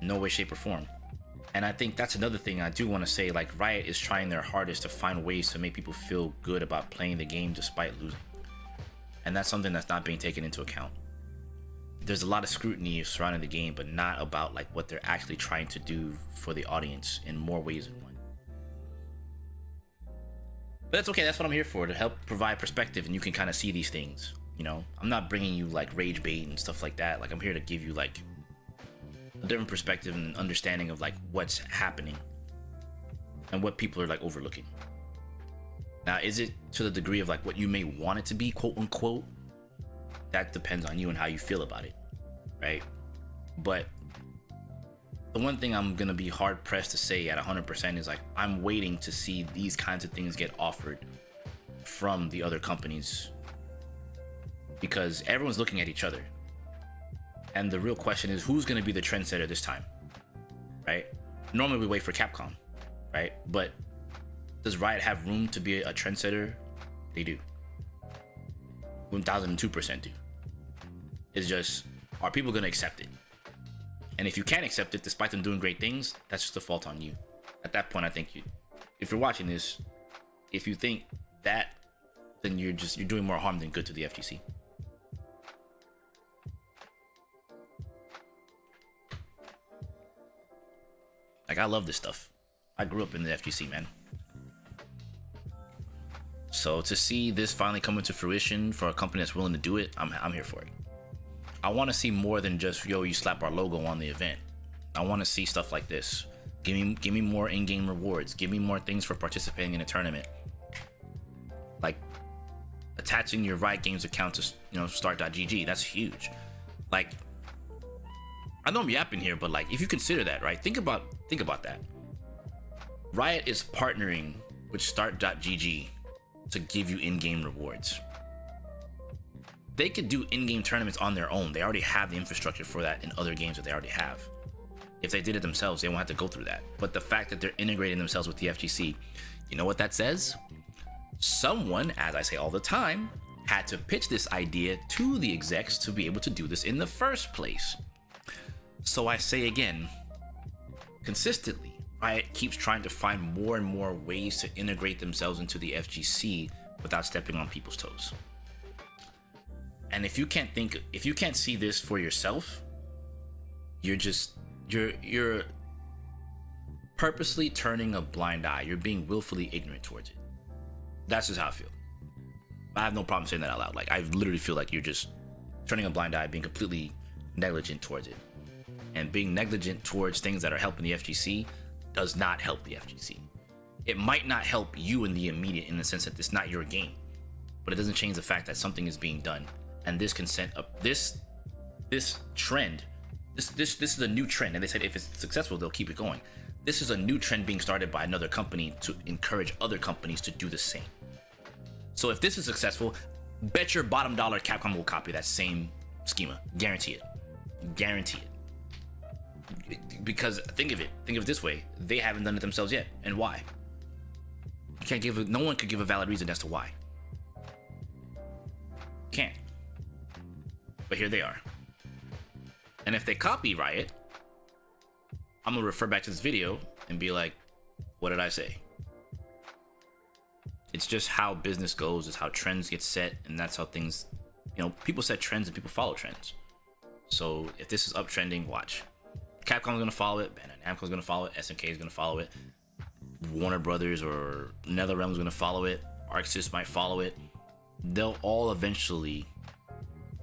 No way, shape, or form. And I think that's another thing I do want to say. Like, Riot is trying their hardest to find ways to make people feel good about playing the game despite losing. And that's something that's not being taken into account. There's a lot of scrutiny surrounding the game, but not about like what they're actually trying to do for the audience in more ways than one. But that's okay. That's what I'm here for, to help provide perspective, and you can kind of see these things. You know, I'm not bringing you like rage bait and stuff like that. Like, I'm here to give you like a different perspective and understanding of like what's happening and what people are like overlooking. Now, is it to the degree of like what you may want it to be, quote unquote? That depends on you and how you feel about it, right? But the one thing I'm gonna be hard pressed to say at 100% is like, I'm waiting to see these kinds of things get offered from the other companies, because everyone's looking at each other. And the real question is, who's gonna be the trendsetter this time, right? Normally we wait for Capcom, right? But does Riot have room to be a trendsetter? They do. 1002% do. It's just, are people gonna accept it? And if you can't accept it despite them doing great things, that's just a fault on you. At that point, I think if you're watching this, if you think that, then you're doing more harm than good to the FGC. Like, I love this stuff. I grew up in the FGC, man. So to see this finally come into fruition for a company that's willing to do it, I'm here for it. I want to see more than just, yo, you slap our logo on the event. I want to see stuff like this. Give me more in-game rewards. Give me more things for participating in a tournament. Like attaching your Riot Games account to, you know, start.gg. That's huge. Like, I know I'm yapping here, but like, if you consider that, right? Think about that. Riot is partnering with start.gg to give you in-game rewards. They could do in-game tournaments on their own. They already have the infrastructure for that in other games that they already have. If they did it themselves, they won't have to go through that. But the fact that they're integrating themselves with the FGC, you know what that says? Someone, as I say all the time, had to pitch this idea to the execs to be able to do this in the first place. So I say again, consistently, Riot keeps trying to find more and more ways to integrate themselves into the FGC without stepping on people's toes. And if you can't see this for yourself, you're purposely turning a blind eye. You're being willfully ignorant towards it. That's just how I feel. I have no problem saying that out loud. Like, I literally feel like you're just turning a blind eye, being completely negligent towards it. And being negligent towards things that are helping the FGC does not help the FGC. It might not help you in the immediate, in the sense that it's not your game, but it doesn't change the fact that something is being done. And this trend, this is a new trend. And they said if it's successful, they'll keep it going. This is a new trend being started by another company to encourage other companies to do the same. So if this is successful, bet your bottom dollar Capcom will copy that same schema. Guarantee it. Guarantee it. Because think of it this way: they haven't done it themselves yet. And why? No one could give a valid reason as to why. Can't. But here they are. And if they copy Riot, I'm gonna refer back to this video and be like, what did I say? It's just how business goes. It's how trends get set, and that's how things, people set trends and people follow trends. So if this is uptrending, watch. Capcom's gonna follow it. Bandai Namco's gonna follow it. SNK is gonna follow it. Warner Brothers or NetherRealm's gonna follow it. ArcSys might follow it. They'll all eventually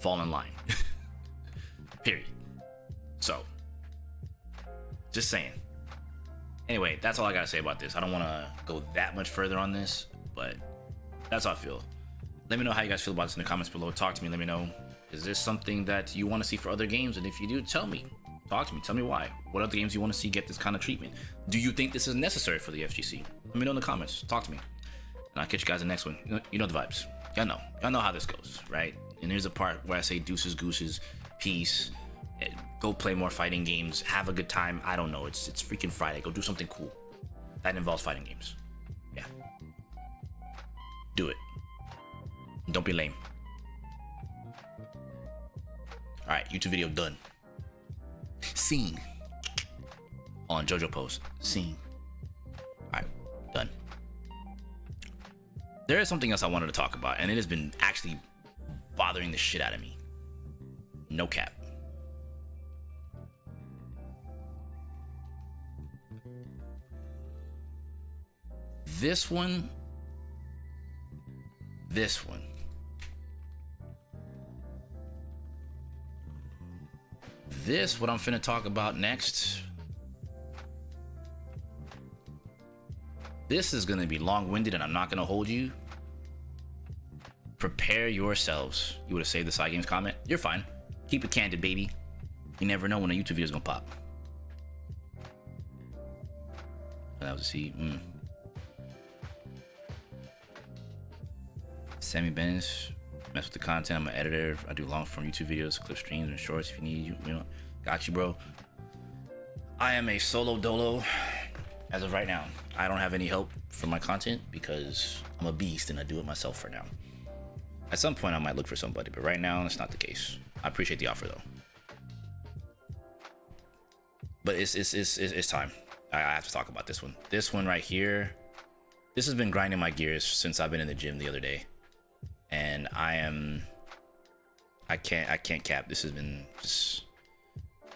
fall in line. Period. So, just saying. Anyway, that's all I gotta say about this. I don't want to go that much further on this, but that's how I feel. Let me know how you guys feel about this in the comments below. Talk to me. Let me know. Is this something that you want to see for other games? And if you do, tell me. Talk to me. Tell me why. What other games you want to see get this kind of treatment? Do you think this is necessary for the FGC? Let me know in the comments. Talk to me. And I'll catch you guys in the next one. You know the vibes. Y'all know. Y'all know how this goes, right? And here's a part where I say deuces, gooses, peace. Go play more fighting games. Have a good time. I don't know. It's freaking Friday. Go do something cool. That involves fighting games. Yeah. Do it. Don't be lame. Alright, YouTube video done. Scene. On JoJo post. Scene. Alright, done. There is something else I wanted to talk about, and it has been actually bothering the shit out of me. No cap. This one. This, what I'm finna talk about next. This is gonna be long-winded, and I'm not gonna hold you. Prepare yourselves. You would have saved the side games comment. You're fine. Keep it candid, baby. You never know when a YouTube video is gonna pop. That was a C. Sammy Bennis, mess with the content. I'm an editor. I do long form YouTube videos, clip streams, and shorts if you need. Got you, bro. I am a solo dolo as of right now. I don't have any help for my content because I'm a beast and I do it myself for now. At some point, I might look for somebody, but right now, that's not the case. I appreciate the offer though. But it's time. I have to talk about this one. This one right here. This has been grinding my gears since I've been in the gym the other day. And I can't cap. This has been just,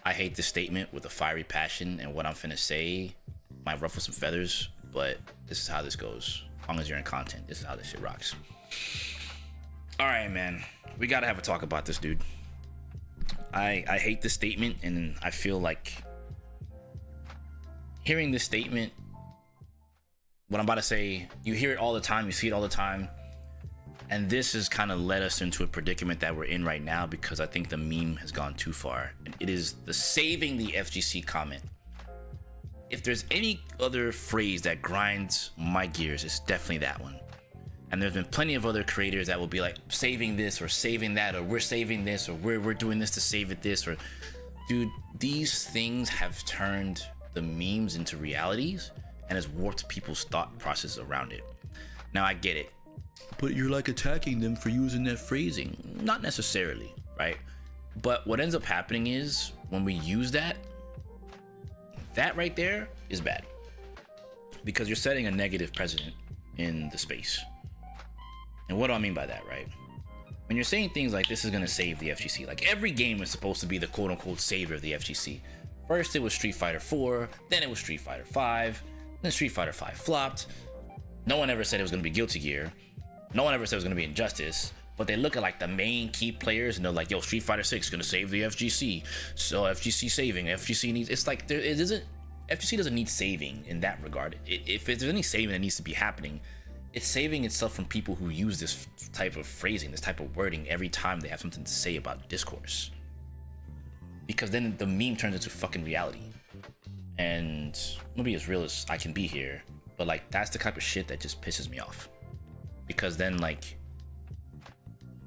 I hate this statement with a fiery passion, and what I'm finna say might ruffle some feathers, but this is how this goes. As long as you're in content, this is how this shit rocks. All right, man, we gotta have a talk about this, dude. I hate this statement, and I feel like hearing this statement, what I'm about to say, you hear it all the time, you see it all the time. And this has kind of led us into a predicament that we're in right now because I think the meme has gone too far. And it is the saving the FGC comment. If there's any other phrase that grinds my gears, it's definitely that one. And there's been plenty of other creators that will be like saving this or saving that, or we're saving this, or we're doing this to save it this, or dude, these things have turned the memes into realities and has warped people's thought process around it. Now I get it. But you're like attacking them for using that phrasing. Not necessarily, right? But what ends up happening is when we use that right there is bad. Because you're setting a negative precedent in the space. And what do I mean by that, right? When you're saying things like this is gonna save the FGC, like every game is supposed to be the quote unquote savior of the FGC. First it was Street Fighter 4, then it was Street Fighter 5, then Street Fighter 5 flopped. No one ever said it was gonna be Guilty Gear. No one ever said it was gonna be Injustice, but they look at like the main key players and they're like, yo, Street Fighter 6 is gonna save the FGC. So FGC saving, FGC needs, it's like, FGC doesn't need saving in that regard. If there's any saving that needs to be happening, it's saving itself from people who use this type of phrasing, this type of wording every time they have something to say about discourse. Because then the meme turns into fucking reality. And I'm gonna be as real as I can be here, but like that's the type of shit that just pisses me off. Because then like,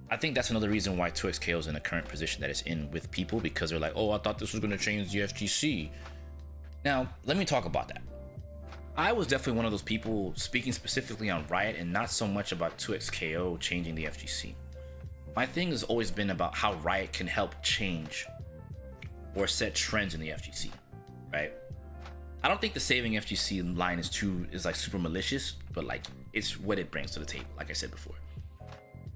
I think that's another reason why 2XKO is in the current position that it's in with people, because they're like, oh, I thought this was gonna change the FGC. Now, let me talk about that. I was definitely one of those people speaking specifically on Riot and not so much about 2XKO changing the FGC. My thing has always been about how Riot can help change or set trends in the FGC, right? I don't think the saving FGC line is like super malicious, but like it's what it brings to the table, like I said before.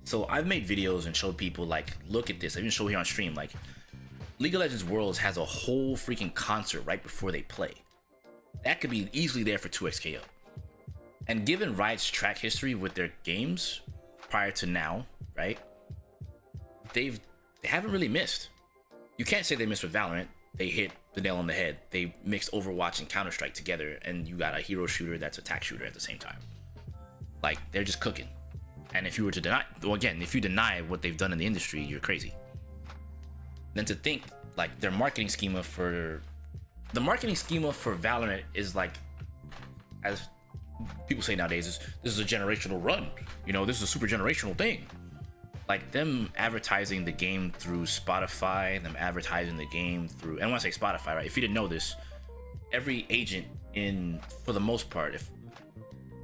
So I've made videos and showed people like, look at this. I even show here on stream, like League of Legends Worlds has a whole freaking concert right before they play. That could be easily there for 2xKO. And given Riot's track history with their games prior to now, right? They haven't really missed. You can't say they missed with Valorant. They hit the nail on the head. They mixed Overwatch and Counter-Strike together, and you got a hero shooter that's a tac shooter at the same time. Like, they're just cooking. And if you were to deny, well, again, if you deny what they've done in the industry, you're crazy. Then to think, like, their marketing schema for Valorant is like, as people say nowadays, this is a generational run. You know, this is a super generational thing. Like them advertising the game through Spotify, them advertising the game through, and when I say Spotify, right? If you didn't know this, every agent for the most part,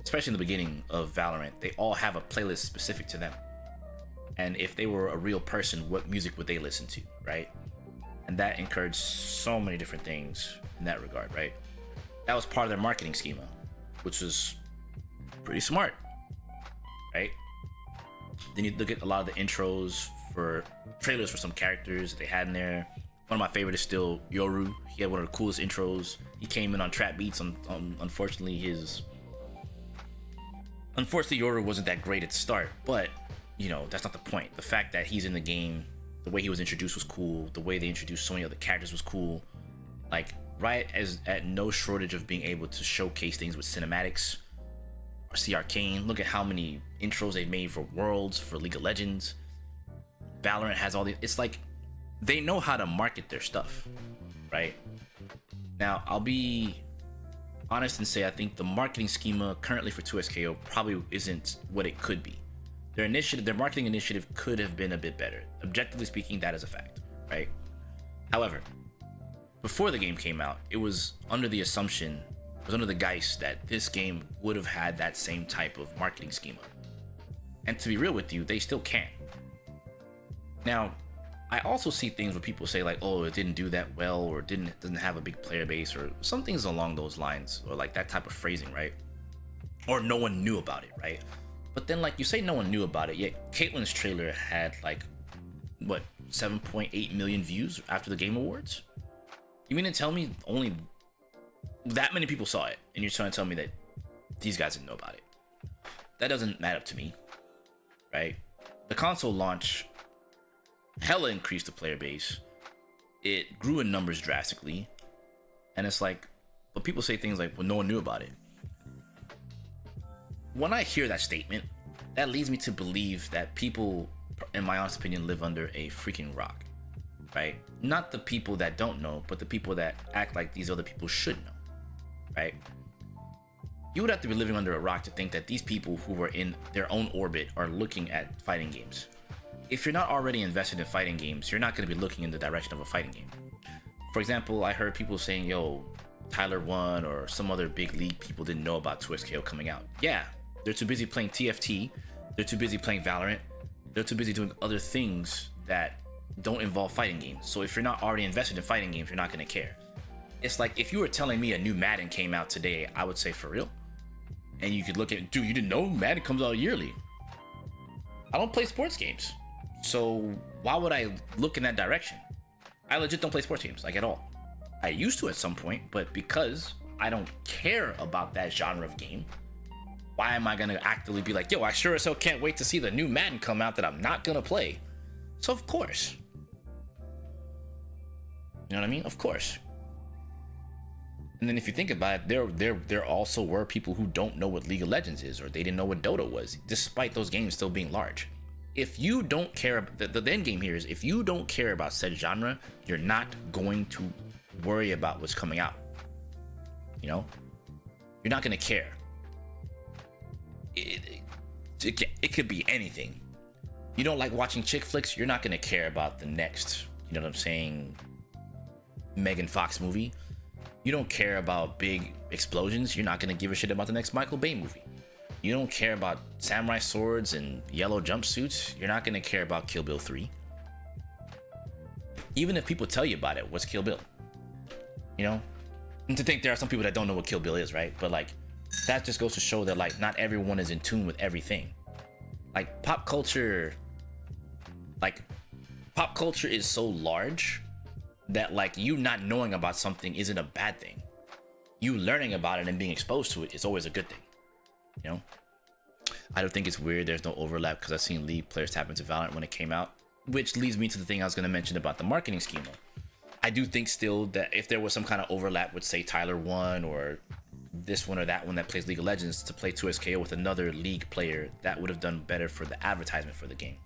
especially in the beginning of Valorant, they all have a playlist specific to them. And if they were a real person, what music would they listen to, right? And that encouraged so many different things in that regard, right? That was part of their marketing schema, which was pretty smart, right? Then you look at a lot of the intros for trailers for some characters that they had in there. One of my favorite is still Yoru. He had one of the coolest intros. He came in on trap beats. Unfortunately, Yoru wasn't that great at the start, but you know, that's not the point. The fact that he's in the game, the way he was introduced was cool. The way they introduced so many other characters was cool. Like, Riot is at no shortage of being able to showcase things with cinematics. Or see Arcane, look at how many intros they've made for Worlds, for League of Legends. Valorant has all these. It's like they know how to market their stuff, right? Now, I'll be honest and say I think the marketing schema currently for 2xKO probably isn't what it could be. Their marketing initiative could have been a bit better. Objectively speaking, that is a fact, right? However, before the game came out, it was under the guise that this game would have had that same type of marketing schema. And to be real with you, they still can. Now, I also see things where people say like, oh, it didn't do that well, or doesn't have a big player base, or some things along those lines, or like that type of phrasing, right? Or no one knew about it, right? But then like you say no one knew about it, yet Caitlyn's trailer had like, what, 7.8 million views after the Game Awards? You mean to tell me only that many people saw it, and you're trying to tell me that these guys didn't know about it? That doesn't add up to me, right? The console launch hella increased the player base. It grew in numbers drastically, and it's like, but people say things like, well, no one knew about it. When I hear that statement, that leads me to believe that people, in my honest opinion, live under a freaking rock, right? Not the people that don't know, but the people that act like these other people should know, right? You would have to be living under a rock to think that these people who are in their own orbit are looking at fighting games. If you're not already invested in fighting games, you're not going to be looking in the direction of a fighting game. For example, I heard people saying, yo, Tyler 1 or some other big league people didn't know about 2xKO coming out. Yeah, they're too busy playing TFT, they're too busy playing Valorant, they're too busy doing other things that don't involve fighting games. So if you're not already invested in fighting games, you're not going to care. It's like if you were telling me a new Madden came out today, I would say, for real? And you could look at, dude, you didn't know Madden comes out yearly. I don't play sports games, so why would I look in that direction? I legit don't play sports games, like, at all. I used to at some point, but because I don't care about that genre of game, why am I gonna actively be like, yo, I sure as hell can't wait to see the new Madden come out that I'm not gonna play? So of course. You know what I mean? Of course. And then if you think about it, there also were people who don't know what League of Legends is, or they didn't know what Dota was, despite those games still being large. If you don't care, the end game here is, if you don't care about said genre, you're not going to worry about what's coming out. You know? You're not going to care. It could be anything. You don't like watching chick flicks, you're not going to care about the next, you know what I'm saying, Megan Fox movie. You don't care about big explosions, you're not going to give a shit about the next Michael Bay movie. You don't care about samurai swords and yellow jumpsuits, you're not going to care about Kill Bill 3. Even if people tell you about it, what's Kill Bill? You know? And to think there are some people that don't know what Kill Bill is, right? But like, that just goes to show that like not everyone is in tune with everything. Like pop culture is so large that like you not knowing about something isn't a bad thing. You learning about it and being exposed to it is always a good thing. You know? I don't think it's weird there's no overlap because I've seen League players tap into Valorant when it came out, which leads me to the thing I was going to mention about the marketing schema. I do think still that if there was some kind of overlap with, say, Tyler 1 or this one or that one that plays League of Legends to play 2SKO with another League player, that would have done better for the advertisement for the game.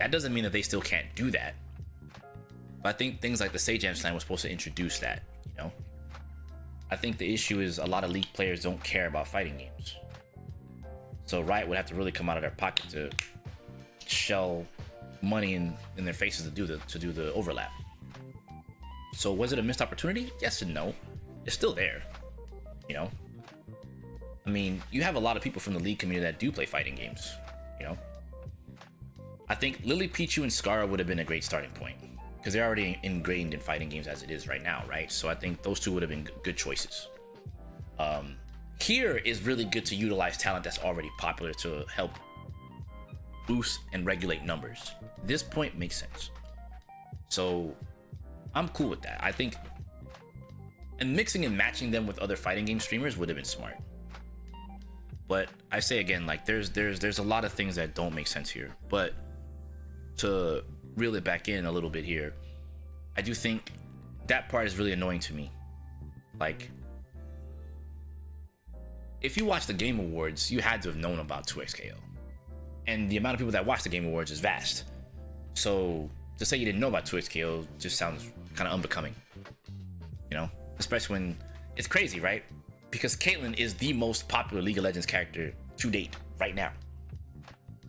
That doesn't mean that they still can't do that. But I think things like the Sage Jam Slam was supposed to introduce that, you know? I think the issue is a lot of League players don't care about fighting games. So Riot would have to really come out of their pocket to shell money in their faces to do the overlap. So was it a missed opportunity? Yes and no. It's still there, you know? I mean, you have a lot of people from the League community that do play fighting games, you know? I think Lily, Pichu, and Scarra would have been a great starting point because they're already ingrained in fighting games as it is right now, right? So I think those two would have been good choices. Here is really good to utilize talent that's already popular to help boost and regulate numbers. This point makes sense. So I'm cool with that. I think, and mixing and matching them with other fighting game streamers would have been smart. But I say again, like there's a lot of things that don't make sense here. But to reel it back in a little bit here, I do think that part is really annoying to me. Like, if you watch the Game Awards, you had to have known about 2XKO. And the amount of people that watch the Game Awards is vast. So to say you didn't know about 2XKO just sounds kind of unbecoming. You know? Especially when it's crazy, right? Because Caitlyn is the most popular League of Legends character to date right now.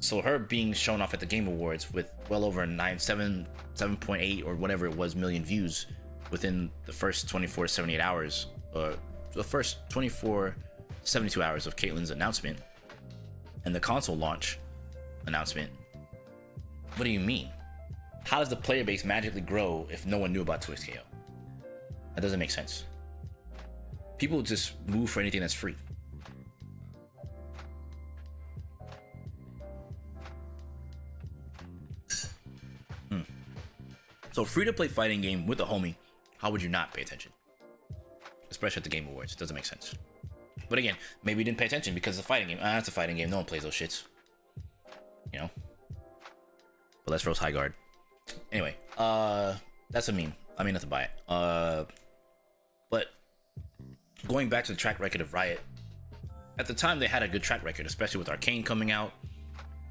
So her being shown off at the Game Awards with well over 7.8 or whatever it was million views within the first 24 to 78 hours, or the first 24 72 hours of Caitlyn's announcement and the console launch announcement. What do you mean? How does the player base magically grow if no one knew about 2XKO? That doesn't make sense. People just move for anything that's free. So free-to-play fighting game with a homie, how would you not pay attention? Especially at the Game Awards. It doesn't make sense. But again, maybe you didn't pay attention because it's a fighting game. It's a fighting game. No one plays those shits. You know? But let's roast High Guard. Anyway, that's a meme. I mean, not to buy it. But going back to the track record of Riot, at the time they had a good track record, especially with Arcane coming out.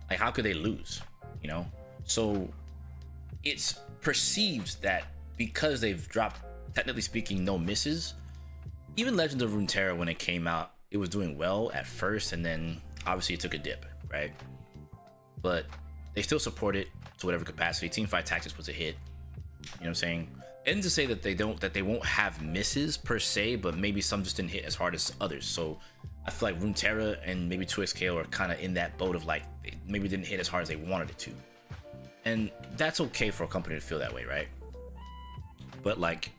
Like, how could they lose? You know? So it's perceived that because they've dropped, technically speaking, no misses. Even Legends of Runeterra, when it came out, it was doing well at first, and then obviously it took a dip, right? But they still support it to whatever capacity. Teamfight Tactics was a hit. You know what I'm saying? And to say that they won't have misses per se, but maybe some just didn't hit as hard as others. So I feel like Runeterra and maybe 2XKO are kind of in that boat of like, they maybe didn't hit as hard as they wanted it to. And that's okay for a company to feel that way, right? But like,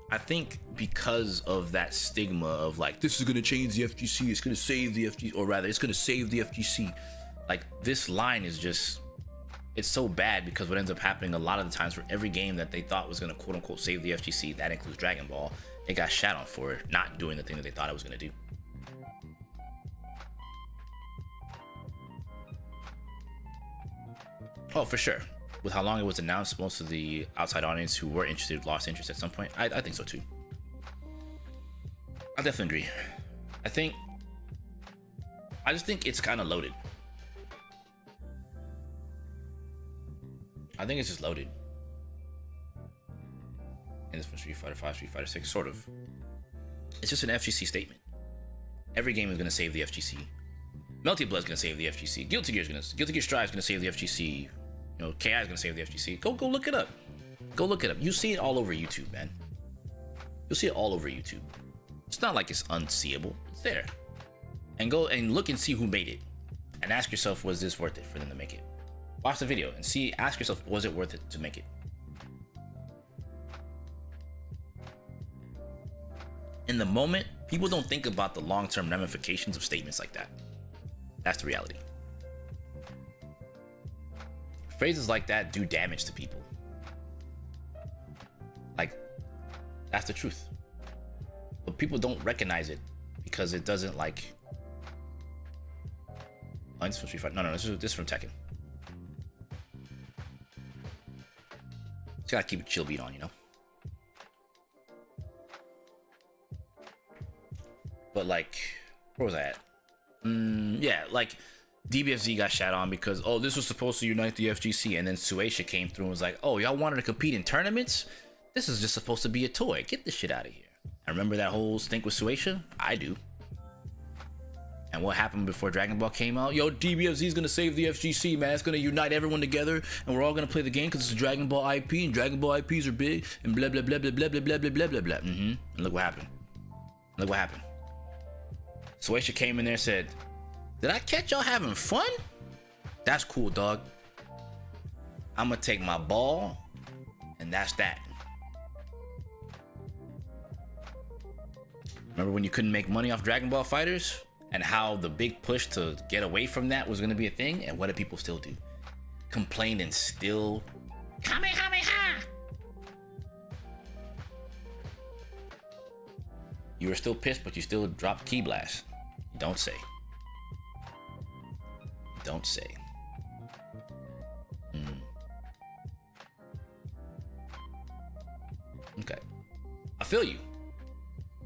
I think because of that stigma of like, this is going to change the FGC, it's going to save the FGC, or rather, it's going to save the FGC. Like, this line is just, it's so bad because what ends up happening a lot of the times for every game that they thought was going to quote unquote save the FGC, that includes Dragon Ball, it got shat on for not doing the thing that they thought it was going to do. Oh, for sure. With how long it was announced, most of the outside audience who were interested lost interest at some point. I think so too. I definitely agree. I just think it's kind of loaded. I think it's just loaded. And this from Street Fighter 5, Street Fighter 6, sort of. It's just an FGC statement. Every game is going to save the FGC. Melty Blood's going to save the FGC. Guilty Gear Strive is going to save the FGC. You know, KI is gonna save the FGC. Go look it up. Go look it up. You see it all over YouTube, man. You'll see it all over YouTube. It's not like it's unseeable. It's there. And go and look and see who made it. And ask yourself, was this worth it for them to make it? Watch the video and see, ask yourself, was it worth it to make it? in the moment, people don't think about the long-term ramifications of statements like that. That's the reality. Phrases like that do damage to people. Like, that's the truth. But people don't recognize it because it doesn't like. Oh, this is from Street Fighter. No, this is from Tekken. Just gotta keep a chill beat on, you know. But like, where was I at? Yeah, like DBFZ got shat on because, oh, this was supposed to unite the FGC, and then Suecia came through and was like, oh, y'all wanted to compete in tournaments? This is just supposed to be a toy. Get this shit out of here. I remember that whole stink with Suecia. I do. And what happened before Dragon Ball came out? Yo, DBFZ is gonna save the FGC, man. It's gonna unite everyone together, and we're all gonna play the game because it's a Dragon Ball IP, and Dragon Ball IPs are big, and blah blah blah blah blah blah blah blah blah blah blah. And look what happened. Look what happened. Suecia came in there and said, did I catch y'all having fun? That's cool, dog. I'm gonna take my ball, and that's that. Remember when you couldn't make money off Dragon Ball Fighters? And how the big push to get away from that was gonna be a thing? And what do people still do? Complain and still Kamehameha! You were still pissed, but you still dropped Key Blast. Don't say. Don't say. Okay. I feel you.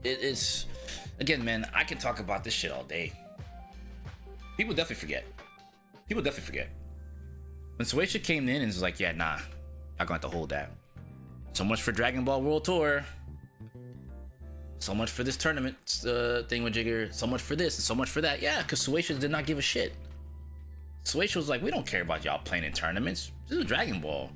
It is, again, man, I can talk about this shit all day. People definitely forget. When Suecia came in and was like, yeah, nah, I'm going to have to hold that. So much for Dragon Ball World Tour. So much for this tournament thingamajigger. So much for this and so much for that. Yeah, because Suecia did not give a shit. Suecia was like, we don't care about y'all playing in tournaments. This is Dragon Ball.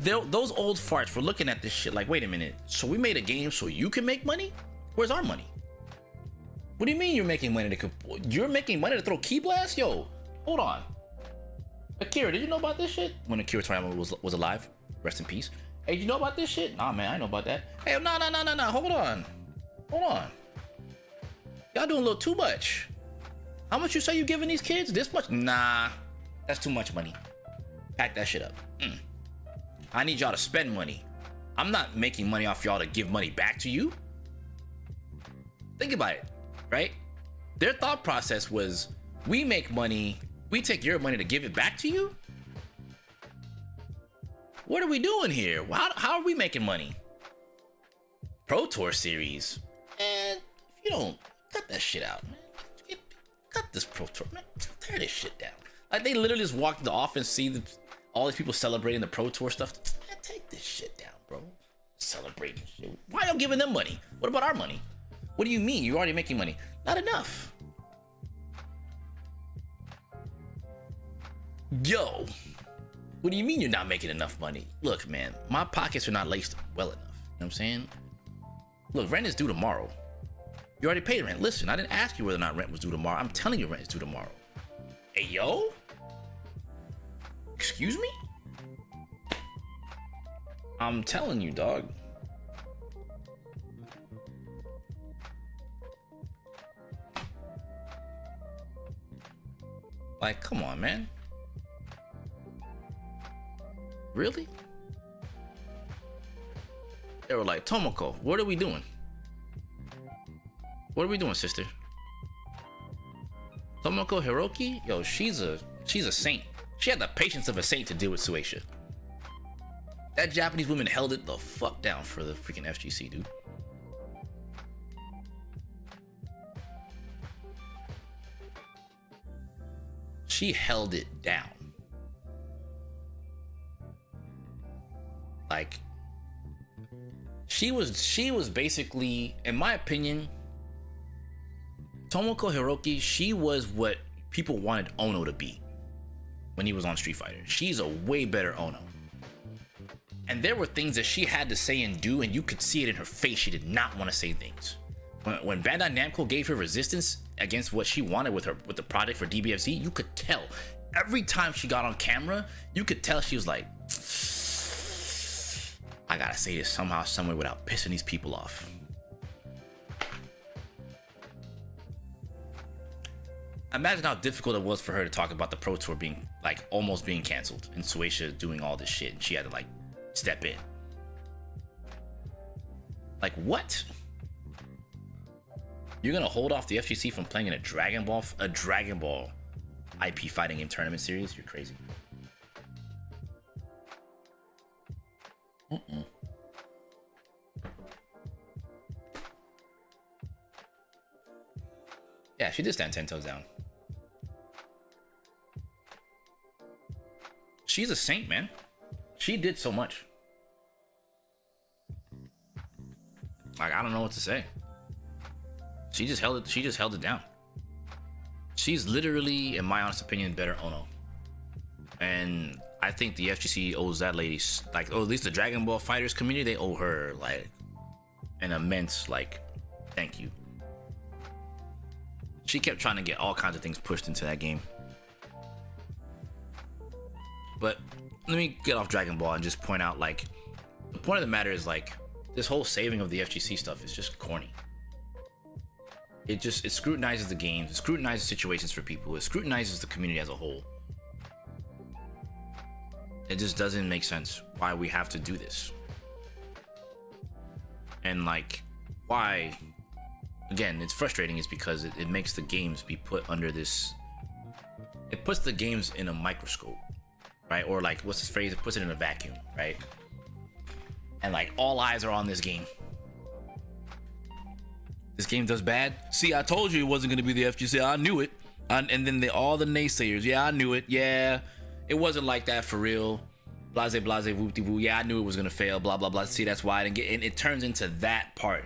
Those old farts were looking at this shit like, wait a minute. So we made a game so you can make money? Where's our money? What do you mean you're making money to throw Key Blast? Yo, hold on. Akira, did you know about this shit? When Akira Toriyama was alive, rest in peace. Hey, you know about this shit? Nah, man, I know about that. Hey, no, hold on. Y'all doing a little too much. How much you say you giving these kids? This much? Nah, that's too much money. Pack that shit up. I need y'all to spend money. I'm not making money off y'all to give money back to you. Think about it, right? Their thought process was, we make money, we take your money to give it back to you? What are we doing here? How are we making money? Pro Tour series. Man, if you don't, cut that shit out, man. Cut this Pro Tour, man. Tear this shit down. Like, they literally just walked into the office, see all these people celebrating the Pro Tour stuff. Man, take this shit down, bro. Celebrating shit. Why y'all giving them money? What about our money? What do you mean? You're already making money. Not enough. Yo, what do you mean you're not making enough money? Look, man, my pockets are not laced well enough. You know what I'm saying? Look, rent is due tomorrow. You already paid rent. Listen, I didn't ask you whether or not rent was due tomorrow. I'm telling you rent is due tomorrow. Hey, yo? Excuse me? I'm telling you, dog. Like, come on, man. Really? They were like, Tomoko, what are we doing? What are we doing, sister? Tomoko Hiroki? Yo, she's a saint. She had the patience of a saint to deal with Suecia. That Japanese woman held it the fuck down for the freaking FGC, dude. She held it down. Like, she was basically, in my opinion, Tomoko Hiroki, she was what people wanted Ono to be when he was on Street Fighter. She's a way better Ono. And there were things that she had to say and do, and you could see it in her face. She did not want to say things. When Bandai Namco gave her resistance against what she wanted with the project for DBFZ, you could tell. Every time she got on camera, you could tell she was like, I gotta say this somehow, somewhere without pissing these people off. Imagine how difficult it was for her to talk about the Pro Tour being like almost being canceled and Suecia doing all this shit and she had to like step in. Like what? You're gonna hold off the FGC from playing in a Dragon Ball IP fighting game tournament series? You're crazy. Yeah, she did stand 10 toes down. She's a saint, man. She did so much. Like, I don't know what to say. She just held it down. She's literally, in my honest opinion, better Ono. And I think the FGC owes that lady, like, or at least the Dragon Ball Fighters community, they owe her like an immense like thank you. She kept trying to get all kinds of things pushed into that game. But let me get off Dragon Ball and just point out, like, the point of the matter is, like, this whole saving of the FGC stuff is just corny. It scrutinizes the games, it scrutinizes situations for people, it scrutinizes the community as a whole. It just doesn't make sense why we have to do this. And, like, why, again, it's frustrating is because it makes the games be put under this, it puts the games in a microscope, right? Or like, what's this phrase? It puts it in a vacuum, right? And like, all eyes are on this game. This game does bad. See, I told you it wasn't gonna be the FGC. I knew it. And then all the naysayers, yeah, I knew it. Yeah, it wasn't like that for real. Blase, whoop-de-woo. Yeah, I knew it was gonna fail. Blah blah blah. See, that's why I didn't get. And it turns into that part.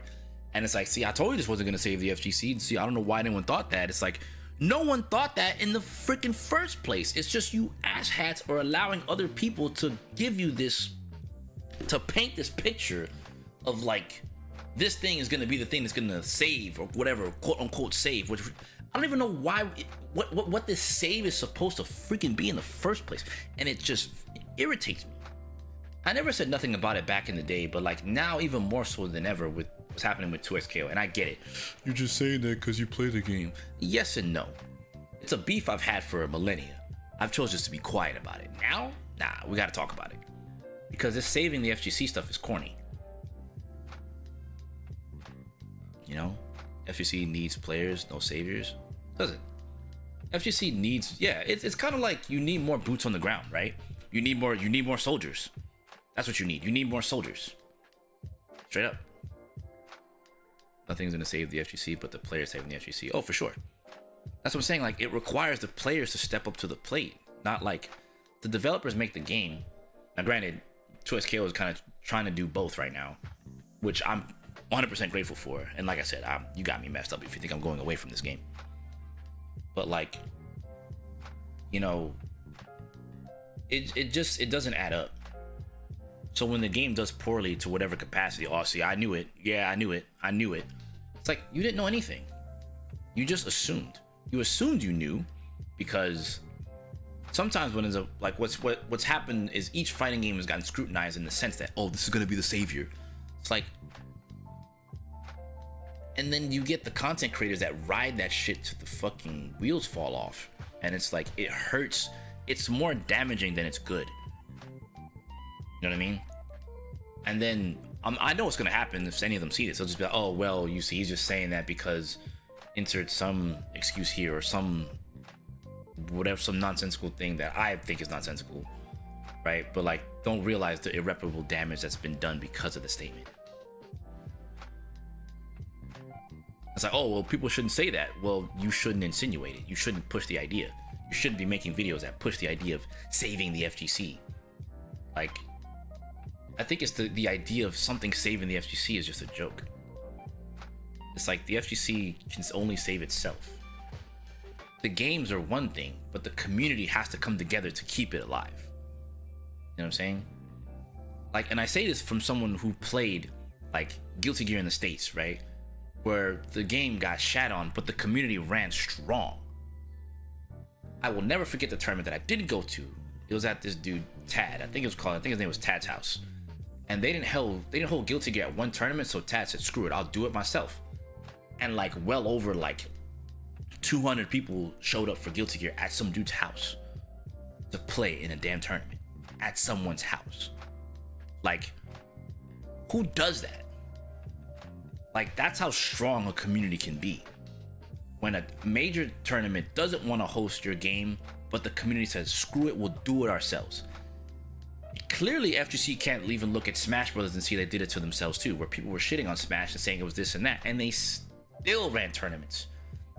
And it's like, see, I told you this wasn't gonna save the FGC. See, I don't know why anyone thought that. It's like, no one thought that in the freaking first place. It's just you asshats are allowing other people to give you this, to paint this picture of like, this thing is gonna be the thing that's gonna save or whatever, quote unquote save. Which I don't even know why, what this save is supposed to freaking be in the first place. And it just irritates me. I never said nothing about it back in the day, but like now even more so than ever with what's happening with 2XKO, and I get it. You're just saying that because you play the game. Yes and no. It's a beef I've had for millennia. I've chosen just to be quiet about it. Now, nah, we gotta talk about it. Because this saving the FGC stuff is corny. You know? FGC needs players, no saviors. Does it? FGC needs, yeah, it's kind of like you need more boots on the ground, right? You need more soldiers. That's what you need. You need more soldiers. Straight up. Nothing's gonna save the FGC but the players saving the FGC. Oh, for sure. That's what I'm saying. Like, it requires the players to step up to the plate. Not like the developers make the game. Now, granted, 2SKO is kind of trying to do both right now, which I'm 100% grateful for. And like I said, you got me messed up if you think I'm going away from this game. But like, you know, it doesn't add up. So when the game does poorly to whatever capacity, oh, see, I knew it. Yeah, I knew it. I knew it. It's like, you didn't know anything. You just assumed. You assumed you knew, because sometimes when it's like what's happened is each fighting game has gotten scrutinized in the sense that, oh, this is gonna be the savior. It's like, and then you get the content creators that ride that shit to the fucking wheels fall off, and it's like, it hurts. It's more damaging than it's good. You know what I mean? And then I know what's gonna happen if any of them see this. They'll just be like, oh, well, you see, he's just saying that because insert some excuse here or some whatever, some nonsensical thing that I think is nonsensical, right? But like, don't realize the irreparable damage that's been done because of the statement. It's like, oh, well, people shouldn't say that. Well, you shouldn't insinuate it. You shouldn't push the idea. You shouldn't be making videos that push the idea of saving the FGC. Like, I think it's the idea of something saving the FGC is just a joke. It's like the FGC can only save itself. The games are one thing, but the community has to come together to keep it alive. You know what I'm saying? Like, and I say this from someone who played like Guilty Gear in the States, right? Where the game got shat on, but the community ran strong. I will never forget the tournament that I didn't go to. It was at this dude Tad. I think his name was Tad's house. And they didn't hold Guilty Gear at one tournament, so Tad said, screw it, I'll do it myself. And like well over like 200 people showed up for Guilty Gear at some dude's house to play in a damn tournament at someone's house. Like, who does that? Like, that's how strong a community can be. When a major tournament doesn't want to host your game, but the community says, screw it, we'll do it ourselves. Clearly, FGC can't even look at Smash Brothers and see they did it to themselves too, where people were shitting on Smash and saying it was this and that, and they still ran tournaments.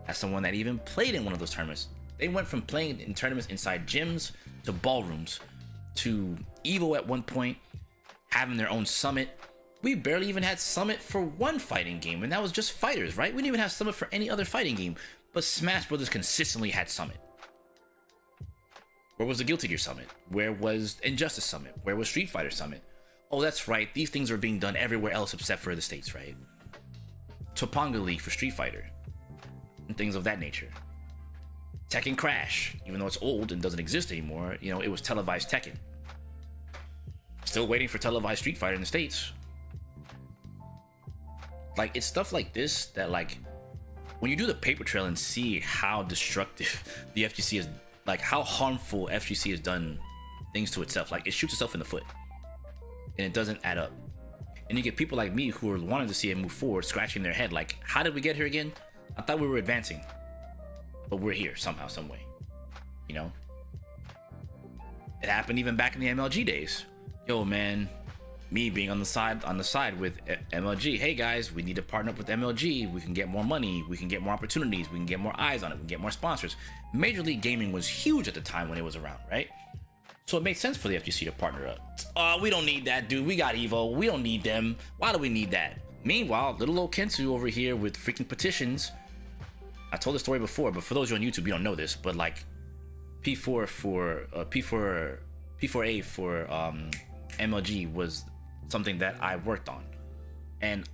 As someone that even played in one of those tournaments, they went from playing in tournaments inside gyms to ballrooms to Evo at one point, having their own summit. We barely even had summit for one fighting game, and that was just fighters, right? We didn't even have summit for any other fighting game, but Smash Brothers consistently had summit. Where was the Guilty Gear Summit? Where was Injustice Summit? Where was Street Fighter Summit? Oh, that's right. These things are being done everywhere else except for the States, right? Topanga League for Street Fighter. And things of that nature. Tekken Crash. Even though it's old and doesn't exist anymore, you know, it was televised Tekken. Still waiting for televised Street Fighter in the States. Like, it's stuff like this that, like, when you do the paper trail and see how destructive the FGC is, like how harmful FGC has done things to itself, like it shoots itself in the foot and it doesn't add up. And you get people like me who are wanting to see it move forward, scratching their head like, how did we get here again? I thought we were advancing, but we're here somehow, some way, you know? It happened even back in the MLG days. Yo, man, me being on the side with MLG. Hey guys, we need to partner up with MLG. We can get more money. We can get more opportunities. We can get more eyes on it. We can get more sponsors. Major League Gaming was huge at the time when it was around, right? So it made sense for the FGC to partner up. Oh, we don't need that, dude. We got Evo. We don't need them. Why do we need that? Meanwhile, little old Kensu over here with freaking petitions. I told the story before, but for those of you on YouTube, you don't know this, but like P4A for MLG was something that I worked on. And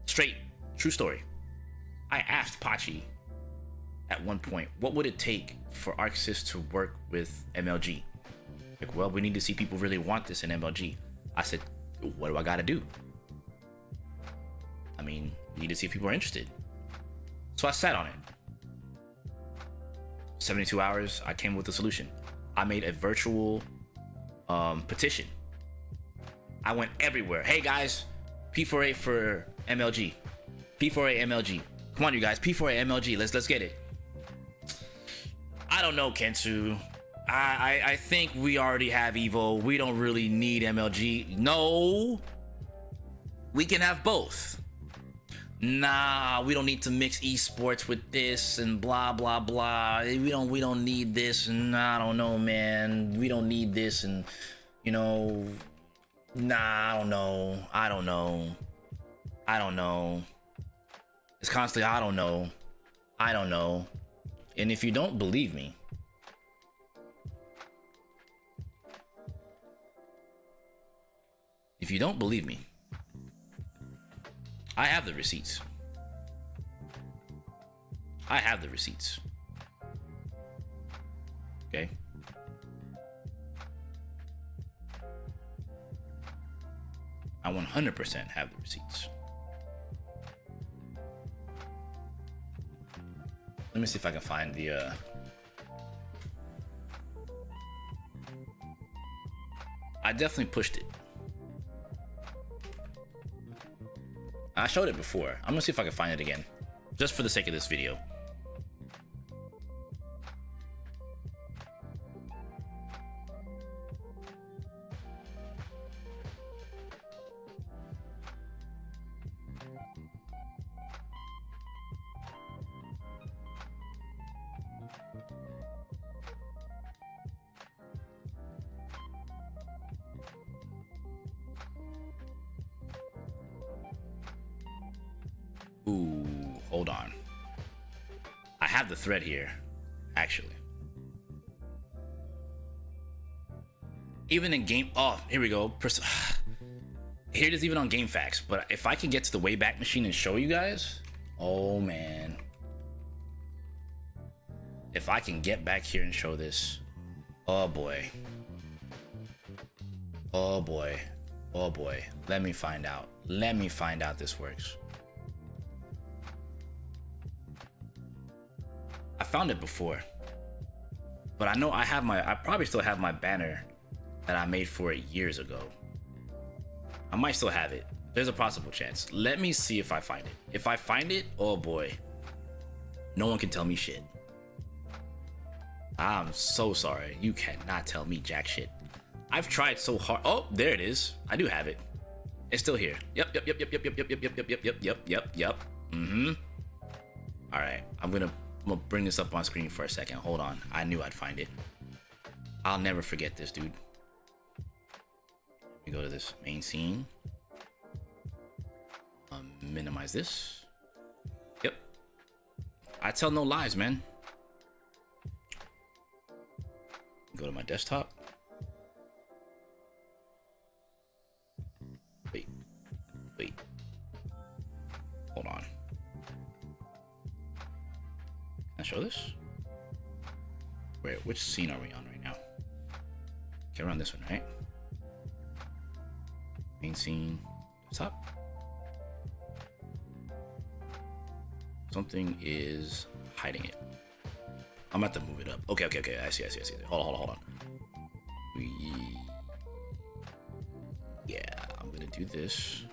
straight, true story, I asked Pachi at one point, what would it take for ArcSys to work with MLG? Like, well, we need to see people really want this in MLG. I said, what do I gotta do? I mean, we need to see if people are interested. So I sat on it. 72 hours, I came with a solution. I made a virtual petition. I went everywhere. Hey guys, P4A for MLG. P4A MLG. Come on, you guys. P4A MLG. Let's get it. I don't know, Kensu. I think we already have Evo. We don't really need MLG. No. We can have both. Nah, we don't need to mix esports with this and blah blah blah. We don't need this, and I don't know, man. We don't need this, and you know, nah, I don't know. It's constantly I don't know. And if you don't believe me, I have the receipts. Okay. I 100% have the receipts. Let me see if I can find the I definitely pushed it. I showed it before. I'm gonna see if I can find it again, just for the sake of this video. Ooh, hold on. I have the thread here, actually. Even in game, oh, here we go. Here it is even on GameFAQs, but if I can get to the Wayback Machine and show you guys, oh man. If I can get back here and show this, oh boy. Oh boy. Oh boy. Let me find out. Let me find out this works. I found it before, but I know I probably still have my banner that I made for it years ago. I might still have it. There's a possible chance. Let me see if I find it. If I find it, oh boy, no one can tell me shit. I'm so sorry. You cannot tell me jack shit. I've tried so hard. Oh, there it is. I do have it. It's still here. Yep. Mm-hmm. All right. I'm gonna bring this up on screen for a second. Hold on. I knew I'd find it. I'll never forget this, dude. Let me go to this main scene. Minimize this. Yep. I tell no lies, man. Go to my desktop. Wait. Hold on. Can I show this? Wait, which scene are we on right now? Okay, we're on this one, right? Main scene. Desktop. Something is hiding it. I'm about to move it up. Okay. I see. Hold on. Yeah, I'm gonna do this.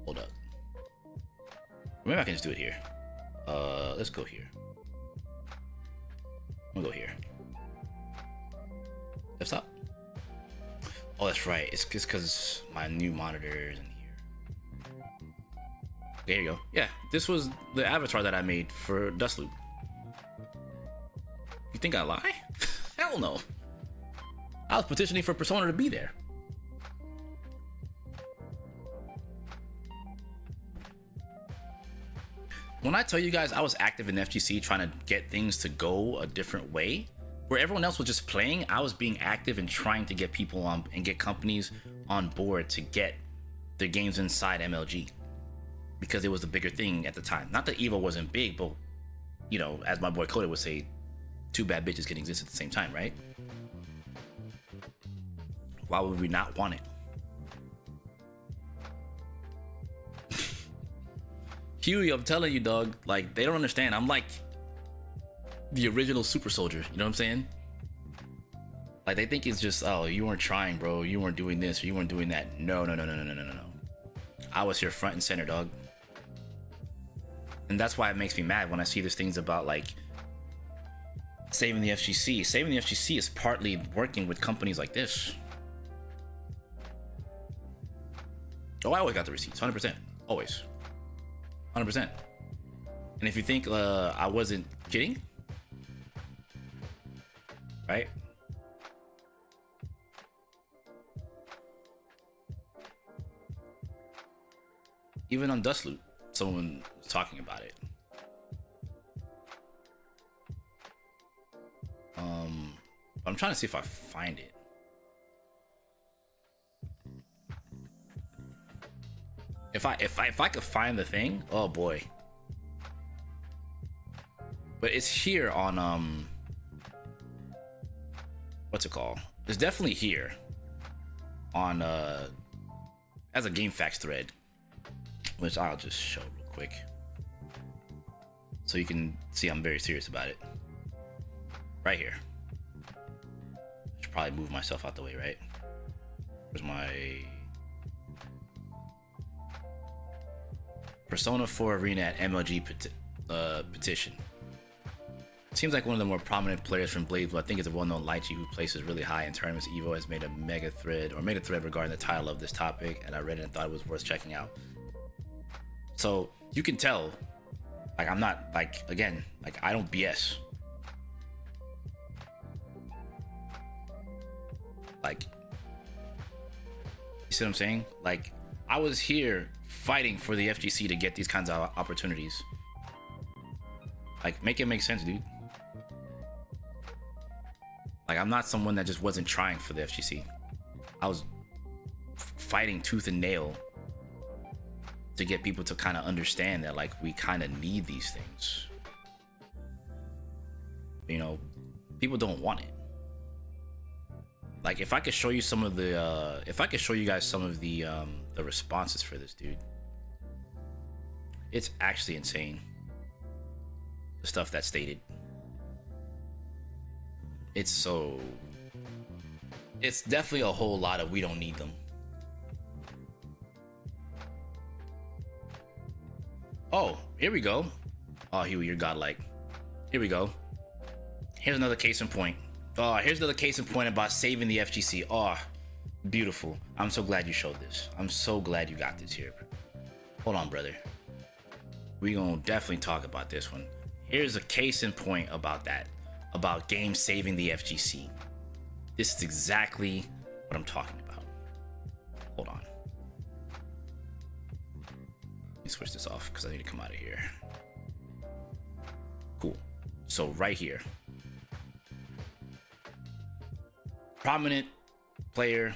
Hold up. Maybe I can just do it here. Let's go here. I'm gonna go here. Desktop. Oh, that's right. It's just because my new monitor is in here. There you go. Yeah, this was the avatar that I made for Dustloop. You think I lie? Hell no. I was petitioning for Persona to be there. When I tell you guys I was active in FGC trying to get things to go a different way, where everyone else was just playing, I was being active and trying to get people on and get companies on board to get their games inside MLG. Because it was the bigger thing at the time. Not that Evo wasn't big, but, you know, as my boy Coda would say, two bad bitches can exist at the same time, right? Why would we not want it? Huey, I'm telling you, dog, like, they don't understand. I'm like the original super soldier, you know what I'm saying? Like, they think it's just, oh, you weren't trying, bro. You weren't doing this, or you weren't doing that. No. I was here front and center, dog. And that's why it makes me mad when I see these things about, like, saving the FGC. Saving the FGC is partly working with companies like this. Oh, I always got the receipts, 100%. Always. 100%. And if you think I wasn't kidding, right? Even on Dustloop, someone was talking about it. I'm trying to see if I find it. If I could find the thing, oh boy. But it's here on what's it called? It's definitely here on as a GameFAQs thread, which I'll just show real quick so you can see I'm very serious about it. Right here. Should probably move myself out the way, right? Where's my Persona 4 Arena at MLG petition? Seems like one of the more prominent players from Blades, but I think it's a well-known Lychee who places really high in tournaments. Evo has made a made a thread regarding the title of this topic, and I read it and thought it was worth checking out. So you can tell, like, I'm not, like, again, like, I don't BS. Like, you see what I'm saying? Like, I was here fighting for the FGC to get these kinds of opportunities. Like, make it make sense, dude. Like, I'm not someone that just wasn't trying for the FGC. I was fighting tooth and nail to get people to kind of understand that, like, we kind of need these things. You know, people don't want it. Like, if I could show you some of the, if I could show you guys some of the responses for this, dude, it's actually insane. the stuff that's stated. It's definitely a whole lot of we don't need them. Oh, here we go. Oh, Huey, you're godlike. Here we go. Here's another case in point. Oh, here's another case in point about saving the FGC. Oh, beautiful. I'm so glad you showed this. I'm so glad you got this here. Hold on, brother. We gonna definitely talk about this one. Here's a case in point about that. About games saving the FGC. This is exactly what I'm talking about. Hold on. Let me switch this off because I need to come out of here. Cool. So right here. Prominent player,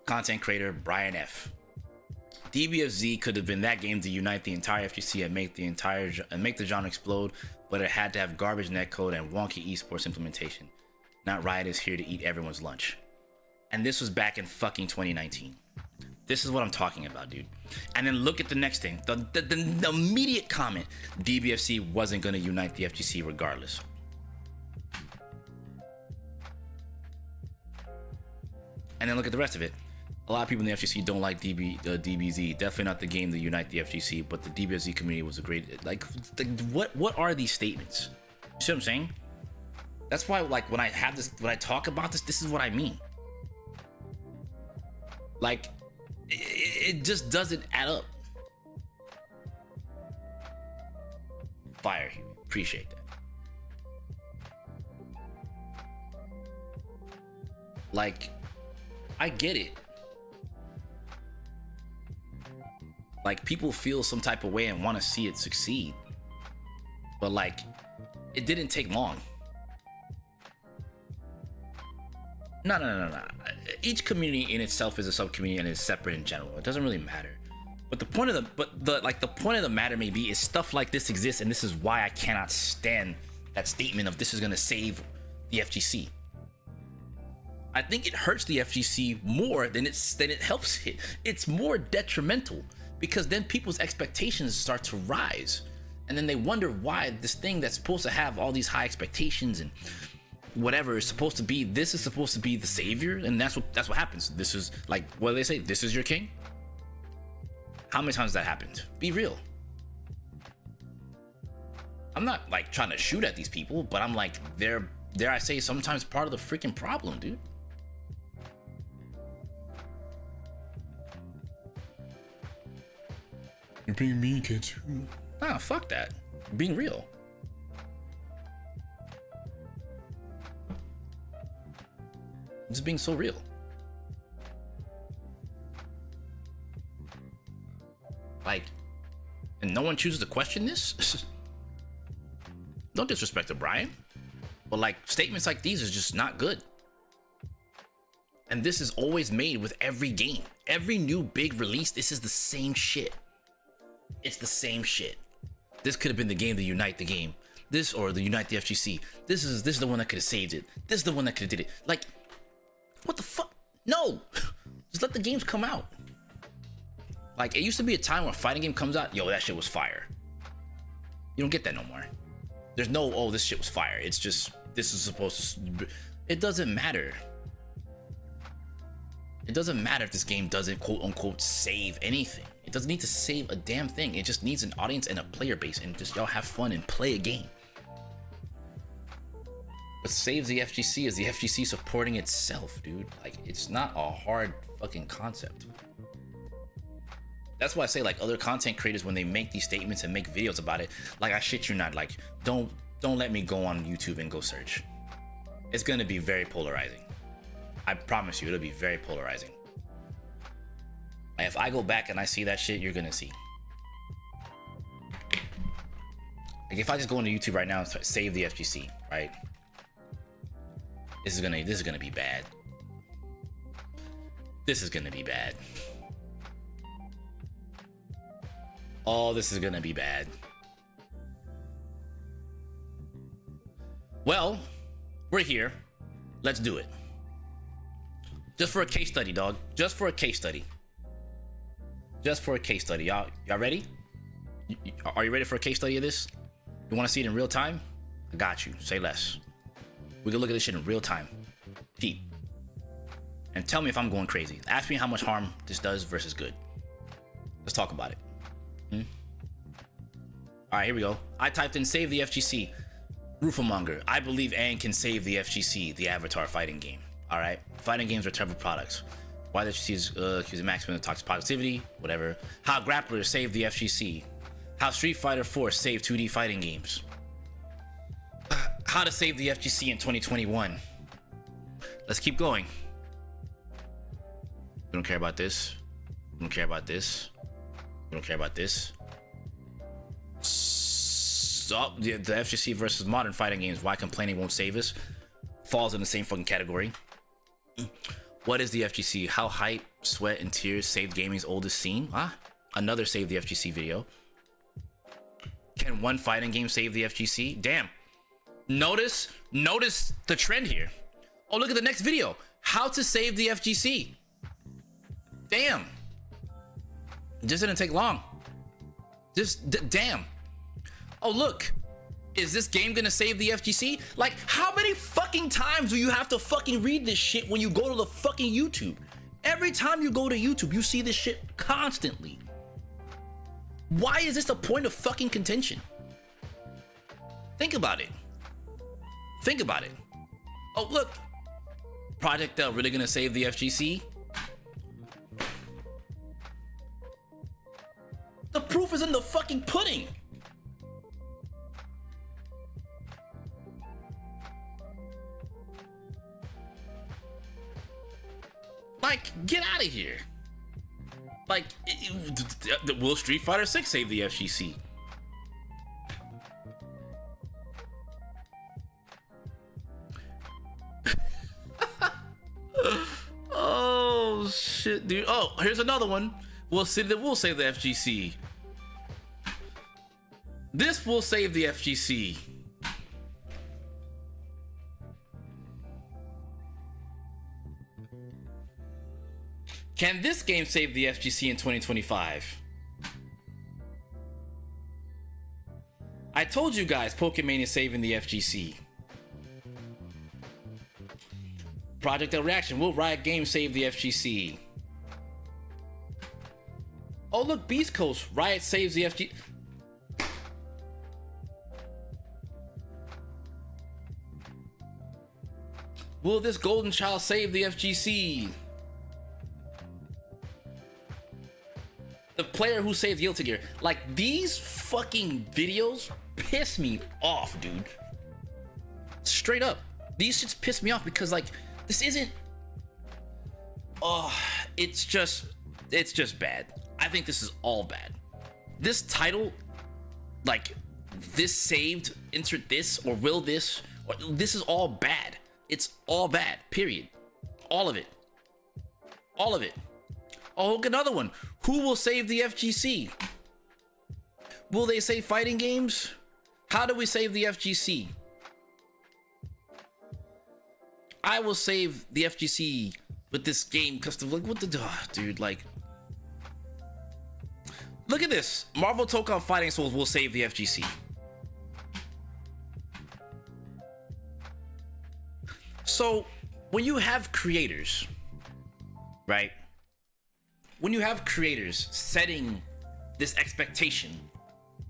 content creator, Brian F. DBFZ could have been that game to unite the entire FGC and make the genre explode, but it had to have garbage netcode and wonky esports implementation. Not Riot is here to eat everyone's lunch. And this was back in fucking 2019. This is what I'm talking about, dude. And then look at the next thing. The immediate comment. DBFC wasn't going to unite the FGC regardless. And then look at the rest of it. A lot of people in the FGC don't like DBZ. Definitely not the game to unite the FGC, but the DBFZ community was a great... Like, what are these statements? You see what I'm saying? That's why, like, when I talk about this, this is what I mean. Like, it just doesn't add up. Fire, Huey. Appreciate that. Like, I get it. Like, people feel some type of way and want to see it succeed. But, like, it didn't take long. No. Each community in itself is a sub-community and is separate in general. It doesn't really matter. But the point of the point of the matter may be is stuff like this exists, and this is why I cannot stand that statement of this is gonna save the FGC. I think it hurts the FGC more than it helps it. It's more detrimental because then people's expectations start to rise, and then they wonder why this thing that's supposed to have all these high expectations and whatever is supposed to be, this is supposed to be the savior, and that's what happens. This is like, what do they say? This is your king? How many times that happened? Be real. I'm not like trying to shoot at these people, but I'm like, they're, dare I say, sometimes part of the freaking problem, dude. You're being mean, kids. Nah, fuck that. Being real. Just being so real. Like, and no one chooses to question this? No disrespect to Brian, but like, statements like these is just not good. And this is always made with every game. Every new big release, this is the same shit. It's the same shit. This could have been the game to unite the game. This, or the unite the FGC. This is the one that could have saved it. This is the one that could have did it. Like, what the fuck? No! Just let the games come out. Like, it used to be a time where a fighting game comes out, yo, that shit was fire. You don't get that no more. There's no, oh, this shit was fire. It's just, this is supposed to... It doesn't matter. It doesn't matter if this game doesn't, quote unquote, save anything. It doesn't need to save a damn thing. It just needs an audience and a player base, and just y'all have fun and play a game. What saves the FGC is the FGC supporting itself, dude. Like, it's not a hard fucking concept. That's why I say, like, other content creators, when they make these statements and make videos about it, like, I shit you not, like, don't let me go on YouTube and go search. It's gonna be very polarizing. I promise you, it'll be very polarizing. If I go back and I see that shit, you're gonna see. Like, if I just go into YouTube right now and save the FGC, right? This is gonna be bad. This is gonna be bad. Oh, this is gonna be bad. Well, we're here. Let's do it. Just for a case study, dog. Just for a case study. Just for a case study. Y'all ready? Are you ready for a case study of this? You want to see it in real time? I got you. Say less. We can look at this shit in real time. Peep. And tell me if I'm going crazy. Ask me how much harm this does versus good. Let's talk about it. All right, here we go. I typed in save the FGC. Roofamonger. I believe Aang can save the FGC, the Avatar fighting game. All right. Fighting games are terrible products. Why the FGC is accusing maximum of toxic positivity. Whatever. How grapplers save the FGC. How Street Fighter 4 saved 2D fighting games. How to save the FGC in 2021. Let's keep going. We don't care about this. We don't care about this. We don't care about this. So, the FGC versus modern fighting games. Why complaining won't save us? Falls in the same fucking category. What is the FGC? How hype, sweat, and tears saved gaming's oldest scene? Huh? Another save the FGC video. Can one fighting game save the FGC? Damn. Notice the trend here. Oh, look at the next video. How to save the FGC. Damn. Just didn't take long. Damn. Oh, look. Is this game gonna save the FGC? Like, how many fucking times do you have to fucking read this shit when you go to the fucking YouTube? Every time you go to YouTube, you see this shit constantly. Why is this a point of fucking contention? Think about it. Think about it. Oh, look. Project L really gonna save the FGC? The proof is in the fucking pudding. Like, get out of here. Like, will Street Fighter 6 save the FGC? Oh shit, dude. Oh, here's another one. We'll see that will save the FGC. This will save the FGC. Can this game save the FGC in 2025? I told you guys Pokemon is saving the FGC. Project L reaction. Will Riot Games save the FGC? Oh look, Beast Coast. Riot saves the FGC. Will this golden child save the FGC? The player who saved Guilty Gear. Like, these fucking videos piss me off, dude. Straight up. These shits piss me off because, like, this isn't... Oh, it's just bad. I think this is all bad. This title, like, this saved, insert this, or will this, or this is all bad. It's all bad, period. All of it. All of it. Oh, look, another one. Who will save the FGC? Will they save fighting games? How do we save the FGC? I will save the FGC with this game custom. Like, what the dude? Like, look at this. Marvel Tokon Fighting Souls will save the FGC. So, when you have creators, right? When you have creators setting this expectation,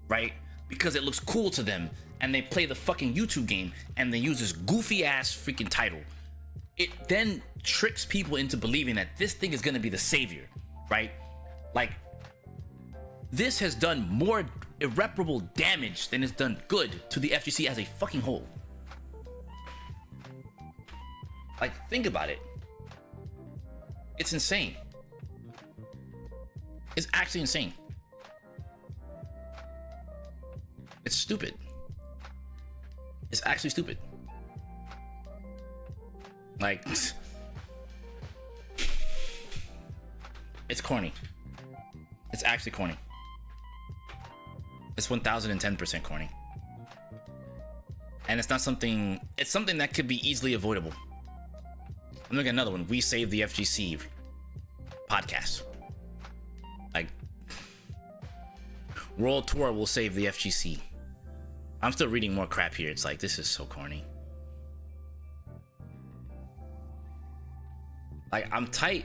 right? Because it looks cool to them, and they play the fucking YouTube game, and they use this goofy ass freaking title, it then tricks people into believing that this thing is gonna be the savior, right? Like, this has done more irreparable damage than it's done good to the FGC as a fucking whole. Like, think about it. It's insane. It's actually insane. It's stupid. It's actually stupid. Like, it's corny. It's actually corny. It's 1010% corny. And it's not something, it's something that could be easily avoidable. I'm looking at another one. We Save the FGC podcast. Like, World Tour will save the FGC. I'm still reading more crap here. It's like, this is so corny. Like, I'm tight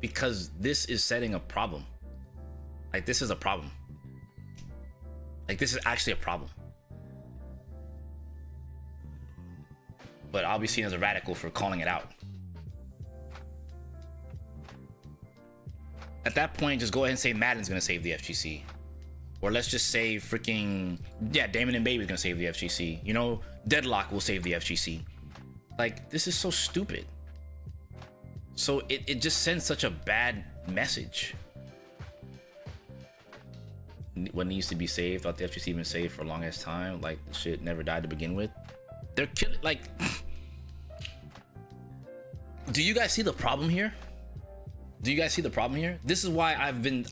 because this is setting a problem. Like, this is a problem. Like, this is actually a problem. But I'll be seen as a radical for calling it out. At that point, just go ahead and say Madden's gonna save the FGC. Or let's just say freaking, yeah, Damon and Baby's gonna save the FGC. You know, Deadlock will save the FGC. Like, this is so stupid. So it just sends such a bad message. What needs to be saved? Thought the FGC been saved for a long ass time. Like, the shit never died to begin with. They're killing, like, do you guys see the problem here? Do you guys see the problem here? This is why I've been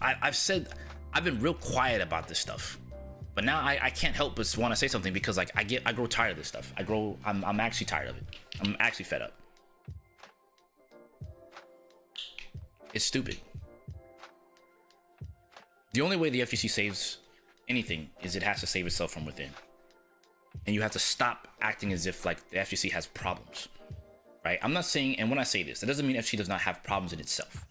real quiet about this stuff. But now I can't help but want to say something, because like I grow tired of this stuff. I'm actually tired of it. I'm actually fed up. It's stupid. The only way the FGC saves anything is it has to save itself from within. And you have to stop acting as if like the FGC has problems, right? I'm not saying, and when I say this, that doesn't mean FGC does not have problems in itself.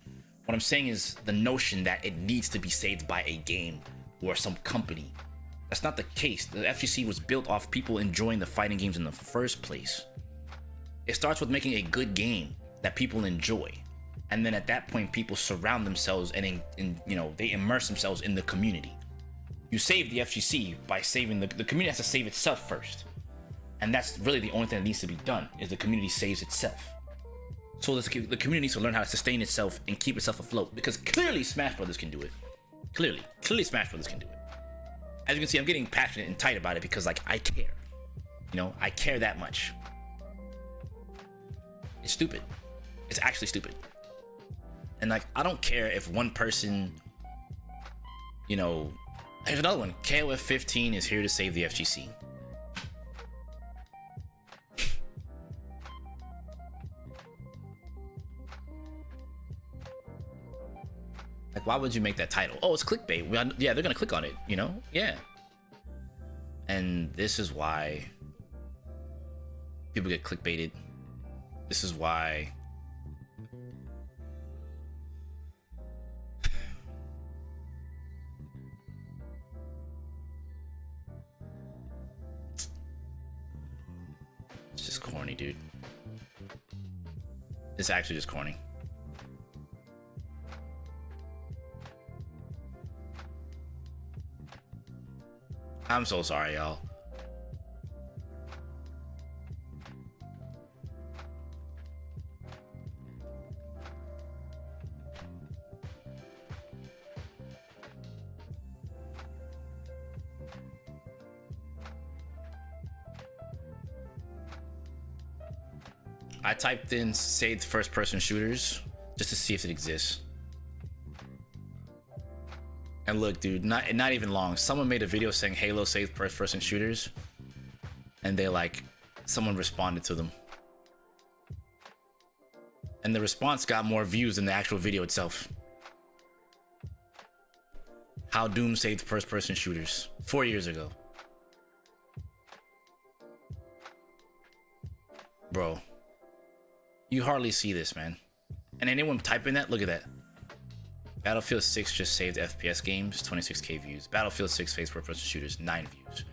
What I'm saying is the notion that it needs to be saved by a game or some company. That's not the case. The FGC was built off people enjoying the fighting games in the first place. It starts with making a good game that people enjoy. And then at that point, people surround themselves and you know, they immerse themselves in the community. You save the FGC by saving the community has to save itself first. And that's really the only thing that needs to be done, is the community saves itself. So the community needs to learn how to sustain itself and keep itself afloat, because clearly Smash Brothers can do it. Clearly Smash Brothers can do it. As you can see, I'm getting passionate and tight about it because like I care. You know, I care that much. It's stupid. It's actually stupid. And like, I don't care if one person, you know, here's another one. KOF 15 is here to save the FGC. Like, why would you make that title? Oh, it's clickbait. Yeah, they're gonna click on it, you know? Yeah. And this is why people get clickbaited. This is why it's just corny, dude. It's actually just corny. I'm so sorry, y'all. I typed in saved first person shooters just to see if it exists. And look, dude, not even long. Someone made a video saying Halo saved first person shooters. And they like, someone responded to them. And the response got more views than the actual video itself. How Doom saved first person shooters 4 years ago. Bro, you hardly see this, man. And anyone typing that, look at that. Battlefield 6 just saved FPS games, 26k views. Battlefield 6 saves first person shooters, 9 views.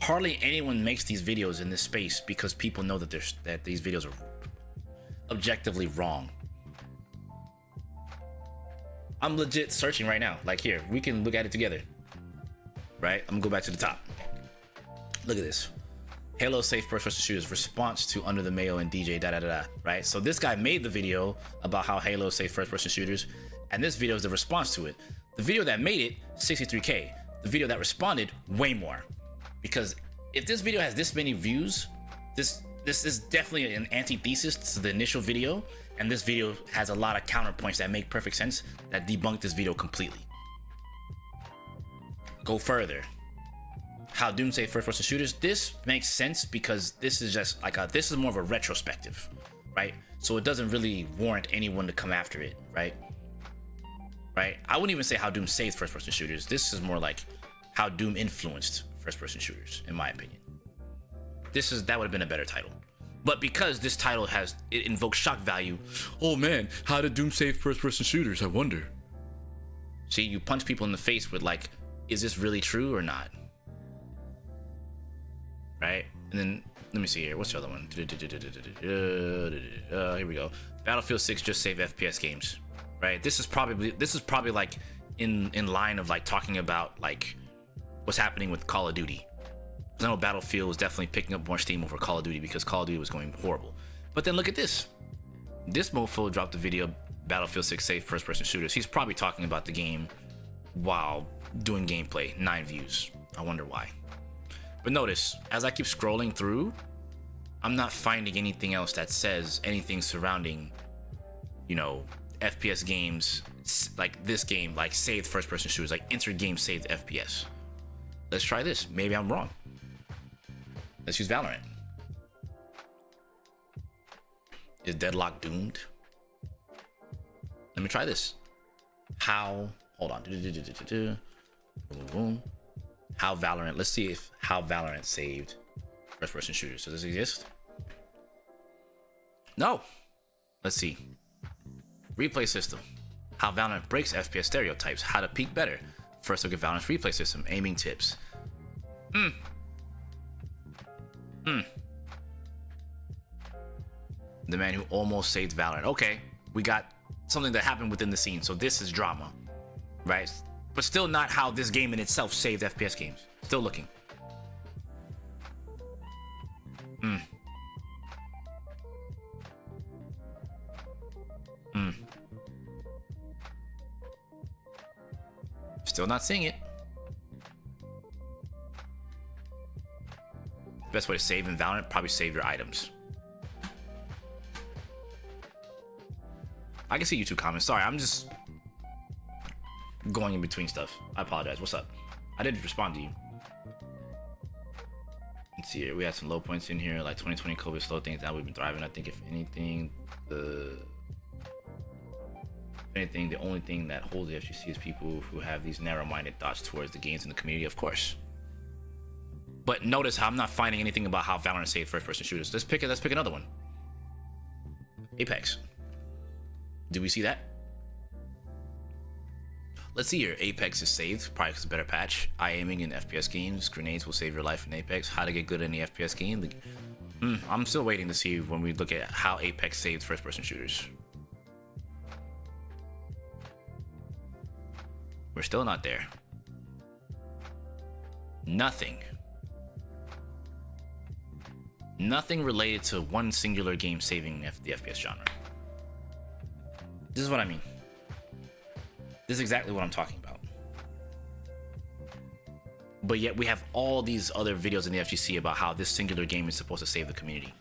Hardly anyone makes these videos in this space because people know that these videos are objectively wrong. I'm legit searching right now. Like, here, we can look at it together. Right? I'm gonna go back to the top. Look at this. Halo safe first person shooters, response to Under the Mayo and DJ right? So this guy made the video about how Halo safe first person shooters, and this video is the response to it. The video that made it, 63k. The video that responded, way more. Because if this video has this many views, this is definitely an antithesis to the initial video, and this video has a lot of counterpoints that make perfect sense that debunk this video completely. Go further. How Doom saved first person shooters. This makes sense because this is just like this is more of a retrospective, right? So it doesn't really warrant anyone to come after it, right? Right? I wouldn't even say how Doom saved first person shooters. This is more like how Doom influenced first-person shooters, in my opinion. That would have been a better title. But because this title it invokes shock value, oh man, how did Doom save first-person shooters? I wonder. See, you punch people in the face with like, is this really true or not? Right? And then let me see here. What's the other one? Here we go. Battlefield 6 just saved FPS games. Right? This is probably like in line of like talking about like what's happening with Call of Duty. I know Battlefield was definitely picking up more steam over Call of Duty because Call of Duty was going horrible. But then look at this. This mofo dropped the video, Battlefield 6 saved first-person shooters. He's probably talking about the game while doing gameplay. 9 views. I wonder why. But notice, as I keep scrolling through, I'm not finding anything else that says anything surrounding, you know, FPS games, like this game, like saved first-person shooters, like inter-game saved FPS. Let's try this. Maybe I'm wrong. Let's use Valorant. Is Deadlock doomed? Let me try this. Hold on. How Valorant, let's see if how Valorant saved first person shooters. Does this exist? No. Let's see. Replay system. How Valorant breaks FPS stereotypes. How to peak better. First look at Valorant's replay system. Aiming tips. The man who almost saved Valorant. Okay, we got something that happened within the scene, so this is drama, right? But still not how this game in itself saved FPS games. Still looking. Still not seeing it. Best way to save in Valorant, probably save your items. I can see YouTube comments. Sorry, I'm just going in between stuff. I apologize. What's up? I did respond to you. Let's see here. We had some low points in here, like 2020 COVID slowed things down. We've been thriving. I think if anything, the only thing that holds the FGC is people who have these narrow-minded thoughts towards the games in the community, of course. But notice how I'm not finding anything about how Valorant saved first-person shooters. Let's pick another one. Apex. Do we see that? Let's see here. Apex is saved, probably because it's a better patch. Aiming in FPS games. Grenades will save your life in Apex. How to get good in the FPS game. I'm still waiting to see when we look at how Apex saved first-person shooters. We're still not there. Nothing. Nothing related to one singular game saving the FPS genre. This is what I mean. This is exactly what I'm talking about. But yet we have all these other videos in the FGC about how this singular game is supposed to save the community.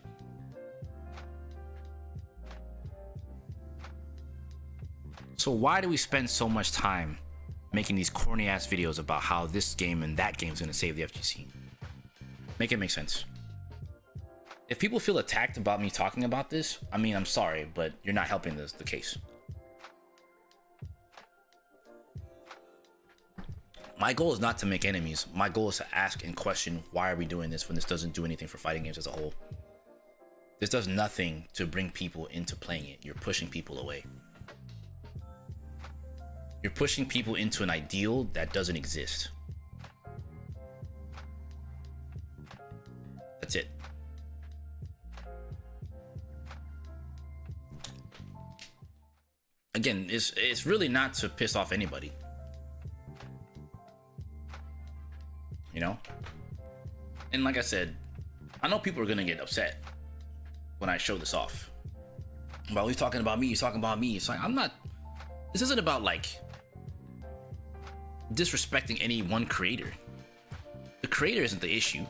So why do we spend so much time making these corny ass videos about how this game and that game is going to save the FGC? Make it make sense. If people feel attacked about me talking about this, I mean, I'm sorry, but you're not helping the case. My goal is not to make enemies. My goal is to ask and question, why are we doing this when this doesn't do anything for fighting games as a whole? This does nothing to bring people into playing it. You're pushing people away. You're pushing people into an ideal that doesn't exist. That's it. Again, it's really not to piss off anybody. You know? And like I said, I know people are gonna get upset when I show this off. Well, he's talking about me, he's talking about me. It's like, I'm not, this isn't about like disrespecting any one creator. The creator isn't the issue.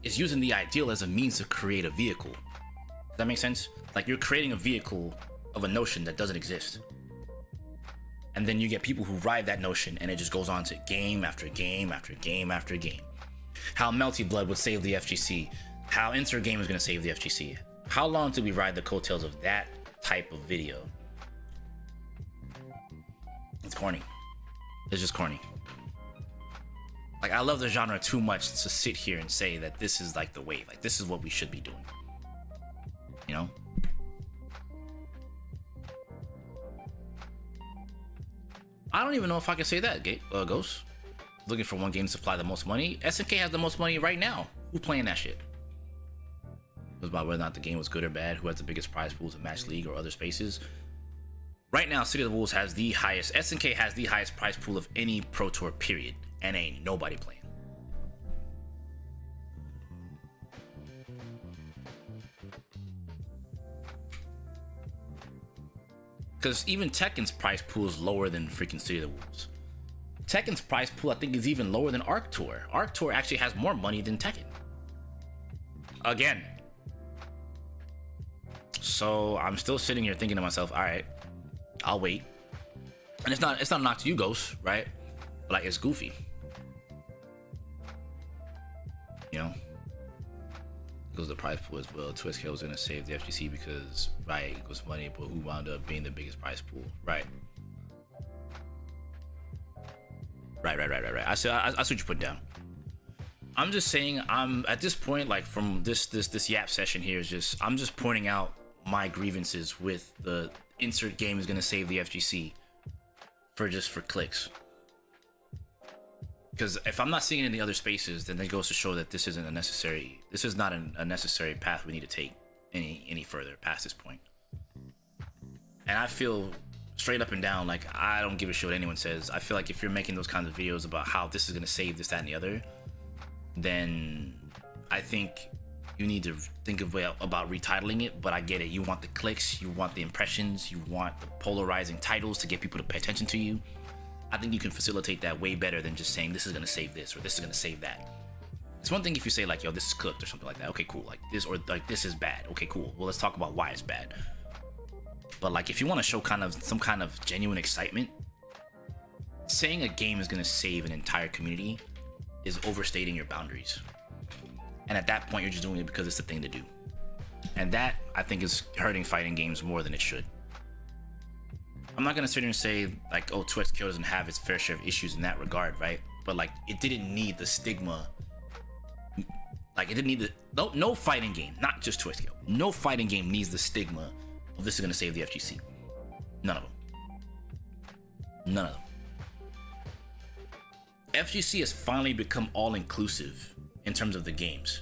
It's using the ideal as a means to create a vehicle. Does that make sense? Like, you're creating a vehicle of a notion that doesn't exist. And then you get people who ride that notion, and it just goes on to game after game after game after game. How Melty Blood would save the FGC. How Intergame is going to save the FGC. How long did we ride the coattails of that type of video? It's corny. It's just corny. Like, I love the genre too much to sit here and say that this is like the wave. Like, this is what we should be doing. You know? I don't even know if I can say that, Ghost. Looking for one game to supply the most money. SNK has the most money right now. Who playing that shit? It was about whether or not the game was good or bad. Who has the biggest prize pools in Match League or other spaces. Right now, City of the Wolves has the highest. SNK has the highest prize pool of any Pro Tour, period. And ain't nobody playing. Because even Tekken's prize pool is lower than freaking City of the Wolves. Tekken's prize pool, I think, is even lower than Arc Tour. Arc Tour actually has more money than Tekken. Again. So I'm still sitting here thinking to myself, all right, I'll wait. And it's not a knock to you, Ghost, right? But like, it's goofy. You know? Because the prize pool as well. TwistK was gonna save the FGC because Riot equals money, but who wound up being the biggest prize pool? Right. Right. I see what you put down. I'm just saying, I'm at this point, like from this Yap session here, is just I'm just pointing out my grievances with the insert game is gonna save the FGC for clicks. Because if I'm not seeing it in the other spaces, then that goes to show that this isn't a necessary. This is not a necessary path we need to take any further past this point. And I feel straight up and down like I don't give a shit what anyone says. I feel like if you're making those kinds of videos about how this is gonna save this, that, and the other, then I think you need to think about retitling it. But I get it. You want the clicks, you want the impressions, you want the polarizing titles to get people to pay attention to you. I think you can facilitate that way better than just saying this is gonna save this or this is gonna save that. It's one thing if you say like, yo, this is cooked or something like that. Okay, cool. Like this, or like this is bad. Okay, cool. Well, let's talk about why it's bad. But like, if you want to show some kind of genuine excitement, saying a game is gonna save an entire community is overstating your boundaries. And at that point, you're just doing it because it's the thing to do. And that, I think, is hurting fighting games more than it should. I'm not gonna sit here and say like, oh, TwistK doesn't have its fair share of issues in that regard, right? But like, it didn't need the stigma. Like, it didn't need the no fighting game, not just TwistK. No fighting game needs the stigma of this is gonna save the FGC. None of them. None of them. FGC has finally become all-inclusive in terms of the games,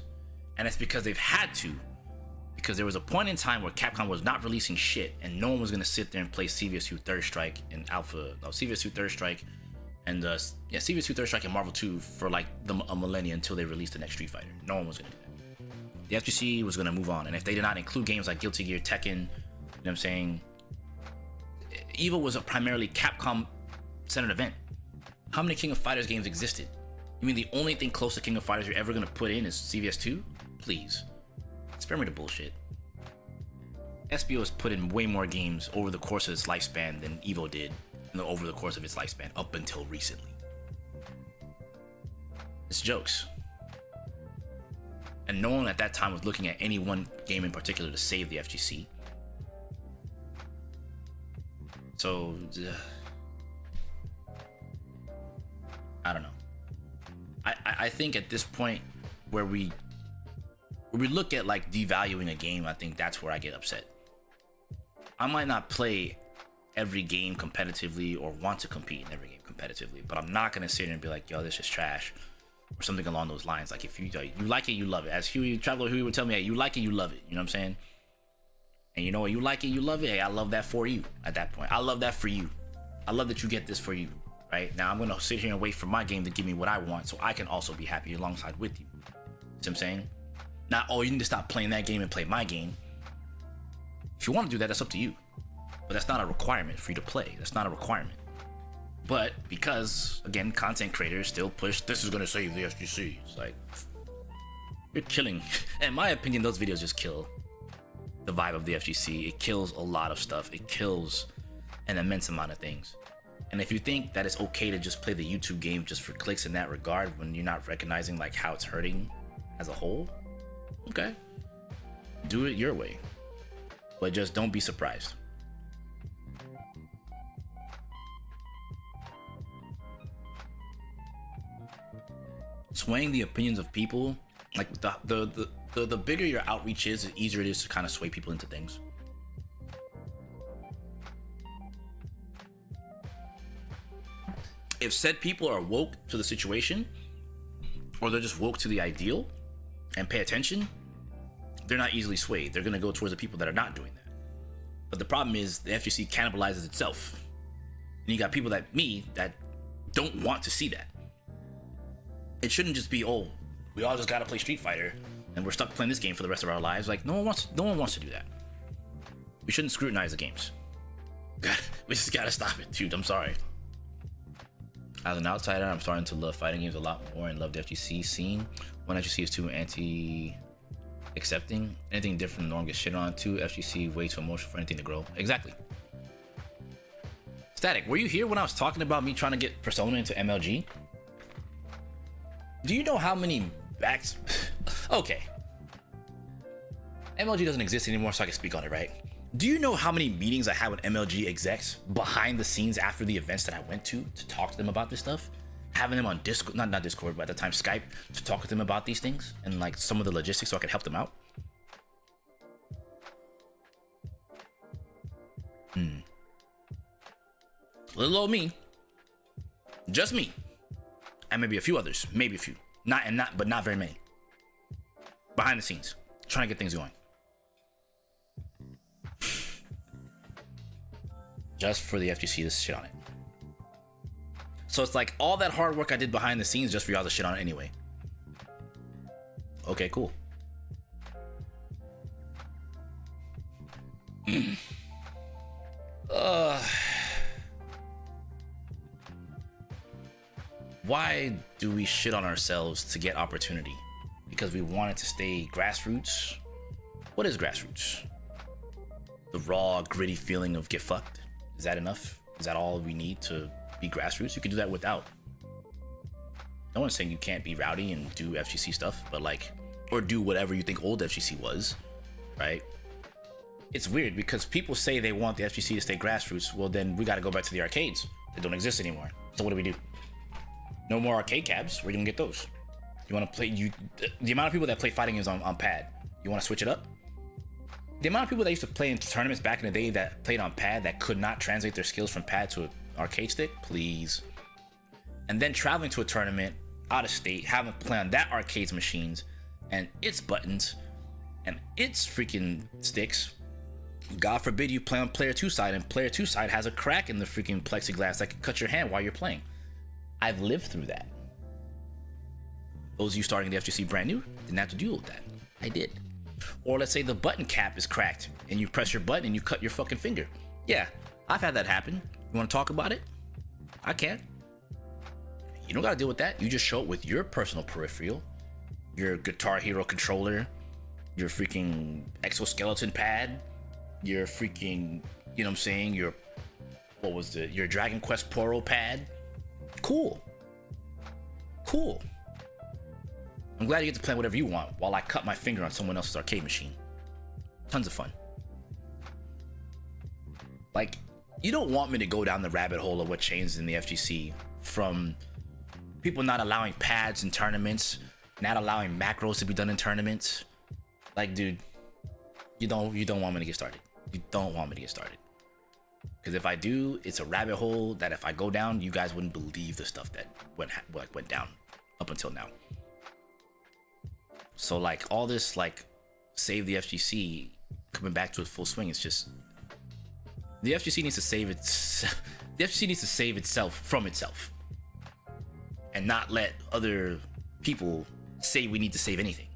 and it's because they've had to. Because there was a point in time where Capcom was not releasing shit, and no one was gonna sit there and play CVS2 Third Strike and CVS2 Third Strike, and CVS2 Third Strike and Marvel 2 for like a millennia until they released the next Street Fighter. No one was gonna do that. The FGC was gonna move on, and if they did not include games like Guilty Gear, Tekken, you know what I'm saying? EVO was a primarily Capcom-centered event. How many King of Fighters games existed? You mean the only thing close to King of Fighters you're ever gonna put in is CVS2? Please. Spare me the bullshit. SBO has put in way more games over the course of its lifespan than EVO did over the course of its lifespan up until recently. It's jokes. And no one at that time was looking at any one game in particular to save the FGC. So, I don't know. I think at this point where we look at like devaluing a game, I think that's where I get upset. I might not play every game competitively or want to compete in every game competitively, but I'm not gonna sit here and be like, yo, this is trash, or something along those lines. Like, if you like it, you love it. As Traveler Huey would tell me, hey, you like it, you love it. You know what I'm saying? And you know what? You like it, you love it. Hey, I love that for you. At that point, I love that for you. I love that you get this for you. Right now, I'm gonna sit here and wait for my game to give me what I want, so I can also be happy alongside with you. See what I'm saying? Not, oh, you need to stop playing that game and play my game. If you want to do that, that's up to you. But that's not a requirement for you to play. That's not a requirement. But because, again, content creators still push, this is going to save the SGC. It's like, you're killing. In my opinion, those videos just kill the vibe of the FGC. It kills a lot of stuff. It kills an immense amount of things. And if you think that it's okay to just play the YouTube game just for clicks in that regard when you're not recognizing like how it's hurting as a whole, okay, do it your way, but just don't be surprised. swaying the opinions of people, like the bigger your outreach is, the easier it is to kind of sway people into things. If said people are woke to the situation, or they're just woke to the ideal and pay attention, they're not easily swayed. They're gonna go towards the people that are not doing that. But the problem is the FGC cannibalizes itself. And you got people like me that don't want to see that. It shouldn't just be, oh, we all just gotta play Street Fighter and we're stuck playing this game for the rest of our lives. Like no one wants to do that. We shouldn't scrutinize the games. We just gotta stop it, dude. I'm sorry. As an outsider, I'm starting to love fighting games a lot more and love the FGC scene. One FGC is too anti-accepting. Anything different from the norm gets shit on. Two, FGC way too emotional for anything to grow. Exactly. Static, were you here when I was talking about me trying to get Persona into MLG? Do you know how many backs... Okay. MLG doesn't exist anymore, so I can speak on it, right? Do you know how many meetings I had with MLG execs behind the scenes after the events that I went to talk to them about this stuff? Having them on Discord, not Discord, but at the time Skype, to talk with them about these things and like some of the logistics so I could help them out? Little old me. Just me. And maybe a few others. Maybe a few. But not very many. Behind the scenes. Trying to get things going. Just for the FGC to shit on it. So it's like all that hard work I did behind the scenes just for y'all to shit on it anyway. Okay, cool. Why do we shit on ourselves to get opportunity? Because we want it to stay grassroots? What is grassroots? The raw, gritty feeling of get fucked? Is that enough? Is that all we need to be grassroots? You can do that without. No one's saying you can't be rowdy and do FGC stuff, but like, or do whatever you think old FGC was, right? It's weird because people say they want the FGC to stay grassroots. Well, then we got to go back to the arcades that don't exist anymore. So what do? No more arcade cabs. Where you gonna get those? You want to play the amount of people that play fighting games on pad. You want to switch it up? The amount of people that used to play in tournaments back in the day that played on pad that could not translate their skills from pad to an arcade stick, please. And then traveling to a tournament out of state, having to play on that arcade's machines and its buttons and its freaking sticks. God forbid you play on player 2 side and player 2 side has a crack in the freaking plexiglass that can cut your hand while you're playing. I've lived through that. Those of you starting the FGC brand new didn't have to deal with that. I did. Or let's say the button cap is cracked and you press your button and you cut your fucking finger. Yeah, I've had that happen. You want to talk about it? I can. You don't gotta deal with that. You just show it with your personal peripheral, your Guitar Hero controller, your freaking exoskeleton pad, your freaking, you know what I'm saying, your Dragon Quest Poro pad. Cool. I'm glad you get to play whatever you want while I cut my finger on someone else's arcade machine. Tons of fun. Like, you don't want me to go down the rabbit hole of what changed in the FGC from people not allowing pads in tournaments, not allowing macros to be done in tournaments. Like, dude, you don't want me to get started. You don't want me to get started. Because if I do, it's a rabbit hole that if I go down, you guys wouldn't believe the stuff that went down up until now. So like all this like save the FGC coming back to its full swing, it's just the FGC needs to save itself from itself and not let other people say we need to save anything.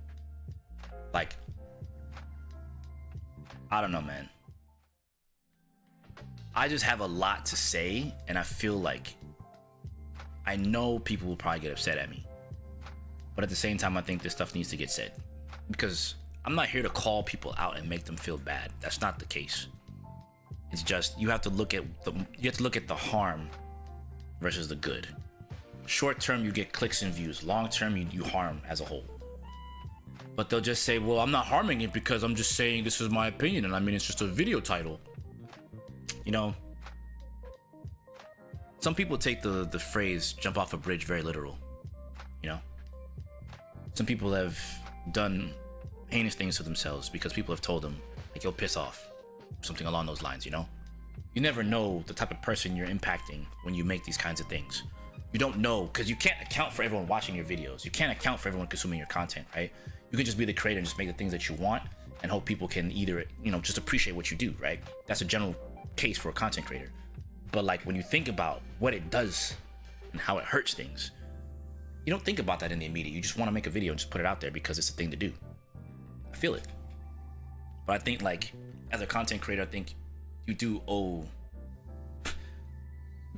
Like, I don't know, man. I just have a lot to say, and I feel like I know people will probably get upset at me. But at the same time, I think this stuff needs to get said. Because I'm not here to call people out and make them feel bad. That's not the case. It's just you have to look at the harm versus the good. Short term, you get clicks and views. Long term, you harm as a whole. But they'll just say, well, I'm not harming it because I'm just saying this is my opinion. And I mean, it's just a video title. You know, some people take the phrase jump off a bridge very literal, you know? Some people have done heinous things to themselves because people have told them, like, you'll piss off, or something along those lines, you know? You never know the type of person you're impacting when you make these kinds of things. You don't know, because you can't account for everyone watching your videos. You can't account for everyone consuming your content, right? You can just be the creator and just make the things that you want and hope people can either, you know, just appreciate what you do, right? That's a general case for a content creator. But like when you think about what it does and how it hurts things, you don't think about that in the immediate. You just want to make a video and just put it out there because it's a thing to do. I feel it. But I think, like, as a content creator, I think you do owe,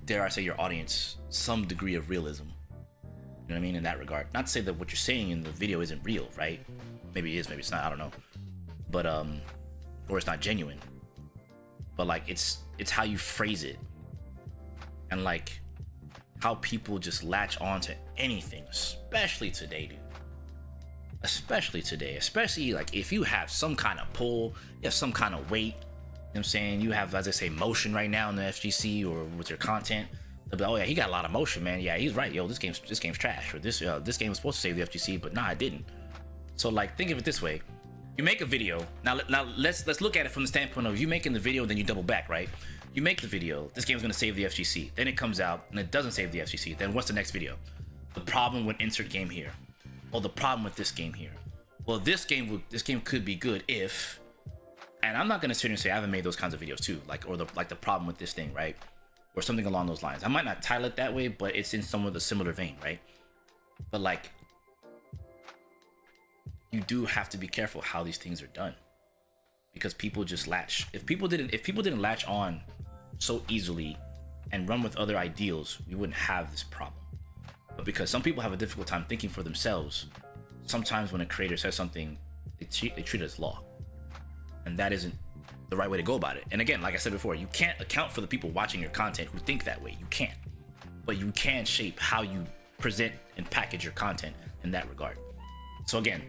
dare I say, your audience some degree of realism. You know what I mean? In that regard. Not to say that what you're saying in the video isn't real, right? Maybe it is, maybe it's not, I don't know. But, or it's not genuine. But like, it's how you phrase it. And like, how people just latch on to anything, especially today, dude. Especially today. Especially like if you have some kind of pull, you have some kind of weight, you know what I'm saying? You have, as I say, motion right now in the FGC or with your content. They'll be, oh yeah, he got a lot of motion, man. Yeah, he's right. Yo, this game's trash. Or this game was supposed to save the FGC, but nah, it didn't. So like, think of it this way. You make a video. Now let's look at it from the standpoint of you making the video, then you double back, right? You make the video, this game's gonna save the FGC. Then it comes out and it doesn't save the FGC. Then what's the next video? The problem with insert game here. Or the problem with this game here. Well, this game could be good if, and I'm not gonna sit here and say I haven't made those kinds of videos too, like, or the problem with this thing, right? Or something along those lines. I might not title it that way, but it's in some of the similar vein, right? But like, you do have to be careful how these things are done, because people just latch. If people didn't latch on so easily and run with other ideals, we wouldn't have this problem. But because some people have a difficult time thinking for themselves, sometimes when a creator says something, they treat it as law, and that isn't the right way to go about it. And again, like I said before, you can't account for the people watching your content who think that way. You can't. But you can shape how you present and package your content in that regard. So again,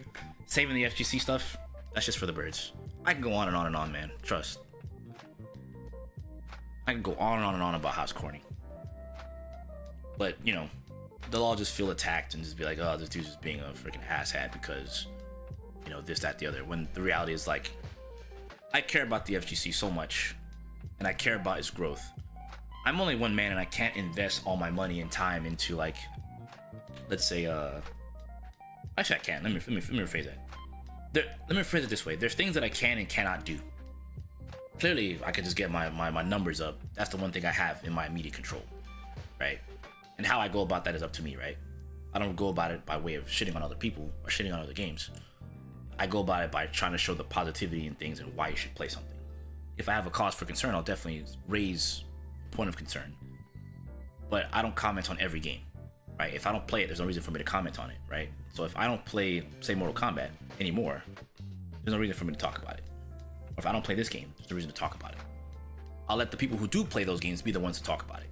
saving the FGC stuff, that's just for the birds. I can go on and on and on, man. Trust. I can go on and on and on about how it's corny. But, you know, they'll all just feel attacked and just be like, oh, this dude's just being a freaking asshat because, you know, this, that, the other. When the reality is, like, I care about the FGC so much, and I care about its growth. I'm only one man, and I can't invest all my money and time into, like, let's say, actually I can. Let me rephrase that. Let me phrase it this way. There's things that I can and cannot do. Clearly, I could just get my numbers up. That's the one thing I have in my immediate control, right? And how I go about that is up to me, right? I don't go about it by way of shitting on other people or shitting on other games. I go about it by trying to show the positivity in things and why you should play something. If I have a cause for concern, I'll definitely raise a point of concern. But I don't comment on every game, right? If I don't play it, there's no reason for me to comment on it, right? So if I don't play, say, Mortal Kombat anymore, there's no reason for me to talk about it. Or if I don't play this game, there's no reason to talk about it. I'll let the people who do play those games be the ones to talk about it,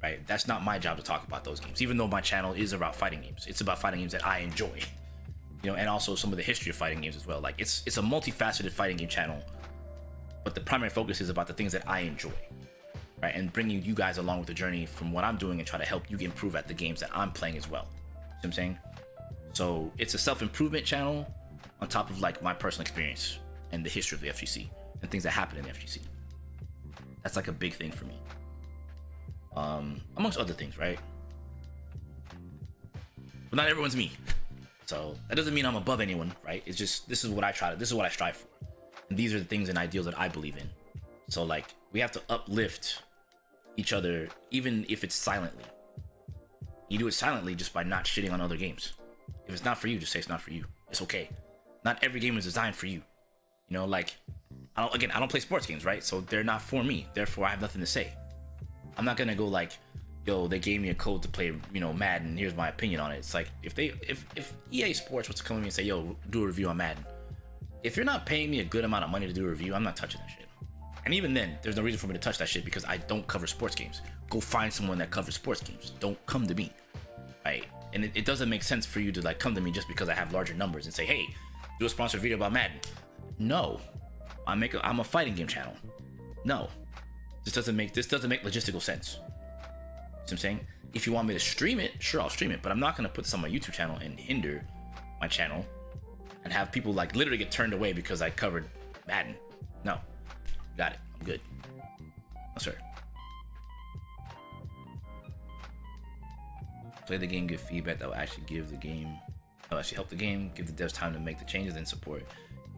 right? That's not my job to talk about those games, even though my channel is about fighting games. It's about fighting games that I enjoy. You know, and also some of the history of fighting games as well. Like, it's a multifaceted fighting game channel, but the primary focus is about the things that I enjoy, right? And bringing you guys along with the journey from what I'm doing and try to help you improve at the games that I'm playing as well. See what I'm saying? So it's a self-improvement channel on top of, like, my personal experience and the history of the FGC and things that happen in the FGC. That's like a big thing for me, amongst other things, right? But not everyone's me. So that doesn't mean I'm above anyone, right? It's just, this is what I strive for. And these are the things and ideals that I believe in. So like, we have to uplift each other, even if it's silently. You do it silently just by not shitting on other games. If it's not for you, just say it's not for you. It's okay. Not every game is designed for you. You know, like, I don't play sports games, right? So they're not for me. Therefore, I have nothing to say. I'm not gonna go like, yo, they gave me a code to play, you know, Madden. Here's my opinion on it. It's like, if EA Sports was to come to me and say, yo, do a review on Madden. If you're not paying me a good amount of money to do a review, I'm not touching that shit. And even then, there's no reason for me to touch that shit because I don't cover sports games. Go find someone that covers sports games. Don't come to me, right? And it doesn't make sense for you to like come to me just because I have larger numbers and say, hey, do a sponsored video about Madden. No, I'm a fighting game channel. No, this doesn't make logistical sense. See what I'm saying? If you want me to stream it, sure, I'll stream it, but I'm not gonna put this on my YouTube channel and hinder my channel and have people like literally get turned away because I covered Madden. No, got it. I'm good. No, sir. Play the game, give feedback that will actually help the game, give the devs time to make the changes and support.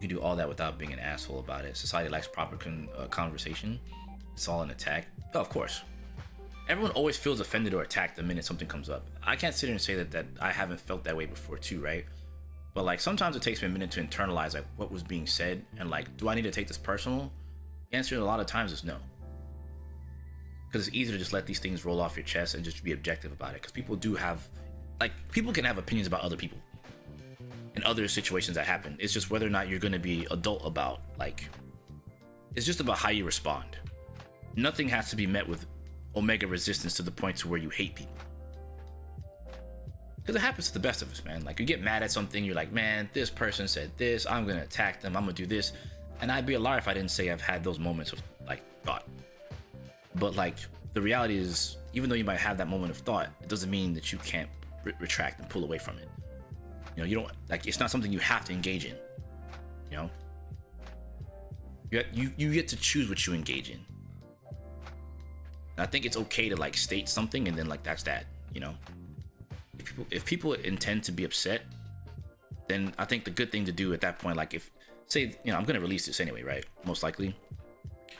You can do all that without being an asshole about it. Society lacks proper conversation. It's all an attack. Oh, of course. Everyone always feels offended or attacked the minute something comes up. I can't sit here and say that I haven't felt that way before too, right? But like sometimes it takes me a minute to internalize like what was being said and like, do I need to take this personal? The answer a lot of times is no. Because it's easy to just let these things roll off your chest and just be objective about it. Because people can have opinions about other people and other situations that happen. It's just whether or not you're going to be adult about, like, it's just about how you respond. Nothing has to be met with omega resistance to the point to where you hate people. Because it happens to the best of us, man. Like, you get mad at something, you're like, man, this person said this, I'm going to attack them, I'm going to do this. And I'd be a liar if I didn't say I've had those moments of, like, thought. But, like, the reality is, even though you might have that moment of thought, it doesn't mean that you can't retract and pull away from it. You know, you don't, like, it's not something you have to engage in. You know? You get to choose what you engage in. And I think it's okay to, like, state something and then, like, that's that, you know? If people intend to be upset, then I think the good thing to do at that point, like, if, say, you know, I'm going to release this anyway, right? Most likely.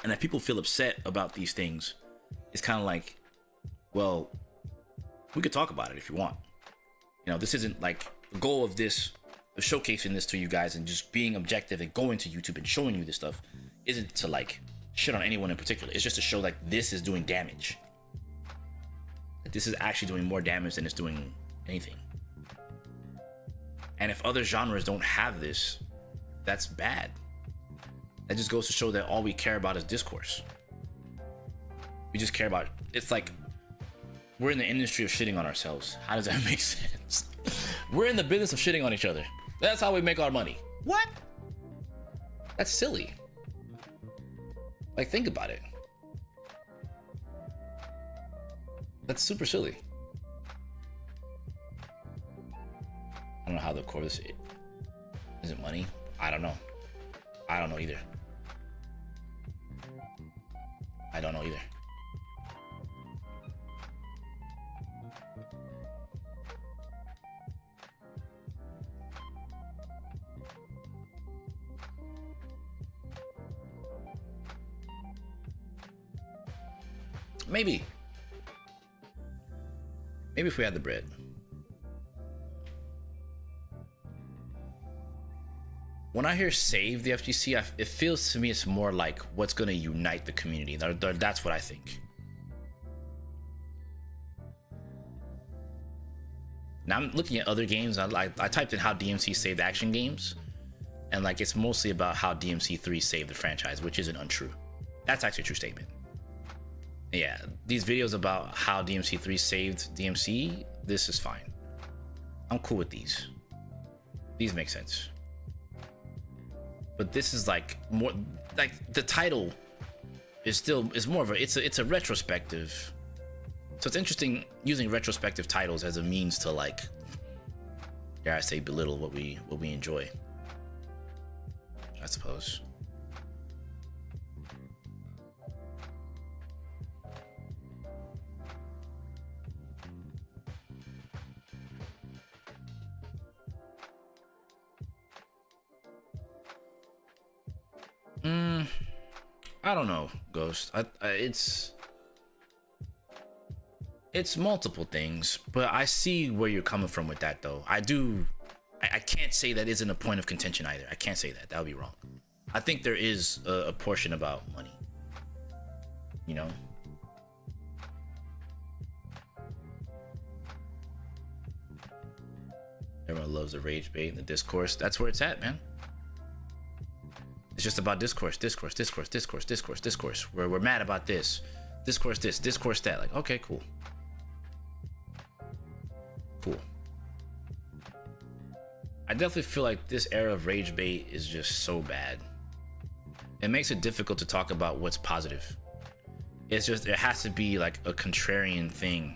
And if people feel upset about these things, it's kind of like, well, we could talk about it if you want. You know, this isn't like the goal of this, of showcasing this to you guys and just being objective and going to YouTube and showing you this stuff isn't to like shit on anyone in particular. It's just to show like this is doing damage. Like, this is actually doing more damage than it's doing anything. And if other genres don't have this, that's bad. That just goes to show that all we care about is discourse. We just care about, it's like we're in the industry of shitting on ourselves. How does that make sense? We're in the business of shitting on each other. That's how we make our money. What? That's silly. Like, think about it. That's super silly. I don't know how the core of this is it money? I don't know. I don't know either. I don't know either. Maybe if we had the bread. When I hear save the FGC, it feels to me it's more like what's going to unite the community. That's what I think. Now I'm looking at other games. I typed in how DMC saved action games, and like it's mostly about how DMC3 saved the franchise, which isn't untrue. That's actually a true statement. Yeah, these videos about how DMC3 saved DMC, this is fine. I'm cool with these. These make sense. But this is like more like the title is more of a it's a retrospective. So it's interesting using retrospective titles as a means to, like, dare I say, belittle what we enjoy, I suppose. I don't know, Ghost. It's multiple things, but I see where you're coming from with that, though. I can't say that isn't a point of contention either. I can't say that. That would be wrong. I think there is a portion about money. You know? Everyone loves the rage bait and the discourse. That's where it's at, man. It's just about discourse. We're mad about this. Discourse this, discourse that. Like, okay, cool. Cool. I definitely feel like this era of rage bait is just so bad. It makes it difficult to talk about what's positive. It's just, it has to be like a contrarian thing,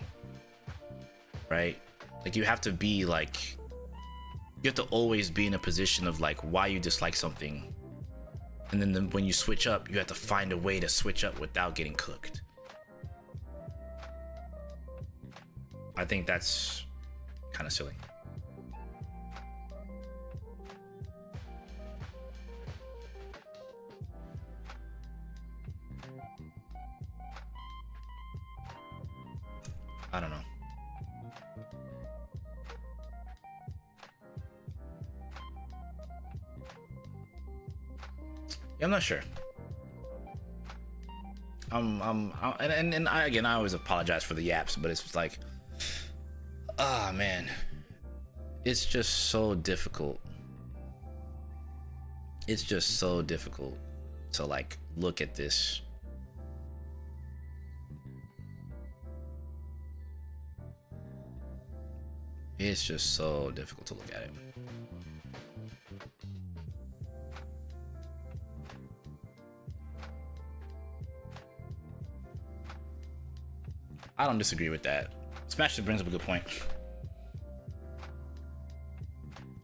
right? Like, you have to be like You have to always be in a position of like why you dislike something, and then when you switch up, you have to find a way to switch up without getting cooked. I think that's kind of silly. I don't know. Yeah, I'm not sure. And I always apologize for the yaps, but it's just like, ah, man, it's just so difficult. It's just so difficult to like look at this. It's just so difficult to look at it. I don't disagree with that. Smash brings up a good point.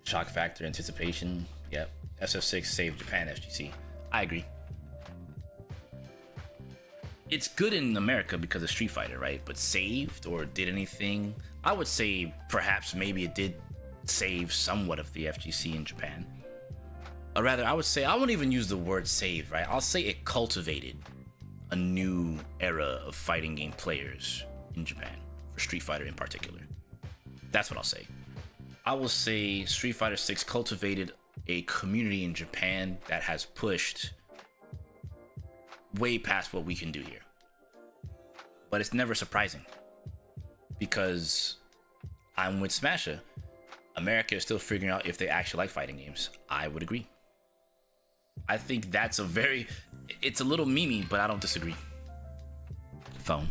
Shock factor, anticipation. Yep. SF6 saved Japan FGC. I agree. It's good in America because of Street Fighter, right? But saved or did anything? I would say perhaps maybe it did save somewhat of the FGC in Japan. Or rather, I would say, I won't even use the word save, right? I'll say it cultivated a new era of fighting game players in Japan, for Street Fighter in particular. That's what I'll say. I will say Street Fighter 6 cultivated a community in Japan that has pushed way past what we can do here. But it's never surprising, because I'm with Smasher. America is still figuring out if they actually like fighting games. I would agree. I think that's it's a little memey, but I don't disagree. Phone.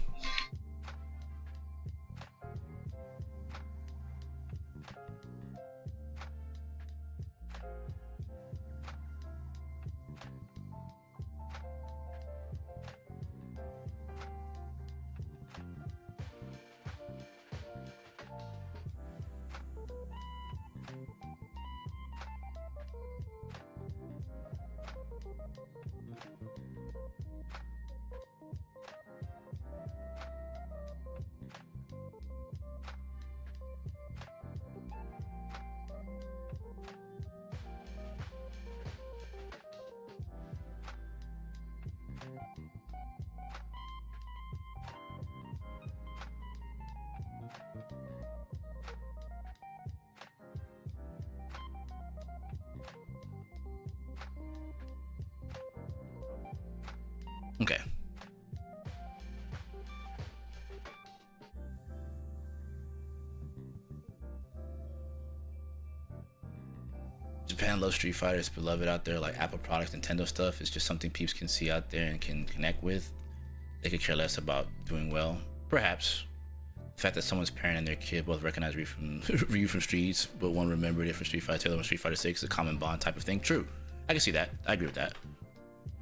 Okay. Japan loves Street Fighter. It's beloved out there, like Apple products, Nintendo stuff. It's just something peeps can see out there and can connect with. They could care less about doing well. Perhaps the fact that someone's parent and their kid both recognize Ryu from Streets, but one remembered it from Street Fighter, the other one Street Fighter 6, a common bond type of thing. True. I can see that. I agree with that.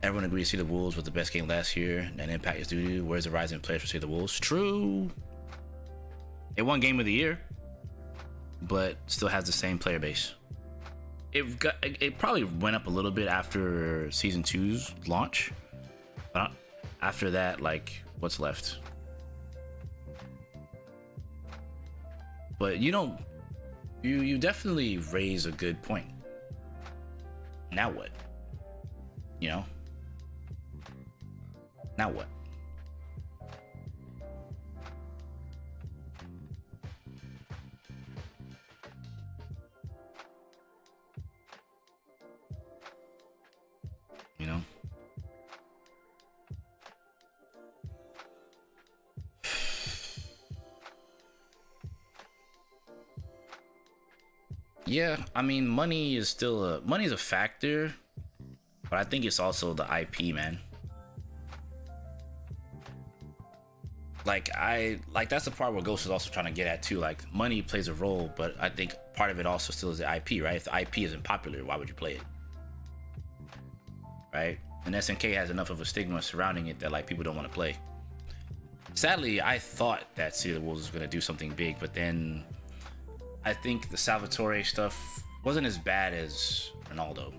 Everyone agrees Sea of the Wolves was the best game last year, and Impact is due to. Where's the rising players for Sea of the Wolves? True. It won Game of the Year, but still has the same player base. It probably went up a little bit after Season 2's launch, but after that, like, what's left? But you definitely raise a good point. Now what? Now what? Yeah, I mean, money is a factor, but I think it's also the IP, man. That's the part where Ghost is also trying to get at too. Like, money plays a role, but I think part of it also still is the IP, right? If the IP isn't popular, why would you play it? Right? And SNK has enough of a stigma surrounding it that like people don't want to play. Sadly, I thought that Sea of the Wolves was gonna do something big, but then I think the Salvatore stuff Wasn't as bad as Ronaldo.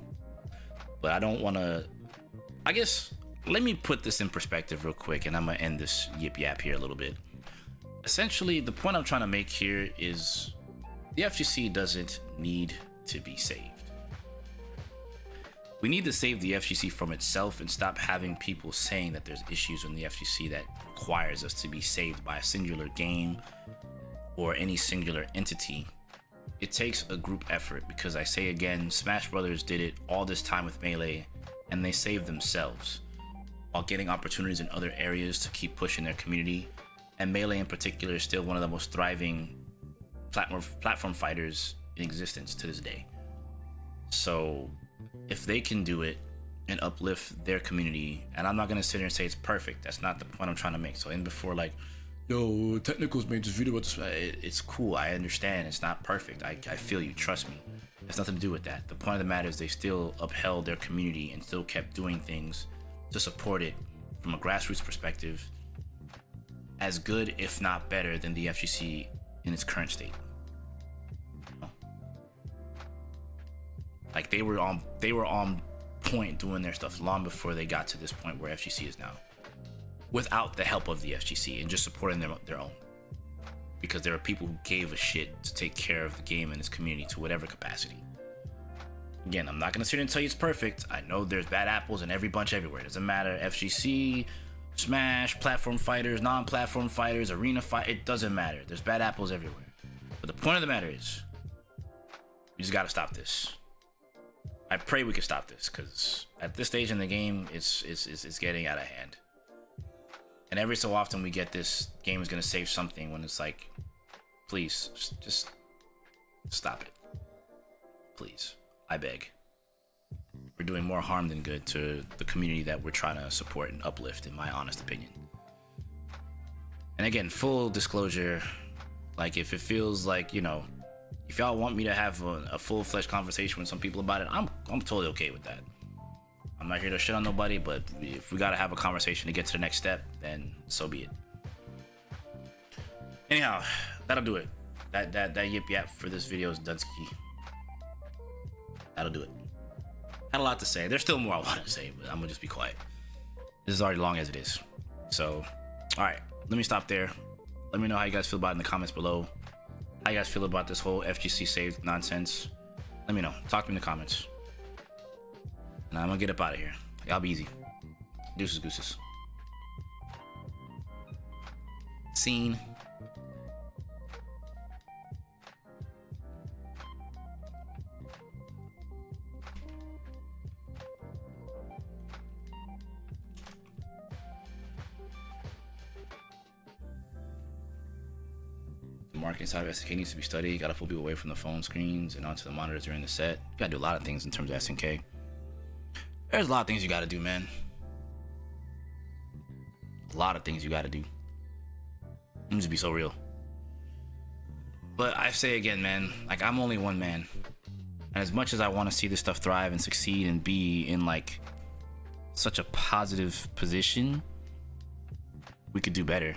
But I don't want to. I guess let me put this in perspective real quick, and I'm gonna end this yip yap here a little bit. Essentially, the point I'm trying to make here is the FGC doesn't need to be saved. We need to save the FGC from itself and stop having people saying that there's issues in the FGC that requires us to be saved by a singular game or any singular entity. It takes a group effort, because I say again, Smash Brothers did it all this time with Melee, and they saved themselves while getting opportunities in other areas to keep pushing their community. And Melee in particular is still one of the most thriving platform fighters in existence to this day. So if they can do it and uplift their community, and I'm not gonna sit here and say it's perfect, that's not the point I'm trying to make. So in before, like, yo, Technicals made this video about this, it's cool, I understand it's not perfect, I feel you, trust me, it's nothing to do with that. The point of the matter is they still upheld their community and still kept doing things to support it from a grassroots perspective, as good if not better than the FGC in its current state. Like they were on point doing their stuff long before they got to this point where FGC is now, without the help of the FGC and just supporting their own, because there are people who gave a shit to take care of the game and its community to whatever capacity. Again, I'm not gonna sit here and tell you it's perfect. I know there's bad apples in every bunch everywhere. It doesn't matter, FGC, Smash, platform fighters, non-platform fighters, arena fight, it doesn't matter. There's bad apples everywhere. But the point of the matter is, we just gotta stop this. I pray we can stop this, because at this stage in the game, it's getting out of hand. And every so often we get this game is gonna save something, when it's like, please, just stop it. Please, I beg. We're doing more harm than good to the community that we're trying to support and uplift, in my honest opinion. And again, full disclosure, like if it feels like, you know, if y'all want me to have a full-fledged conversation with some people about it, I'm totally okay with that. I'm not here to shit on nobody, but if we gotta have a conversation to get to the next step, then so be it. Anyhow, that'll do it. That yip yap for this video is Dunsky. That'll do it. Had a lot to say. There's still more I want to say, but I'm gonna just be quiet. This is already long as it is. So, all right, let me stop there. Let me know how you guys feel about it in the comments below. How you guys feel about this whole FGC saved nonsense? Let me know. Talk to me in the comments. And I'm gonna get up out of here. Y'all be easy. Deuces gooses. Scene. The marketing side of SNK needs to be studied. Gotta pull people away from the phone screens and onto the monitors during the set. You gotta do a lot of things in terms of SNK. There's a lot of things you gotta do, man. A lot of things you gotta do. I'm just be so real. But I say again, man, like I'm only one man. And as much as I want to see this stuff thrive and succeed and be in like such a positive position, we could do better.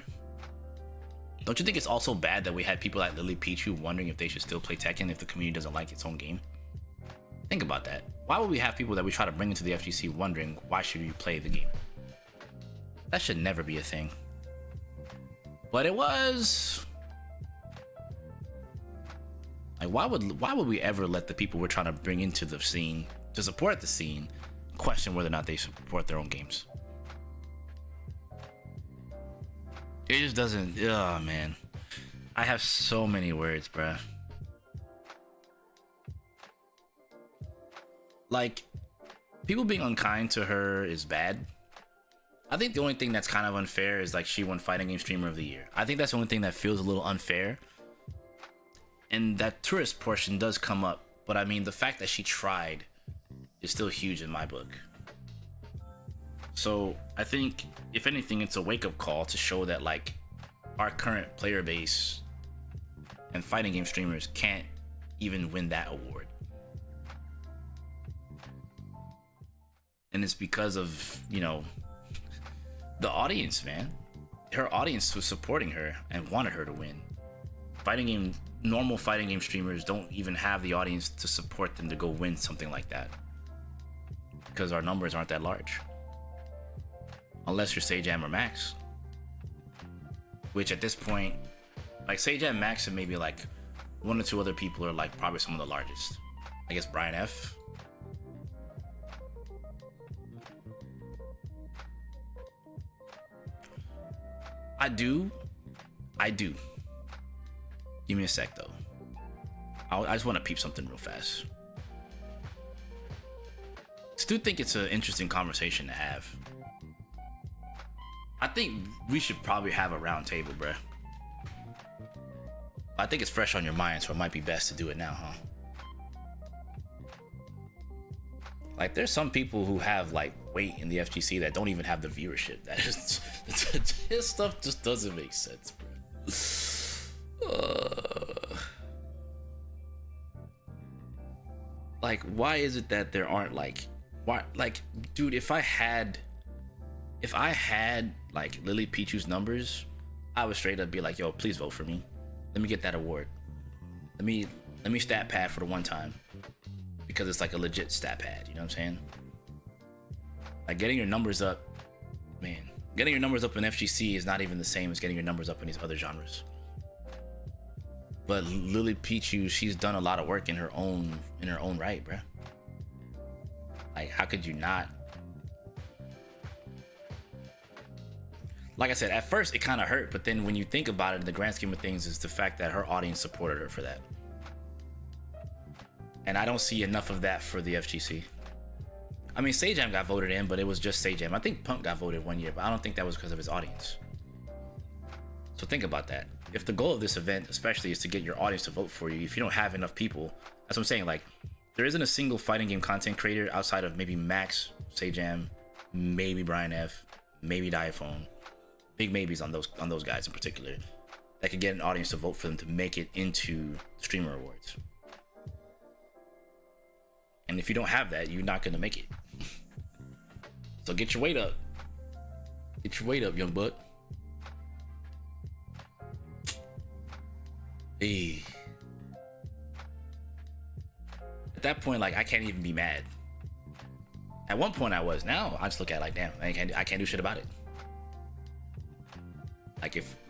Don't you think it's also bad that we had people like Lily Pichu wondering if they should still play Tekken if the community doesn't like its own game? Think about that. Why would we have people that we try to bring into the FGC wondering why should you play the game? That should never be a thing. But it was. Like why would we ever let the people we're trying to bring into the scene to support the scene question whether or not they support their own games? It just doesn't. Oh man, I have so many words, bruh. Like, people being unkind to her is bad. I think the only thing that's kind of unfair is like she won Fighting Game Streamer of the Year. I think that's the only thing that feels a little unfair. And that tourist portion does come up, but I mean the fact that she tried is still huge in my book. So I think if anything, it's a wake-up call to show that like our current player base and fighting game streamers can't even win that award. And it's because of, you know, the audience, man. Her audience was supporting her and wanted her to win. Fighting game normal fighting game streamers don't even have the audience to support them to go win something like that, because our numbers aren't that large. Unless you're Sajam or Max, which at this point, like Sajam, Max, and maybe like one or two other people are like probably some of the largest. I guess Brian F. I do. Give me a sec though. I just want to peep something real fast. I do think it's an interesting conversation to have. I think we should probably have a round table, bruh. I think it's fresh on your mind, so it might be best to do it now, huh? Like, there's some people who have like weight in the FGC that don't even have the viewership. That is, this stuff just doesn't make sense, bro. Like, why is it that there aren't like, why, like, dude, if I had like Lily Pichu's numbers, I would straight up be like, yo, please vote for me. Let me get that award. Let me stat pad for the one time. Because it's like a legit stat pad, you know what I'm saying? Like, getting your numbers up, man, getting your numbers up in FGC is not even the same as getting your numbers up in these other genres. But Lily Pichu, she's done a lot of work in her own right, bruh. Like, how could you not? Like I said, at first it kind of hurt, but then when you think about it, in the grand scheme of things, is the fact that her audience supported her for that. And I don't see enough of that for the FGC. I mean, Sajam got voted in, but it was just Sajam. I think Punk got voted one year, but I don't think that was because of his audience. So think about that. If the goal of this event, especially, is to get your audience to vote for you, if you don't have enough people, that's what I'm saying. Like, there isn't a single fighting game content creator outside of maybe Max, Sajam, maybe Brian F, maybe Diaphone. Big maybes on those guys in particular, that could get an audience to vote for them to make it into streamer awards. And if you don't have that, you're not gonna make it. So get your weight up. Get your weight up, young buck. Hey. At that point, like, I can't even be mad. At one point I was. Now I just look at it like, damn, I can't do shit about it.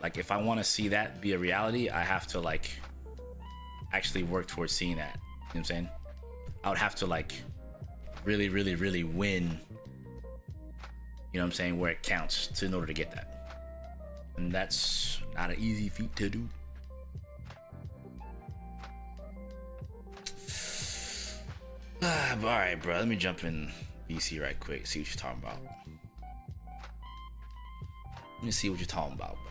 Like if I want to see that be a reality, I have to like actually work towards seeing that. You know what I'm saying? I would have to like really win, you know what I'm saying, where it counts in order to get that. And that's not an easy feat to do. All right, bro, let me jump in BC right quick, see what you're talking about. Let me see what you're talking about, bro.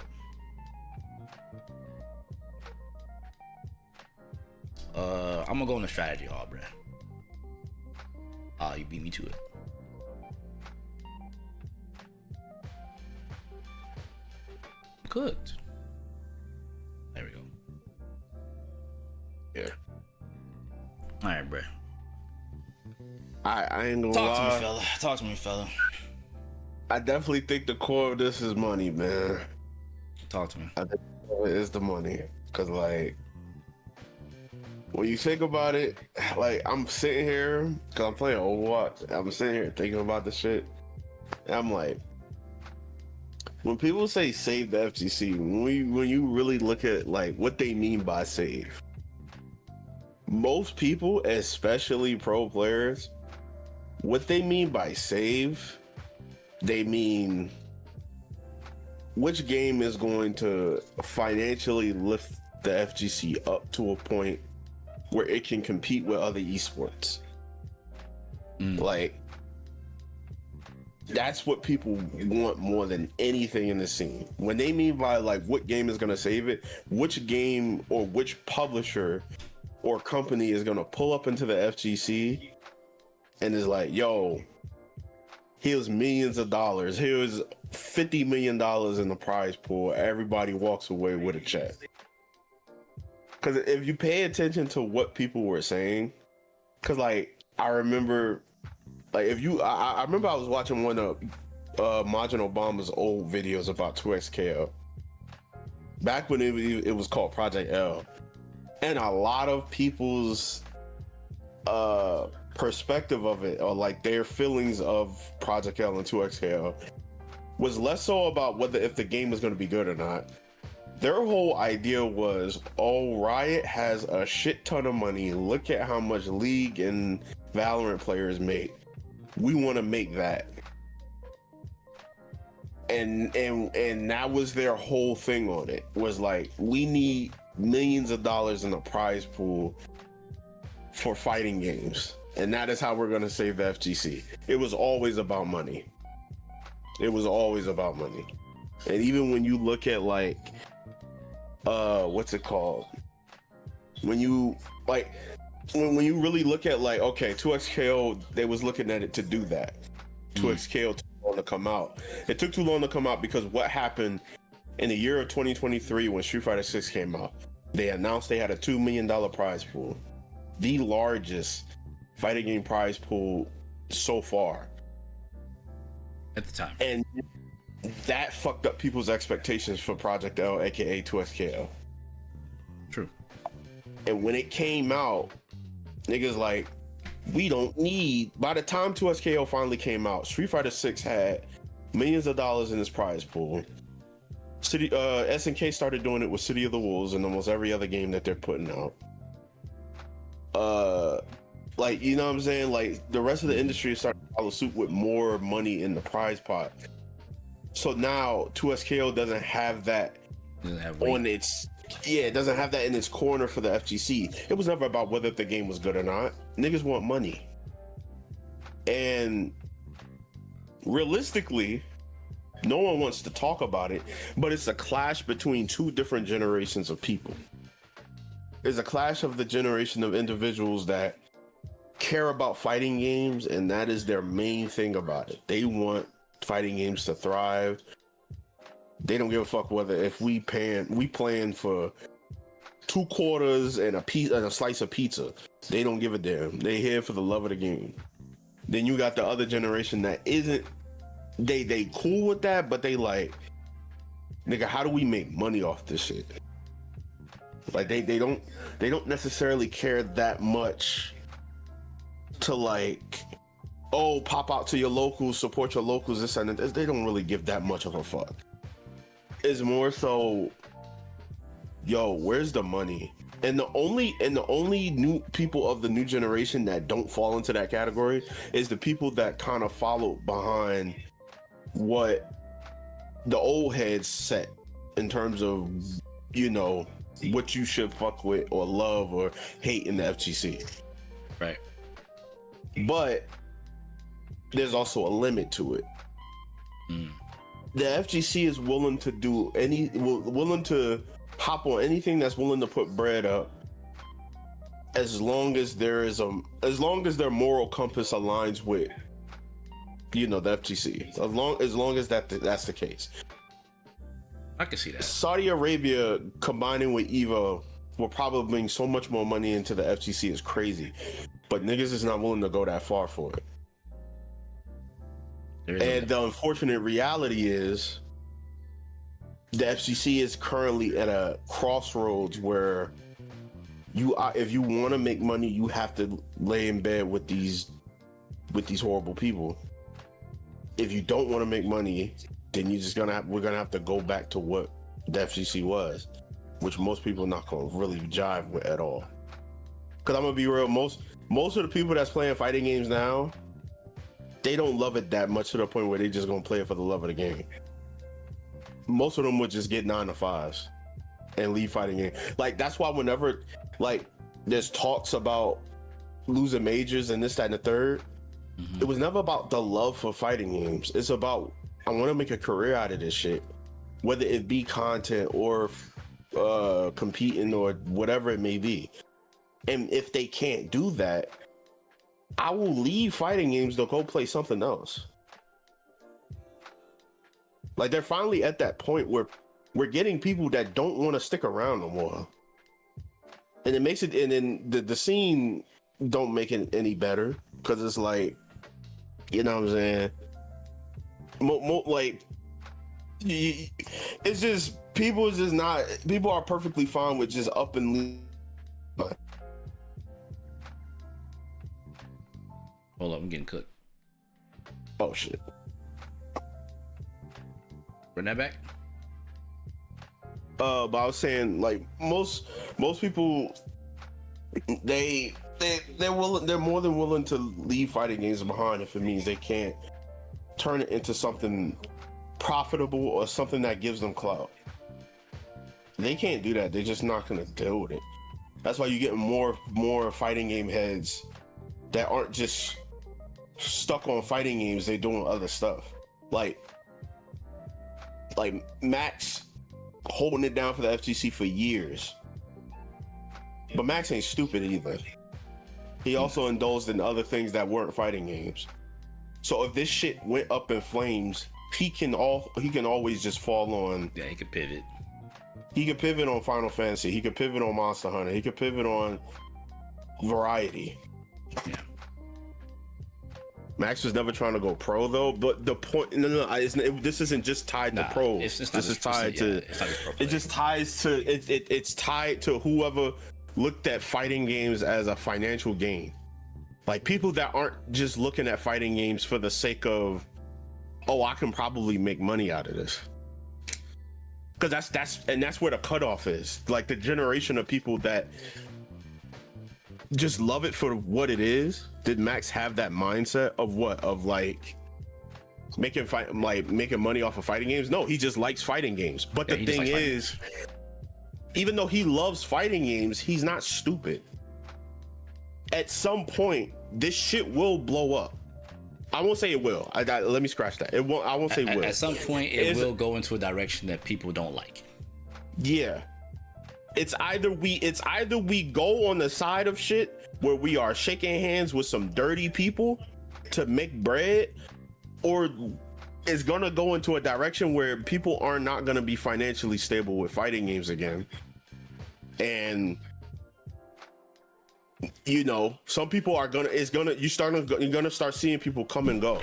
I'm gonna go on the strategy hall, bro. You beat me to it. Cooked. There we go. Yeah. All right, bro. I ain't gonna lie. Talk to me, fella. I definitely think the core of this is money, man. Talk to me. I think it is the money. Cause like, when you think about it, like, I'm sitting here, cause I'm playing Overwatch, I'm sitting here thinking about the shit, and I'm like, when people say save the FGC, when you really look at like what they mean by save, most people, especially pro players, what they mean by save, they mean which game is going to financially lift the FGC up to a point where it can compete with other esports. Like, that's what people want more than anything in the scene. When they mean by like what game is going to save it, which game or which publisher or company is going to pull up into the FGC and is like, yo, here's millions of dollars, here's $50 million in the prize pool, everybody walks away with a check. Because if you pay attention to what people were saying, because like I remember, like I remember I was watching one of Majin Obama's old videos about 2XKL back when it was called Project L, and a lot of people's perspective of it, or like their feelings of Project L and 2XKO, was less so about whether if the game was going to be good or not. Their whole idea was, oh, Riot has a shit ton of money. Look at how much League and Valorant players make. We want to make that. And that was their whole thing on it. Was like, we need millions of dollars in a prize pool for fighting games. And that is how we're going to save the FGC. It was always about money. It was always about money. And even when you look at like, what's it called? When you like, when you really look at like, okay, 2XKO, they was looking at it to do that. 2XKO took long to come out. It took too long to come out because what happened in the year of 2023 when Street Fighter 6 came out, they announced they had a $2 million prize pool. The largest fighting game prize pool so far. At the time. And that fucked up people's expectations for Project L, aka 2XKO. True. And when it came out, niggas like, we don't need. By the time 2XKO finally came out, Street Fighter 6 had millions of dollars in its prize pool. SNK started doing it with City of the Wolves and almost every other game that they're putting out. Like, you know what I'm saying? Like, the rest of the industry is starting to follow suit with more money in the prize pot. So now 2SKO doesn't have that on its, it doesn't have that in its corner for the FGC. It was never about whether the game was good or not. Niggas want money. And realistically, no one wants to talk about it, but it's a clash between two different generations of people. It's a clash of the generation of individuals that care about fighting games, and that is their main thing about it. They want fighting games to thrive. They don't give a fuck whether if we playing for 2 quarters and a slice of pizza. They don't give a damn. They here for the love of the game. Then you got the other generation that isn't. They cool with that, but they like, nigga, how do we make money off this shit? Like they don't necessarily care that much to like, oh, pop out to your locals, support your locals, this and that. They don't really give that much of a fuck. It's more so, yo, where's the money? And the only new people of the new generation that don't fall into that category is the people that kind of follow behind what the old heads set in terms of, you know, what you should fuck with or love or hate in the FGC. Right. But there's also a limit to it. The FGC is willing to hop on anything that's willing to put bread up, as long as their moral compass aligns with, you know, the FGC. As long as that's the case. I can see that. Saudi Arabia combining with EVO will probably bring so much more money into the FGC is crazy, but niggas is not willing to go that far for it. And the unfortunate reality is the FGC is currently at a crossroads where if you want to make money, you have to lay in bed with these horrible people. If you don't want to make money, then we're gonna have to go back to what the FGC was, which most people are not gonna really jive with at all. Because I'm gonna be real, most of the people that's playing fighting games now, they don't love it that much to the point where they just gonna play it for the love of the game. Most of them would just get 9 to 5s and leave fighting game. Like, that's why whenever like there's talks about losing majors and this, that, and the third, it was never about the love for fighting games. It's about, I want to make a career out of this shit, whether it be content or competing or whatever it may be. And if they can't do that, I will leave fighting games to go play something else. Like, they're finally at that point where we're getting people that don't want to stick around no more. And it makes it, and then the scene don't make it any better, because it's like, you know what I'm saying? Like, it's just, people are perfectly fine with just up and But Hold up, I'm getting cooked. oh shit. Run that back. But I was saying, like, most people, they're more than willing to leave fighting games behind if it means they can't turn it into something profitable or something that gives them clout. They can't do that. They're just not gonna deal with it. That's why you get more fighting game heads that aren't just stuck on fighting games. They're doing other stuff, like Max holding it down for the FGC for years. But Max ain't stupid either. He also indulged in other things that weren't fighting games. So if this shit went up in flames, he can always just fall on. Yeah, he could pivot. He could pivot on Final Fantasy. He could pivot on Monster Hunter. He could pivot on variety. Yeah. Max was never trying to go pro though, but the point, this isn't just tied to pro. It's This is tied to. It just ties to it's tied to whoever looked at fighting games as a financial gain. Like people that aren't just looking at fighting games for the sake of, oh, I can probably make money out of this. Because that's where the cutoff is. Like the generation of people that just love it for what it is. Did Max have that mindset of like making money off of fighting games? No, he just likes fighting games. But the thing is, even though he loves fighting games, he's not stupid. At some point, this shit will blow up. I won't say it will. Let me scratch that. It won't. I won't say will. At some point, it will go into a direction that people don't like. Yeah. It's either we go on the side of shit where we are shaking hands with some dirty people to make bread, or it's gonna go into a direction where people are not gonna be financially stable with fighting games again. And you know, some people are gonna you're gonna start seeing people come and go.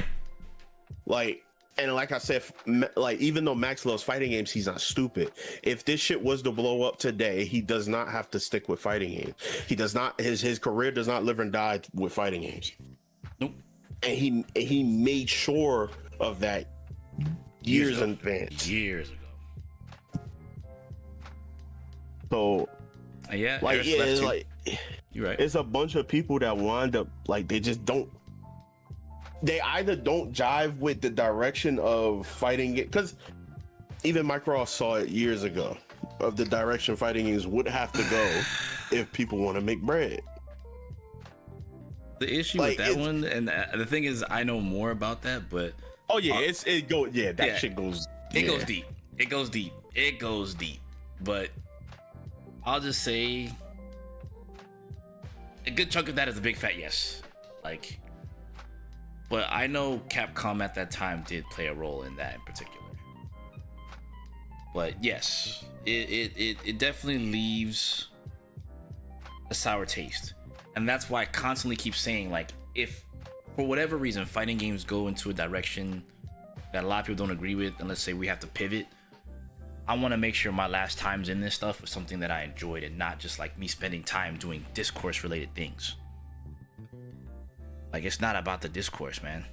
And like I said, like even though Max loves fighting games, he's not stupid. If this shit was to blow up today, he does not have to stick with fighting games. He does not. His career does not live and die with fighting games. Nope. And he made sure of that years in advance. Years ago. So yeah, like yeah, it's like you're right. It's a bunch of people that wind up like they just don't. They either don't jive with the direction of fighting it, because even Mike Ross saw it years ago of the direction fighting games would have to go if people want to make bread. The issue with that one, and the thing is, I know more about that, but oh yeah, shit goes. It goes deep. It goes deep. It goes deep. But I'll just say a good chunk of that is a big fat yes. Like. But I know Capcom at that time did play a role in that in particular. But yes, it definitely leaves a sour taste. And that's why I constantly keep saying, like, if for whatever reason fighting games go into a direction that a lot of people don't agree with, and let's say we have to pivot, I want to make sure my last times in this stuff was something that I enjoyed and not just like me spending time doing discourse related things. Like, it's not about the discourse, man.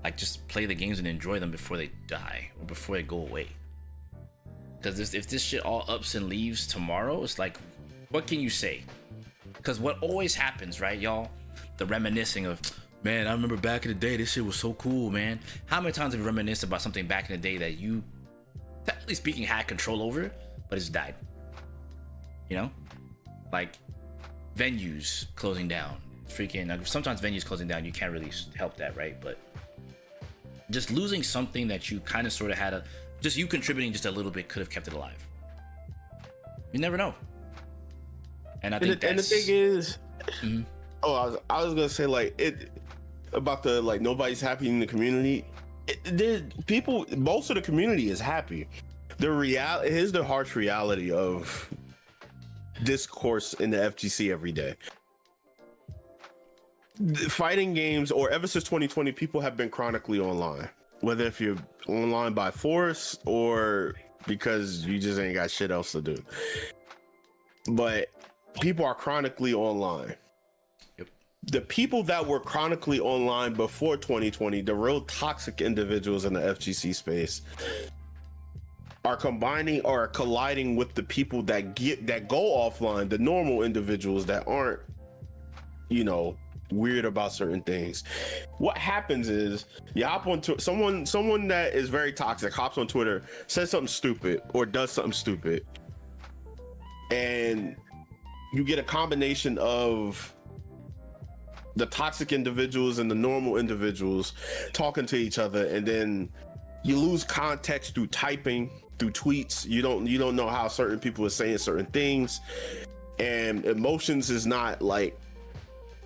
Like, just play the games and enjoy them before they die or before they go away. Because if this shit all ups and leaves tomorrow, it's like, what can you say? Because what always happens, right, y'all? The reminiscing of, man, I remember back in the day, this shit was so cool, man. How many times have you reminisced about something back in the day that you, technically speaking, had control over, but it's died? You know? Like, venues closing down. Freaking sometimes venues closing down, you can't really help that, right? But just losing something that you kind of sort of had just you contributing just a little bit could have kept it alive. You never know. And I think and the thing is, I was gonna say like it about the like nobody's happy in the community. Most of the community is happy. Here's the harsh reality of discourse in the FGC every day. Fighting games, or ever since 2020, people have been chronically online, whether if you're online by force or because you just ain't got shit else to do. But people are chronically online. Yep. The people that were chronically online before 2020, the real toxic individuals in the FGC space, are combining or colliding with the people that go offline, the normal individuals that aren't, weird about certain things. What happens is you hop on someone that is very toxic hops on Twitter, says something stupid or does something stupid, and you get a combination of the toxic individuals and the normal individuals talking to each other, and then you lose context through typing, through tweets. You don't know how certain people are saying certain things, and emotions is not like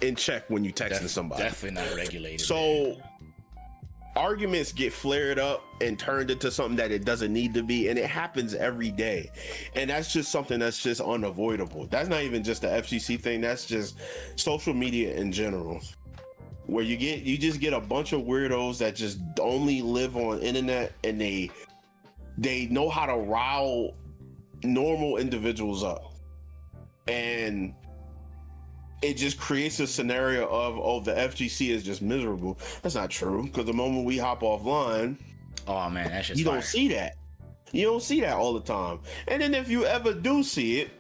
in check when you texting somebody. Definitely not regulated. So arguments get flared up and turned into something that it doesn't need to be, and it happens every day. And that's just something that's just unavoidable. That's not even just the FGC thing, that's just social media in general, where you just get a bunch of weirdos that just only live on internet, and they know how to rile normal individuals up, and it just creates a scenario of, oh, the FGC is just miserable. That's not true, because the moment we hop offline, oh man, that's just you fire. don't see that. You don't see that all the time. And then if you ever do see it,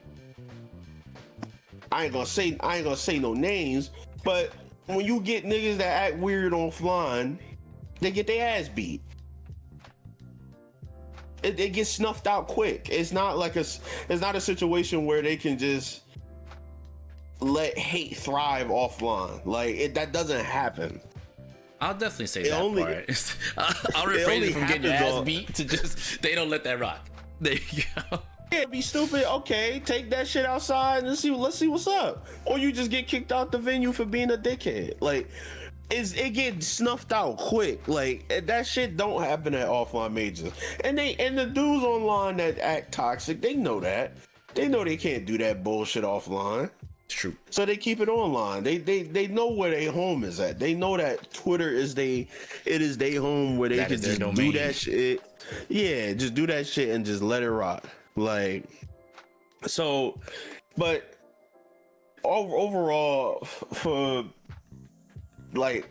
I ain't gonna say no names, but when you get niggas that act weird offline, they get their ass beat. It gets snuffed out quick. It's not a situation where they can just let hate thrive offline. Like that doesn't happen. I'll definitely say that part. I'll refrain from getting your ass beat to just, they don't let that rock. There you go. Yeah, be stupid. Okay, take that shit outside and let's see what's up. Or you just get kicked out the venue for being a dickhead. Like, it gets snuffed out quick. Like, that shit don't happen at offline majors. And the dudes online that act toxic, they know that. They know they can't do that bullshit offline. True. So they keep it online. They know where their home is at. They know that Twitter is their home, where they can just do that shit. Yeah, just do that shit and just let it rock. Like, so, but overall, for like,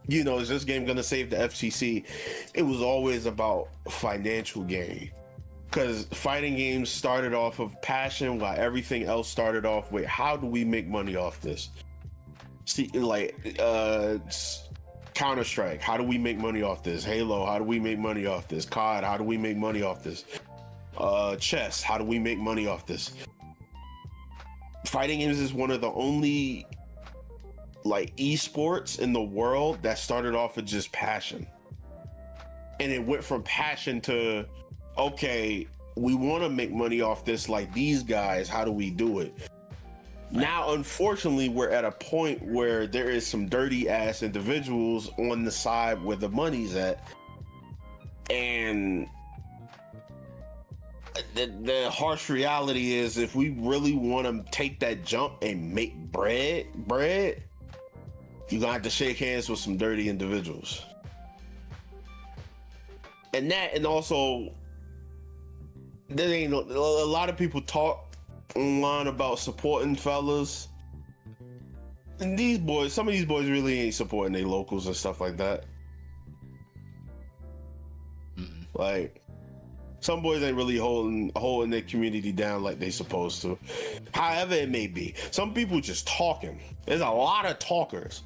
is this game gonna save the FGC? It was always about financial gain. Because fighting games started off of passion, while everything else started off with, how do we make money off this? See, like Counter-Strike, how do we make money off this? Halo, how do we make money off this? COD, how do we make money off this? Chess, how do we make money off this? Fighting games is one of the only like esports in the world that started off with just passion. And it went from passion to, okay, we want to make money off this like these guys. How do we do it? Now, unfortunately, we're at a point where there is some dirty ass individuals on the side where the money's at. And the harsh reality is, if we really want to take that jump and make bread, you're gonna have to shake hands with some dirty individuals. And also, there ain't a lot of people talk online about supporting fellas, and some of these boys really ain't supporting their locals and stuff like that. Like, some boys ain't really holding their community down like they supposed to. However it may be, some people just talking. There's a lot of talkers.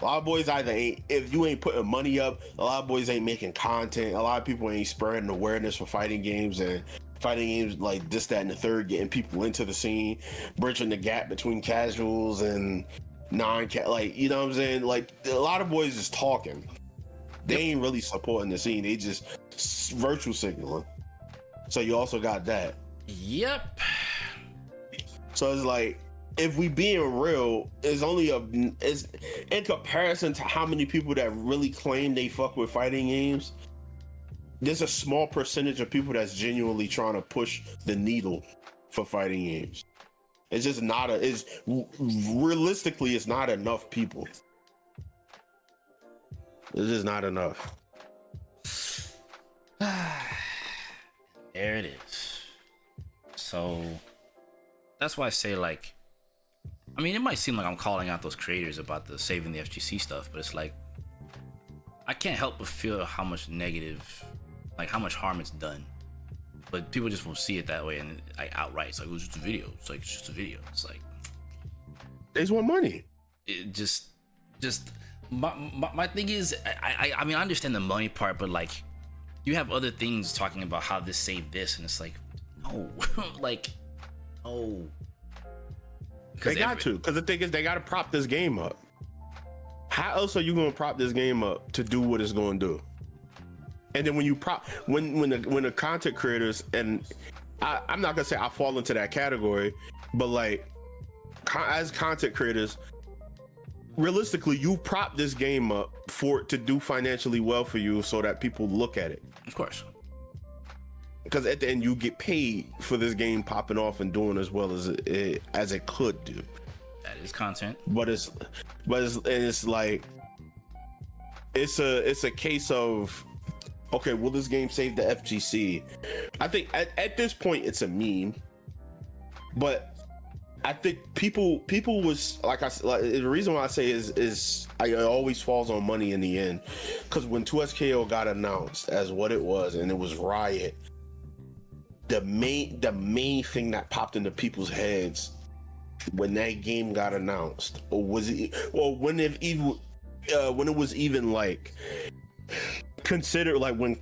A lot of boys either ain't, if you ain't putting money up, a lot of boys ain't making content. A lot of people ain't spreading awareness for fighting games, and fighting games like this, that, and the third, getting people into the scene, bridging the gap between casuals and like, you know what I'm saying? Like, a lot of boys just talking. They ain't really supporting the scene. They just virtual signaling. So you also got that. Yep. So it's like, if we being real, is in comparison to how many people that really claim they fuck with fighting games, there's a small percentage of people that's genuinely trying to push the needle for fighting games. It's just not realistically, it's not enough people. It's just not enough. There it is. So that's why I say, like, I mean, it might seem like I'm calling out those creators about the saving the FGC stuff, but it's like, I can't help but feel how much negative, like how much harm it's done. But people just won't see it that way, and like outright, it's like, it was just a video. It's like, it's just a video. It's like, they just want money. It just my thing is, I mean, I understand the money part, but like, you have other things talking about how this saved this, and it's like, no, like, oh, they got to, because the thing is, they got to prop this game up. How else are you going to prop this game up to do what it's going to do? And then when you prop, when the content creators, and I'm not gonna say I fall into that category, but like, as content creators, realistically, you prop this game up for it to do financially well for you, so that people look at it. Of course. Because at the end, you get paid for this game popping off and doing as well as it could do. That is content. But it's like, it's a case of, okay, will this game save the FGC? I think at this point it's a meme, but I think people was like, the reason why I say is it always falls on money in the end, because when 2SKO got announced as what it was, and it was Riot, the main thing that popped into people's heads when that game got announced, or when it was even like considered, like when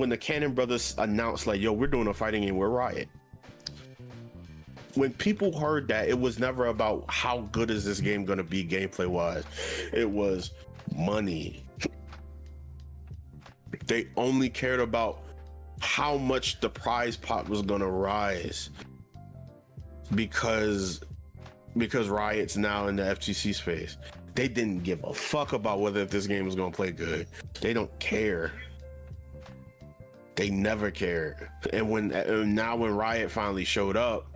the Cannon Brothers announced, like, yo, we're doing a fighting game with Riot. When people heard that, it was never about how good is this game going to be gameplay wise. It was money. They only cared about how much the prize pot was going to rise, because Riot's now in the FGC space. They didn't give a fuck about whether this game was going to play good. They don't care. They never cared. And now when Riot finally showed up,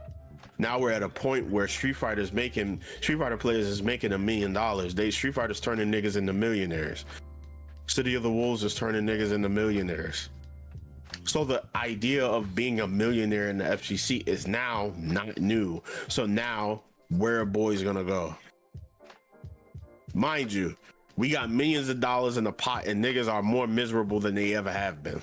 now we're at a point where Street Fighter players is making $1 million. Street Fighter's turning niggas into millionaires. City of the Wolves is turning niggas into millionaires. So the idea of being a millionaire in the FGC is now not new. So now, where are boys gonna go? Mind you, we got millions of dollars in the pot, and niggas are more miserable than they ever have been.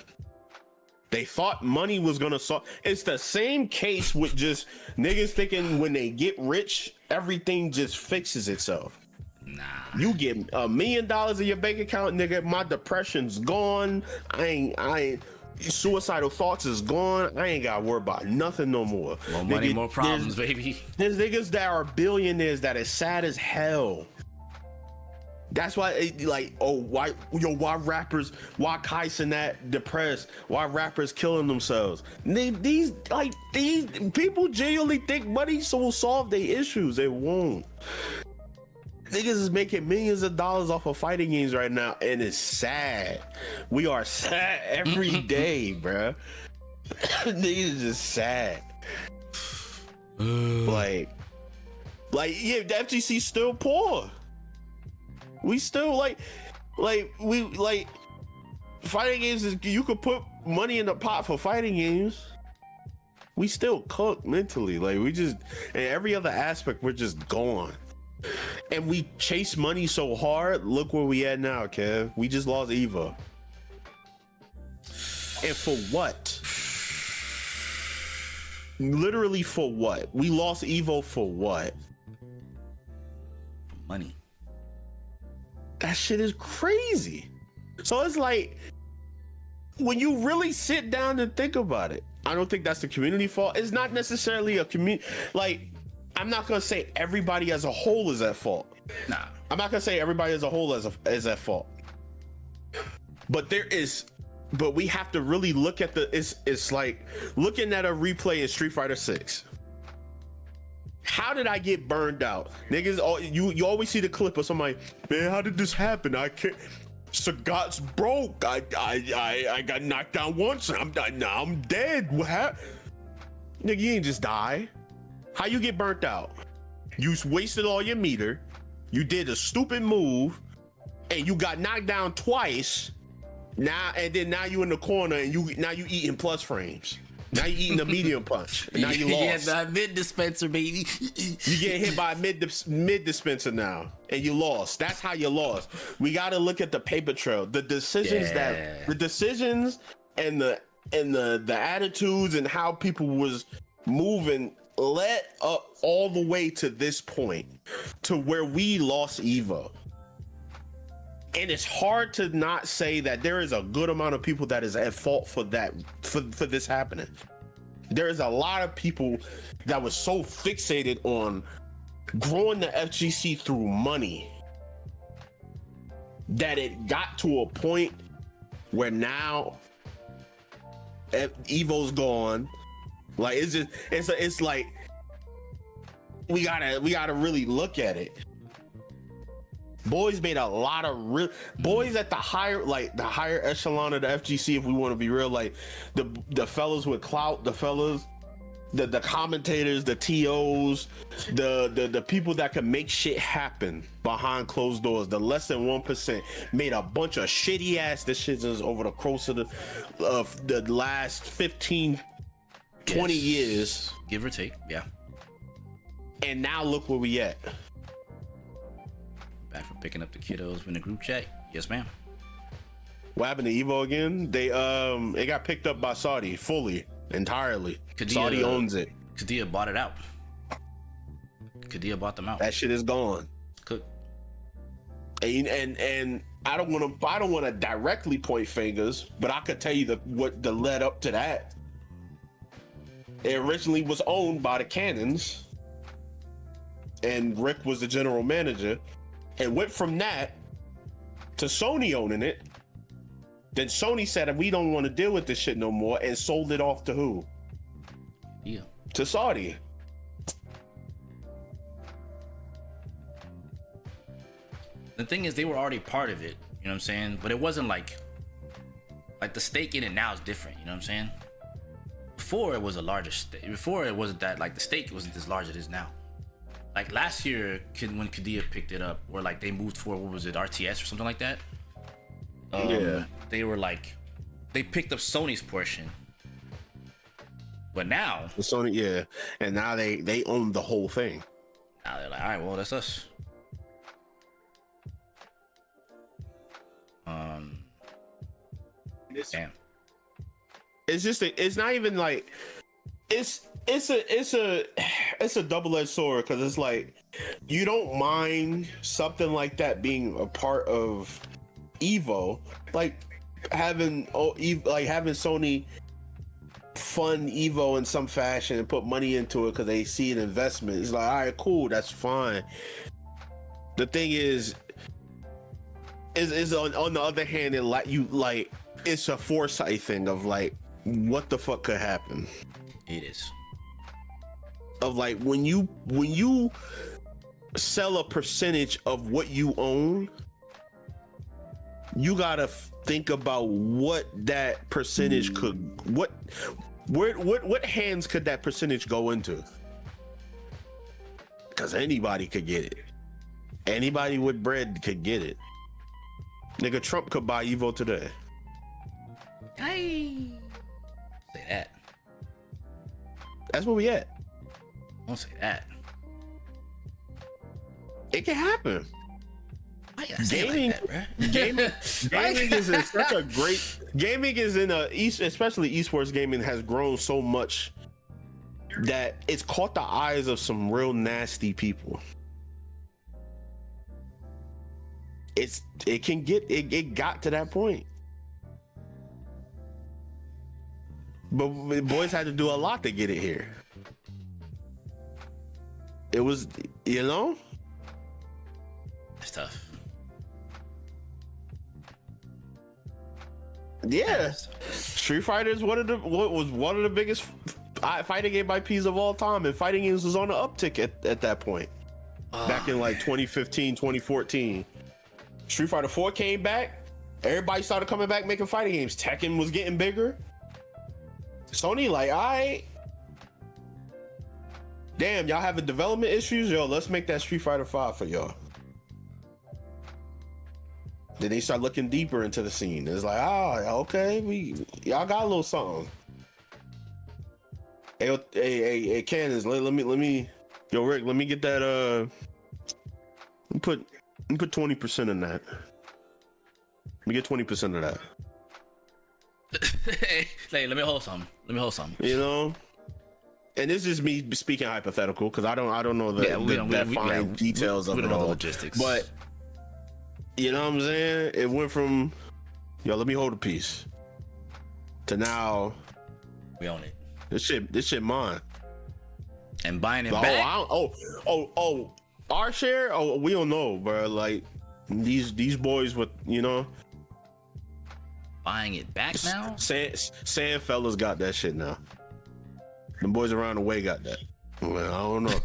They thought money was gonna solve. It's the same case with just niggas thinking when they get rich, everything just fixes itself. Nah. You get $1 million in your bank account, nigga. My depression's gone. I ain't. Suicidal thoughts is gone. I ain't got to worry about nothing no more. More money, more problems, baby. There's niggas that are billionaires that is sad as hell. That's why, like, oh, why rappers, why Kaisen that depressed, why rappers killing themselves? These people genuinely think money will solve their issues. It won't. Niggas is making millions of dollars off of fighting games right now, and it's sad. We are sad every day, bruh. Niggas is just sad. Like, yeah, the FGC's still poor. We still fighting games is, you could put money in the pot for fighting games. We still cook mentally. Like, we just, in every other aspect, we're just gone. And we chase money so hard. Look where we at now, Kev. We just lost Evo. And for what? Literally for what? We lost Evo for what? Money. That shit is crazy. So it's like, when you really sit down and think about it, I don't think that's the community fault. It's not necessarily a community. Like, I'm not gonna say everybody as a whole is at fault. Nah. I'm not gonna say everybody as a whole is at fault. But we have to really look at it's like looking at a replay in Street Fighter 6. How did I get burned out? Niggas, you always see the clip of somebody, man, how did this happen? I can't. Sagat's broke. I got knocked down once. Now I'm dead. What happened? Nigga, you ain't just die. How you get burnt out? You wasted all your meter. You did a stupid move, and you got knocked down twice. Now you in the corner, and now you eating plus frames. Now you eating a medium punch. Now you lost. Yeah, the mid dispenser, baby. You get hit by a mid dispenser now, and you lost. That's how you lost. We got to look at the paper trail, the decisions and the attitudes and how people was moving led up all the way to this point, to where we lost Evo. And it's hard to not say that there is a good amount of people that is at fault for that, for this happening. There is a lot of people that was so fixated on growing the FGC through money that it got to a point where now Evo's gone. Like it's like we gotta really look at it. Boys made a lot of real boys at the higher echelon of the FGC, if we want to be real, like the fellas with clout, the commentators, the TOs, the people that can make shit happen behind closed doors, the less than 1% made a bunch of shitty ass decisions over the course of the last 15, 20 years, give or take. Yeah. And now look where we at. Back for picking up the kiddos in the group chat. Yes, ma'am. What happened to Evo again? It got picked up by Saudi fully, entirely. Saudi owns it. Kadia bought it out. Kadia bought them out. That shit is gone. Cook. And I don't want to directly point fingers, but I could tell you what the led up to that. It originally was owned by the Cannons, and Rick was the general manager. It went from that to Sony owning it. Then Sony said, we don't want to deal with this shit no more, and sold it off to who? Yeah. To Saudi. The thing is, they were already part of it, you know what I'm saying? But it wasn't like the stake in it now is different, you know what I'm saying? Before it was a larger stake. Before it wasn't that, like the stake wasn't as large as it is now. Like last year, when Kadia picked it up, or like they moved for, what was it, RTS or something like that? They were like, they picked up Sony's portion. But now, Sony, yeah, and now they own the whole thing. Now they're like, all right, well, that's us. Damn. It's just it's not even like it's a double-edged sword, because it's like you don't mind something like that being a part of Evo, like having Sony fund Evo in some fashion and put money into it because they see an investment. It's like, all right, cool, that's fine. The thing is on the other hand, it's a foresight thing of like, what the fuck could happen. It is. Of like, when you sell a percentage of what you own, you gotta think about what that percentage what hands could that percentage go into? Because anybody could get it. Anybody with bread could get it. Nigga, Trump could buy Evo today. Hey, say that. That's where we at. Don't say that. It can happen. Why you gotta say it like that, bro? Gaming is in such a great. Gaming is in especially esports gaming has grown so much that it's caught the eyes of some real nasty people. It got to that point. But boys had to do a lot to get it here. It was, it's tough. Yeah, Street Fighter is was one of the biggest fighting game IPs of all time, and fighting games was on the uptick at that point. Back in like 2015, 2014. Street Fighter 4 came back. Everybody started coming back making fighting games. Tekken was getting bigger. Sony like, all right, damn, y'all having development issues? Yo, let's make that Street Fighter 5 for y'all. Then they start looking deeper into the scene. It's like, okay, y'all got a little something. Hey, Candace, let me, yo, Rick, let me get that. Let me put 20% in that. Let me get 20% of that. Hey, let me hold some. You know, and this is me speaking hypothetical because I don't know the fine details of it all. Logistics, but you know what I'm saying? It went from yo, let me hold a piece to now we own it. This shit mine. And buying it back. Our share. Oh, we don't know, bro. Like these boys with buying it back now. Sand fellas got that shit now. The boys around the way got that. Well, I don't know.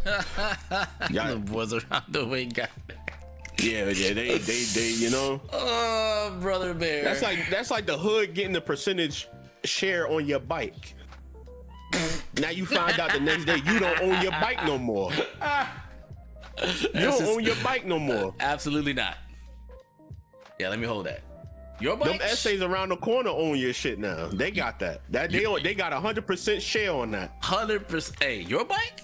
The boys around the way got that. Yeah, they. Oh, brother bear. That's like the hood getting the percentage share on your bike. Now you find out the next day you don't own your bike no more. You don't own your bike no more. Absolutely not. Yeah, let me hold that. Your bike? Them essays around the corner own your shit now. They got that. They got 100% share on that. 100%. Hey, your bike?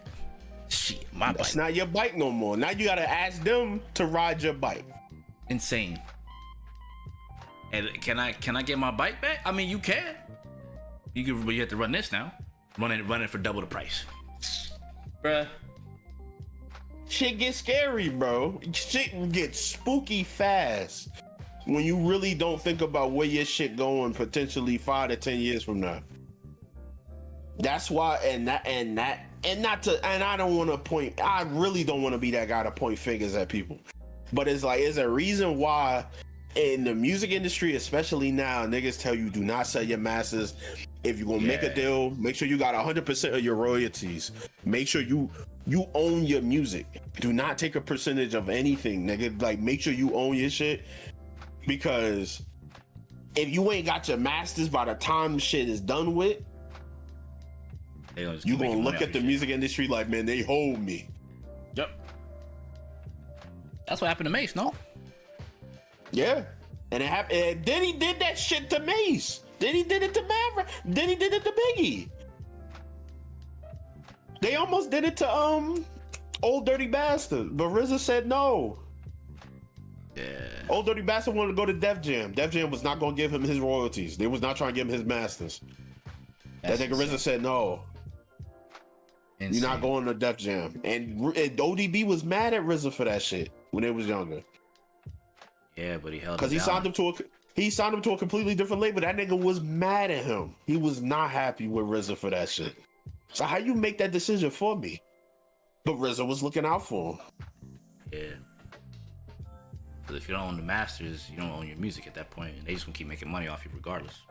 Shit, my bike. It's not your bike no more. Now you gotta ask them to ride your bike. Insane. And can I get my bike back? I mean, you can. But you have to run this now. Run it for double the price. Bruh. Shit gets scary, bro. Shit gets spooky fast when you really don't think about where your shit going potentially 5 to 10 years from now. That's why, and I don't want to point. I really don't want to be that guy to point fingers at people, but it's a reason why in the music industry, especially now, niggas tell you do not sell your masters. If you're gonna make a deal, make sure you got 100% of your royalties. Make sure you own your music. Do not take a percentage of anything, nigga. Like, make sure you own your shit, because if you ain't got your masters by the time shit is done with, you gonna look at the music industry like, man, they hold me. Yep. That's what happened to Mace, no? Yeah. And it happened. And then he did that shit to Mace. Then he did it to Maverick. Then he did it to Biggie. They almost did it to Old Dirty Bastard, but RZA said no. Yeah. Old Dirty Bastard wanted to go to Def Jam. Def Jam was not gonna give him his royalties. They was not trying to give him his masters. That nigga RZA said no. Insane. You're not going to Def Jam. And ODB was mad at RZA for that shit when they was younger. Yeah, but he held because he signed him to a completely different label. That nigga was mad at him. He was not happy with RZA for that shit. So how you make that decision for me? But RZA was looking out for him. Yeah. Because if you don't own the masters, you don't own your music at that point, and they just gonna keep making money off you regardless.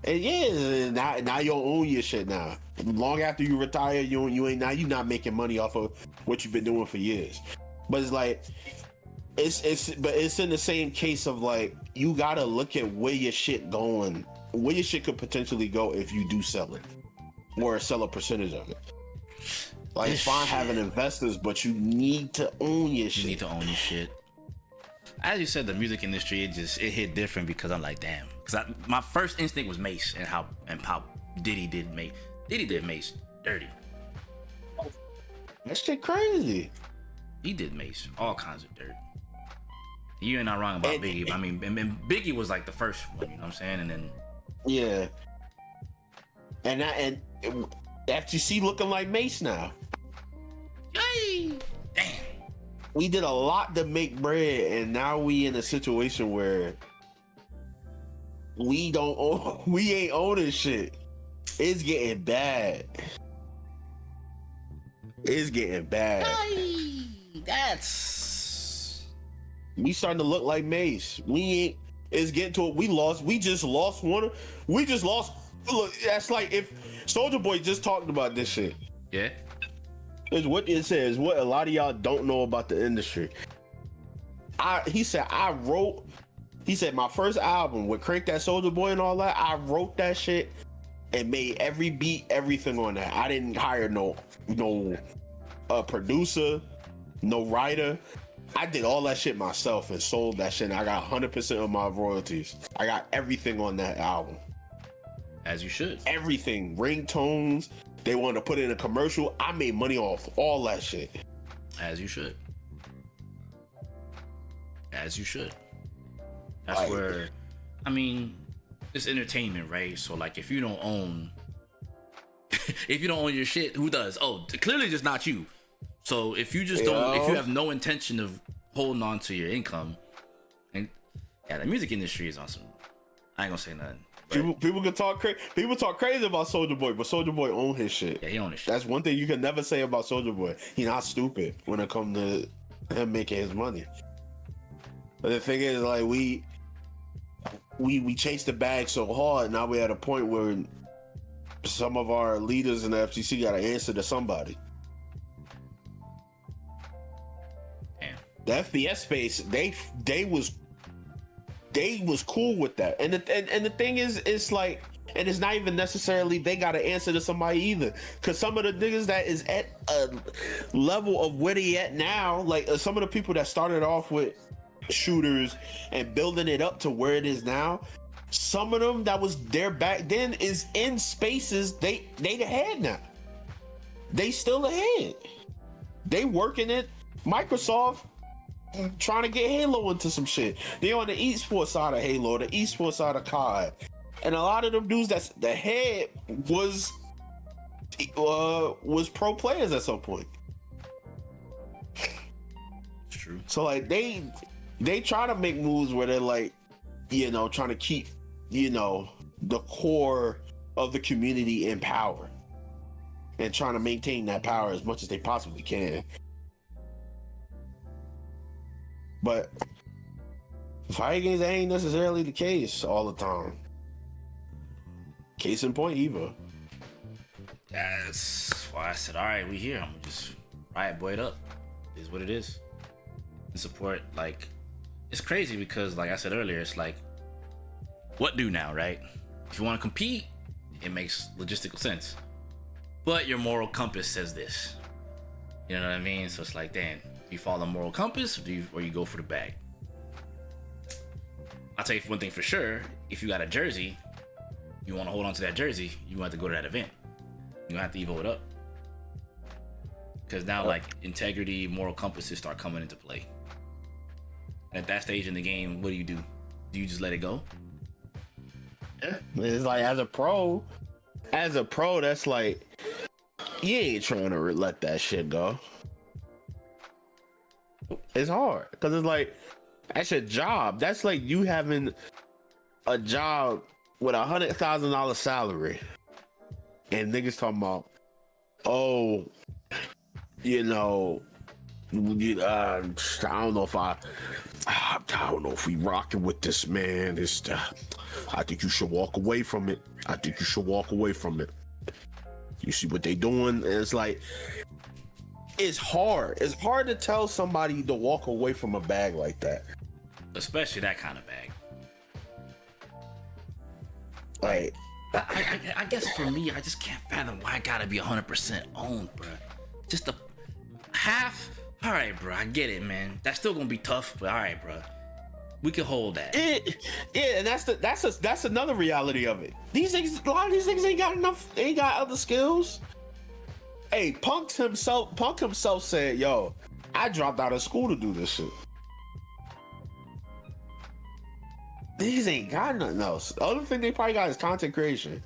And yeah, now you don't own your shit now. Long after you retire, you not making money off of what you've been doing for years. But it's like, it's in the same case of like, you gotta look at where your shit going, where your shit could potentially go if you do sell it, or sell a percentage of it. Like, it's fine having investors, but you need to own your shit. You need to own your shit. As you said, the music industry, it hit different because I'm like, damn. Because my first instinct was Mace and how Diddy did Mace. Diddy did Mace dirty. That shit crazy. He did Mace all kinds of dirt. You ain't not wrong about Biggie. I mean, and Biggie was like the first one, you know what I'm saying? And then yeah. And FTC looking like Mace now. Yay! Damn. We did a lot to make bread, and now we in a situation where we ain't owning shit. It's getting bad. It's getting bad. We starting to look like Mace. We ain't. It's getting to it. We just lost one. Look, that's like if Soulja Boy just talked about this shit. Yeah. Is what it says. What a lot of y'all don't know about the industry. He said my first album with Crank That Soulja Boy and all that, I wrote that shit and made every beat, everything on that. I didn't hire no producer, no writer. I did all that shit myself and sold that shit, and I got 100% of my royalties. I got everything on that album. As you should. Everything, ringtones. They wanted to put it in a commercial. I made money off all that shit. As you should. As you should. That's Like, where, I mean, it's entertainment, right? So like, if you don't own your shit, who does? Oh, clearly just not you. So if you just don't, if you have no intention of holding on to your income, and yeah, the music industry is awesome. I ain't gonna say nothing. People can talk crazy. People talk crazy about Soulja Boy, but Soulja Boy own his shit. Yeah, he own his shit. That's one thing you can never say about Soulja Boy. He not stupid when it comes to him making his money. But the thing is, like, we chased the bag so hard. Now we're at a point where some of our leaders in the FTC got to answer to somebody. Damn. The FBS space, they was cool with that, and the thing is, it's like, and it's not even necessarily they got to answer to somebody either, because some of the niggas that is at a level of where they at now, like some of the people that started off with shooters and building it up to where it is now, some of them that was there back then is in spaces they ahead now. They still ahead. They working at Microsoft, trying to get Halo into some shit. They on the esports side of Halo, the esports side of COD, and a lot of them dudes that's the head was pro players at some point. It's true. So like they try to make moves where they're like, you know, trying to keep, you know, the core of the community in power and trying to maintain that power as much as they possibly can. But fighting games, that ain't necessarily the case all the time. Case in point, Eva. That's why I said, all right, we here. I'm gonna just riot boy it up. It is what it is. And support, like, it's crazy because, like I said earlier, it's like, what do now, right? If you want to compete, it makes logistical sense. But your moral compass says this. You know what I mean? So it's like, damn, do you follow the moral compass or you go for the bag? I'll tell you one thing for sure. If you got a jersey, you want to hold on to that jersey, you want to go to that event. You have to evo it up. Because now, like, integrity, moral compasses start coming into play. At that stage in the game, what do? Do you just let it go? Yeah. It's like, as a pro, that's like, you ain't trying to let that shit go. It's hard because it's like, that's your job. That's like you having a job with $100,000 salary, and niggas talking about, oh, you know, I don't know if we rocking with this, man. I think you should walk away from it. You see what they doing? And it's like, it's hard. It's hard to tell somebody to walk away from a bag like that. Especially that kind of bag. Like, I guess for me, I just can't fathom why I gotta be 100% owned, bro. Just a half. All right, bro. I get it, man. That's still gonna be tough, but all right, bro. We can hold that. Yeah, and that's another reality of it. A lot of these niggas ain't got enough. They ain't got other skills. Hey, Punk himself said, "Yo, I dropped out of school to do this shit." These ain't got nothing else. The other thing they probably got is content creation.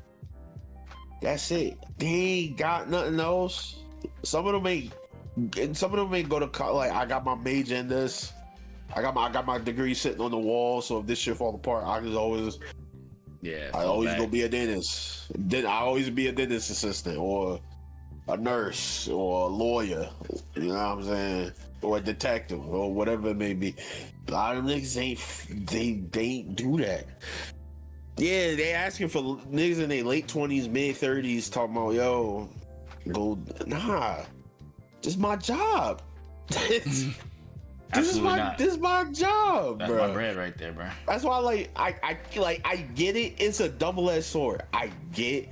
That's it. They ain't got nothing else. Some of them ain't go to college. Like, I got my major in this. I got my degree sitting on the wall. So if this shit fall apart, I can always go be a dentist. Then I always be a dentist assistant or a nurse or a lawyer. You know what I'm saying? Or a detective or whatever it may be. A lot of niggas ain't do that. Yeah, they asking for niggas in their late 20s, mid 30s talking about, yo, go, nah, this is my job. This is my job, That's bro. my bread right there, bro. That's why, like, I get it. It's a double-edged sword. I get,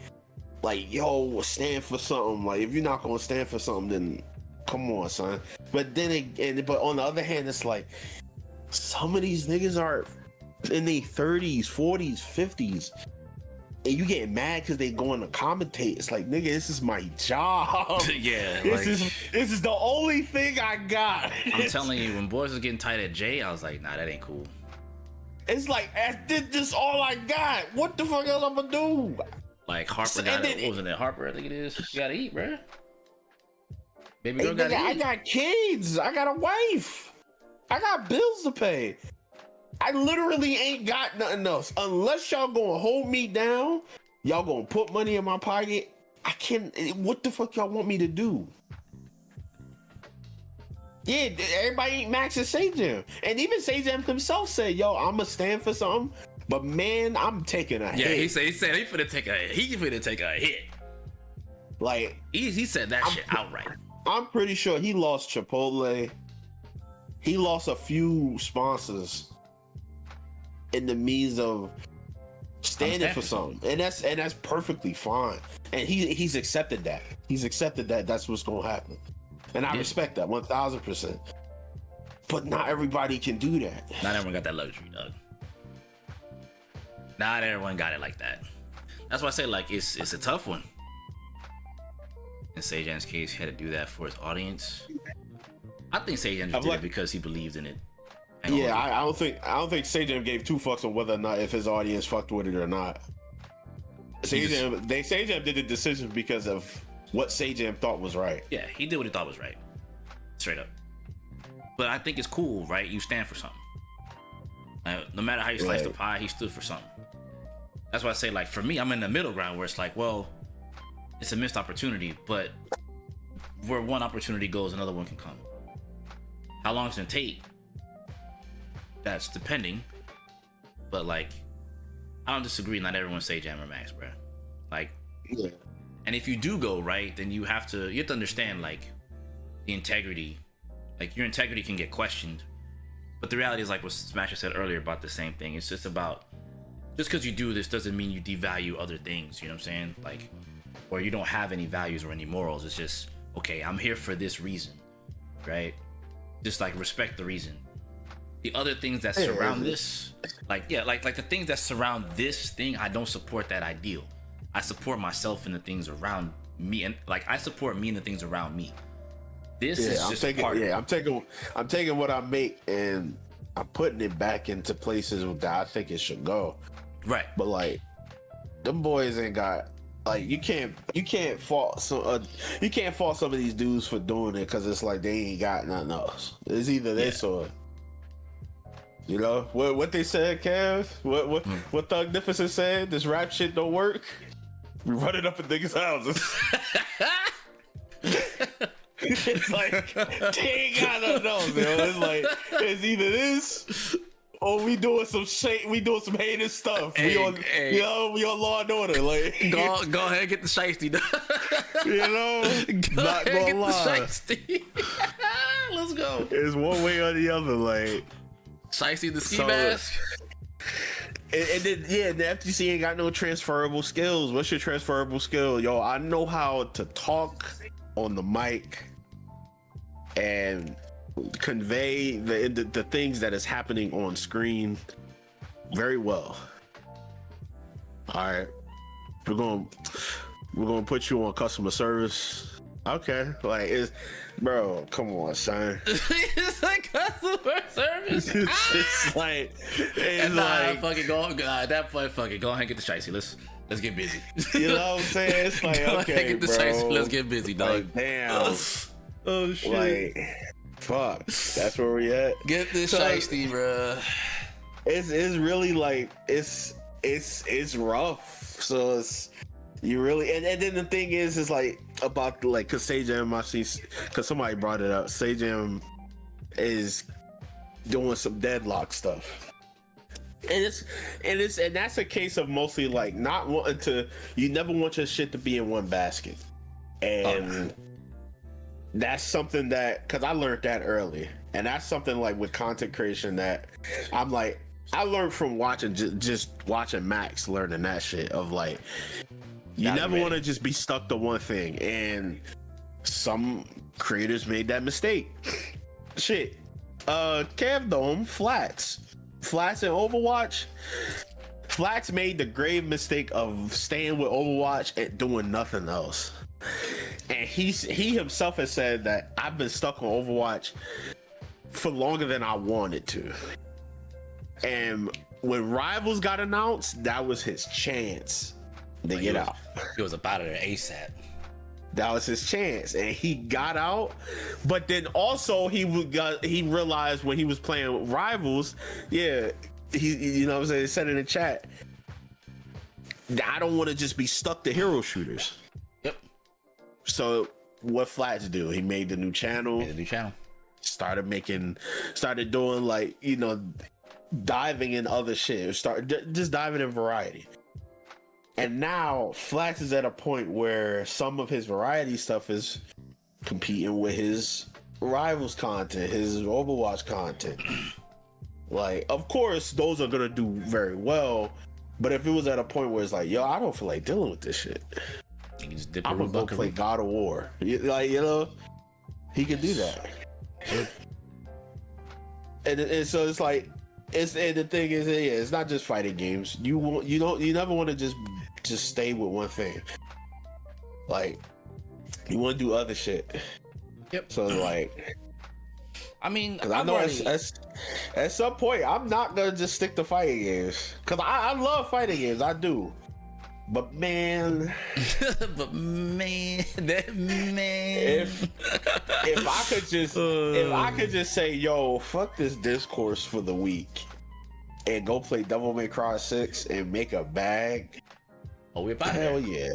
like, yo, stand for something. Like, if you're not gonna stand for something, then come on, son. But then again, but on the other hand, it's like some of these niggas are in their 30s, 40s, 50s. and you get mad because they going to commentate. It's like, nigga, this is my job. Yeah, this is the only thing I got. I'm telling you, when boys was getting tight at Jay, I was like, nah, that ain't cool. It's like, this all I got. What the fuck else I'm gonna do? Like Harper got it. What was it? Harper, I think it is. You gotta eat, bro. Baby girl nigga, gotta eat. I got kids. I got a wife. I got bills to pay. I literally ain't got nothing else. Unless y'all gonna hold me down, y'all gonna put money in my pocket. I can't. What the fuck y'all want me to do? Yeah, everybody ain't Max and Sajam. And even Sajam himself said, yo, I'ma stand for something. But man, I'm taking a hit. Yeah, he said he finna take a hit. Like he said that shit outright. I'm pretty sure he lost Chipotle. He lost a few sponsors in the means of standing for something. And that's perfectly fine. And he's accepted that. He's accepted that that's what's gonna happen. And I respect that 1000%. But not everybody can do that. Not everyone got that luxury, dog. Not everyone got it like that. That's why I say, like, it's a tough one. In Sajam's case, he had to do that for his audience. I think Sajam just did it because he believed in it. Yeah, I don't think Sajam gave two fucks on whether or not if his audience fucked with it or not. Sajam did the decision because of what Sajam thought was right. Yeah, he did what he thought was right. Straight up. But I think it's cool, right? You stand for something. No matter how you slice the pie, he stood for something. That's why I say, like, for me, I'm in the middle ground where it's like, well, it's a missed opportunity, but where one opportunity goes, another one can come. How long it's gonna take? That's depending. But, like, I don't disagree. Not everyone's Sajam or Max, bro. Like, yeah. And if you do go right, then you have to understand, like, the integrity. Like, your integrity can get questioned, but the reality is, like what Smasher said earlier about the same thing. It's just about, just because you do this doesn't mean you devalue other things. You know what I'm saying? Like, or you don't have any values or any morals. It's just, okay, I'm here for this reason, right? Just, like, respect the reason. The other things that surround this, like the things that surround this thing, I don't support that ideal. I support myself and the things around me, and, like, I support me and the things around me. This is just part of it. I'm taking what I make and I'm putting it back into places that I think it should go. Right. But, like, them boys ain't got, like, you can't fault some of these dudes for doing it because it's like they ain't got nothing else. It's either this or, you know, what they said, Kev. What Thug Difference said. This rap shit don't work. We run it up in niggas' houses. It's like they ain't got nothing else, man. It's like it's either this or we doing some shit. We doing some heinous stuff. We on Law and Order. Like, go ahead and get the shiesty. You know, not gonna lie. Let's go. It's one way or the other. Like, shiesty the ski mask. And then, the FTC ain't got no transferable skills. What's your transferable skill? Yo, I know how to talk on the mic and convey the things that is happening on screen very well. All right, we're gonna put you on customer service. Okay, like, bro, come on, son. It's like customer service. It's like, fucking go. At that point, fucking go ahead and get the shicey. Let's get busy. You know what I'm saying? It's like, okay, get the bro. shicey. Let's get busy, dog. Like, damn. Oh shit. Like, fuck. That's where we at. Get this shicey, bro. It's really like it's rough. So it's. You really, and then the thing is like about, like, cause Sajam, I see, cause somebody brought it up. Sajam is doing some deadlock stuff, and that's a case of mostly, like, not wanting to. You never want your shit to be in one basket, and that's something that, cause I learned that early, and that's something, like, with content creation that I'm like, I learned from watching, just watching Max, learning that shit of, like, you never want to just be stuck to one thing, and some creators made that mistake. Shit. Cav Dome, Flats in Overwatch. Flax made the grave mistake of staying with Overwatch and doing nothing else. And he himself has said that I've been stuck on Overwatch for longer than I wanted to. And when Rivals got announced, that was his chance to get out. He was about it ASAP. That was his chance, and he got out. But then also he realized when he was playing Rivals, he you know what I'm saying, said in the chat, I don't want to just be stuck to hero shooters. Yep. So what Flash do? He made the new channel. Started doing like, you know, diving in other shit. Just diving in variety. And now Flax is at a point where some of his variety stuff is competing with his Rivals content, his Overwatch content. Like, of course, those are gonna do very well. But if it was at a point where it's like, yo, I don't feel like dealing with this shit, I'm gonna go play God of War. Like, you know, he could do that. And so it's like, and the thing is, it's not just fighting games. You never want to just stay with one thing. Like, you want to do other shit. Yep. So like, I mean, I know at some point I'm not gonna just stick to fighting games, because I love fighting games, I do. But man, if I could just say, yo, fuck this discourse for the week and go play Devil May Cry 6 and make a bag. Oh, we're about hell yeah.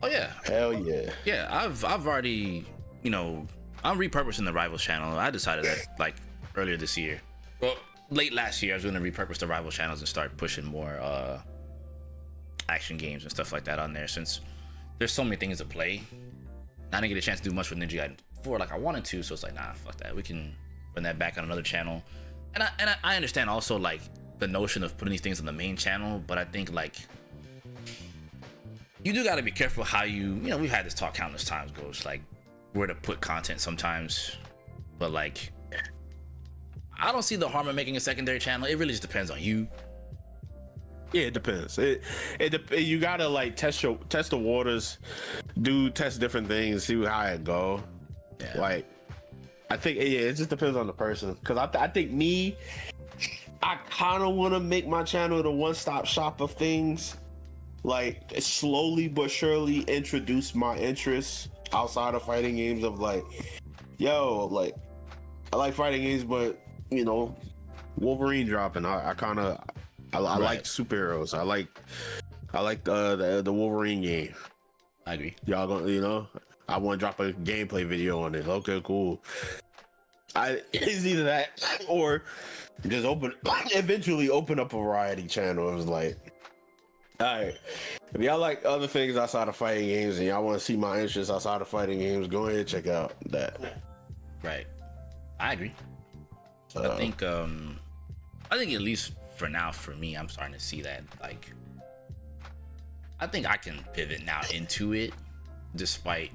Oh yeah. Hell yeah. Yeah, I've already, you know, I'm repurposing the Rivals channel. I decided that like earlier this year. Well, late last year I was gonna repurpose the Rivals channels and start pushing more action games and stuff like that on there, since there's so many things to play. I didn't get a chance to do much with Ninja Gaiden 4 like I wanted to, so it's like, nah, fuck that. We can run that back on another channel. And I understand also like the notion of putting these things on the main channel, but I think like you do got to be careful how you know, we've had this talk countless times, goes like where to put content sometimes, but like I don't see the harm in making a secondary channel. It really just depends on you. Yeah, it depends. You gotta like test the waters, test different things, see how it go. Yeah. Like, I think it just depends on the person. Cause I think I kind of want to make my channel the one-stop shop of things. Like, slowly but surely introduce my interests outside of fighting games. Of like, yo, like I like fighting games, but you know, Wolverine dropping. I like superheroes. I like the Wolverine game. I agree. Y'all gonna, you know, I want to drop a gameplay video on it. Okay, cool. It's either that or just eventually open up a variety channel. It was like, all right, if y'all like other things outside of fighting games and y'all want to see my interests outside of fighting games, go ahead and check out that. Right. I agree. I think at least for now, for me, I'm starting to see that, like, I think I can pivot now into it, despite,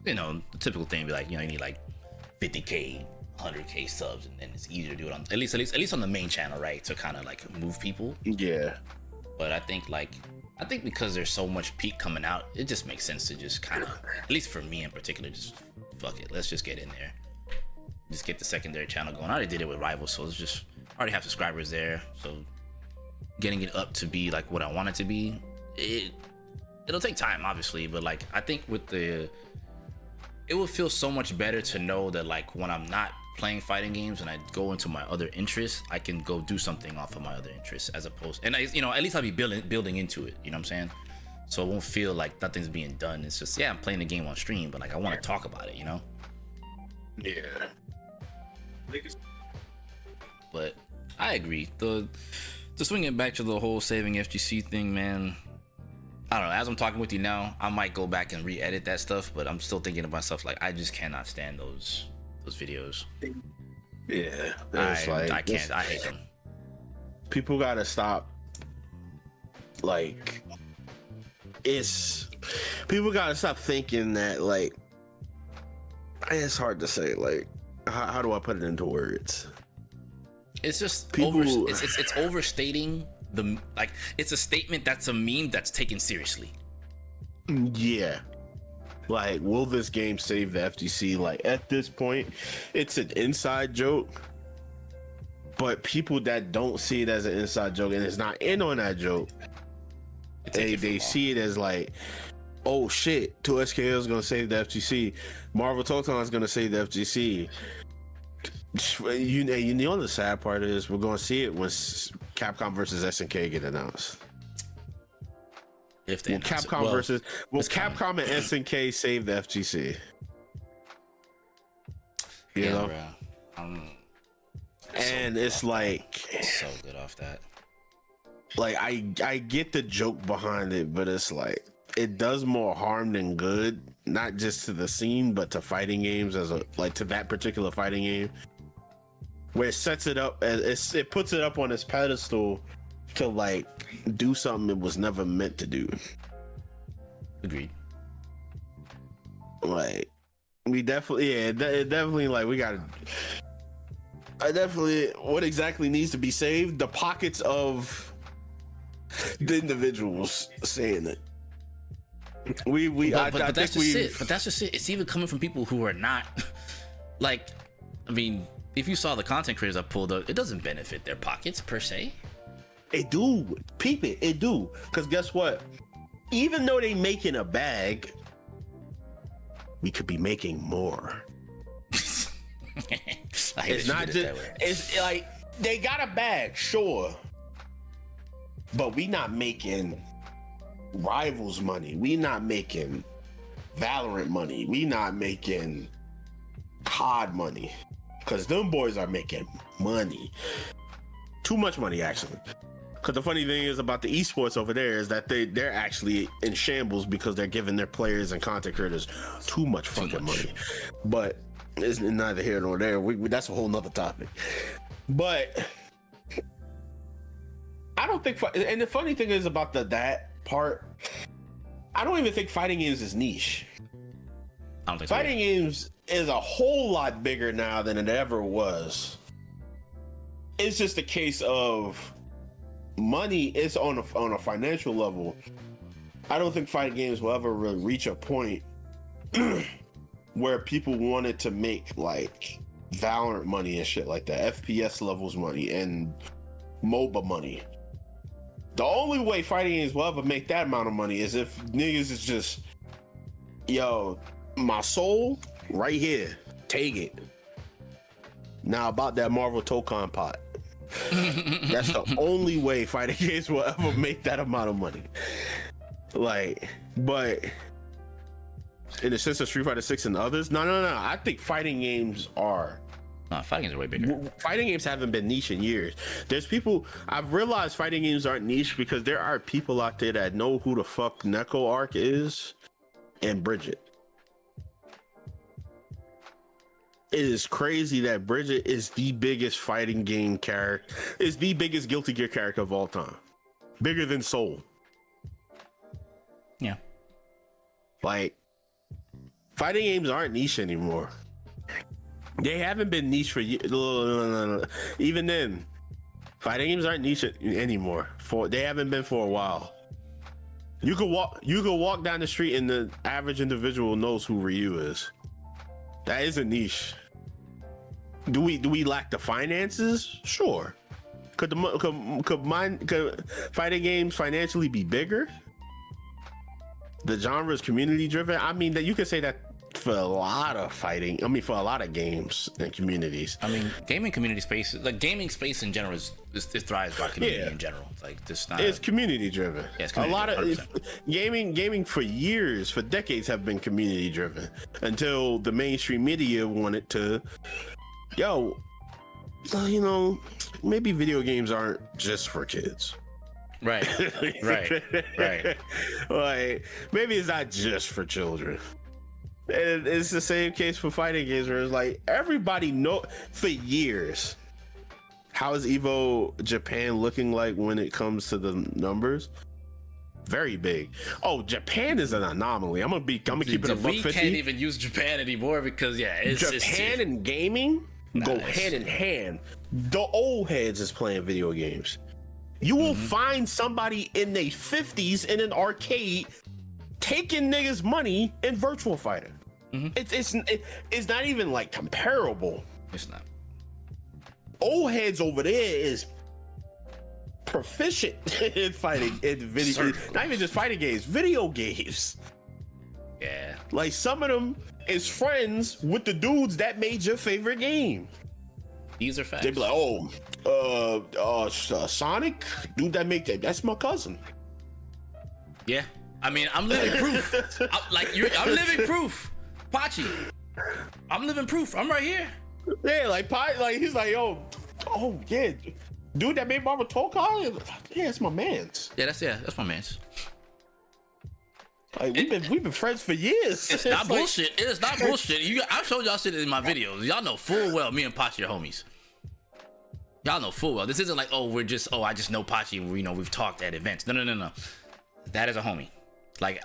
you know, the typical thing, be like, you know, you need like 50K, 100K subs, and then it's easier to do it on at least on the main channel, right? To kind of like move people. Yeah. But I think because there's so much peak coming out, it just makes sense to just kind of, at least for me in particular, just fuck it, let's just get in there, just get the secondary channel going. I already did it with Rivals, so it's just, I already have subscribers there, so getting it up to be like what I want it to be, it'll take time, obviously, but like I think it will feel so much better to know that like when I'm not playing fighting games and I go into my other interests, I can go do something off of my other interests, as opposed, and you know, at least I'll be building into it, you know what I'm saying? So it won't feel like nothing's being done. It's just, yeah, I'm playing the game on stream, but like I want to talk about it, you know? Yeah. But I agree. To swing it back to the whole saving FGC thing, man, I don't know. As I'm talking with you now, I might go back and re-edit that stuff, but I'm still thinking to myself, like, I just cannot stand those videos. Yeah, I can't. I hate them. People gotta stop. Like, people gotta stop thinking that, like, it's hard to say. Like, how do I put it into words? It's just people. It's overstating the like it's a statement that's a meme that's taken seriously. Yeah. Like, will this game save the FGC? Like, at this point, it's an inside joke. But people that don't see it as an inside joke and is not in on that joke, they see it as like, oh shit, 2SKL is gonna save the FGC. Marvel Toton is gonna save the FGC. You know the sad part is we're gonna see it when Capcom versus SNK get announced. If they Capcom and SNK save the FGC? You know, bro. And so it's like so good off that. Like I get the joke behind it, but it's like it does more harm than good, not just to the scene, but to fighting games to that particular fighting game, where it sets it up as it puts it up on its pedestal to like do something it was never meant to do. Agreed. Like we definitely, it definitely like we gotta. What exactly needs to be saved? The pockets of the individuals saying it. But that's just it. But that's just it. It's even coming from people who are not like. I mean, if you saw the content creators I pulled up, it doesn't benefit their pockets per se. It do. Peep it. It do. Because guess what? Even though they making a bag, we could be making more. It's not just. It's like they got a bag, sure, but we not making Rivals money. We not making Valorant money. We not making COD money, because them boys are making money. Too much money, actually. Because the funny thing is about the esports over there is that they're actually in shambles because they're giving their players and content creators too much fucking money. But it's neither here nor there. That's a whole nother topic. But I don't think, and the funny thing is about that part, I don't even think fighting games is niche. I don't think fighting games is a whole lot bigger now than it ever was. It's just a case of money is on a financial level. I don't think fighting games will ever really reach a point where people wanted to make like Valorant money and shit like that, FPS levels money and MOBA money. The only way fighting games will ever make that amount of money is if niggas is just, yo, my soul right here, take it. Now about that Marvel Token pot. That's the only way fighting games will ever make that amount of money. Like, but in the sense of Street Fighter 6 and others, no. I think fighting games are. Fighting games are way bigger. Fighting games haven't been niche in years. There's people. I've realized fighting games aren't niche because there are people out there that know who the fuck Neko Arc is and Bridget. It is crazy that Bridget is the biggest fighting game character, is the biggest Guilty Gear character of all time. Bigger than Soul. Yeah. Like, fighting games aren't niche anymore. They haven't been niche for years. Even then, fighting games aren't niche anymore. They haven't been for a while. You could walk down the street and the average individual knows who Ryu is. That is a niche. Do we lack the finances? Sure. Could fighting games financially be bigger? The genre is community driven. I mean, that you could say that for a lot of fighting. I mean, for a lot of games and communities. I mean, gaming community space, like gaming space in general, it thrives by community in general. It's like just not. It's community driven. Yeah, it's community, a lot of gaming for years, for decades, have been community driven until the mainstream media wanted to. You know, maybe video games aren't just for kids. Right. Like, maybe it's not just for children. And it's the same case for fighting games where it's like everybody know for years. How is Evo Japan looking like when it comes to the numbers? Very big. Oh, Japan is an anomaly. I'm gonna keep it a buck 50. We can't even use Japan anymore because Japan and gaming go hand in hand. The old heads is playing video games. You will find somebody in their 50s in an arcade taking niggas' money in Virtual Fighter. It's not even like comparable. It's not. Old heads over there is proficient in fighting in video. Not even just fighting games, video games. Yeah. Like some of them is friends with the dudes that made your favorite game. These are facts. They be like, Sonic, dude that make that's my cousin. Yeah. I mean, I'm living proof. I'm living proof. Pachi. I'm living proof. I'm right here. Yeah, like he's like, oh yeah, dude that made Marvel Tokar. Yeah, it's my man's. Yeah, that's my man's. Like we've been friends for years. It's not bullshit. It is not bullshit. I've showed y'all shit in my videos. Y'all know full well me and Pachi are homies. Y'all know full well. This isn't like, I just know Pachi. We've talked at events. No. That is a homie. Like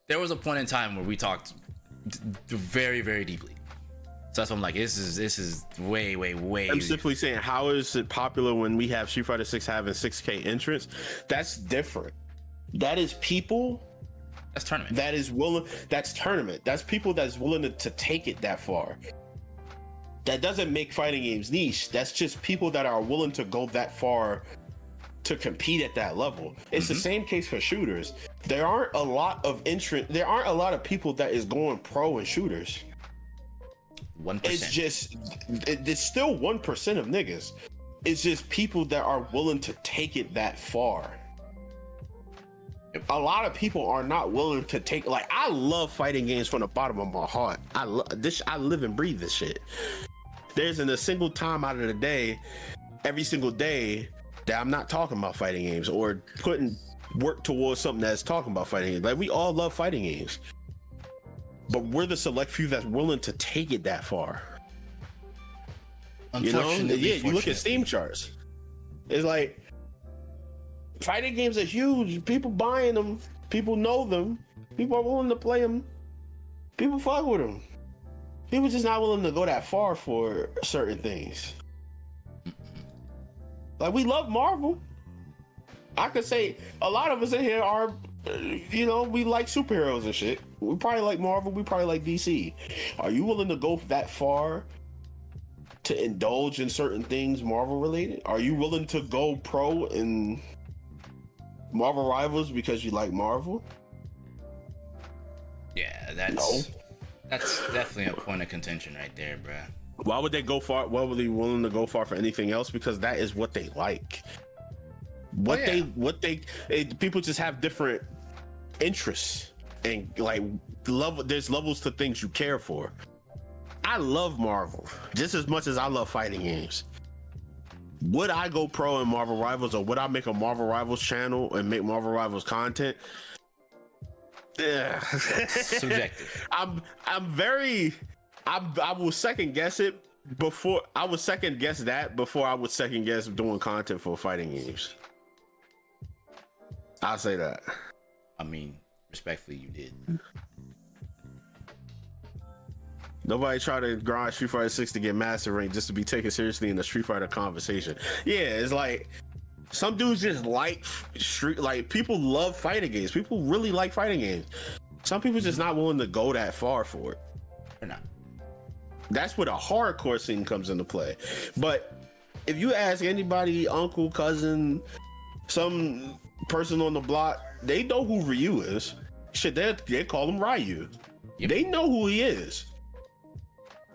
there was a point in time where we talked very, very deeply. So that's why I'm like, this is way. I'm simply saying, how is it popular when we have Street Fighter 6 having 6K entrance? That's different. That is people. That's tournament. That's tournament. That's people that's willing to take it that far. That doesn't make fighting games niche. That's just people that are willing to go that far to compete at that level. It's the same case for shooters. There aren't a lot of people that is going pro in shooters. 1%. It's still 1% of niggas. It's just people that are willing to take it that far. A lot of people are not willing to take. Like, I love fighting games from the bottom of my heart. I live and breathe this shit. There isn't a single time out of the day, every single day, that I'm not talking about fighting games or putting work towards something that's talking about fighting games. Like, we all love fighting games, but we're the select few that's willing to take it that far. You know? Yeah, you look at Steam charts. It's like, fighting games are huge. People buying them. People know them. People are willing to play them. People fuck with them. People just not willing to go that far for certain things. Like, we love Marvel. I could say a lot of us in here are, we like superheroes and shit. We probably like Marvel. We probably like DC. Are you willing to go that far to indulge in certain things Marvel related? Are you willing to go pro in Marvel Rivals because you like Marvel? Yeah, that's definitely a point of contention right there, bruh. Why would they go far? Why would they be willing to go far for anything else? Because that is what they like. People just have different interests and like there's levels to things you care for. I love Marvel just as much as I love fighting games. Would I go pro in Marvel Rivals, or would I make a Marvel Rivals channel and make Marvel Rivals content? Yeah. Subjective. I will second guess it before I would second guess doing content for fighting games. I'll say that. I mean, respectfully, you did. Nobody try to grind Street Fighter 6 to get master rank just to be taken seriously in the Street Fighter conversation. Yeah, it's like some dudes just like people love fighting games. People really like fighting games. Some people just not willing to go that far for it. They're not. That's where the hardcore scene comes into play. But if you ask anybody, uncle, cousin, some person on the block, they know who Ryu is. Shit, they call him Ryu. Yep. They know who he is.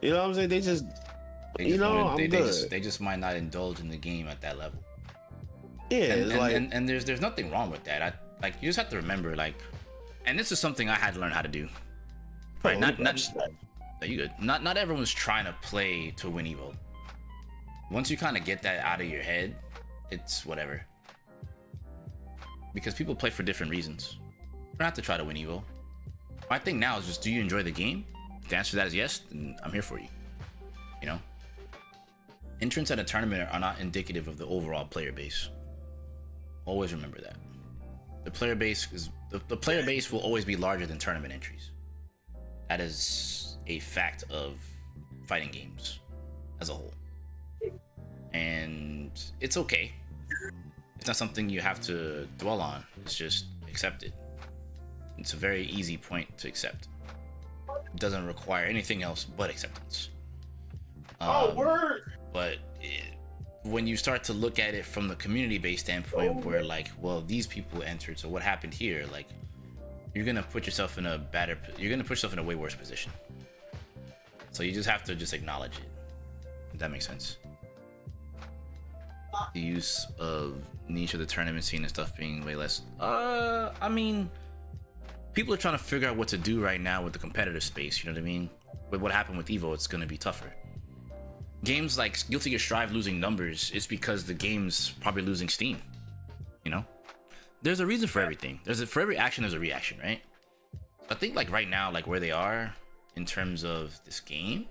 You know what I'm saying? They just they just might not indulge in the game at that level. Yeah, and there's nothing wrong with that. You just have to remember, and this is something I had to learn how to do. Right? No, you good. Not everyone's trying to play to win Evo. Once you kind of get that out of your head, it's whatever. Because people play for different reasons. You don't have to try to win Evo. My thing now is just, do you enjoy the game? If the answer to that is yes, then I'm here for you. You know? Entrants at a tournament are not indicative of the overall player base. Always remember that. The player base will always be larger than tournament entries. That is a fact of fighting games as a whole. And it's okay. It's not something you have to dwell on. It's just accept it. It's a very easy point to accept. It doesn't require anything else but acceptance. Word. But when you start to look at it from the community-based standpoint, where like, well, these people entered, so what happened here? Like, you're gonna put yourself in a way worse position. So you just have to just acknowledge it. If that makes sense. The use of niche of the tournament scene and stuff being way less. I mean, people are trying to figure out what to do right now with the competitive space. You know what I mean? With what happened with Evo, it's gonna be tougher. Games like Guilty Gear Strive losing numbers is because the game's probably losing steam. You know, there's a reason for everything. For every action, there's a reaction, right? I think like right now, like where they are in terms of this game,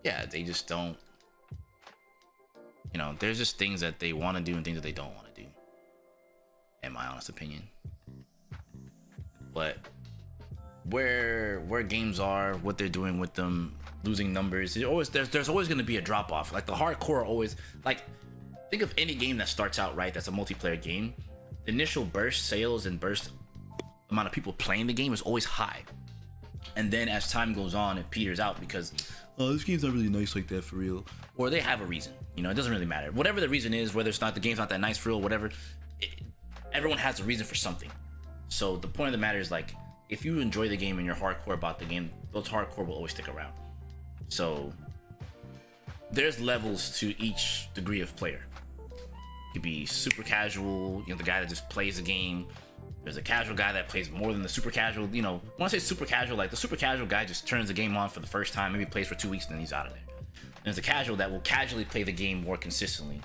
yeah, they just don't. You know, there's just things that they want to do and things that they don't want to do. In my honest opinion, but where games are, what they're doing with them. Losing numbers, there's always going to be a drop off. Like the hardcore are always like, think of any game that starts out right that's a multiplayer game. The initial burst sales and burst amount of people playing the game is always high, and then as time goes on it peters out because this game's not really nice like that for real, or they have a reason. You know, it doesn't really matter whatever the reason is, whether it's not the game's not that nice for real, whatever. Everyone has a reason for something. So the point of the matter is, like, if you enjoy the game and you're hardcore about the game, those hardcore will always stick around. So there's levels to each degree of player. You could be super casual, you know, the guy that just plays the game. There's a casual guy that plays more than the super casual. You know, when I say super casual, like the super casual guy just turns the game on for the first time, maybe plays for 2 weeks, and then he's out of there. And there's a casual that will casually play the game more consistently.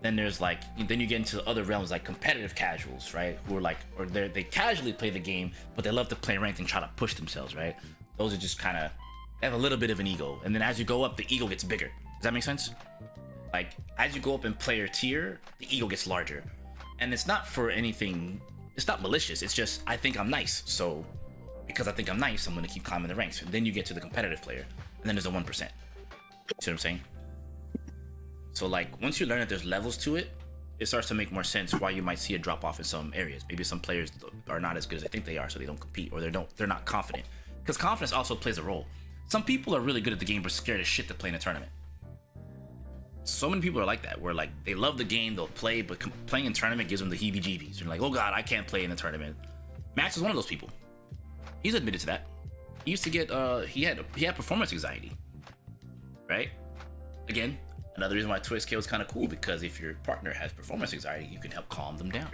Then there's like, then you get into other realms like competitive casuals, right? Who are like, or they casually play the game, but they love to play ranked and try to push themselves, right? Those are just kind of, they have a little bit of an ego, and then as you go up, the ego gets bigger. Does that make sense? Like, as you go up in player tier, the ego gets larger. And it's not for anything, it's not malicious, it's just, I think I'm nice, so because I think I'm nice, I'm gonna keep climbing the ranks. And then you get to the competitive player, and then there's a 1%. See what I'm saying? So like, once you learn that there's levels to it, it starts to make more sense why you might see a drop off in some areas. Maybe some players are not as good as they think they are, so they don't compete, or they're not confident. Because confidence also plays a role. Some people are really good at the game but scared as shit to play in a tournament. So many people are like that, where like they love the game, they'll play, but playing in tournament gives them the heebie-jeebies. They're like, oh god, I can't play in the tournament. Max is one of those people. He's admitted to that. He used to get he had performance anxiety. Right? Again, another reason why Twitch scale is kind of cool, because if your partner has performance anxiety, you can help calm them down.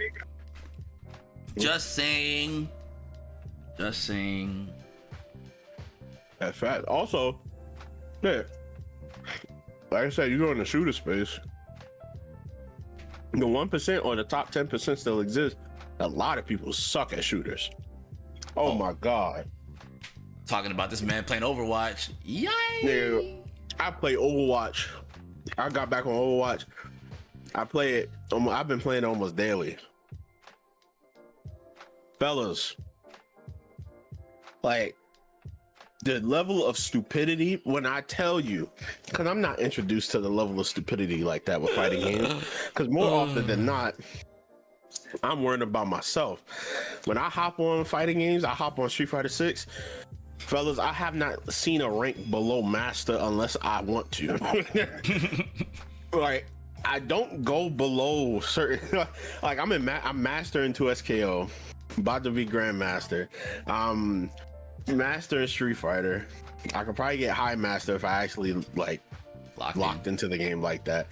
Just saying. Just saying. That's fact. Also, yeah, like I said, you go in the shooter space, the 1% or the top 10% still exists. A lot of people suck at shooters. Oh my god. Talking about this man playing Overwatch. Yay! Yeah, I play Overwatch. I got back on Overwatch. I play it. I've been playing it almost daily. Fellas, like, the level of stupidity, when I tell you, because I'm not introduced to the level of stupidity like that with fighting games, because more often than not, I'm worrying about myself. When I hop on fighting games, I hop on Street Fighter 6. Fellas, I have not seen a rank below master unless I want to. Like, I don't go below certain. Like, I'm master into SKO, about to be grandmaster. Master in Street Fighter. I could probably get high master if I actually like locked into the game like that.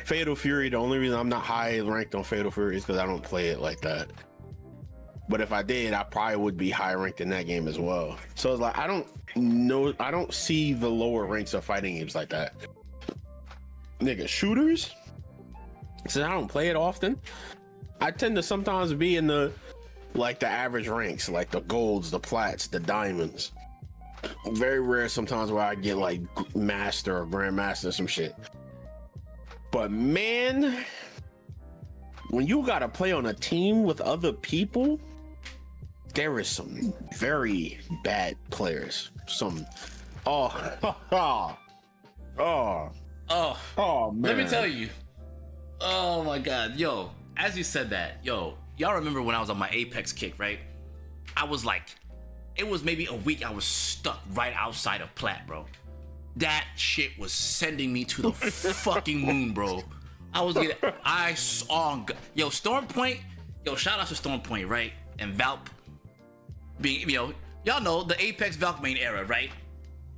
Fatal Fury, the only reason I'm not high ranked on Fatal Fury is because I don't play it like that. But if I did, I probably would be high ranked in that game as well. So it's like, I don't see the lower ranks of fighting games like that. Nigga, shooters, since I don't play it often, I tend to sometimes be in the average ranks, like the golds, the plats, the diamonds. Very rare sometimes where I get like master or grandmaster or some shit. But man, when you gotta play on a team with other people, there is some very bad players. Man. Let me tell you, Oh my god, yo! As you said that, yo, y'all remember when I was on my Apex kick, right? I was like, it was maybe a week. I was stuck right outside of Platt, bro. That shit was sending me to the fucking moon, bro. I saw, yo, Storm Point, yo, shout out to Storm Point, right? And Valp being, y'all know the Apex Valk main era, right?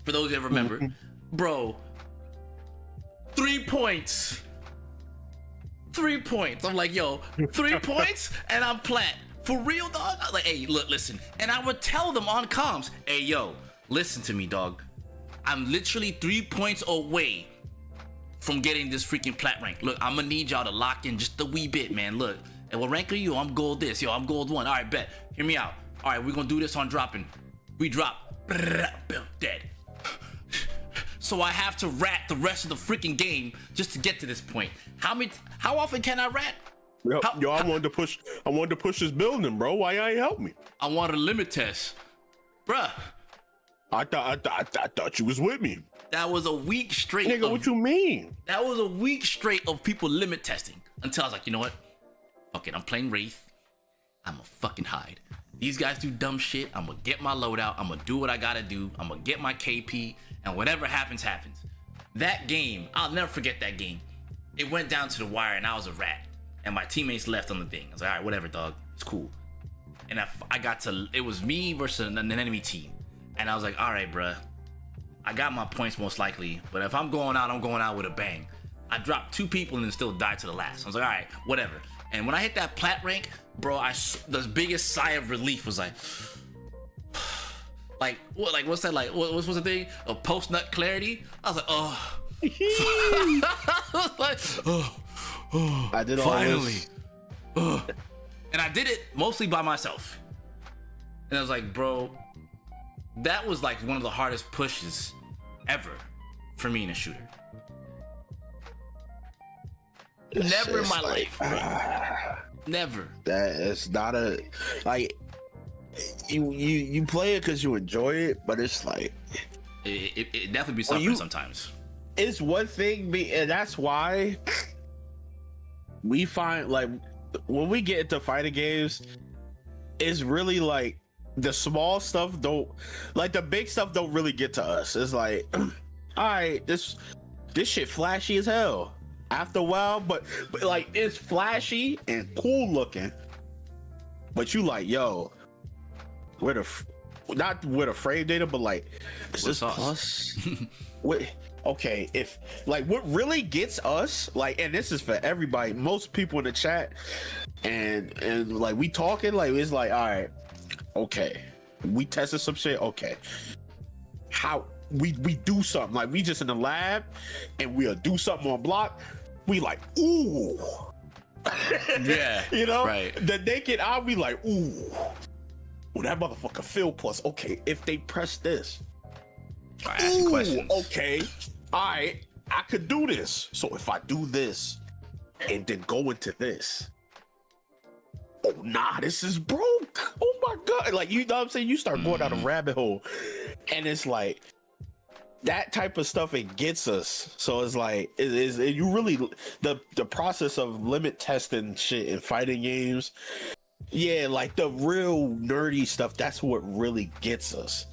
For those that remember, bro. 3 points. 3 points. I'm like, yo, 3 points, and I'm Platt. For real, dog? I was like, hey, look, listen. And I would tell them on comms, hey, yo, listen to me, dog. I'm literally 3 points away from getting this freaking Plat rank. Look, I'm gonna need y'all to lock in just a wee bit, man. Look, and what rank are you? I'm gold this. Yo, I'm gold 1. All right, bet. Hear me out. All right, we're gonna do this on dropping. We drop. Dead. So I have to rat the rest of the freaking game just to get to this point. How often can I rat? Yo, I wanted to push this building, bro. Why you ain't help me? I wanted a limit test. Bruh. I thought you was with me. That was a week straight. Nigga, what you mean? That was a week straight of people limit testing until I was like, you know what? Fuck it, I'm playing Wraith. I'ma fucking hide. These guys do dumb shit. I'm gonna get my loadout. I'm gonna do what I gotta do. I'm gonna get my KP, and whatever happens, happens. That game, I'll never forget that game. It went down to the wire, and I was a rat, and my teammates left on the thing. I was like, all right, whatever, dog. It's cool. And I got to, it was me versus an enemy team, and I was like, all right, bruh. I got my points most likely, but if I'm going out with a bang. I dropped 2 people and then still died to the last. I was like, all right, whatever. And when I hit that Plat rank, bro, the biggest sigh of relief was like, what? Like, what's that? Like, what's the thing? A post nut clarity? I was like, oh. I was like, oh. I did finally. And I did it mostly by myself. And I was like, bro, that was like one of the hardest pushes ever for me in a shooter. Never in my life, bro. Never. That is not a like. You play it because you enjoy it, but it's like it definitely be suffering sometimes. It's one thing, and that's why we find like when we get into fighting games, it's really like the small stuff don't like the big stuff don't really get to us. It's like, all right, this shit flashy as hell. After a while, but like it's flashy and cool looking, but you like, yo, not with a frame data, but like, is this plus? Okay, if like what really gets us, like, and this is for everybody, most people in the chat, and like we talking, like it's like, all right, okay, we tested some shit, okay, how we do something, like we just in the lab and we'll do something on block, we like, ooh. Yeah, you know, right. The naked eye, we like, ooh, that motherfucker feel plus. Okay, if they press this, I ask you questions. Okay, all right, I could do this. So if I do this and then go into this, oh nah, this is broke. Oh my god, like, you know what I'm saying? You start going down a rabbit hole, and it's like that type of stuff, it gets us. So it's like you really the process of limit testing shit in fighting games, yeah, like the real nerdy stuff, that's what really gets us.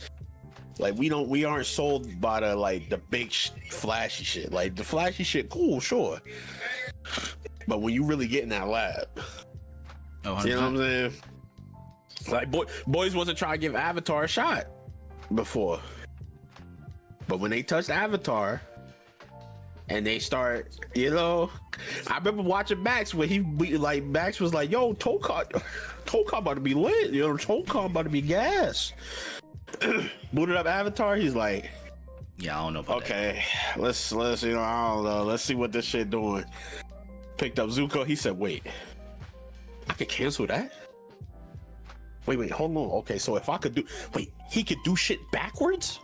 Like we aren't sold by the big flashy shit. Like the flashy shit, cool, sure, but when you really get in that lab, you know what I'm saying? Like boys wasn't trying to give Avatar a shot before. But when they touched Avatar and they start, you know, I remember watching Max when Max was like, yo, Tokon about to be lit, you know, Tokon about to be gas. Booted up Avatar, he's like, yeah, I don't know about okay, let's you know, I don't know, let's see what this shit doing. Picked up Zuko, he said, wait, I could cancel that? Wait, hold on. Okay, so if I could do, he could do shit backwards?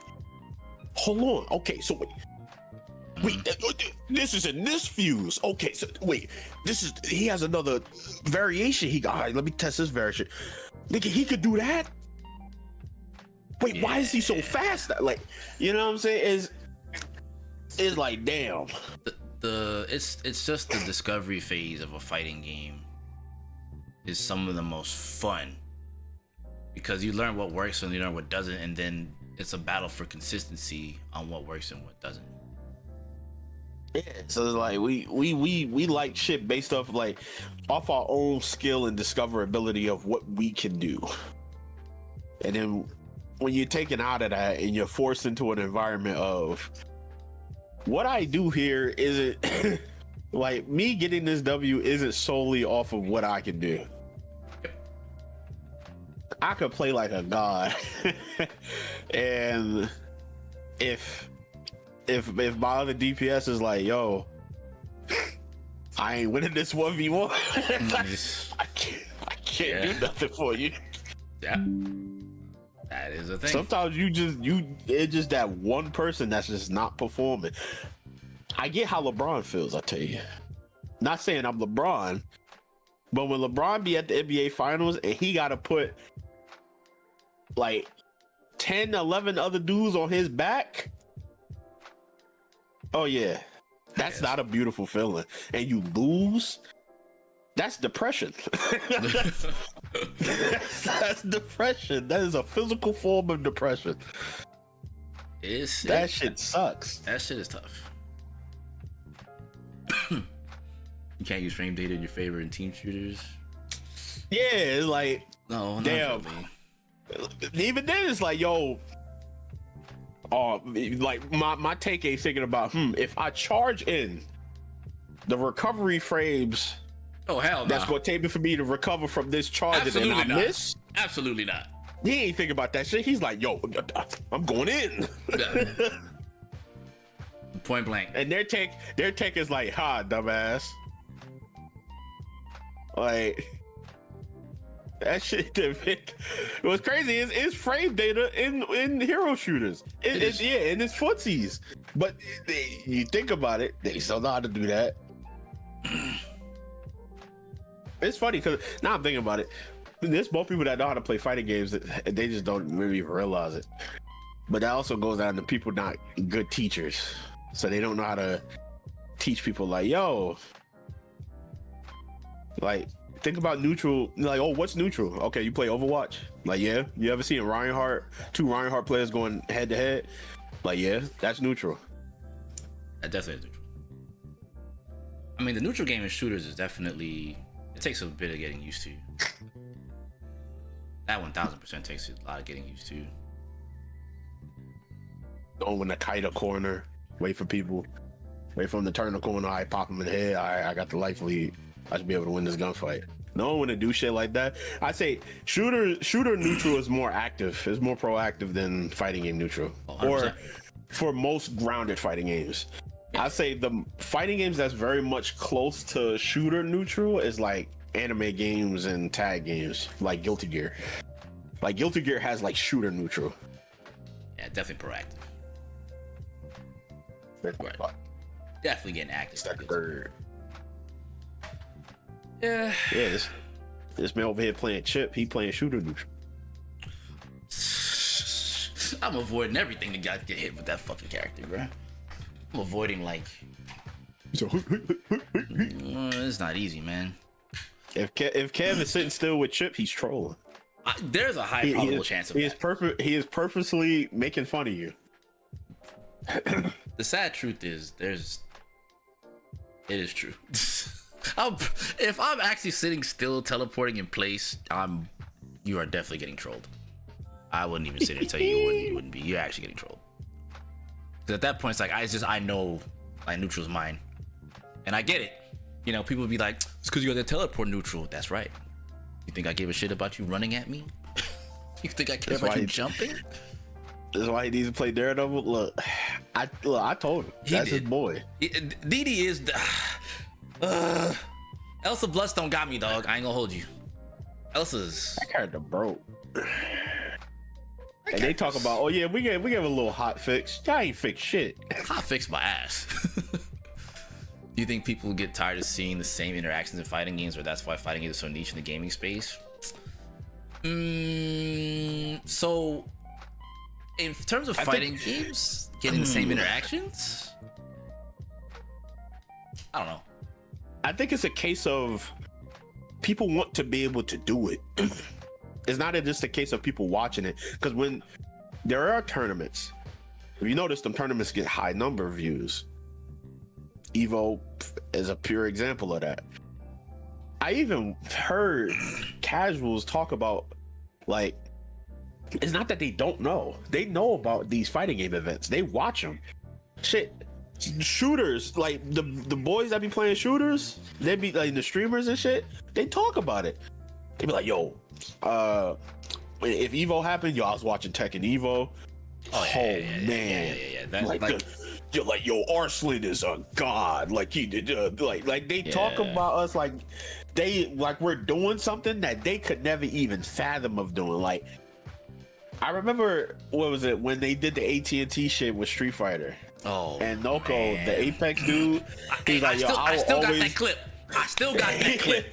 Hold on. Okay, so wait, this is in this fuse. Okay, so wait, he has another variation he got. All right, let me test this variation. Nigga, he could do that? Wait, yeah. Why is he so fast? Like, you know what I'm saying? Is like, damn. it's just the discovery phase of a fighting game is some of the most fun because you learn what works and you learn what doesn't, and then it's a battle for consistency on what works and what doesn't. Yeah, so it's like we like shit based off like off our own skill and discoverability of what we can do, and then when you're taken out of that and you're forced into an environment of what I do here isn't like me getting this W isn't solely off of what I can do. I could play like a god, and if my other DPS is like, yo, I ain't winning this 1v1, I can't do nothing for you. Yeah, that is a thing. Sometimes it's just that one person that's just not performing. I get how LeBron feels, I tell you. Not saying I'm LeBron, but when LeBron be at the NBA Finals and he got to put like 10, 11 other dudes on his back, oh yeah, that's not a beautiful feeling. And you lose, that's depression. that's depression. That is a physical form of depression. That shit sucks. That shit is tough. You can't use frame data in your favor in team shooters. Yeah, it's like, no, damn. Even then, it's like, yo, like my take ain't thinking about, if I charge in the recovery frames, oh hell no, that's gonna take me for me to recover from this charge and I miss. Absolutely not. He ain't thinking about that shit. He's like, yo, I'm going in. Point blank. And their take is like, ha, dumbass. Like that shit. What's crazy is it's frame data in hero shooters. It's and it's footsies. But you think about it, they still know how to do that. It's funny because now I'm thinking about it. There's more people that know how to play fighting games, and they just don't really realize it. But that also goes down to people not good teachers, so they don't know how to teach people. Like, yo, like think about neutral. Like, oh, what's neutral? Okay, you play Overwatch. Like, yeah, you ever seen two Reinhardt players going head to head? Like, yeah, that's neutral. That definitely is neutral. I mean, the neutral game in shooters is definitely, it takes a bit of getting used to. That 1000% takes a lot of getting used to. Going in the tighter corner, wait for them to turn the corner, I pop them in the head, I got the life lead. I should be able to win this gunfight. No one to do shit like that. I say shooter neutral is more active, is more proactive than fighting game neutral. 100%. Or for most grounded fighting games. Yeah. I say the fighting games that's very much close to shooter neutral is like anime games and tag games, like Guilty Gear. Like Guilty Gear has like shooter neutral. Yeah, definitely proactive. Right. Definitely getting active. Third. Yeah. Yeah, this man over here playing Chip, he playing shooter neutral. I'm avoiding everything that got get hit with that fucking character, bro. I'm avoiding like. It's not easy, man. If Kev is sitting still with Chip, he's trolling. There's a high probable chance of that. He is purposely making fun of you. The sad truth is, it is true. If I'm actually sitting still, teleporting in place, you are definitely getting trolled. I wouldn't even sit here and tell you wouldn't be. You're actually getting trolled. Because at that point, it's like I know, like neutral's mine, and I get it. You know, people would be like, it's because you got that teleport neutral. That's right. You think I give a shit about you running at me? You think I care about you jumping? That's why he needs to play Daredevil. Look, I told him. That's his boy. DD is Elsa Bloodstone got me, dog. I ain't gonna hold you. Elsa's that character broke. And they talk about, oh yeah, we gave a little hot fix. I ain't fix shit. Hot fix my ass. Do you think people get tired of seeing the same interactions in fighting games, or that's why fighting games is so niche in the gaming space? So, in terms of fighting games, getting the same interactions, I don't know. I think it's a case of people want to be able to do it. It's not just a case of people watching it, because when there are tournaments, if you notice, them tournaments get high number of views. Evo is a pure example of that. I even heard casuals talk about, like, it's not that they don't know. They know about these fighting game events. They watch them. Shit. Shooters, like the boys that be playing shooters, they be like the streamers and shit, they talk about it. They be like, yo, if Evo happened, yo, I was watching Tekken Evo. Man. That, like, yo, Arslan is a god. Like he did, like they talk about us like we're doing something that they could never even fathom of doing. Like, I remember, what was it, when they did the AT&T shit with Street Fighter? Oh, and Noko, man. The Apex dude, he's like, yo, I still got that clip.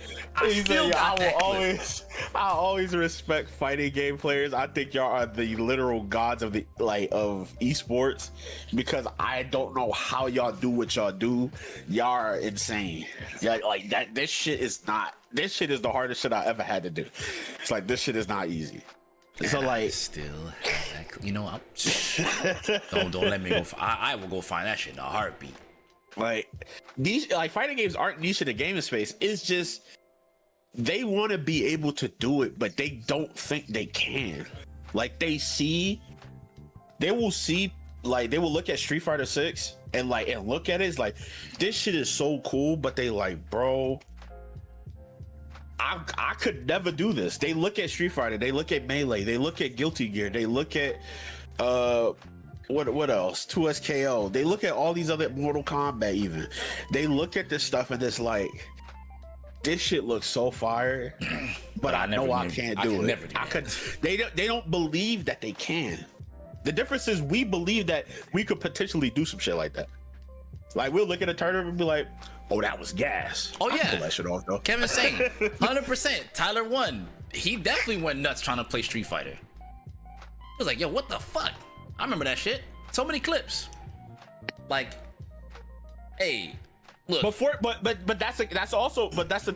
I always respect fighting game players. I think y'all are the literal gods of the of esports, because I don't know how y'all do what y'all do. Y'all are insane. Yeah, like that. This shit is the hardest shit I ever had to do. It's like, this shit is not easy. So like, still have that, you know, don't let me go. I will go find that shit in a heartbeat. Like, these fighting games aren't niche in the gaming space. It's just they want to be able to do it, but they don't think they can. Like, they will look at Street Fighter 6 and look at it. It's like, this shit is so cool, but they like, bro, I could never do this. They look at Street Fighter, they look at Melee, they look at Guilty Gear, they look at what else? 2SKO. They look at all these other Mortal Kombat even. They look at this stuff and it's like, this shit looks so fire, but I know I can't do it. They don't believe that they can. The difference is we believe that we could potentially do some shit like that. Like, we'll look at a tournament and be like, oh, that was gas. Oh, I yeah. pull that shit off, though. Kevin saying 100%. Tyler won. He definitely went nuts trying to play Street Fighter. He was like, yo, what the fuck? I remember that shit. So many clips. Like, hey, look. But that's the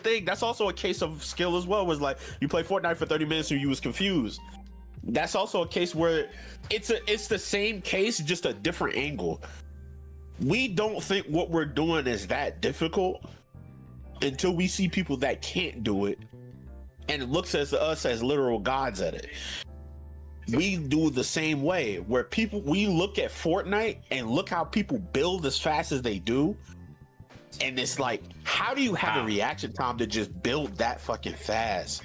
thing. That's also a case of skill as well. Was like, you play Fortnite for 30 minutes and you was confused. That's also a case where it's the same case, just a different angle. We don't think what we're doing is that difficult until we see people that can't do it, and it looks at us as literal gods at it. We do the same way, where we look at Fortnite and look how people build as fast as they do, and it's like, how do you have a reaction time to just build that fucking fast?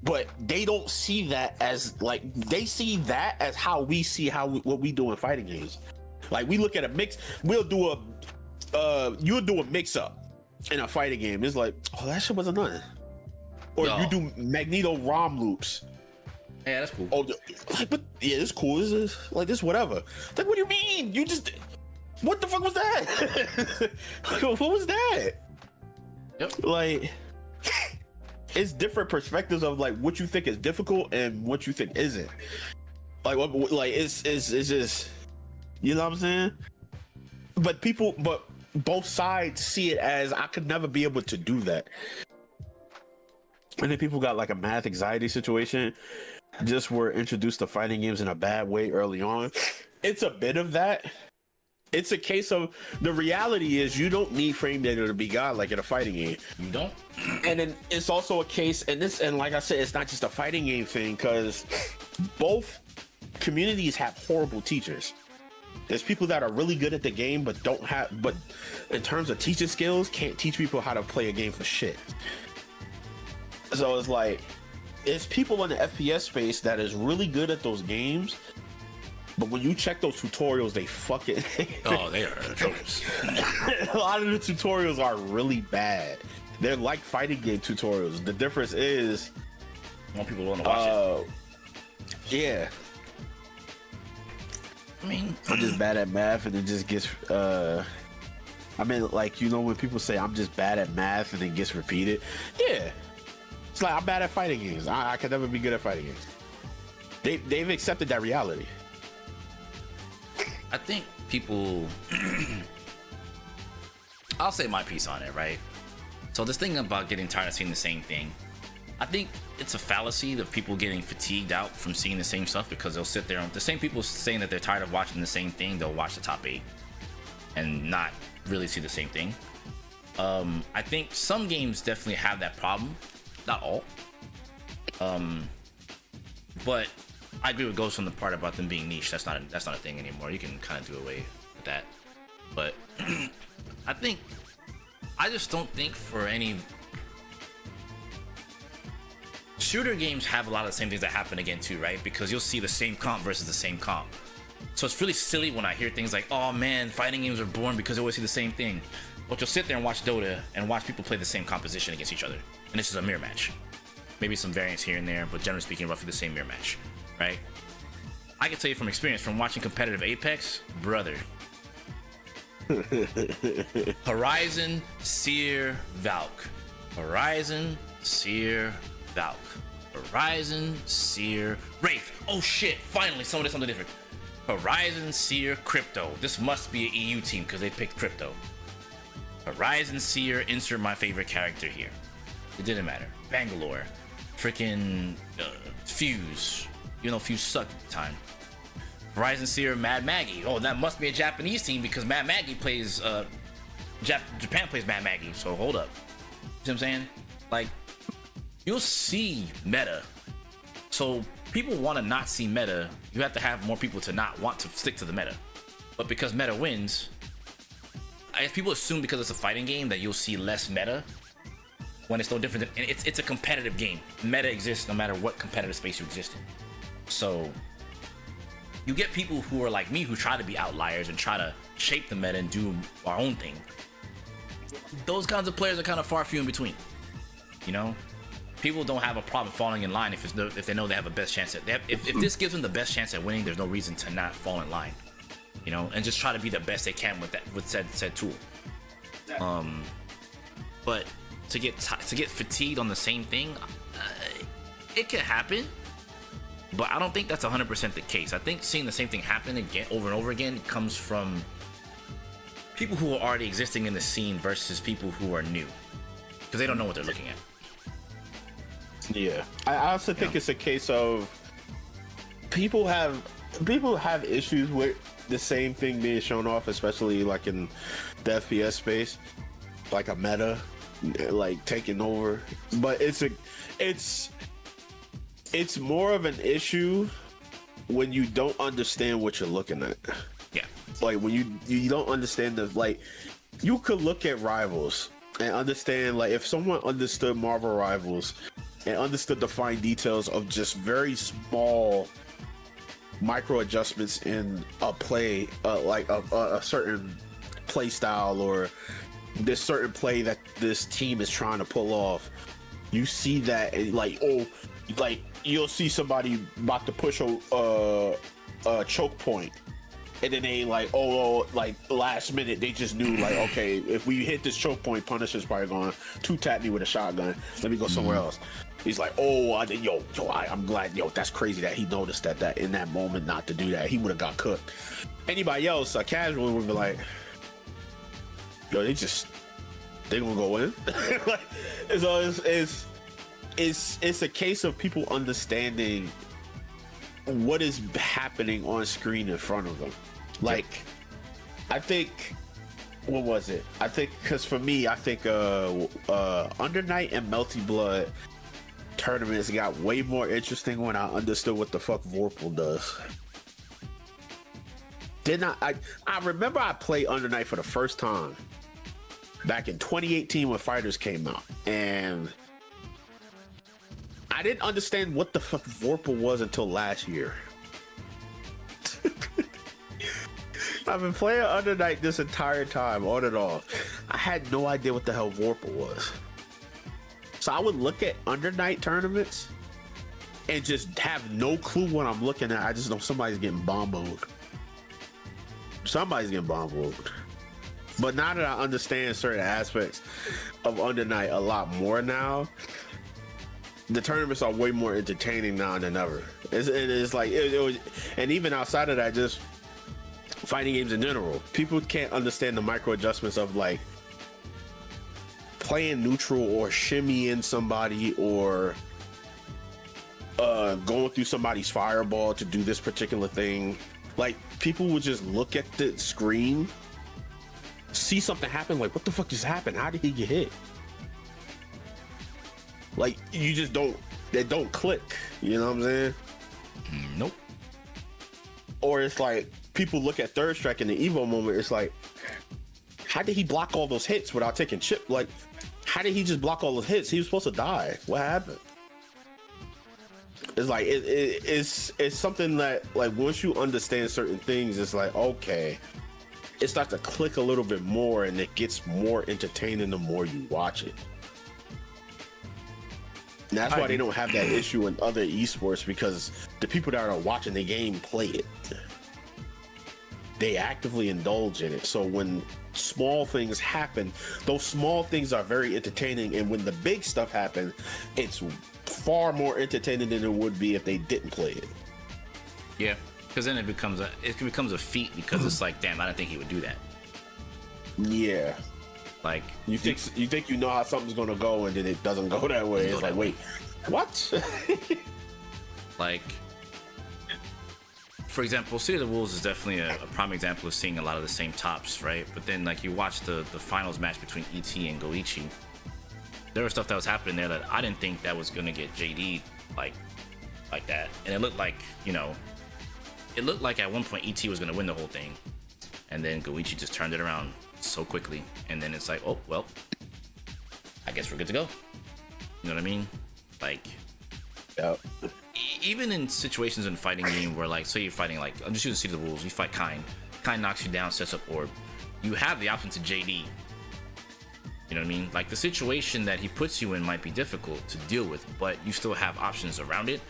But they don't see that as, like, they see that as how we see what we do in fighting games. Like, we look at a mix, you'll do a mix up in a fighting game. It's like, oh, that shit wasn't nothing. Or you do Magneto ROM loops. Yeah, that's cool. Oh, like, but yeah, it's cool. This like this, whatever. Like, what do you mean? You just, what the fuck was that? What was that? Yep. Like, it's different perspectives of like what you think is difficult and what you think isn't. Like, it's just. You know what I'm saying? But both sides see it as, I could never be able to do that. And then people got like a math anxiety situation, just were introduced to fighting games in a bad way early on. It's a bit of that. It's a case of, the reality is you don't need frame data to be God like in a fighting game. You don't? And then it's also a case, and like I said, it's not just a fighting game thing, because both communities have horrible teachers. There's people that are really good at the game, but in terms of teaching skills, can't teach people how to play a game for shit. So it's like, it's people in the FPS space that is really good at those games, but when you check those tutorials, they fucking oh, they are atrocious. A lot of the tutorials are really bad. They're like fighting game tutorials. The difference is more people want to watch it. Yeah. I mean, I'm just bad at math, and it just gets I mean, like, you know, when people say I'm just bad at math and it gets repeated, yeah, it's like, I'm bad at fighting games. I could never be good at fighting games. They've accepted that reality. I think people I'll say my piece on it, right? So this thing about getting tired of seeing the same thing, I think it's a fallacy of people getting fatigued out from seeing the same stuff, because they'll sit there and the same people saying that they're tired of watching the same thing, they'll watch the top 8 and not really see the same thing. I think some games definitely have that problem, not all. But I agree with Ghost on the part about them being niche. That's not a thing anymore. You can kind of do away with that. But I just don't think for any shooter games have a lot of the same things that happen again too, right? Because you'll see the same comp versus the same comp. So it's really silly when I hear things like, oh man, fighting games are boring because you always see the same thing. But you'll sit there and watch Dota and watch people play the same composition against each other. And this is a mirror match. Maybe some variants here and there, but generally speaking, roughly the same mirror match, right? I can tell you from experience, from watching competitive Apex, brother. Horizon, Seer, Valk. Horizon, Seer, Valk. Horizon, Seer, Wraith. Oh shit, finally someone did something different. Horizon, Seer, Crypto. This must be an EU team because they picked Crypto. Horizon, Seer, insert my favorite character here. It didn't matter. Bangalore. Freaking Fuse. You know, Fuse sucked at the time. Horizon, Seer, Mad Maggie. Oh, that must be a Japanese team because Mad Maggie plays, Japan plays Mad Maggie, so hold up. You know what I'm saying? Like, you'll see meta. So people want to not see meta. You have to have more people to not want to stick to the meta. But because meta wins, if people assume because it's a fighting game that you'll see less meta, when it's no different than, it's a competitive game. Meta exists no matter what competitive space you exist in. So you get people who are like me who try to be outliers and try to shape the meta and do our own thing. Those kinds of players are kind of far few in between. You know, people don't have a problem falling in line if they know they have a best chance at. If this gives them the best chance at winning, there's no reason to not fall in line. You know, and just try to be the best they can with said tool. But to get fatigued on the same thing, it could happen. But I don't think that's 100% the case. I think seeing the same thing happen again over and over again comes from people who are already existing in the scene versus people who are new, because they don't know what they're looking at. Yeah, I also think it's a case of people have issues with the same thing being shown off, especially like in the FPS space, like a meta, like taking over. But it's more of an issue when you don't understand what you're looking at. Yeah, like when you don't understand like you could look at Rivals and understand, like if someone understood Marvel Rivals and understood the fine details of just very small micro adjustments in a play, like a certain play style or this certain play that this team is trying to pull off, you see that and like you'll see somebody about to push a choke point, and then they like like last minute they just knew like, okay, if we hit this choke point, Punisher's probably going to two-tap me with a shotgun. Let me go somewhere else. He's like, I'm glad, that's crazy that he noticed that in that moment not to do that. He would have got cooked. Anybody else, a casual, would be like, they gonna go in. Like, it's a case of people understanding what is happening on screen in front of them. Like, I think, what was it? I think, because for me, I think Under Night and Melty Blood tournaments got way more interesting when I understood what the fuck Vorpal does. I remember I played Under Night for the first time back in 2018 when Fighters came out, and I didn't understand what the fuck Vorpal was until last year. I've been playing Under Night this entire time, on and off. I had no idea what the hell Vorpal was. So I would look at Under Night tournaments and just have no clue what I'm looking at. I just know somebody's getting bomboed. But now that I understand certain aspects of Under Night a lot more now, the tournaments are way more entertaining now than ever. It's like it was, and even outside of that, just fighting games in general, people can't understand the micro adjustments of like playing neutral or shimmying somebody or going through somebody's fireball to do this particular thing. Like, people would just look at the screen, see something happen, like, what the fuck just happened? How did he get hit? Like, you just don't, they don't click. You know what I'm saying? Nope. Or it's like, people look at Third Strike in the Evo moment, it's like, how did he block all those hits without taking chip? Like, how did he just block all those hits? He was supposed to die. What happened? It's like it's something that, like, once you understand certain things, it's like, okay, it starts to click a little bit more, and it gets more entertaining the more you watch it. And that's why they don't have that issue in other esports, because the people that are watching the game play it. They actively indulge in it. So when small things happen, those small things are very entertaining, and when the big stuff happens, it's far more entertaining than it would be if they didn't play it. Yeah, because then it becomes a feat, because it's like, damn, I didn't think he would do that. Yeah, like you think you know how something's gonna go, and then it doesn't go that way. It's like, wait, what? Like, for example, City of the Wolves is definitely a prime example of seeing a lot of the same tops, right? But then, like, you watch the finals match between ET and Goichi. There was stuff that was happening there that I didn't think that was gonna get JD like that, and it looked like, you know, it looked like at one point ET was gonna win the whole thing, and then Goichi just turned it around so quickly, and then it's like, oh well, I guess we're good to go. You know what I mean? Like, yeah. Even in situations in fighting game where, like, say you're fighting, like, I'm just using City of the Wolves, you fight Kind knocks you down, sets up orb, you have the option to JD. You know what I mean? Like, the situation that he puts you in might be difficult to deal with, but you still have options around it.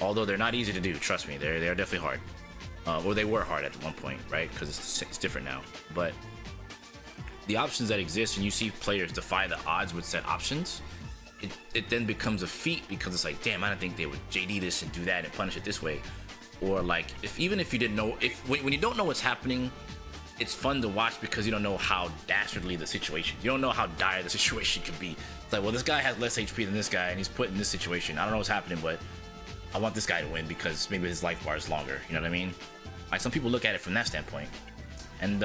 Although they're not easy to do, trust me, they're definitely hard. Or they were hard at one point, right? Because it's different now. But the options that exist, and you see players defy the odds with said options, it then becomes a feat, because it's like, damn, I didn't think they would JD this and do that and punish it this way. Or, like, even if you didn't know, when you don't know what's happening, it's fun to watch, because you don't know how dastardly the situation, you don't know how dire the situation could be. It's like, well, this guy has less HP than this guy, and he's put in this situation. I don't know what's happening, but I want this guy to win because maybe his life bar is longer. You know what I mean? Like, some people look at it from that standpoint, and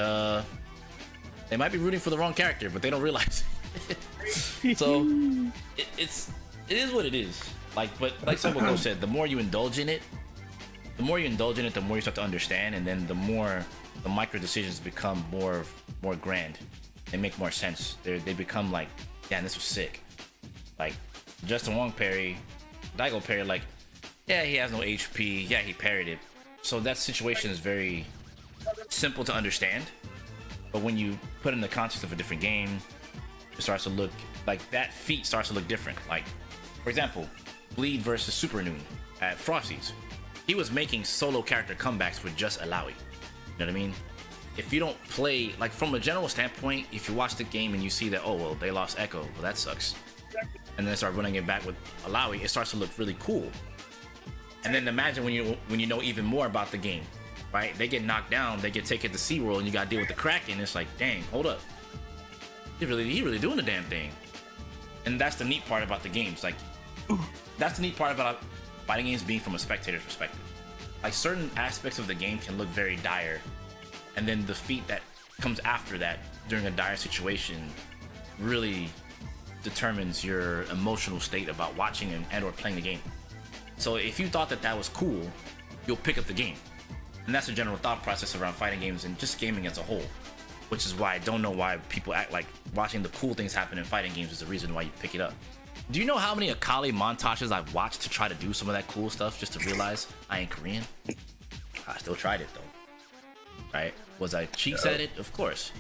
they might be rooting for the wrong character, but they don't realize it. So it is what it is. Like, but like Soko said, the more you indulge in it, the more you start to understand, and then the more the micro decisions become more grand. They make more sense. They become like, damn, this was sick. Like, Justin Wong parry, Daigo parry, like, yeah, he has no HP, yeah, he parried it. So that situation is very simple to understand. But when you put it in the context of a different game, it starts to look like, that feat starts to look different. Like, for example, Bleed versus Super Noon at Frosty's. He was making solo character comebacks with just Alawi. You know what I mean? If you don't play, like, from a general standpoint, if you watch the game and you see that, oh, well, they lost Echo, well, that sucks, and then start running it back with Alawi, it starts to look really cool. And then imagine when you know even more about the game, right? They get knocked down, they get taken to SeaWorld, and you gotta deal with the Kraken. It's like, dang, hold up, he really doing the damn thing. And that's the neat part about the games. Like, that's the neat part about fighting games being from a spectator's perspective. Like, certain aspects of the game can look very dire, and then the feat that comes after that during a dire situation really determines your emotional state about watching and or playing the game. So if you thought that was cool, you'll pick up the game. And that's the general thought process around fighting games and just gaming as a whole. Which is why I don't know why people act like watching the cool things happen in fighting games is the reason why you pick it up. Do you know how many Akali montages I've watched to try to do some of that cool stuff just to realize I ain't Korean? I still tried it though. Right? Was I cheeks at it? Of course.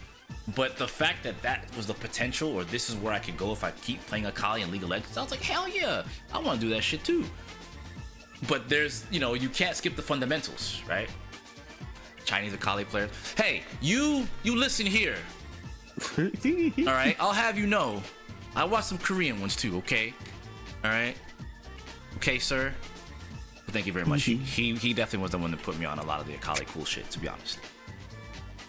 But the fact that was the potential, or this is where I could go if I keep playing Akali in League of Legends, I was like, hell yeah, I want to do that shit too. But there's, you know, you can't skip the fundamentals, right? Chinese Akali players. Hey, you listen here. All right, I'll have you know, I watched some Korean ones too. Okay, all right, okay, sir. But thank you very much. He definitely was the one that put me on a lot of the Akali cool shit, to be honest.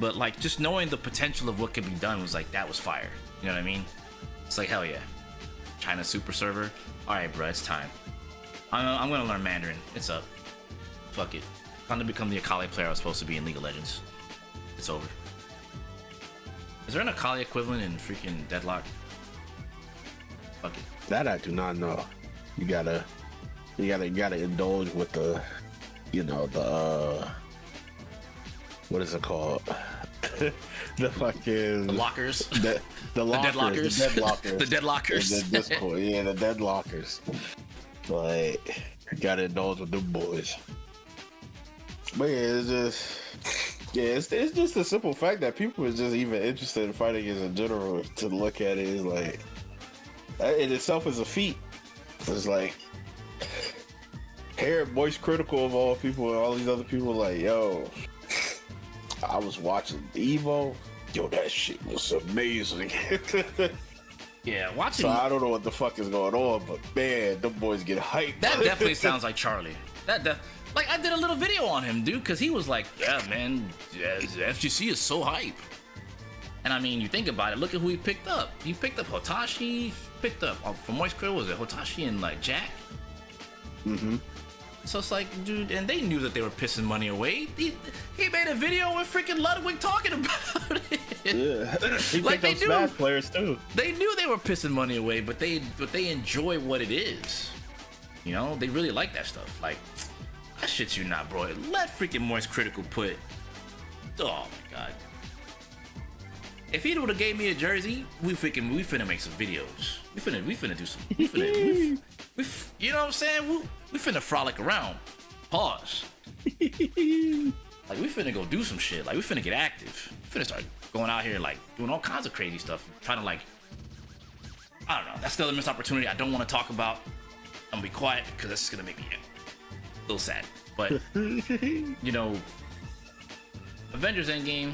But like, just knowing the potential of what could be done was like, that was fire. You know what I mean? It's like, hell yeah. China super server. All right, bro, it's time. I'm gonna learn Mandarin. It's up. Fuck it. I'm gonna become the Akali player I was supposed to be in League of Legends. It's over. Is there an Akali equivalent in freaking Deadlock? Fuck it. That I do not know. You gotta indulge with the, what is it called? The fucking the lockers. The lockers. The dead lockers. The dead lockers. The Discord. Yeah, the dead lockers. Like, you gotta indulge with them boys. But yeah, it's just a simple fact that people are just even interested in fighting games in general. To look at it is like, in itself is a feat. It's like, here, Voice Critical of all people and all these other people, like, yo, I was watching Evo. Yo, that shit was amazing. Yeah, watching. So I don't know what the fuck is going on, but man, them boys get hyped. That definitely sounds like Charlie. Like, I did a little video on him, dude, because he was like, yeah, man, FGC is so hype. And I mean, you think about it, look at who he picked up. He picked up Hotashi, picked up, from Moist Critical, was it Hotashi and, like, Jack? Mm-hmm. So it's like, dude, and they knew that they were pissing money away. He made a video with freaking Ludwig talking about it. Yeah. He Like, picked up Smash players, too. They knew they were pissing money away, but they enjoy what it is. You know, they really like that stuff. Like, I shit you not, bro. Let freaking Moist Critical put. Oh my god. If he would have gave me a jersey, we finna make some videos. We finna do some. You know what I'm saying? We finna frolic around. Pause. Like, we finna go do some shit. Like, we finna get active. We finna start going out here, like, doing all kinds of crazy stuff. Trying to, like, I don't know. That's still a missed opportunity I don't want to talk about. I'm gonna be quiet because that's gonna make me a little sad. But, you know, Avengers Endgame.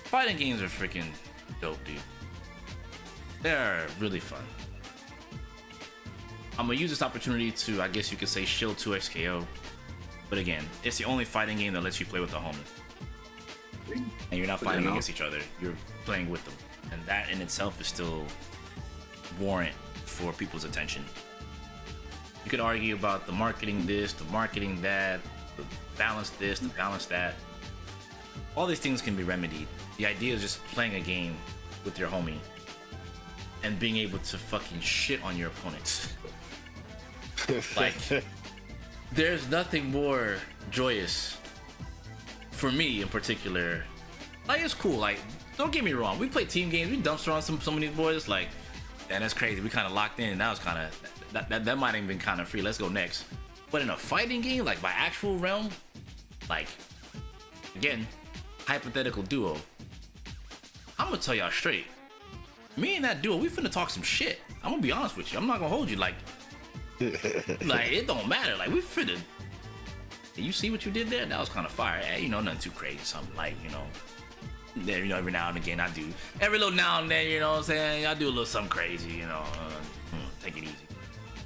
Fighting games are freaking dope, dude. They're really fun. I'm gonna use this opportunity to, I guess you could say, shield 2XKO. But again, it's the only fighting game that lets you play with a homie. And you're not fighting against each other, you're playing with them. And that in itself is still warrant for people's attention. You could argue about the marketing this, the marketing that, the balance this, the balance that. All these things can be remedied. The idea is just playing a game with your homie and being able to fucking shit on your opponents. Like, there's nothing more joyous for me in particular. Like, it's cool. Like, don't get me wrong. We play team games. We dumpster on some of these boys. Like, man, that's crazy. We kind of locked in. That was kind of that might have been kind of free. Let's go next. But in a fighting game, like by actual realm, like, again, hypothetical duo. I'm gonna tell y'all straight. Me and that duo, we finna talk some shit. I'm gonna be honest with you. I'm not gonna hold you. Like it don't matter. Like, we finna. Did you see what you did there? That was kind of fire. You know, nothing too crazy. Something like, you know, there, you know, every now and again I do. Every little now and then, you know what I'm saying? I do a little something crazy, you know. Take it easy.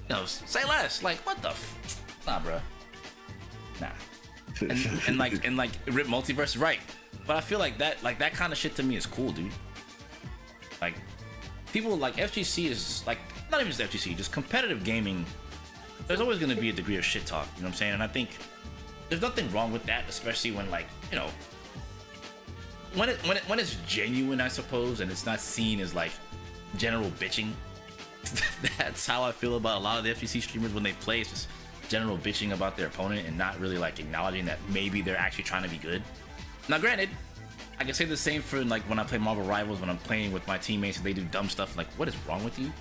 You know, say less. Like, what the nah, bro. Nah. And like Rip Multiverse, right? But I feel like that kind of shit to me is cool, dude. Like, people like FGC is like, not even just FGC, just competitive gaming. There's always gonna be a degree of shit talk, you know what I'm saying? And I think there's nothing wrong with that, especially when, like, you know, when it's genuine, I suppose, and it's not seen as like general bitching. That's how I feel about a lot of the FGC streamers when they play. It's just general bitching about their opponent and not really like acknowledging that maybe they're actually trying to be good. Now, granted, I can say the same for like when I play Marvel Rivals, when I'm playing with my teammates and they do dumb stuff. Like, what is wrong with you?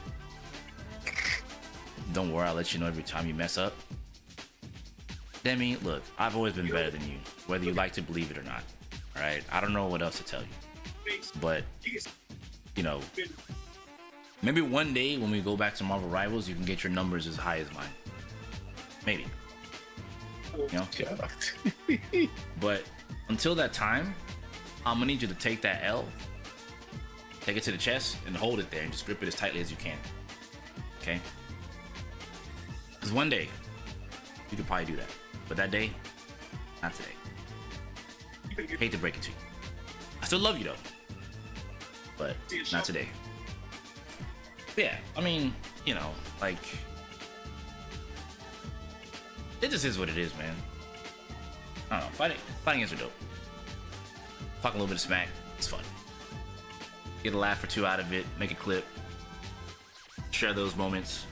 Don't worry, I'll let you know every time you mess up. Demi, look, I've always been better than you, whether you like to believe it or not. All right, I don't know what else to tell you, but you know, maybe one day when we go back to Marvel Rivals, you can get your numbers as high as mine. Maybe. You know? But until that time, I'm gonna need you to take that L, take it to the chest, and hold it there, and just grip it as tightly as you can. Okay? Because one day, you could probably do that. But that day, not today. Hate to break it to you. I still love you though. but not today. But yeah, I mean, you know, like, it just is what it is, man. I don't know. Fighting games are dope. Talk a little bit of smack. It's fun. Get a laugh or two out of it. Make a clip. Share those moments.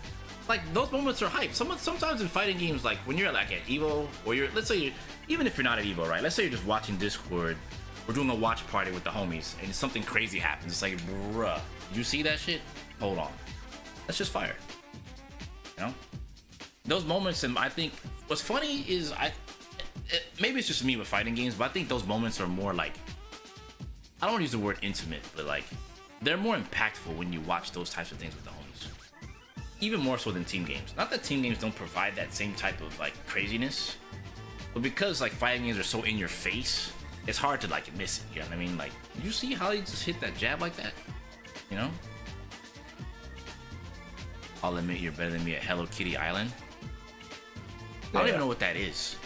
Like, those moments are hype. Sometimes in fighting games, like when you're like at Evo, or let's say even if you're not at Evo, right? Let's say you're just watching Discord. We're doing a watch party with the homies, and something crazy happens. It's like, bruh, you see that shit? Hold on. That's just fire. You know? Those moments, and I think what's funny is maybe it's just me with fighting games, but I think those moments are more like, I don't want to use the word intimate, but like, they're more impactful when you watch those types of things with the homies. Even more so than team games. Not that team games don't provide that same type of like craziness, but because like fighting games are so in your face, it's hard to like miss it. You know what I mean? Like, you see how he just hit that jab like that? You know? I'll admit you're better than me at Hello Kitty Island. I don't even know what that is.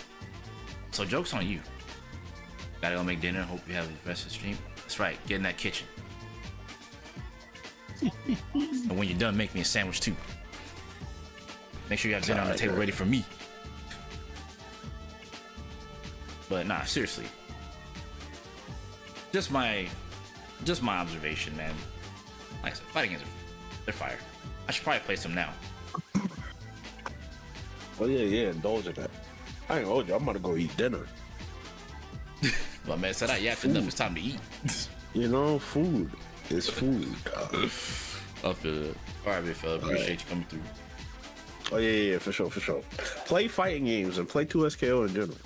So joke's on you. Gotta go make dinner. Hope you have the rest of the stream. That's right. Get in that kitchen. And when you're done, make me a sandwich too. Make sure you have dinner on the table ready for me. But nah, seriously. Just my observation, man. Like I said, fighting games they're fire. I should probably play some now. Oh yeah, indulge in that. I ain't hold you. I'm gonna go eat dinner. Well, man, said I yapped enough. It's time to eat. You know, food is food. I feel it. All right, big fella. Appreciate you coming through. Oh yeah, for sure. Play fighting games and play 2SKO in general.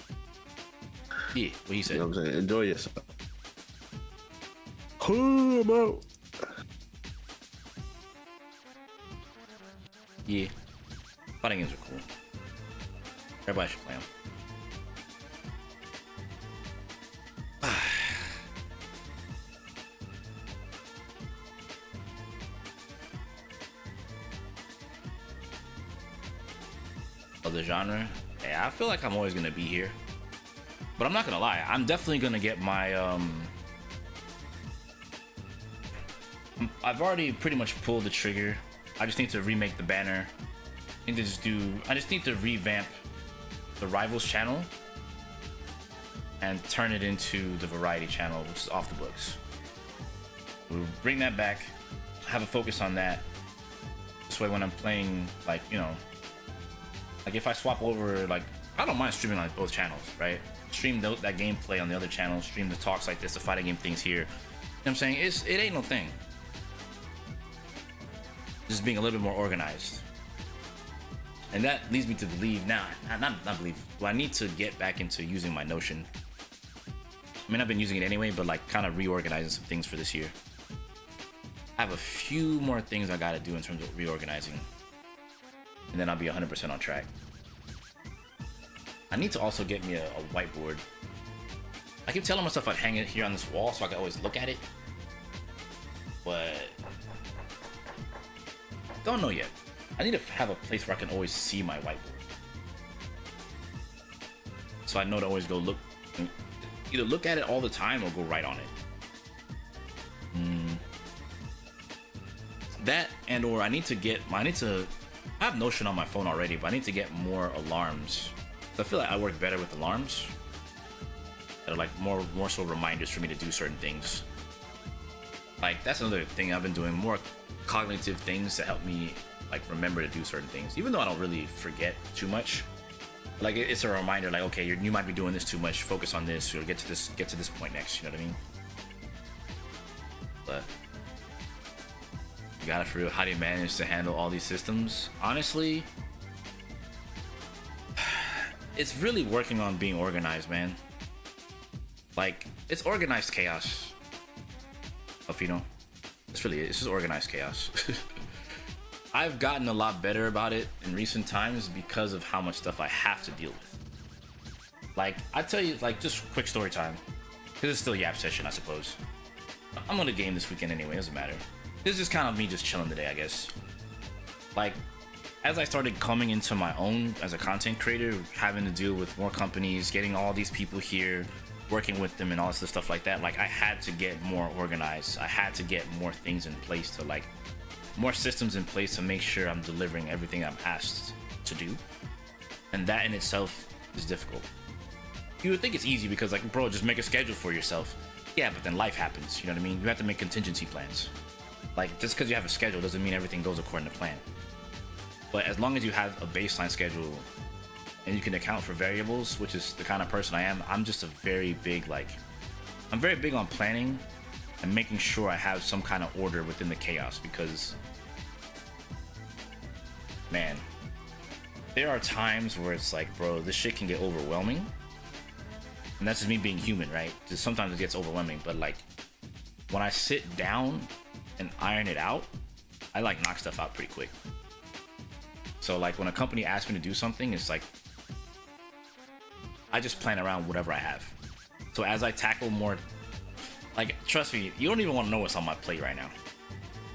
Yeah, what he said. You know what I'm saying? Enjoy yourself. I'm out. Yeah, fighting games are cool. Everybody should play them. Other genre, yeah, I feel like I'm always gonna be here, but I'm not gonna lie, I'm definitely gonna get my I've already pretty much pulled the trigger. I just need to remake the banner. I just need to revamp the Rivals channel and turn it into the Variety channel, which is off the books. We'll bring that back, have a focus on that. This way when I'm playing, like, you know, like if I swap over, like, I don't mind streaming on both channels, right? Stream that gameplay on the other channel, stream the talks like this, the fighting game things here. You know what I'm saying? It ain't no thing. Just being a little bit more organized. And that leads me to believe now, not believe, well, I need to get back into using my Notion. I mean, I've been using it anyway, but like kind of reorganizing some things for this year. I have a few more things I gotta do in terms of reorganizing. And then I'll be 100% on track. I need to also get me a whiteboard. I keep telling myself I'd hang it here on this wall so I can always look at it. But don't know yet. I need to have a place where I can always see my whiteboard. So I know to always go look, either look at it all the time or go right on it. That and or I have Notion on my phone already, but I need to get more alarms. So I feel like I work better with alarms. That are like more so reminders for me to do certain things. Like that's another thing I've been doing, more cognitive things to help me like remember to do certain things, even though I don't really forget too much. Like it's a reminder, like, okay, you might be doing this too much, focus on this, or get to this point next, you know what I mean? But you got it for real. How do you manage to handle all these systems? Honestly, it's really working on being organized, man. Like, it's organized chaos. Alfino. It's really it. It's just organized chaos. I've gotten a lot better about it in recent times because of how much stuff I have to deal with. Like, I tell you, like, just quick story time. Because it's still Yap session, I suppose. I'm gonna game this weekend anyway, doesn't matter. This is just kind of me just chilling today, I guess. Like, as I started coming into my own as a content creator, having to deal with more companies, getting all these people here, working with them and all this stuff like that, like I had to get more organized. I had to get more things in place to like more systems in place to make sure I'm delivering everything I'm asked to do. And that in itself is difficult. You would think it's easy because like, bro, just make a schedule for yourself. Yeah, but then life happens, you know what I mean? You have to make contingency plans. Like, just because you have a schedule doesn't mean everything goes according to plan. But as long as you have a baseline schedule and you can account for variables, which is the kind of person I am, I'm just a very big, like, I'm very big on planning and making sure I have some kind of order within the chaos, because, man, there are times where it's like, bro, this shit can get overwhelming. And that's just me being human, right? Just sometimes it gets overwhelming, but like when I sit down and iron it out, I like knock stuff out pretty quick. So like when a company asks me to do something, it's like I just plan around whatever I have. So as I tackle more, like, trust me, you don't even want to know what's on my plate right now.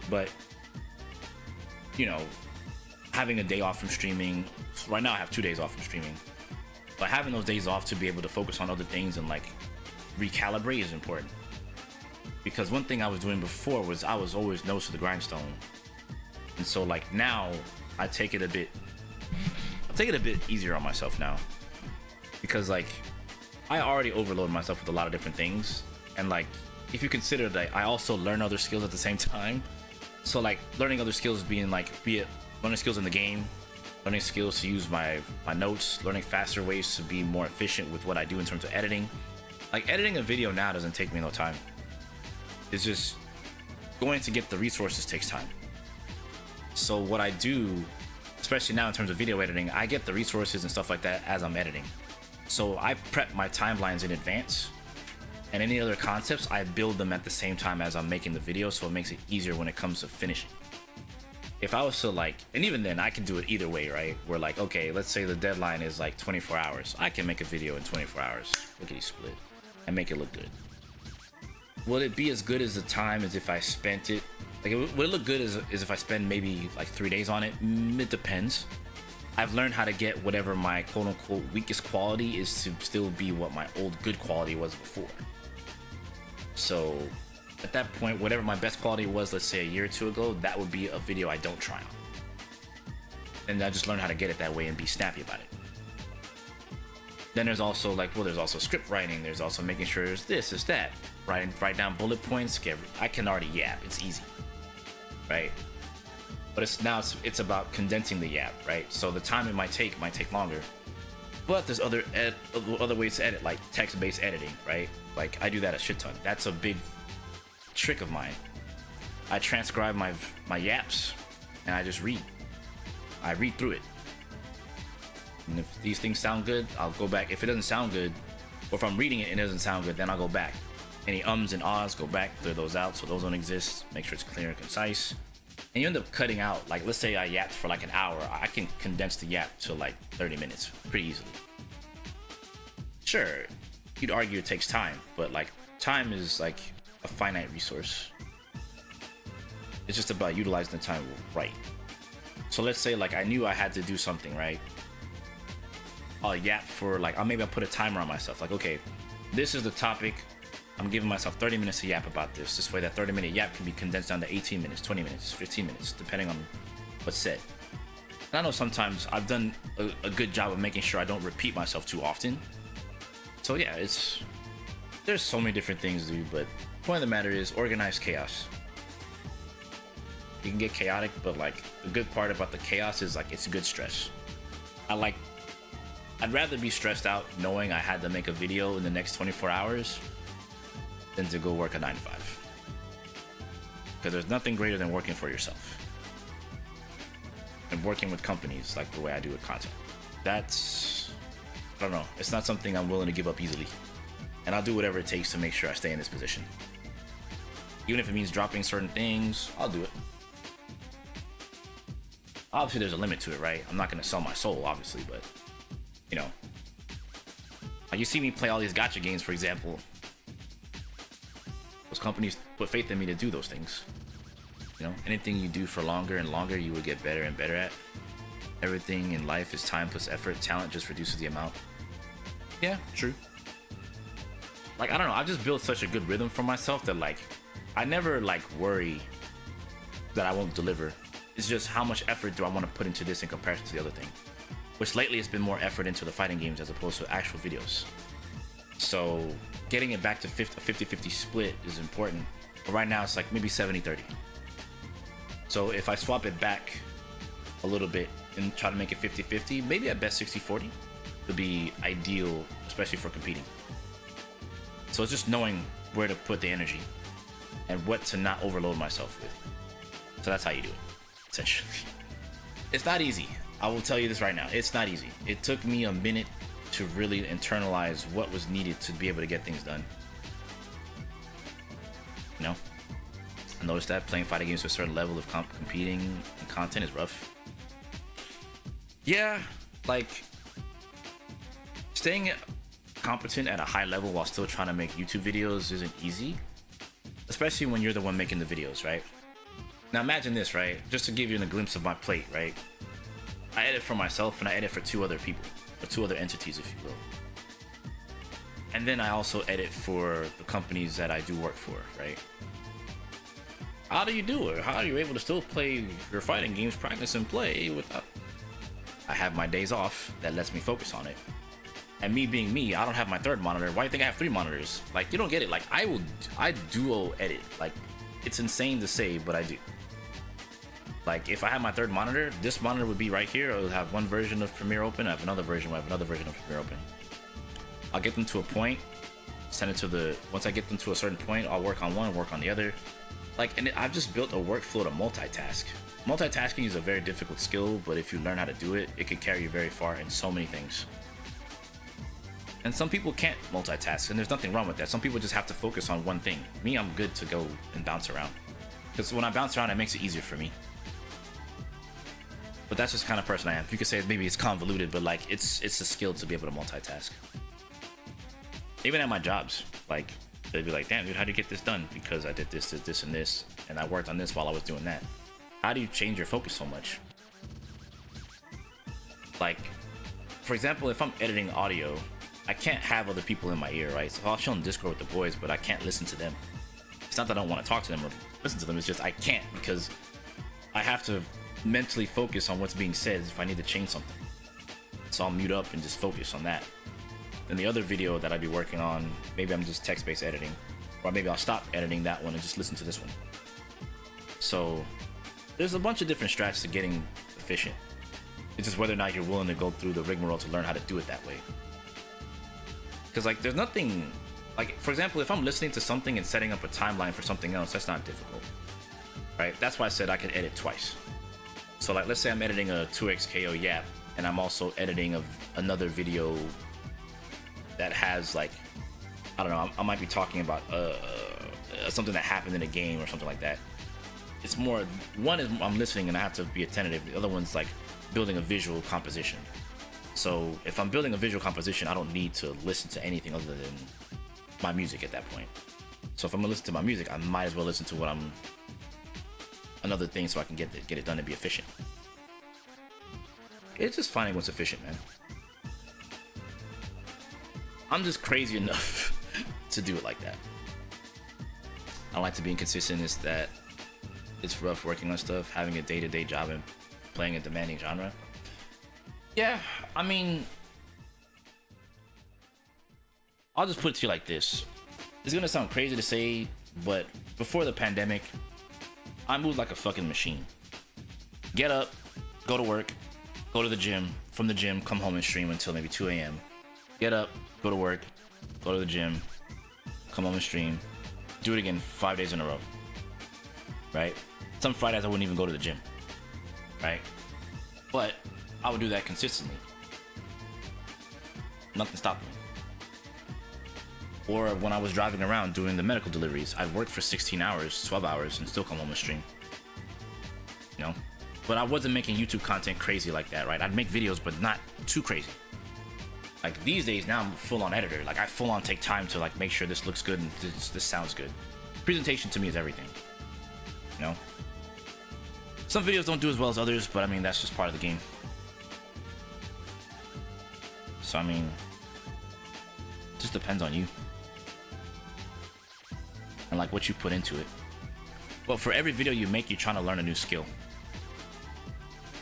But you know, having a day off from streaming, right now I have 2 days off from streaming. But having those days off to be able to focus on other things and like recalibrate is important. Because one thing I was doing before was I was always nose to the grindstone. And so like now I take it a bit easier on myself now. Because like I already overload myself with a lot of different things. And like if you consider that I also learn other skills at the same time. So like learning other skills being like, be it learning skills in the game, learning skills to use my notes, learning faster ways to be more efficient with what I do in terms of editing. Like editing a video now doesn't take me no time. It's just going to get the resources takes time. So what I do, especially now in terms of video editing, I get the resources and stuff like that as I'm editing. So I prep my timelines in advance, and any other concepts, I build them at the same time as I'm making the video, so it makes it easier when it comes to finishing. If I was to like, and even then I can do it either way, right? Where like, okay, let's say the deadline is like 24 hours. I can make a video in 24 hours, lickety split, and make it look good. Will it be as good as the time as if I spent it? Like, would it look good as if I spend maybe like 3 days on it? It depends. I've learned how to get whatever my quote unquote weakest quality is to still be what my old good quality was before. So at that point, whatever my best quality was, let's say a year or two ago, that would be a video I don't try on. And I just learned how to get it that way and be snappy about it. Then there's also like, well, there's also script writing. There's also making sure there's this, there's that. Write down bullet points. I can already yap. It's easy, right? But it's about condensing the yap, right? So the time it might take longer. But there's other ways to edit, like text-based editing, right? Like I do that a shit ton. That's a big trick of mine. I transcribe my yaps and I just read. I read through it. And if these things sound good, I'll go back. If it doesn't sound good, or if I'm reading it and it doesn't sound good, then I'll go back. Any ums and ahs, go back, clear those out so those don't exist. Make sure it's clear and concise. And you end up cutting out, like, let's say I yapped for like an hour. I can condense the yap to like 30 minutes pretty easily. Sure, you'd argue it takes time, but like time is like a finite resource. It's just about utilizing the time right. So let's say like I knew I had to do something, right? I'll yap for like, maybe I'll put a timer on myself. Like, okay, this is the topic. I'm giving myself 30 minutes to yap about this. This way that 30-minute yap can be condensed down to 18 minutes, 20 minutes, 15 minutes, depending on what's said. And I know sometimes I've done a good job of making sure I don't repeat myself too often. So yeah, there's so many different things to do, but the point of the matter is organized chaos. You can get chaotic, but like the good part about the chaos is like it's good stress. I'd rather be stressed out knowing I had to make a video in the next 24 hours than to go work a 9 to 5. Because there's nothing greater than working for yourself. And working with companies like the way I do with content. That's, I don't know, it's not something I'm willing to give up easily. And I'll do whatever it takes to make sure I stay in this position. Even if it means dropping certain things, I'll do it. Obviously there's a limit to it, right? I'm not going to sell my soul, obviously, but you know, like you see me play all these gacha games, for example. Those companies put faith in me to do those things. You know, anything you do for longer and longer, you will get better and better at. Everything in life is time plus effort. Talent just reduces the amount. Yeah, true. like, I don't know, I've just built such a good rhythm for myself that like I never like worry that I won't deliver. It's just how much effort do I want to put into this in comparison to the other thing, which lately it's been more effort into the fighting games as opposed to actual videos. So getting it back to a 50-50 split is important, but right now it's like maybe 70-30. So if I swap it back a little bit and try to make it 50-50, maybe at best 60-40 would be ideal, especially for competing. So it's just knowing where to put the energy and what to not overload myself with. So that's how you do it, essentially. It's not easy. I will tell you this right now. It's not easy. It took me a minute to really internalize what was needed to be able to get things done. You know? I noticed that playing fighting games to a certain level of competing and content is rough. Yeah, like staying competent at a high level while still trying to make YouTube videos isn't easy, especially when you're the one making the videos, right? Now imagine this, right? Just to give you a glimpse of my plate, right? I edit for myself and I edit for 2 other people, or 2 other entities, if you will. And then I also edit for the companies that I do work for, right? How do you do it? How are you able to still play your fighting games, practice and play without... I have my days off that lets me focus on it. And me being me, I don't have my 3rd monitor. Why do you think I have 3 monitors? Like, you don't get it. Like, I duo edit. Like, it's insane to say, but I do. Like, if I have my 3rd monitor, this monitor would be right here. It'll have one version of Premiere open. I have another version. I have another version of Premiere open. I'll get them to a point, send it to the... Once I get them to a certain point, I'll work on one, work on the other. Like, and I've just built a workflow to multitask. Multitasking is a very difficult skill, but if you learn how to do it, it can carry you very far in so many things. And some people can't multitask, and there's nothing wrong with that. Some people just have to focus on one thing. Me, I'm good to go and bounce around. Because when I bounce around, it makes it easier for me. But that's just the kind of person I am. You could say maybe it's convoluted, but like it's a skill to be able to multitask. Even at my jobs, like they'd be like, damn dude, how do you get this done? Because I did this, and this, and I worked on this while I was doing that. How do you change your focus so much? Like, for example, if I'm editing audio, I can't have other people in my ear, right? So I'll show them Discord with the boys, but I can't listen to them. It's not that I don't want to talk to them or listen to them, it's just I can't, because I have to mentally focus on what's being said if I need to change something. So I'll mute up and just focus on that. Then the other video that I'd be working on, maybe I'm just text-based editing, or maybe I'll stop editing that one and just listen to this one. So there's a bunch of different strats to getting efficient. It's just whether or not you're willing to go through the rigmarole to learn how to do it that way. Because like there's nothing, like for example, if I'm listening to something and setting up a timeline for something else, that's not difficult, right? That's why I said I could edit twice. So like let's say I'm editing a 2x KO Yap, and I'm also editing another video that has like, I don't know, I might be talking about something that happened in a game or something like that. It's more, one is I'm listening and I have to be attentive, the other one's like building a visual composition. So if I'm building a visual composition, I don't need to listen to anything other than my music at that point. So if I'm gonna listen to my music, I might as well listen to another thing so I can get it done and be efficient. It's just finding what's efficient, man. I'm just crazy enough to do it like that. I like to be inconsistent. Is that it's rough working on stuff, having a day-to-day job and playing a demanding genre. Yeah, I mean, I'll just put it to you like this. It's gonna sound crazy to say, but before the pandemic, I moved like a fucking machine. Get up, go to work, go to the gym, from the gym, come home and stream until maybe 2 a.m. Get up, go to work, go to the gym, come home and stream, do it again 5 days in a row, right? Some Fridays I wouldn't even go to the gym, right? But I would do that consistently. Nothing stopped me. Or when I was driving around doing the medical deliveries, I'd work for 16 hours, 12 hours, and still come home and stream. You know? But I wasn't making YouTube content crazy like that, right? I'd make videos, but not too crazy. Like these days, now I'm full on editor. Like I full on take time to like make sure this looks good and this sounds good. Presentation to me is everything. You know? Some videos don't do as well as others, but I mean, that's just part of the game. So I mean, it just depends on you. and like what you put into it. But for every video you make, you're trying to learn a new skill.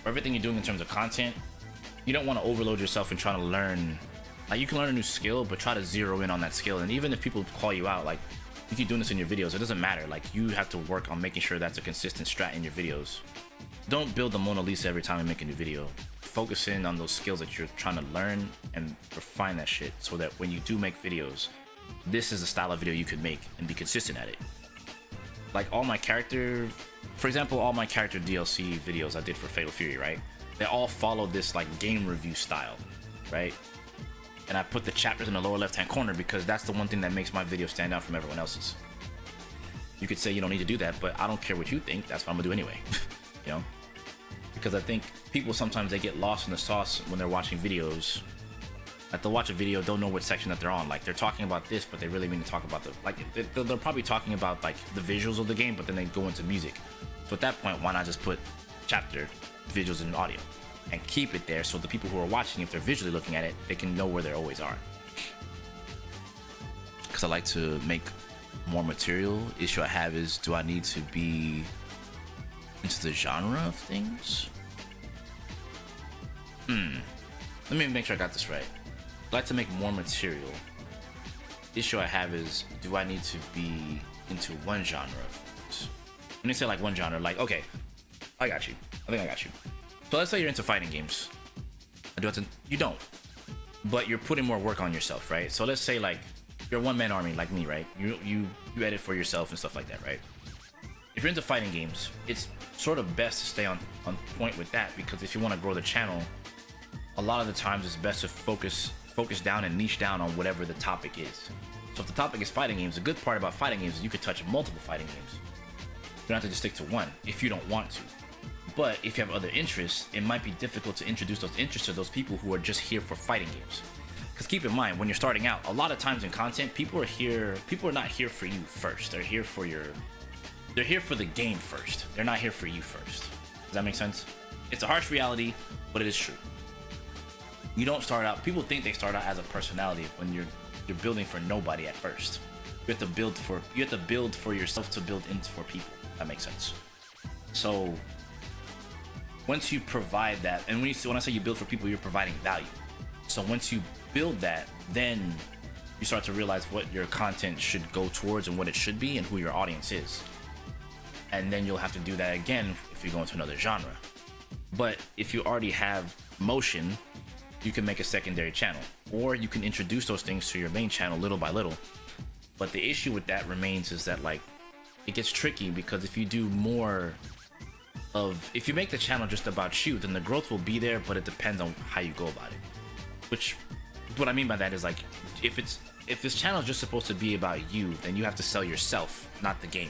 For everything you're doing in terms of content, you don't want to overload yourself and trying to learn. Like, you can learn a new skill, but try to zero in on that skill. And even if people call you out, like, you keep doing this in your videos, it doesn't matter. Like, you have to work on making sure that's a consistent strat in your videos. Don't build the Mona Lisa every time you make a new video. Focus in on those skills that you're trying to learn and refine that shit so that when you do make videos, this is the style of video you could make and be consistent at it. Like, all my character, for example, all my character DLC videos I did for Fatal Fury, right? They all follow this like game review style, right? And I put the chapters in the lower left hand corner because that's the one thing that makes my video stand out from everyone else's. You could say you don't need to do that, but I don't care what you think, that's what I'm gonna do anyway. You know? Because I think people sometimes they get lost in the sauce when they're watching videos. Like, they'll watch a video, don't know what section that they're on. Like, they're talking about this, but they really mean to talk about the, like, they're probably talking about like the visuals of the game, but then they go into music. So at that point, why not just put chapter, visuals, and audio and keep it there so the people who are watching, if they're visually looking at it, they can know where they always are. Because I like to make more material. Issue I have is, do I need to be into the genre of things? Let me make sure I got this right. I like to make more material. Issue I have is, do I need to be into one genre of things? When you say like one genre, like, okay, I got you. I think I got you. So let's say you're into fighting games. You don't, but you're putting more work on yourself, right? So let's say like you're a one-man army like me, right? You edit for yourself and stuff like that, right? If you're into fighting games, it's sort of best to stay on point with that, because if you want to grow the channel, a lot of the times it's best to focus down and niche down on whatever the topic is. So if the topic is fighting games, the good part about fighting games is you could touch multiple fighting games. You don't have to just stick to one if you don't want to. But if you have other interests, it might be difficult to introduce those interests to those people who are just here for fighting games. Because keep in mind, when you're starting out, a lot of times in content, people are not here for you first. They're here for the game first. They're not here for you first. Does that make sense? It's a harsh reality, but it is true. You don't start out, people think they start out as a personality when you're building for nobody at first. You have to build for yourself to build into for people. That makes sense. So once you provide that, and when I say you build for people, you're providing value. So once you build that, then you start to realize what your content should go towards and what it should be and who your audience is. And then you'll have to do that again if you go into another genre. But if you already have motion, you can make a secondary channel, or you can introduce those things to your main channel little by little. But the issue with that remains is that, like, it gets tricky, because if you do more if you make the channel just about you, then the growth will be there, but it depends on how you go about it. Which, what I mean by that is, like, if this channel is just supposed to be about you, then you have to sell yourself, not the game.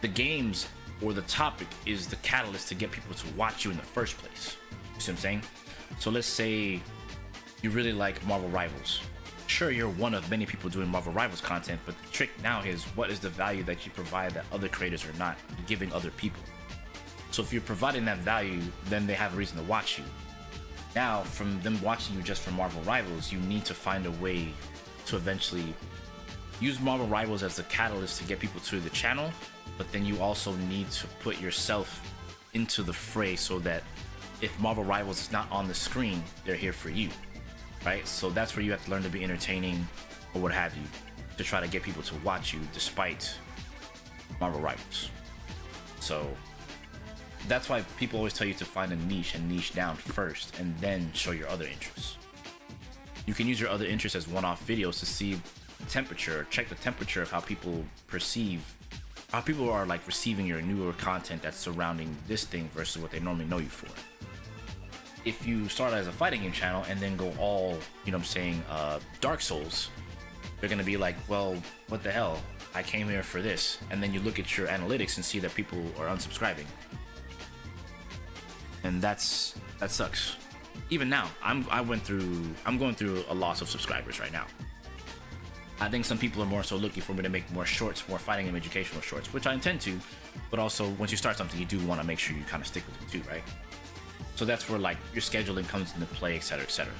The games or the topic is the catalyst to get people to watch you in the first place. You see what I'm saying? So let's say you really like Marvel Rivals. Sure, you're one of many people doing Marvel Rivals content, but the trick now is, what is the value that you provide that other creators are not giving other people? So if you're providing that value, then they have a reason to watch you. Now, from them watching you just for Marvel Rivals, you need to find a way to eventually use Marvel Rivals as the catalyst to get people to the channel, but then you also need to put yourself into the fray so that if Marvel Rivals is not on the screen, they're here for you, right? So that's where you have to learn to be entertaining or what have you, to try to get people to watch you despite Marvel Rivals. So that's why people always tell you to find a niche and niche down first, and then show your other interests. You can use your other interests as one-off videos to see the temperature, check the temperature of how people are like receiving your newer content that's surrounding this thing versus what they normally know you for. If you start as a fighting game channel and then go all, you know what I'm saying, Dark Souls, they're gonna be like, well, what the hell? I came here for this. And then you look at your analytics and see that people are unsubscribing. And that sucks. Even now, I'm going through a loss of subscribers right now. I think some people are more so looking for me to make more shorts, more fighting and educational shorts, which I intend to, but also once you start something, you do want to make sure you kind of stick with it too, right? So that's where, like, your scheduling comes into play, etc., etc.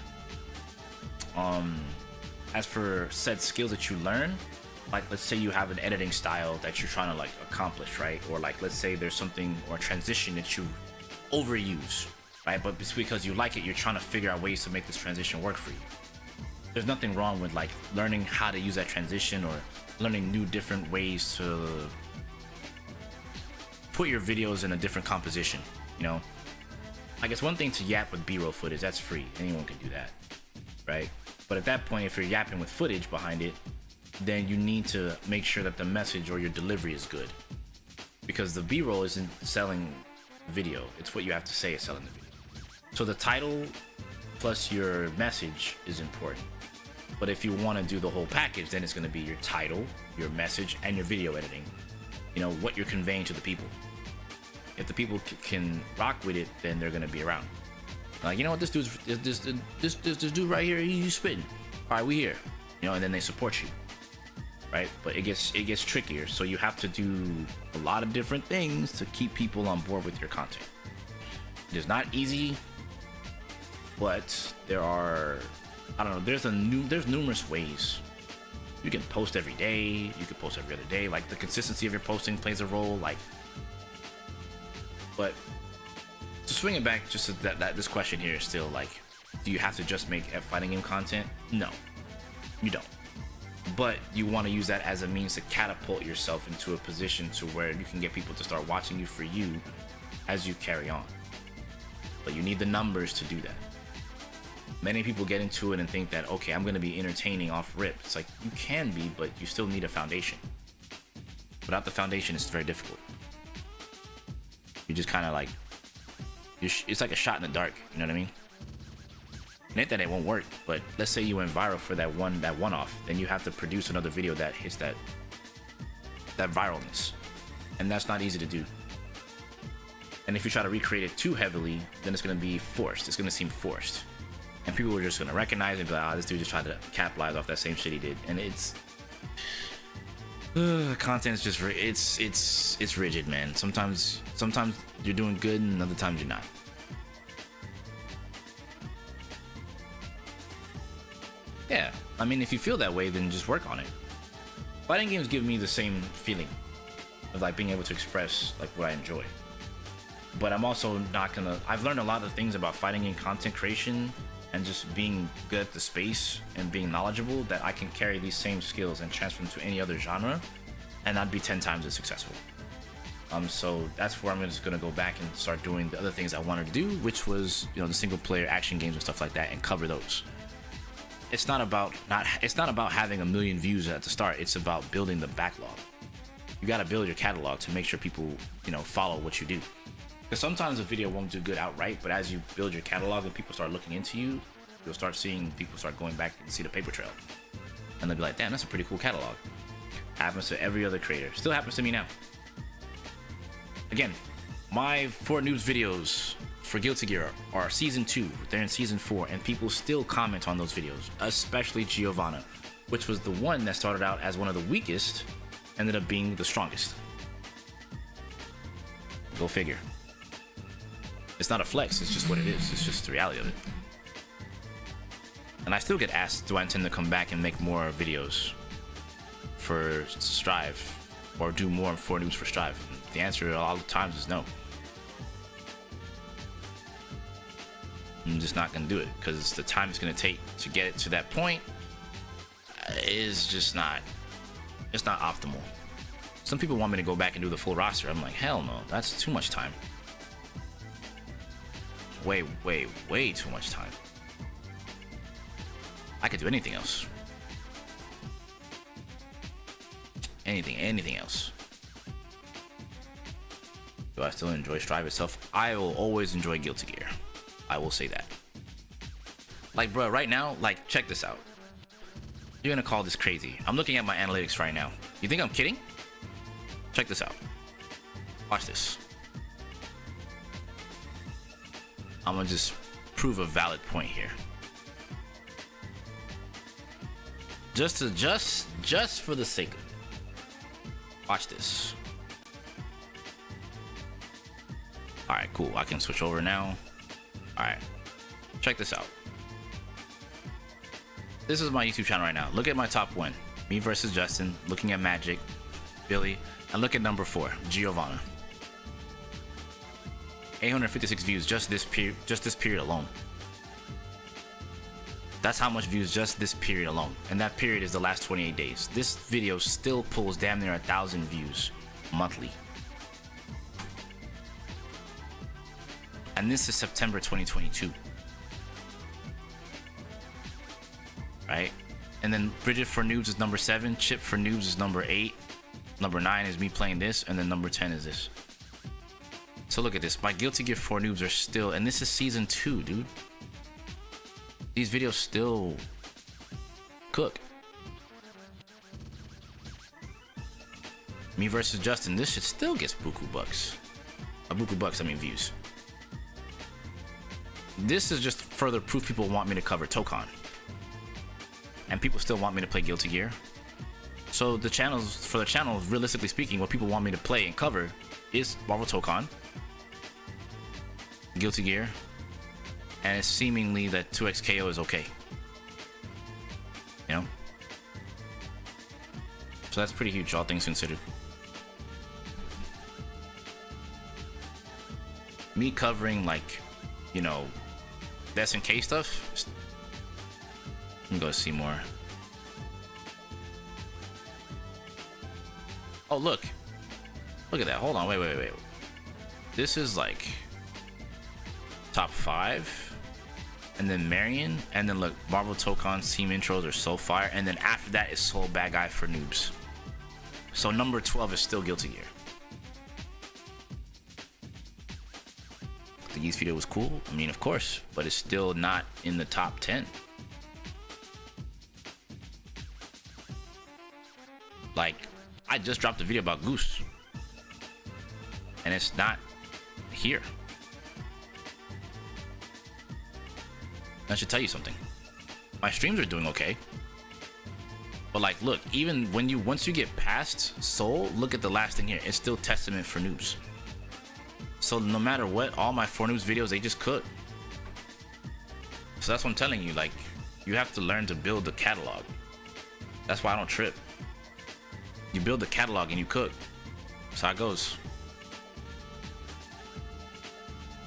As for said skills that you learn, like, let's say you have an editing style that you're trying to like accomplish, right? Or like, let's say there's something or transition that you overuse, right? But it's because you like it, you're trying to figure out ways to make this transition work for you. There's nothing wrong with like learning how to use that transition or learning new different ways to put your videos in a different composition, you know? I guess one thing to yap with B-roll footage, that's free. Anyone can do that, right? But at that point, if you're yapping with footage behind it, then you need to make sure that the message or your delivery is good. Because the B-roll isn't selling video, it's what you have to say is selling the video. So the title plus your message is important. But if you want to do the whole package, then it's going to be your title, your message, and your video editing. You know, what you're conveying to the people. If the people can rock with it, then they're going to be around. Like, you know what, this dude right here, he's spitting. All right, we here. You know, and then they support you. Right? But it gets trickier. So you have to do a lot of different things to keep people on board with your content. It is not easy, but there are, I don't know, there's numerous ways. You can post every day, you can post every other day. Like, the consistency of your posting plays a role. Like, but to swing it back, just to that this question here is still like, do you have to just make fighting game content? No, you don't. But you want to use that as a means to catapult yourself into a position to where you can get people to start watching you for you as you carry on. But you need the numbers to do that. Many people get into it and think that, okay, I'm going to be entertaining off rip. It's like, you can be, but you still need a foundation. Without the foundation, it's very difficult. You just kind of like, it's like a shot in the dark, you know what I mean? And ain't that it won't work, but let's say you went viral for that one-off, then you have to produce another video that hits that viralness. And that's not easy to do. And if you try to recreate it too heavily, then it's going to be forced. It's going to seem forced. And people are just going to recognize it and be like, this dude just tried to capitalize off that same shit he did. And it's... content is just... It's rigid, man. Sometimes you're doing good and other times you're not. Yeah, I mean, if you feel that way, then just work on it. Fighting games give me the same feeling of like being able to express like what I enjoy. But I'm also not gonna... I've learned a lot of things about fighting game content creation and just being good at the space and being knowledgeable that I can carry these same skills and transfer them to any other genre and I'd be 10 times as successful. So that's where I'm just gonna go back and start doing the other things I wanted to do, which was, you know, the single player action games and stuff like that, and cover those. It's not about having 1 million views at the start. It's about building the backlog. You got to build your catalog to make sure people, you know, follow what you do. Because sometimes a video won't do good outright, but as you build your catalog and people start looking into you, you'll start seeing people start going back and see the paper trail, and they'll be like, damn, that's a pretty cool catalog. Happens to every other creator. Still happens to me now. Again, my 4 news videos for Guilty Gear are season 2, they're in season 4, and people still comment on those videos, especially Giovanna, which was the one that started out as one of the weakest, ended up being the strongest. Go figure. It's not a flex, it's just what it is, it's just the reality of it. And I still get asked, do I intend to come back and make more videos for Strive, or do more 4 news for Strive? The answer a lot of times is no. I'm just not gonna do it because the time it's gonna take to get it to that point is just not, it's not optimal. Some people want me to go back and do the full roster. I'm like, hell no, that's too much time. Way too much time. I could do anything else. Anything else. Do I still enjoy Strive itself? I will always enjoy Guilty Gear. I will say that. Like, bro, right now, like, check this out. You're gonna call this crazy. I'm looking at my analytics right now. You think I'm kidding? Check this out. Watch this. I'm gonna just prove a valid point here. Just for the sake of it. Watch this. Alright, cool. I can switch over now. Alright. Check this out. This is my YouTube channel right now. Look at my top 1. Me versus Justin, looking at Magic, Billy, and look at number 4, Giovanna. 856 views just this period alone. That's how much views just this period alone, and that period is the last 28 days. This video still pulls damn near 1,000 views monthly. And this is September 2022. Right? And then Bridget for Noobs is number 7, Chip for Noobs is number 8, number 9 is me playing this, and then number 10 is this. So look at this, my Guilty Gear 4 noobs are still, and this is season 2, dude. These videos still cook. Me versus Justin, this shit still gets buku bucks. Buku bucks, I mean views. This is just further proof people want me to cover Tokon. And people still want me to play Guilty Gear. So the channels, for the channels, realistically speaking, what people want me to play and cover is Marvel Tokon, Guilty Gear, and it's seemingly that 2XKO is okay. You know? So that's pretty huge, all things considered. Me covering, like, you know, the SNK stuff. Let me go see more. Oh, look. Look at that. Hold on. Wait. This is like top 5. And then Marion. And then look, Marvel Tokon's team intros are so fire. And then after that is Soul Bad Guy for Noobs. So number 12 is still Guilty Gear. The Yeast video was cool. I mean, of course. But it's still not in the top 10. Like, I just dropped a video about Goose. And it's not here. That should tell you something. My streams are doing okay. But like, look, even when once you get past Soul, look at the last thing here. It's still Testament for Noobs. So no matter what, all my 4 Noobs videos, they just cook. So that's what I'm telling you. Like, you have to learn to build the catalog. That's why I don't trip. You build the catalog and you cook. That's how it goes.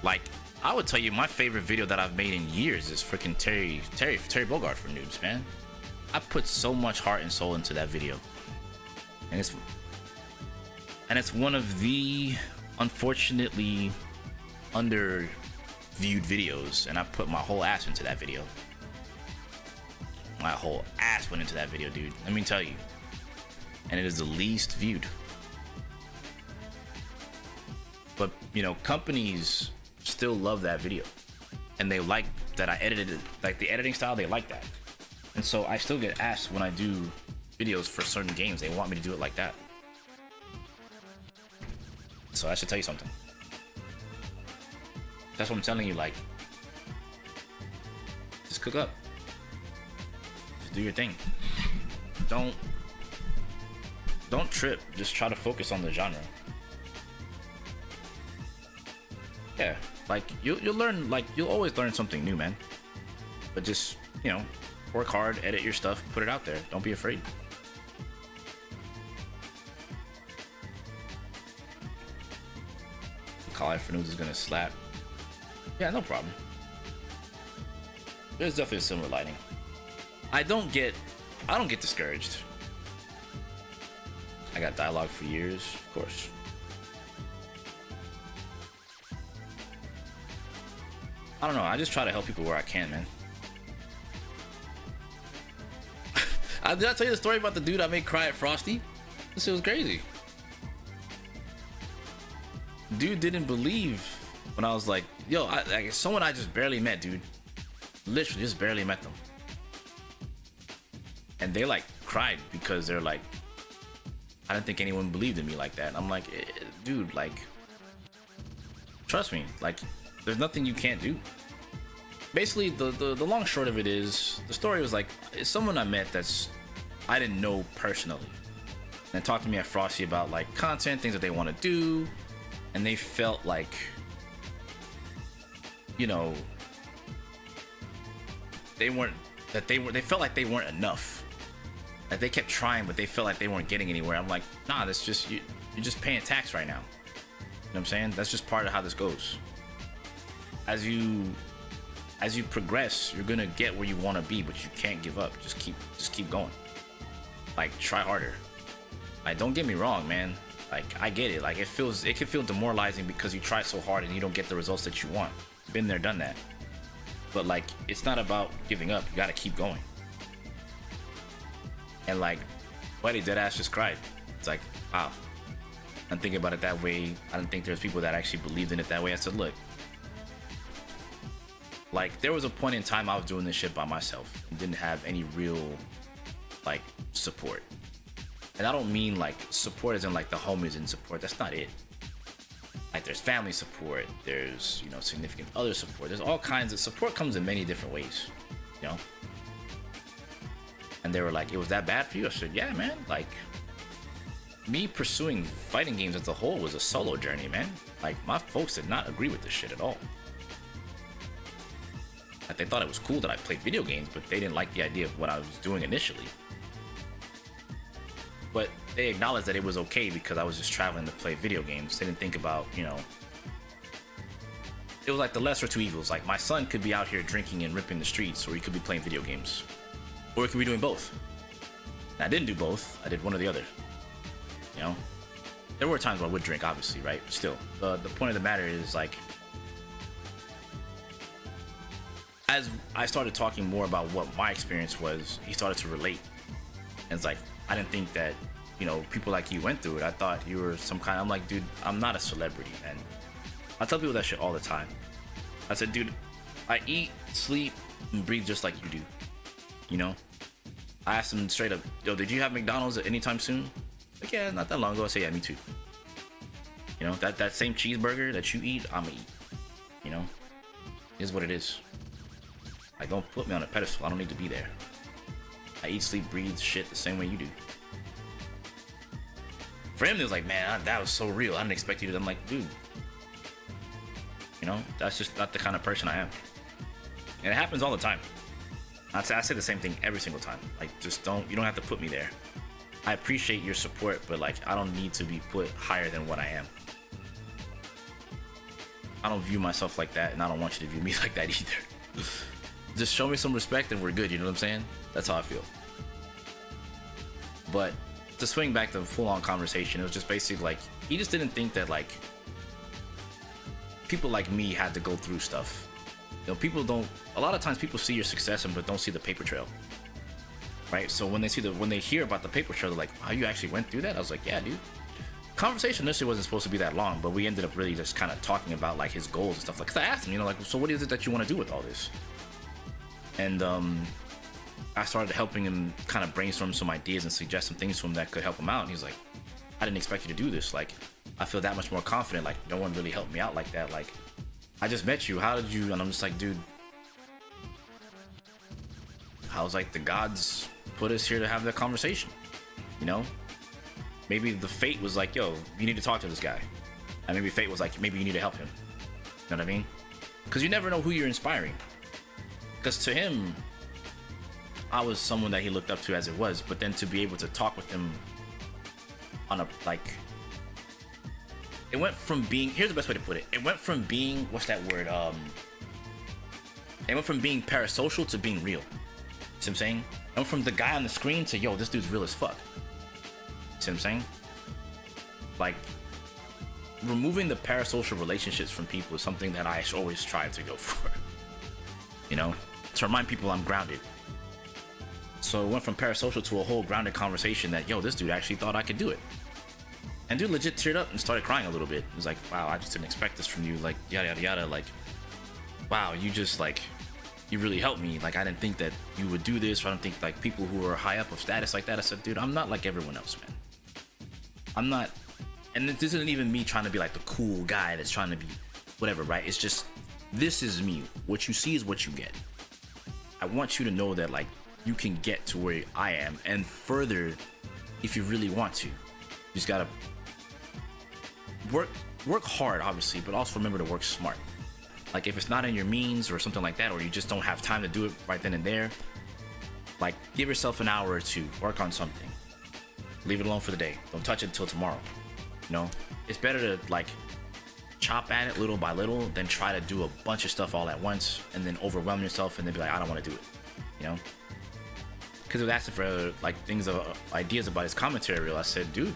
Like, I would tell you my favorite video that I've made in years is freaking Terry Bogard for Noobs, man. I put so much heart and soul into that video. And it's one of the unfortunately underviewed videos, and I put my whole ass into that video. My whole ass went into that video, dude. Let me tell you. And it is the least viewed. But, you know, companies still love that video. And they like that I edited it. Like, the editing style, they like that. And so I still get asked when I do videos for certain games, they want me to do it like that. So I should tell you something. That's what I'm telling you, like, just cook up. Just do your thing. Don't trip. Just try to focus on the genre. Yeah, like you'll learn, like you'll always learn something new, man. But just, you know, work hard, edit your stuff, put it out there. Don't be afraid. Call It for News is gonna slap. Yeah, no problem. There's definitely a silver lining. I don't get discouraged. I got dialogue for years, of course. I don't know, I just try to help people where I can, man. Did I tell you the story about the dude I made cry at Frosty? This shit was crazy. Dude didn't believe when I was like, yo, like someone I just barely met, dude. Literally just barely met them. And they like cried because they're like, I didn't think anyone believed in me like that. And I'm like, dude, like, trust me, like, there's nothing you can't do. Basically, the long short of it is, the story was like, it's someone I met that's, I didn't know personally. And talked to me at Frosty about like content, things that they want to do. And they felt like, you know, they felt like they weren't enough. Like they kept trying, but they felt like they weren't getting anywhere. I'm like, nah, that's just you're just paying tax right now. You know what I'm saying? That's just part of how this goes. As you progress, you're gonna get where you want to be, but you can't give up. Just keep going. Like, try harder. Like, don't get me wrong, man. Like, I get it. Like, it can feel demoralizing because you try so hard and you don't get the results that you want. Been there, done that. But like, it's not about giving up. You gotta keep going. And like, buddy, deadass just cried. It's like, wow. I'm thinking about it that way. I didn't think there's people that actually believed in it that way. I said, look, like, there was a point in time I was doing this shit by myself and didn't have any real like support. And I don't mean like support as in like the homies in support. That's not it. Like, there's family support, there's, you know, significant other support. There's all kinds of support, comes in many different ways, you know. And they were like, it was that bad for you? I said, yeah, man. Like, me pursuing fighting games as a whole was a solo journey, man. Like, my folks did not agree with this shit at all. Like, they thought it was cool that I played video games, but they didn't like the idea of what I was doing initially. But they acknowledged that it was okay because I was just traveling to play video games. They didn't think about, you know, it was like the lesser two evils. Like, my son could be out here drinking and ripping the streets, or he could be playing video games, or he could be doing both. And I didn't do both. I did one or the other. You know, there were times where I would drink, obviously, right? But still, the point of the matter is, like, as I started talking more about what my experience was, he started to relate. And it's like, I didn't think that, you know, people like you went through it. I thought you were some kind. I'm like, dude, I'm not a celebrity, man. I tell people that shit all the time. I said, dude, I eat, sleep, and breathe just like you do. You know? I asked him straight up, yo, did you have McDonald's at any time soon? Like, yeah, not that long ago. I say, yeah, me too. You know, that same cheeseburger that you eat, I'ma eat. You know? It is what it is. Like, don't put me on a pedestal. I don't need to be there. I eat, sleep, breathe shit the same way you do. For him, it was like, man, that was so real. I didn't expect you to. I'm like, dude, you know, that's just not the kind of person I am. And it happens all the time. I say the same thing every single time. Like, just you don't have to put me there. I appreciate your support, but like, I don't need to be put higher than what I am. I don't view myself like that, and I don't want you to view me like that either. Just show me some respect and we're good, you know what I'm saying? That's how I feel. But to swing back to the full-on conversation, it was just basically like, he just didn't think that like people like me had to go through stuff. You know, people don't, a lot of times people see your success but don't see the paper trail. Right? So when they hear about the paper trail, they're like, wow, you actually went through that? I was like, yeah, dude. Conversation initially wasn't supposed to be that long, but we ended up really just kind of talking about like his goals and stuff. Like, 'cause I asked him, you know, like, so what is it that you want to do with all this? And I started helping him kind of brainstorm some ideas and suggest some things to him that could help him out. And he's like, I didn't expect you to do this. Like, I feel that much more confident. Like, no one really helped me out like that. Like, I just met you. How did you? And I'm just like, dude, I was like, the gods put us here to have that conversation. You know? Maybe the fate was like, yo, you need to talk to this guy. And maybe fate was like, maybe you need to help him. You know what I mean? Because you never know who you're inspiring. Because to him, I was someone that he looked up to as it was, but then to be able to talk with him on a, like, it went from being, here's the best way to put it. It went from being, what's that word? It went from being parasocial to being real. See what I'm saying? It went from the guy on the screen to, yo, this dude's real as fuck. See what I'm saying? Like, removing the parasocial relationships from people is something that I always strive to go for. You know? To remind people I'm grounded. So it went from parasocial to a whole grounded conversation that, yo, this dude actually thought I could do it. And dude legit teared up and started crying a little bit. He was like, wow, I just didn't expect this from you. Like, yada, yada, yada. Like, wow, you just, like, you really helped me. Like, I didn't think that you would do this. Or I don't think, like, people who are high up of status like that. I said, dude, I'm not like everyone else, man. I'm not. And this isn't even me trying to be, like, the cool guy that's trying to be whatever, right? It's just, this is me. What you see is what you get. I want you to know that, like, you can get to where I am and further if you really want to. You just gotta work hard, obviously, but also remember to work smart. Like, if it's not in your means or something like that, or you just don't have time to do it right then and there, Like, give yourself an hour to work on something. Leave it alone for the day. Don't touch it until tomorrow. You know, it's better to like chop at it little by little than try to do a bunch of stuff all at once and then overwhelm yourself and then be like, I don't want to do it. You know, because he was asking for like things, ideas about his commentary reel. I said, dude,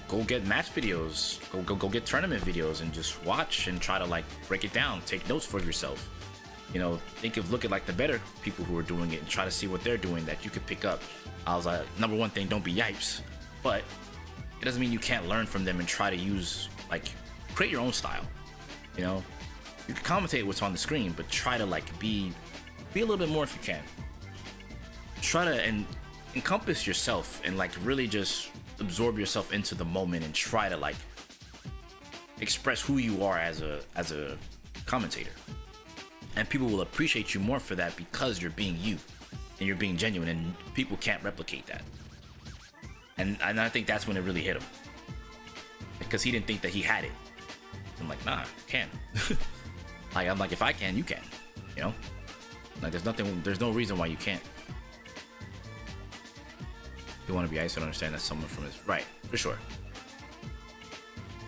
go get match videos, go get tournament videos, and just watch and try to like break it down. Take notes for yourself. You know, look at like the better people who are doing it and try to see what they're doing that you could pick up. I was like, number one thing, don't be Yaps, but it doesn't mean you can't learn from them and try to use like create your own style. You know, you can commentate what's on the screen, but try to like be a little bit more if you can. Try to encompass yourself and like really just absorb yourself into the moment and try to like express who you are as a commentator. And people will appreciate you more for that because you're being you and you're being genuine, and people can't replicate that. And I think that's when it really hit him, because he didn't think that he had it. I'm like, nah, you can. Like, I'm like, if I can, you can. You know, like there's no reason why you can't. You want to be Ice and understand that someone from his right, for sure.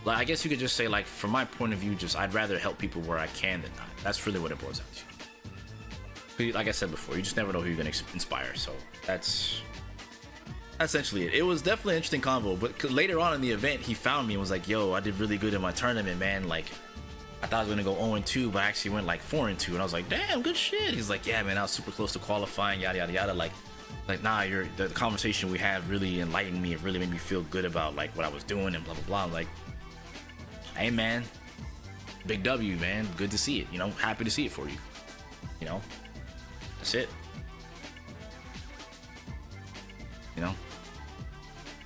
Like, I guess you could just say, like, from my point of view, just I'd rather help people where I can than not. That's really what it boils down to. Like I said before, you just never know who you're gonna inspire. So that's essentially it. It was definitely an interesting convo. But later on in the event, he found me and was like, "Yo, I did really good in my tournament, man. Like, I thought I was gonna go 0-2, but I actually went like 4-2." And I was like, "Damn, good shit." He's like, "Yeah, man, I was super close to qualifying. Yada yada yada." Like, nah, the conversation we had really enlightened me. It really made me feel good about like what I was doing and blah blah blah. I'm like, hey man, big W, man. Good to see it. You know, happy to see it for you. You know, that's it. You know,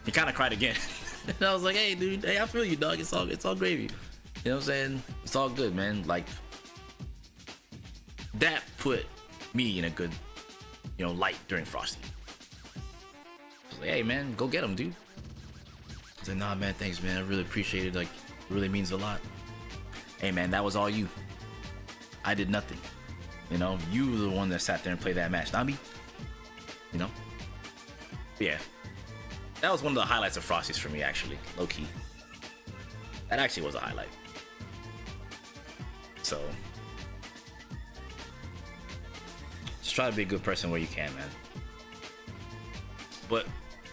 he kind of cried again. And I was like, hey dude, hey, I feel you, dog. It's all gravy. You know what I'm saying? It's all good, man. Like, that put me in a good, you know, light during Frosty. I was like, hey man, go get him, dude. I was like, nah man, thanks man, I really appreciate it. Like, it really means a lot. Hey man, that was all you. I did nothing. You know, you were the one that sat there and played that match, not me. You know? Yeah. That was one of the highlights of Frosty's for me, actually, low-key. That actually was a highlight. So, just try to be a good person where you can, man. But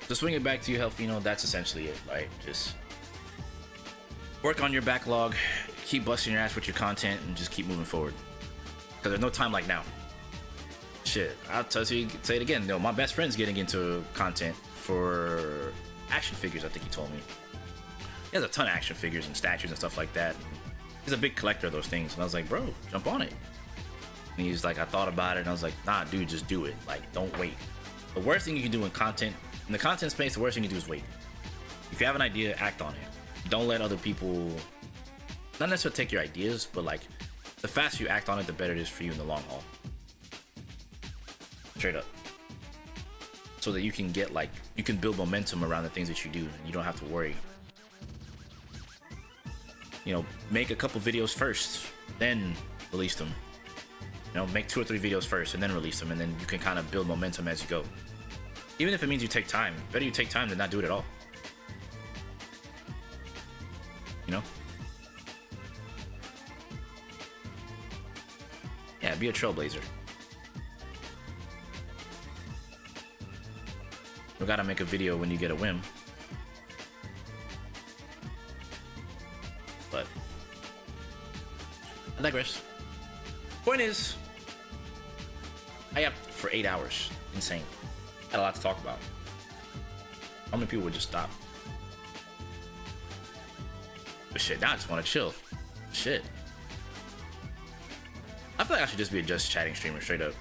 to swing it back to your health, you know, that's essentially it, right? Just work on your backlog, keep busting your ass with your content, and just keep moving forward. Because there's no time like now. Shit, I'll say it again. You know, my best friend's getting into content for action figures, I think he told me. He has a ton of action figures and statues and stuff like that. He's a big collector of those things. And I was like, bro, jump on it. And he's like, I thought about it. And I was like, nah, dude, just do it. Like, don't wait. The worst thing you can do in the content space, the worst thing you can do is wait. If you have an idea, act on it. Don't let other people, not necessarily take your ideas, but like, the faster you act on it, the better it is for you in the long haul. Straight up. So that you can get like, you can build momentum around the things that you do, and you don't have to worry. You know, make a couple videos first, then release them. You know, make 2 or 3 videos first and then release them, and then you can kind of build momentum as you go. Even if it means you take time, better you take time than not do it at all. You know? Yeah, be a trailblazer. You gotta make a video when you get a whim. But I digress. Point is, I yapped for 8 hours. Insane. Had a lot to talk about. How many people would just stop? But shit, now I just want to chill. Shit. I feel like I should just be a just chatting streamer, straight up.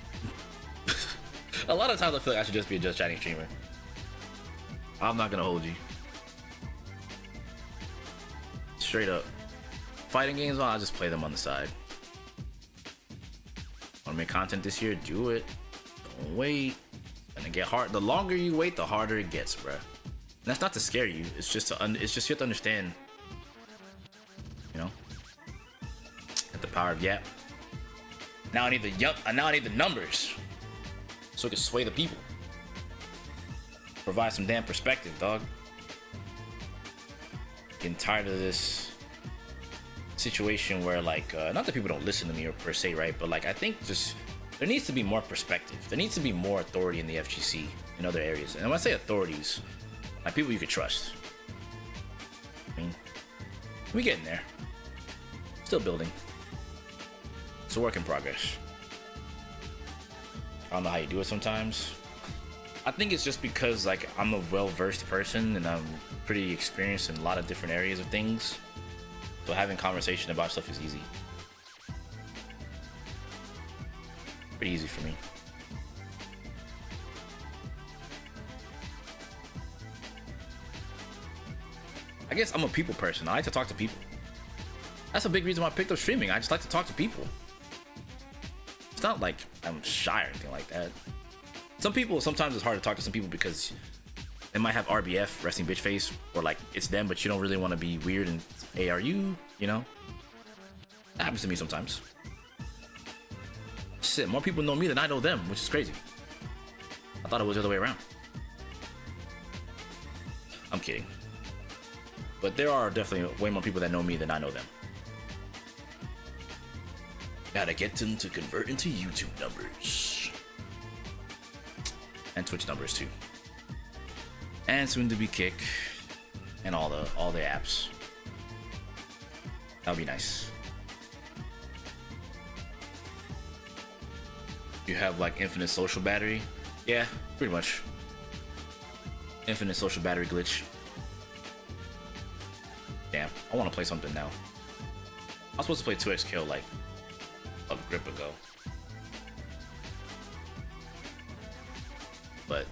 A lot of times I feel like I should just be a just chatting streamer. I'm not gonna hold you. Straight up. Fighting games on, I'll just play them on the side. Wanna make content this year? Do it. Don't wait. It's gonna get hard. The longer you wait, the harder it gets, bruh. And that's not to scare you. It's just you have to understand. You know? At the power of Yap. Now I need the numbers. so it can sway the people. Provide some damn perspective, dog. Getting tired of this situation where, like, not that people don't listen to me or per se, right? But like, I think just there needs to be more perspective. There needs to be more authority in the FGC in other areas. And when I say authorities, like people you could trust. I mean, we getting there. Still building. It's a work in progress. I don't know how you do it sometimes. I think it's just because like I'm a well-versed person and I'm pretty experienced in a lot of different areas of things. So having conversation about stuff is easy. Pretty easy for me. I guess I'm a people person. I like to talk to people. That's a big reason why I picked up streaming. I just like to talk to people. It's not like I'm shy or anything like that. Some people, sometimes it's hard to talk to some people because they might have RBF, resting bitch face, or like it's them, but you don't really want to be weird and, hey, are you, you know? That happens to me sometimes. Shit, more people know me than I know them, which is crazy. I thought it was the other way around. I'm kidding. But there are definitely way more people that know me than I know them. Gotta get them to convert into YouTube numbers. And Twitch numbers too. And soon to be Kick. And all the apps. That'll be nice. You have like infinite social battery? Yeah, pretty much. Infinite social battery glitch. Damn, I want to play something now. I was supposed to play 2x Kill like a grip ago. But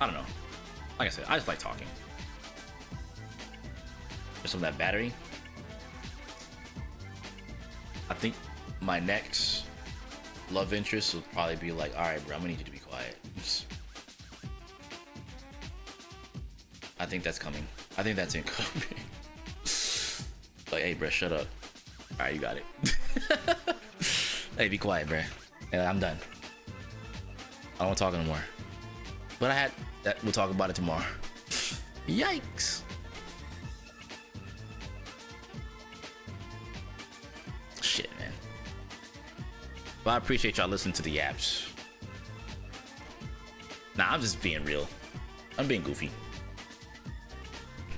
I don't know. Like I said, I just like talking. There's some of that battery. I think my next love interest will probably be like, alright bro, I'm gonna need you to be quiet. I think that's coming. I think that's incoming. Like, hey bro, shut up. Alright, you got it. Hey, be quiet, bro. Yeah, I'm done. I don't want to talk no more. But I had that. We'll talk about it tomorrow. Yikes. Shit, man. But I appreciate y'all listening to the Yaps. Nah, I'm just being real. I'm being goofy.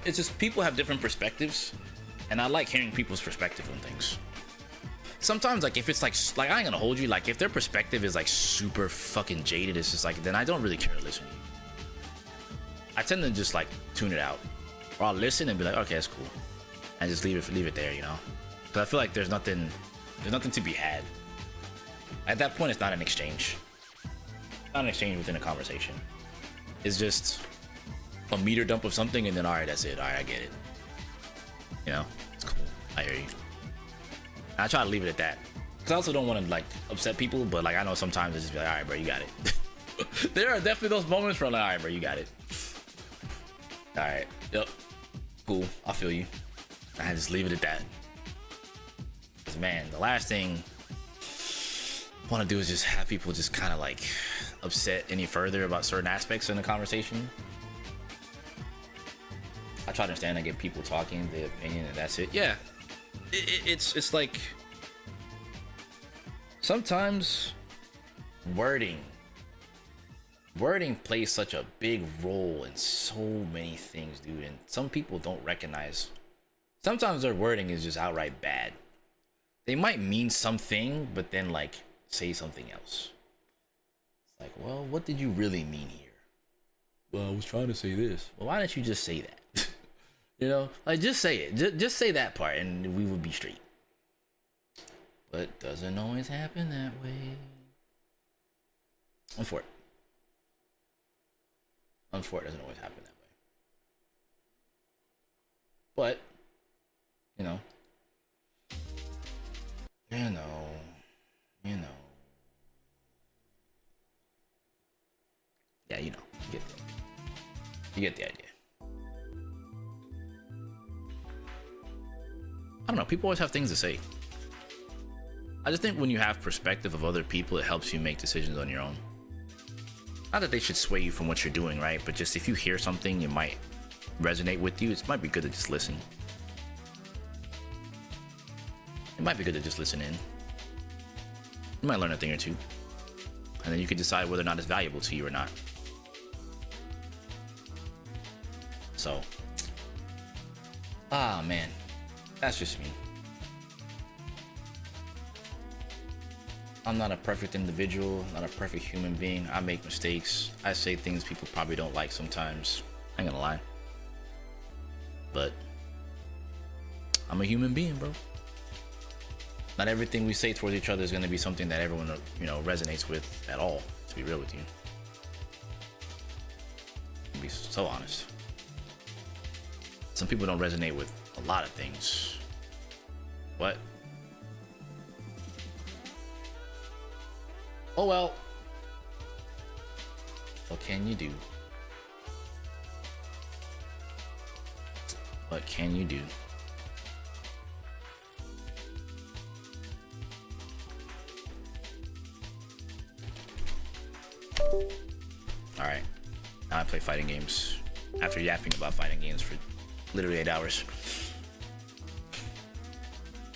It's just people have different perspectives, and I like hearing people's perspective on things. Sometimes, like, if it's like I ain't gonna hold you, like, if their perspective is like super fucking jaded, it's just like, then I don't really care to listen to you. I tend to just like tune it out, or I'll listen and be like, okay, that's cool, and just leave it there, you know? Because I feel like there's nothing to be had. At that point, it's not an exchange. It's not an exchange within a conversation. It's just a meter dump of something, and then alright, that's it. Alright, I get it. You know, it's cool. I hear you. I try to leave it at that, because I also don't want to like upset people, but like I know sometimes it's just be like, alright bro, you got it. There are definitely those moments where I'm like, alright bro, you got it. Alright, yep, cool, I feel you. I just leave it at that. Because man, the last thing I want to do is just have people just kind of like upset any further about certain aspects in the conversation. I try to understand and get people talking their opinion, and that's it. Yeah. It's like sometimes wording plays such a big role in so many things, dude, and some people don't recognize sometimes their wording is just outright bad. They might mean something but then like say something else. It's like, well, what did you really mean here? Well, I was trying to say this. Well, why didn't you just say that? You know, like, just say it. Just say that part and we would be straight. But doesn't always happen that way. I'm for it. Doesn't always happen that way. But, you know. Yeah, you know. You get the idea. I don't know, people always have things to say. I just think when you have perspective of other people, it helps you make decisions on your own. Not that they should sway you from what you're doing, right? But just if you hear something, it might resonate with you. It might be good to just listen. It might be good to just listen in. You might learn a thing or two. And then you can decide whether or not it's valuable to you or not. So, man, that's just me. I'm not a perfect individual, not a perfect human being. I make mistakes. I say things people probably don't like sometimes. I ain't gonna lie. But I'm a human being, bro. Not everything we say towards each other is gonna be something that everyone, resonates with at all, to be real with you. To be so honest. Some people don't resonate with a lot of things. What? Oh well. What can you do? What can you do? Alright. Now I play fighting games. After yapping about fighting games for literally 8 hours.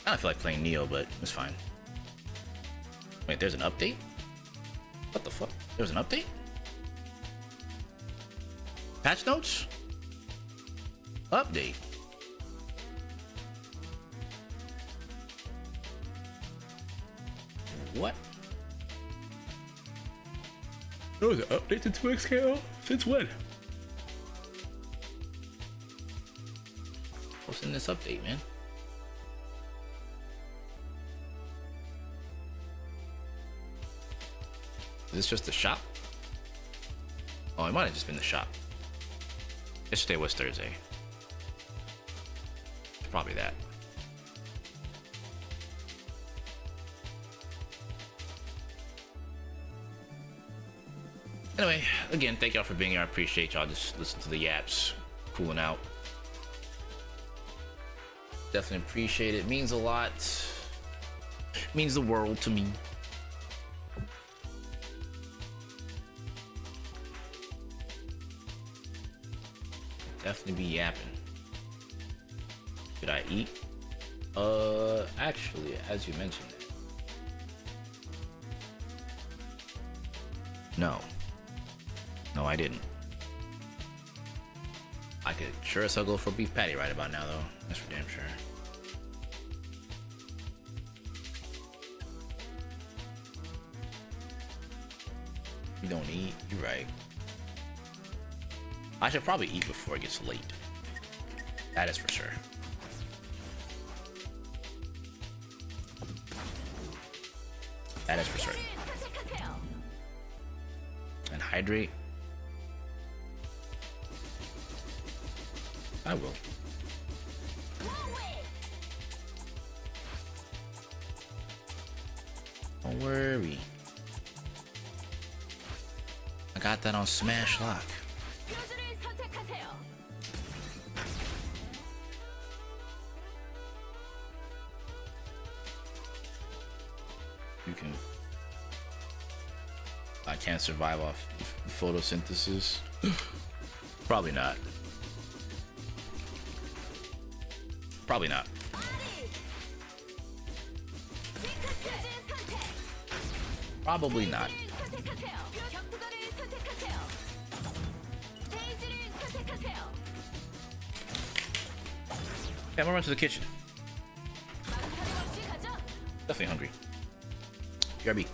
I don't feel like playing Nioh, but it's fine. Wait, there's an update? What the fuck? There's an update? Patch notes? Update. What? Oh, the update to 2XKO? Since when? What's in this update, man? Is this just the shop? Oh, it might have just been the shop. Yesterday was Thursday. It's probably that. Anyway, again, thank y'all for being here. I appreciate y'all. Just listen to the yaps, cooling out. Definitely appreciate it. Means a lot. Means the world to me. Definitely be yapping. Should I eat? Actually, as you mentioned that. No, I didn't. I could sure as hell go for a beef patty right about now, though. That's for damn sure. You don't eat? You're right. I should probably eat before it gets late. That is for sure. That is for certain. And hydrate. I will. Don't worry. I got that on Smash Lock. You can. I can't survive off photosynthesis. Probably not. Probably not. Probably not. Yeah, I'm gonna run to the kitchen. Definitely hungry. BRB.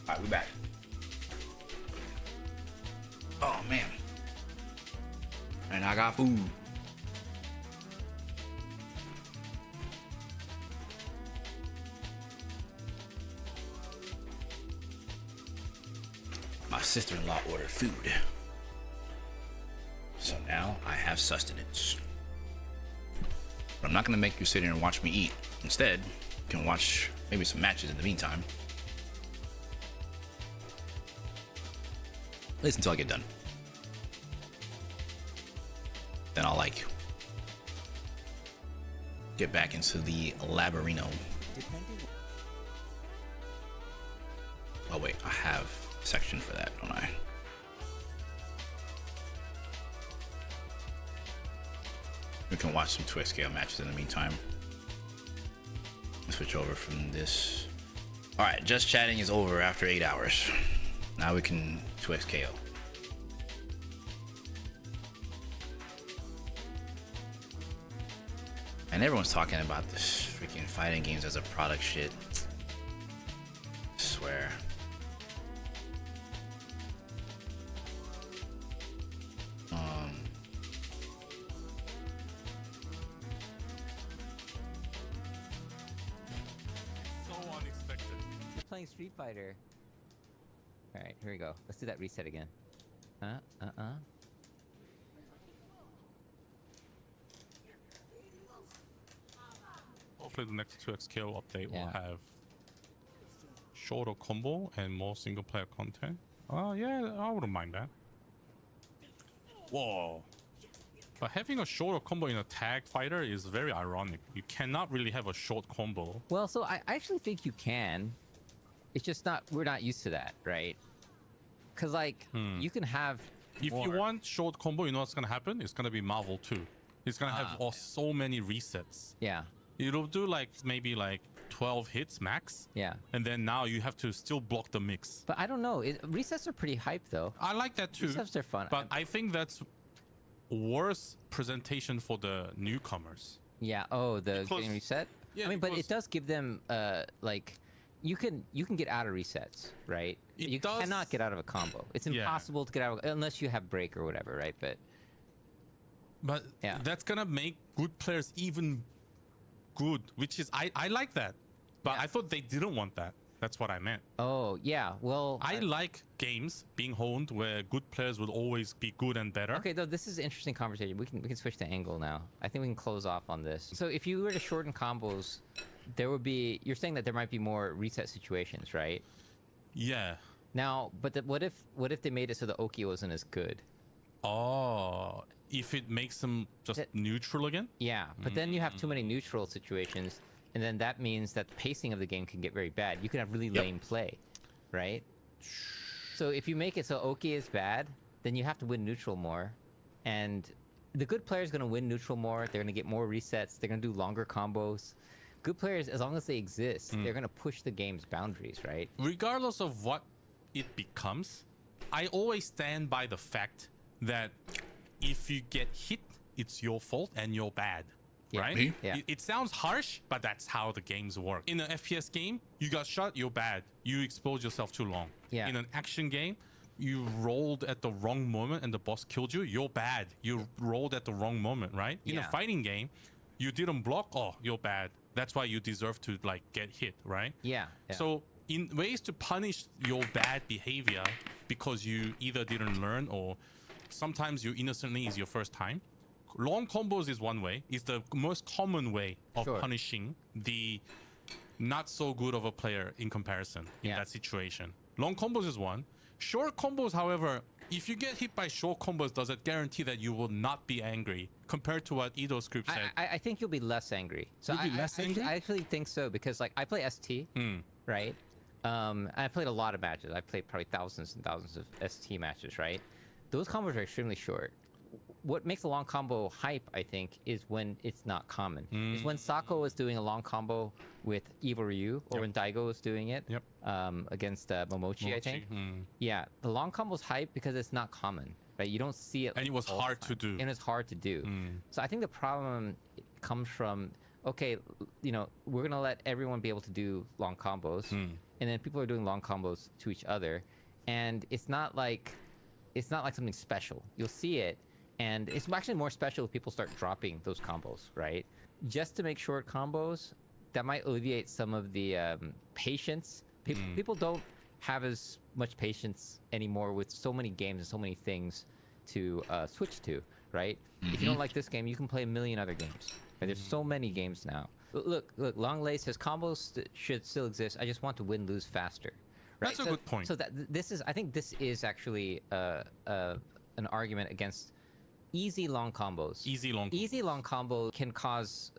Alright, we back. Oh man. And I got food. My sister-in-law ordered food. So now I have sustenance. But I'm not gonna make you sit here and watch me eat. Instead, you can watch maybe some matches in the meantime. At least until I get done. Then I'll get back into the Labarino. Oh wait, I have a section for that, don't I? We can watch some 2xKO matches in the meantime. Switch over from this. Alright, just chatting is over after 8 hours. Now we can 2xKO. And everyone's talking about this freaking fighting games as a product shit. I swear. Playing Street Fighter. All right, here we go. Let's do that reset again. Hopefully the next 2xKO update will have shorter combo and more single player content. Oh yeah, I wouldn't mind that. Whoa. But having a shorter combo in a tag fighter is very ironic. You cannot really have a short combo. Well, so I actually think you can. It's just we're not used to that, right? Because you can have If you want short combo, you know what's gonna happen? It's gonna be Marvel 2. It's gonna have so many resets. Yeah. It'll do maybe 12 hits max. Yeah. And then now you have to still block the mix. But I don't know. Resets are pretty hype though. I like that too. Resets are fun. But I think that's worse presentation for the newcomers. Yeah. Oh, getting reset. Yeah, I mean, but it does give them you can get out of resets, right? You cannot get out of a combo. It's impossible to get out of, unless you have break or whatever, right? But that's gonna make good players even good, which is I like that. But I thought they didn't want that. That's what I meant. Oh yeah, well I like games being honed where good players will always be good and better. Okay, though this is an interesting conversation. We can switch to angle now. I think we can close off on this. So if you were to shorten combos, there would be. You're saying that there might be more reset situations, right? Yeah. Now, but what if they made it so the Oki wasn't as good? Oh, if it makes them just neutral again? Yeah, but then you have too many neutral situations, and then that means that the pacing of the game can get very bad. You can have really lame play, right? So if you make it so Oki is bad, then you have to win neutral more, and the good player is going to win neutral more. They're going to get more resets. They're going to do longer combos. Good players, as long as they exist, they're going to push the game's boundaries, right? Regardless of what it becomes, I always stand by the fact that if you get hit, it's your fault and you're bad, right? Yeah. It sounds harsh, but that's how the games work. In an FPS game, you got shot, you're bad. You exposed yourself too long. Yeah. In an action game, you rolled at the wrong moment and the boss killed you, you're bad. You rolled at the wrong moment, right? In a fighting game, you didn't block, oh, you're bad. That's why you deserve to get hit, right? Yeah. So in ways to punish your bad behavior because you either didn't learn or sometimes you innocently is your first time. Long combos is one way. It's the most common way of punishing the not so good of a player in comparison in that situation. Long combos is one. Short combos, however, if you get hit by short combos, does it guarantee that you will not be angry compared to what Ido's script said? I think you'll be less angry. So You'll be less angry? I actually think so because I play ST, right? I played a lot of matches. I played probably thousands and thousands of ST matches, right? Those combos are extremely short. What makes a long combo hype, I think, is when it's not common. Is when Sako was doing a long combo with Evil Ryu, or when Daigo was doing it against Momochi, I think. Yeah, the long combo's hype because it's not common, right? You don't see it. And it was hard to do. And it's hard to do. So I think the problem comes from, okay, we're going to let everyone be able to do long combos. and then people are doing long combos to each other, and it's not like something special. You'll see it, and it's actually more special if people start dropping those combos, right? Just to make short combos, that might alleviate some of the patience. People don't have as much patience anymore with so many games and so many things to switch to, right? If you don't like this game, you can play a million other games. Right? There's so many games now. Look, Long Lay says combos should still exist. I just want to win-lose faster. Right? That's a good point. So I think this is actually an argument against easy long combos. Easy long combo can cause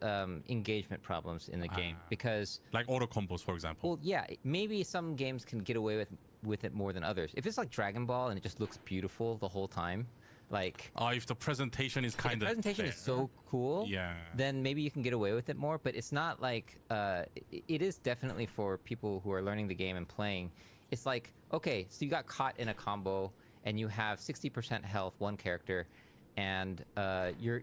engagement problems in the game because like auto combos, for example. Well, yeah, maybe some games can get away with it more than others. If it's like Dragon Ball and it just looks beautiful the whole time, like if the presentation is kind of presentation is so cool, yeah, then maybe you can get away with it more. But it's not like it is definitely for people who are learning the game and playing. It's like, okay, so you got caught in a combo and you have 60% health, one character, and you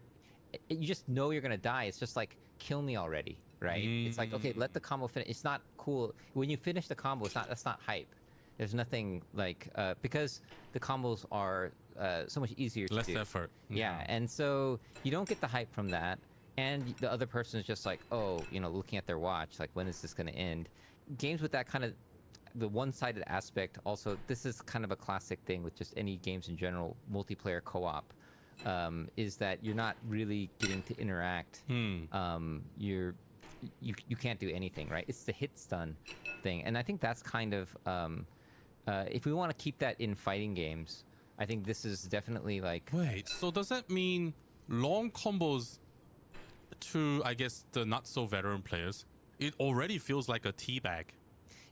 just know you're gonna die. It's just like, kill me already, right? It's like, okay, let the combo finish. It's not cool when you finish the combo. That's not hype. There's nothing like because the combos are so much easier to less do. effort. Yeah, and so you don't get the hype from that, and the other person is just like, oh, looking at their watch, like, when is this gonna end? Games with that kind of the one-sided aspect. Also, this is kind of a classic thing with just any games in general, multiplayer co-op. Is that you're not really getting to interact. You can't do anything, right? It's the hit stun thing, and I think that's kind of if we want to keep that in fighting games, I think this is definitely like. Wait, so does that mean long combos to, I guess, the not so veteran players? It already feels like a teabag.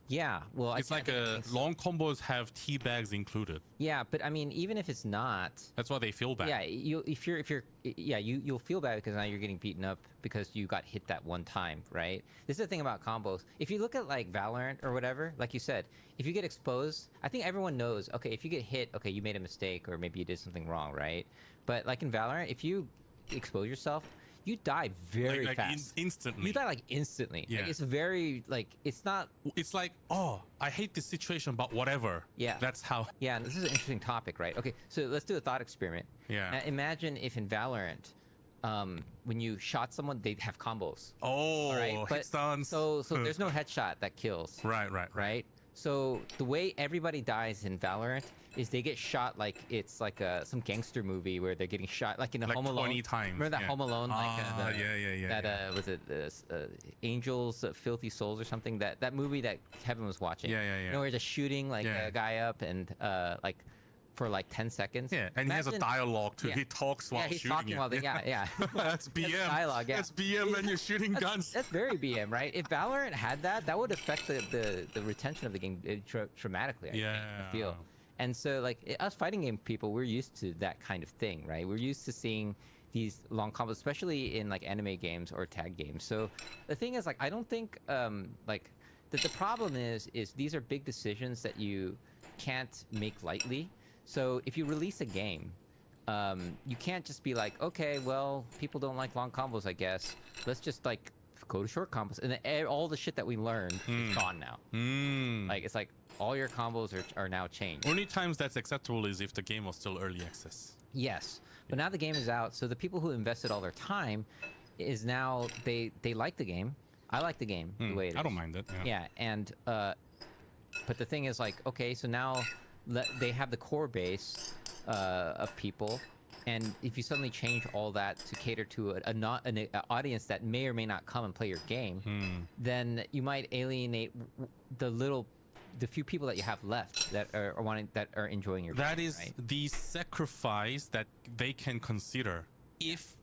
Yeah, well, it's like long combos have tea bags included. Yeah, but I mean, even if it's not, that's why they feel bad. Yeah, you'll feel bad because now you're getting beaten up because you got hit that one time, right? This is the thing about combos. If you look at like Valorant or whatever, like you said, if you get exposed, I think everyone knows. Okay, if you get hit, okay, you made a mistake or maybe you did something wrong, right? But like in Valorant, if you expose yourself, you die very fast. Instantly. You die like instantly. Yeah. Like, it's very like it's not. It's like, oh, I hate this situation, but whatever. Yeah. That's how. Yeah, this is an interesting topic, right? Okay, so let's do a thought experiment. Yeah. Imagine if in Valorant, when you shot someone, they'd have combos. Oh, right? hit stuns. So there's no headshot that kills. Right. So the way everybody dies in Valorant is they get shot like it's like some gangster movie where they're getting shot like in the Home Alone. 20 times. Remember that Home Alone? Yeah. Was it Angels, Filthy Souls or something? That movie that Kevin was watching. Yeah. You know, where they're shooting like a guy up and like for like 10 seconds. Yeah, and he has a dialogue too. Yeah. He talks while he's shooting. Talking while That's BM. That's dialogue. Yeah. That's BM when you're shooting guns. That's very BM, right? If Valorant had that would affect the retention of the game dramatically. I feel. And so, like, us fighting game people, we're used to that kind of thing, right? We're used to seeing these long combos, especially in like anime games or tag games. So the thing is, like, I don't think like the problem is these are big decisions that you can't make lightly. So if you release a game, you can't just be like, okay, well, people don't like long combos, I guess. Let's just like go to short combos, and then all the shit that we learned is gone now. Like it's like all your combos are now changed. Only times that's acceptable is if the game was still early access. Yes, but now the game is out, so the people who invested all their time is now they like the game. I like the game the way it is. I don't mind it. Yeah, and but the thing is, like, okay, so now they have the core base of people, and if you suddenly change all that to cater to an audience that may or may not come and play your game, then you might alienate the few people that you have left that are enjoying your game. That is right? the sacrifice that they can consider if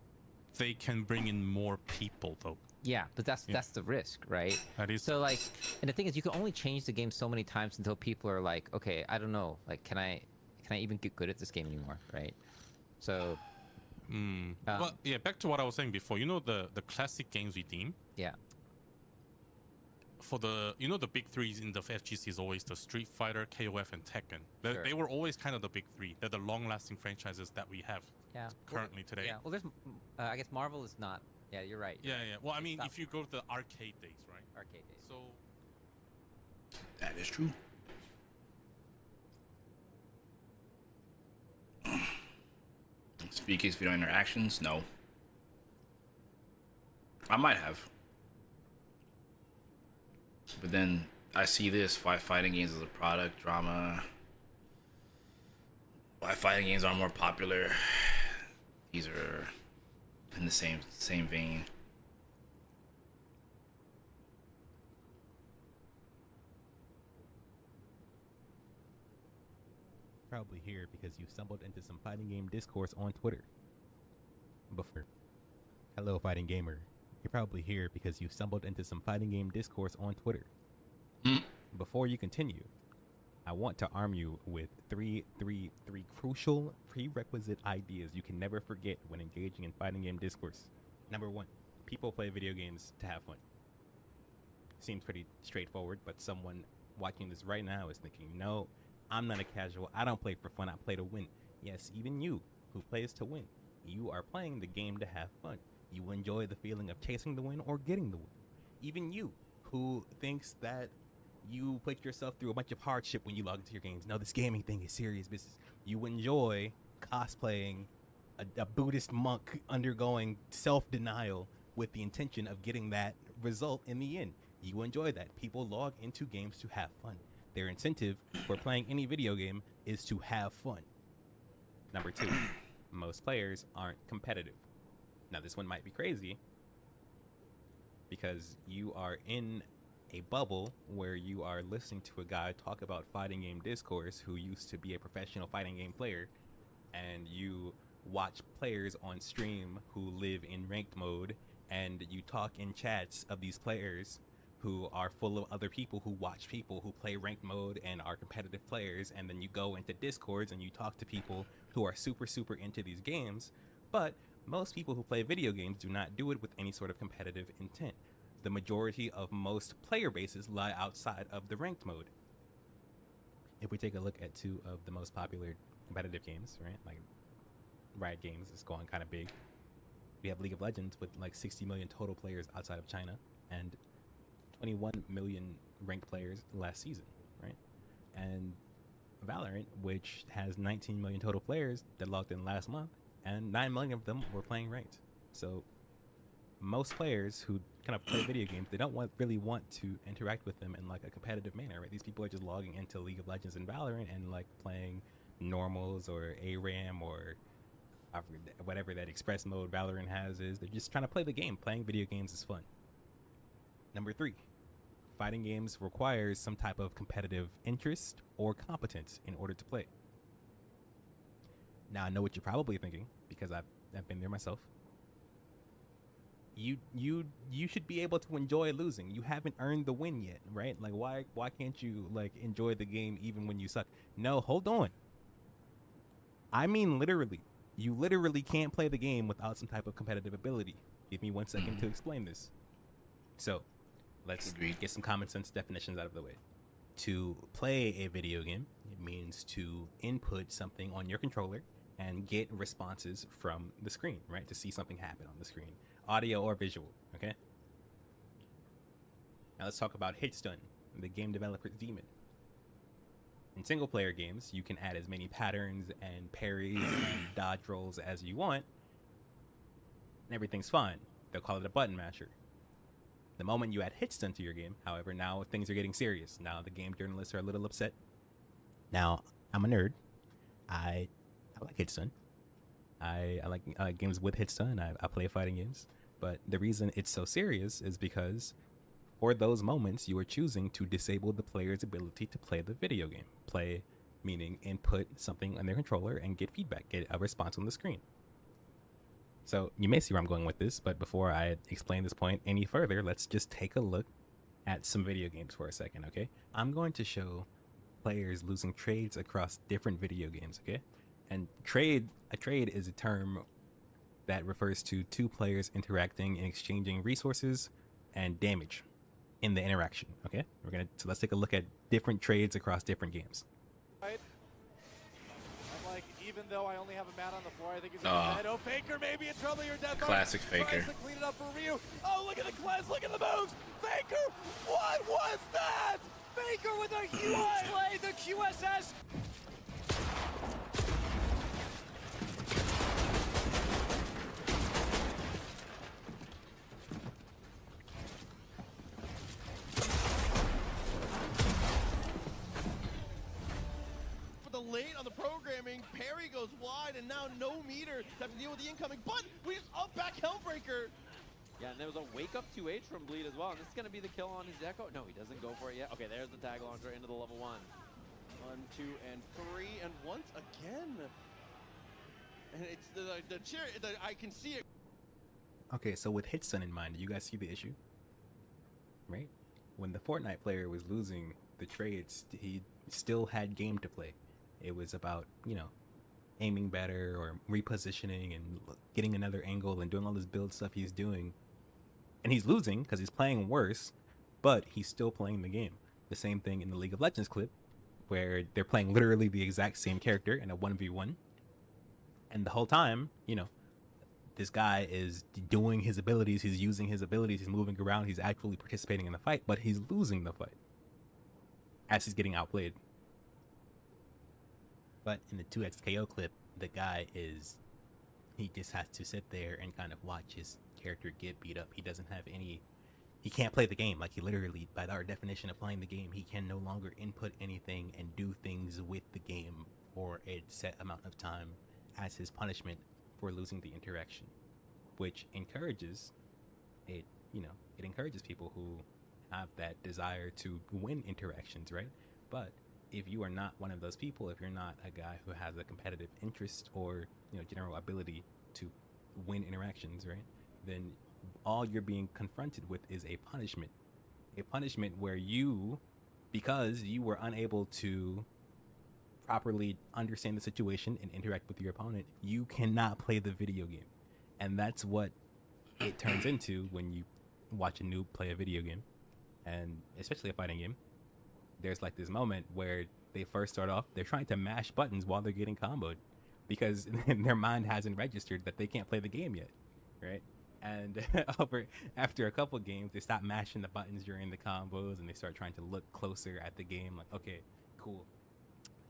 they can bring in more people, though. Yeah, but that's the risk, right? That is so like, and the thing is, you can only change the game so many times until people are like, okay, I don't know, like, can I even get good at this game anymore, right? So, well, yeah. Back to what I was saying before. You know the classic games we deem. Yeah. For the the big threes in the FGC is always the Street Fighter, KOF, and Tekken. Sure. They were always kind of the big three. They're the long-lasting franchises that we have. Currently today. Yeah. Well, there's I guess Marvel is not. Yeah, you're right. Yeah. Well, I mean, if you go to the arcade days, right? Arcade days. So That is true. Speak video interactions? No. I might have. But then I see this fighting games as a product, drama. Why fighting games are more popular. These are in the same vein. Probably here because you stumbled into some fighting game discourse on Twitter. Before. Hello, fighting gamer. You're probably here because you stumbled into some fighting game discourse on Twitter. Before you continue, I want to arm you with three crucial prerequisite ideas you can never forget when engaging in fighting game discourse. Number one, people play video games to have fun. Seems pretty straightforward, but someone watching this right now is thinking, no, I'm not a casual. I don't play for fun. I play to win. Yes, even you who plays to win. You are playing the game to have fun. You enjoy the feeling of chasing the win or getting the win. Even you who thinks that you put yourself through a bunch of hardship when you log into your games. No, this gaming thing is serious business. You enjoy cosplaying a Buddhist monk undergoing self-denial with the intention of getting that result in the end. You enjoy that. People log into games to have fun. Their incentive for playing any video game is to have fun. Number two, most players aren't competitive. Now, this one might be crazy because you are in a bubble where you are listening to a guy talk about fighting game discourse who used to be a professional fighting game player, and you watch players on stream who live in ranked mode, and you talk in chats of these players who are full of other people who watch people who play ranked mode and are competitive players, and then you go into discords and you talk to people who are super into these games. But most people who play video games do not do it with any sort of competitive intent. The majority of most player bases lie outside of the ranked mode. If we take a look at two of the most popular competitive games, right? Like Riot Games is going kind of big. We have League of Legends with like 60 million total players outside of China and 21 million ranked players last season, right? And Valorant, which has 19 million total players that logged in last month, and 9 million of them were playing ranked. So most players who kind of play video games, they don't really want to interact with them in like a competitive manner, right? These people are just logging into League of Legends and Valorant and like playing normals or ARAM or whatever that express mode Valorant has is. They're just trying to play the game. Playing video games is fun. Number three, fighting games requires some type of competitive interest or competence in order to play. Now, I know what you're probably thinking because I've been there myself. You should be able to enjoy losing. You haven't earned the win yet, right? Like why can't you like enjoy the game even when you suck? No, hold on. I mean literally. You literally can't play the game without some type of competitive ability. Give me 1 second to explain this. So, let's get some common sense definitions out of the way. To play a video game, it means to input something on your controller and get responses from the screen, right? To see something happen on the screen, audio or visual, okay? Now let's talk about hit stun, the game developer's demon. In single player games, you can add as many patterns and parries and dodge rolls as you want, and everything's fine. They'll call it a button masher. The moment you add hit stun to your game, however, now things are getting serious. Now the game journalists are a little upset. Now, I'm a nerd. I like hit stun. I like games with hit stun. I play fighting games. But the reason it's so serious is because for those moments, you are choosing to disable the player's ability to play the video game. Play, meaning input something on their controller and get feedback, get a response on the screen. So you may see where I'm going with this, but before I explain this point any further, let's just take a look at some video games for a second, okay? I'm going to show players losing trades across different video games, okay? And a trade is a term that refers to two players interacting and exchanging resources and damage in the interaction, okay? So let's take a look at different trades across different games. Right. I'm like, even though I only have a man on the floor, I think he's gonna dead. Oh, Faker maybe in trouble here. Death Classic Faker. Tries to clean it up for Ryu. Oh, look at the cleanse, look at the moves. Faker, what was that? Faker with a huge play, the QSS. For the late on the programming, parry goes wide, and now no meter to have to deal with the incoming, but we just up back Hellbreaker. Yeah, and there was a wake-up 2H from Bleed as well, and this is going to be the kill on his Echo. No, he doesn't go for it yet. Okay, there's the tag launcher into the level 1. 1, 2, and 3, and once again. And it's the cheer, I can see it. Okay, so with Hitsun in mind, do you guys see the issue? Right? When the Fortnite player was losing the trades, he still had game to play. It was about, you know, aiming better or repositioning and getting another angle and doing all this build stuff he's doing. And he's losing because he's playing worse, but he's still playing the game. The same thing in the League of Legends clip, where they're playing literally the exact same character in a 1v1. And the whole time, you know, this guy is doing his abilities, he's using his abilities, he's moving around, he's actually participating in the fight, but he's losing the fight as he's getting outplayed. But in the 2x KO clip, the guy he just has to sit there and kind of watch his character get beat up. He doesn't have he can't play the game. Like, he literally, by our definition of playing the game, he can no longer input anything and do things with the game for a set amount of time as his punishment for losing the interaction, which encourages it, you know, it encourages people who have that desire to win interactions, right? But if you are not one of those people, if you're not a guy who has a competitive interest or, you know, general ability to win interactions, right, then all you're being confronted with is a punishment where you, because you were unable to properly understand the situation and interact with your opponent, you cannot play the video game. And that's what it turns into when you watch a noob play a video game, and especially a fighting game. There's like this moment where they first start off, they're trying to mash buttons while they're getting comboed because their mind hasn't registered that they can't play the game yet, right? And after a couple games, they stop mashing the buttons during the combos and they start trying to look closer at the game, like, okay, cool,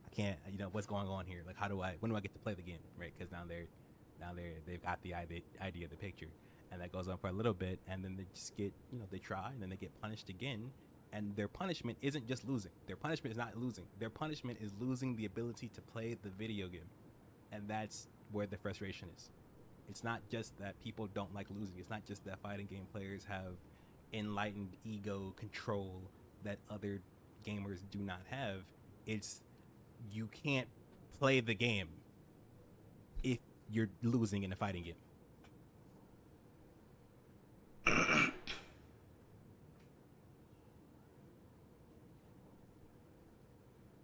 I can't, you know, what's going on here? Like, when do I get to play the game, right? Because now they've got the idea of the picture, and that goes on for a little bit, and then they just get, you know, they try, and then they get punished again, and their punishment isn't just losing. Their punishment is not losing. Their punishment is losing the ability to play the video game, and that's where the frustration is. It's not just that people don't like losing. It's not just that fighting game players have enlightened ego control that other gamers do not have. It's you can't play the game if you're losing in a fighting game.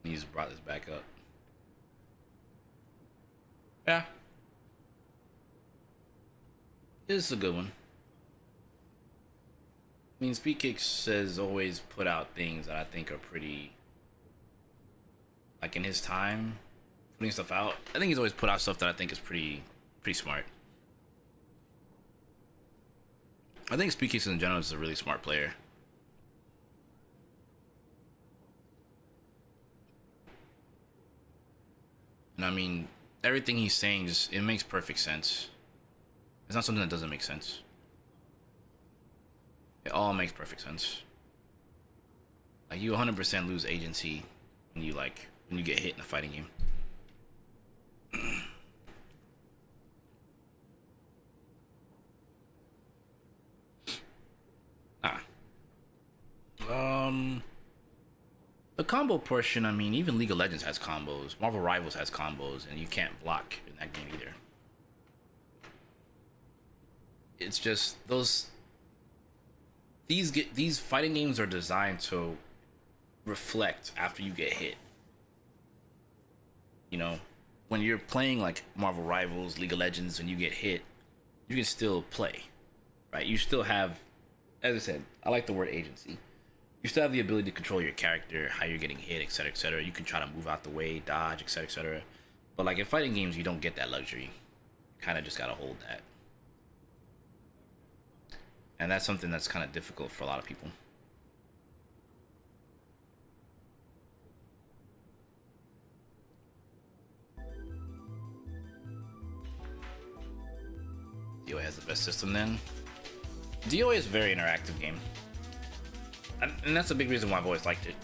He's brought this back up. Yeah. This is a good one. I mean, SpeedKicks has always put out things that I think are pretty, like, in his time, putting stuff out. I think he's always put out stuff that I think is pretty smart. I think SpeedKicks in general is a really smart player. And I mean, everything he's saying it makes perfect sense. It's not something that doesn't make sense. It all makes perfect sense. Like, you 100% lose agency when you get hit in a fighting game. The combo portion, I mean, even League of Legends has combos. Marvel Rivals has combos, and you can't block in that game either. It's just these fighting games are designed to reflect after you get hit. You know, when you're playing like Marvel Rivals, League of Legends, and you get hit, you can still play, right? You still have, as I said, I like the word agency. You still have the ability to control your character, how you're getting hit, etc., etc. You can try to move out the way, dodge, etc., etc. But like in fighting games, you don't get that luxury. You kind of just gotta hold that. And that's something that's kind of difficult for a lot of people. DOA has the best system then. DOA is a very interactive game. And that's a big reason why I've always liked it.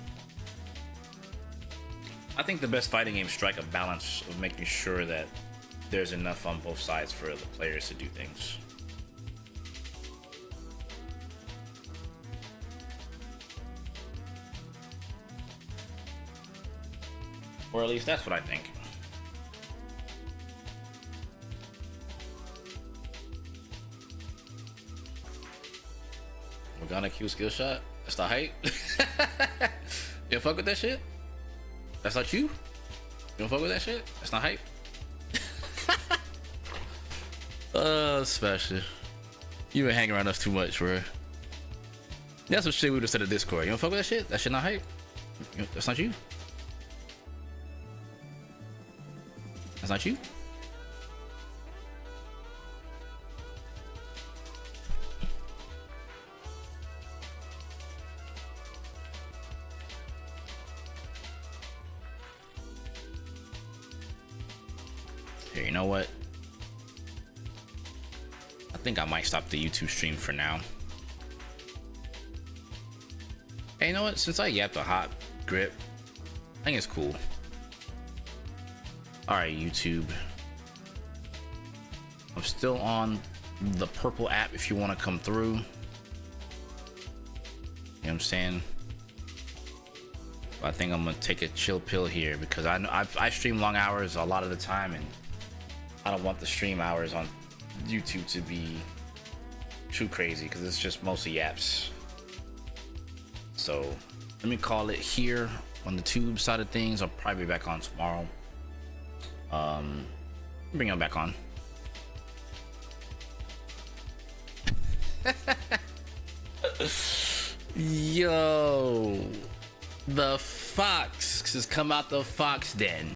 I think the best fighting games strike a balance of making sure that there's enough on both sides for the players to do things. Or at least that's what I think. We're gonna Q skill shot. That's the hype. You don't fuck with that shit? That's not you? You don't fuck with that shit? That's not hype? Special. You been hanging around us too much, bro. That's what shit we would've said in Discord. You don't fuck with that shit? That shit not hype? That's not you? That's not you? Here, you know what? I think I might stop the YouTube stream for now. Hey, you know what? Since I yapped a hot grip, I think it's cool. Alright, YouTube. I'm still on the purple app if you want to come through. You know what I'm saying? But I think I'm gonna take a chill pill here because I know I stream long hours a lot of the time, and I don't want the stream hours on YouTube to be too crazy because it's just mostly yaps. So let me call it here on the tube side of things. I'll probably be back on tomorrow. Bring him back on. Yo, the fox has come out the fox den.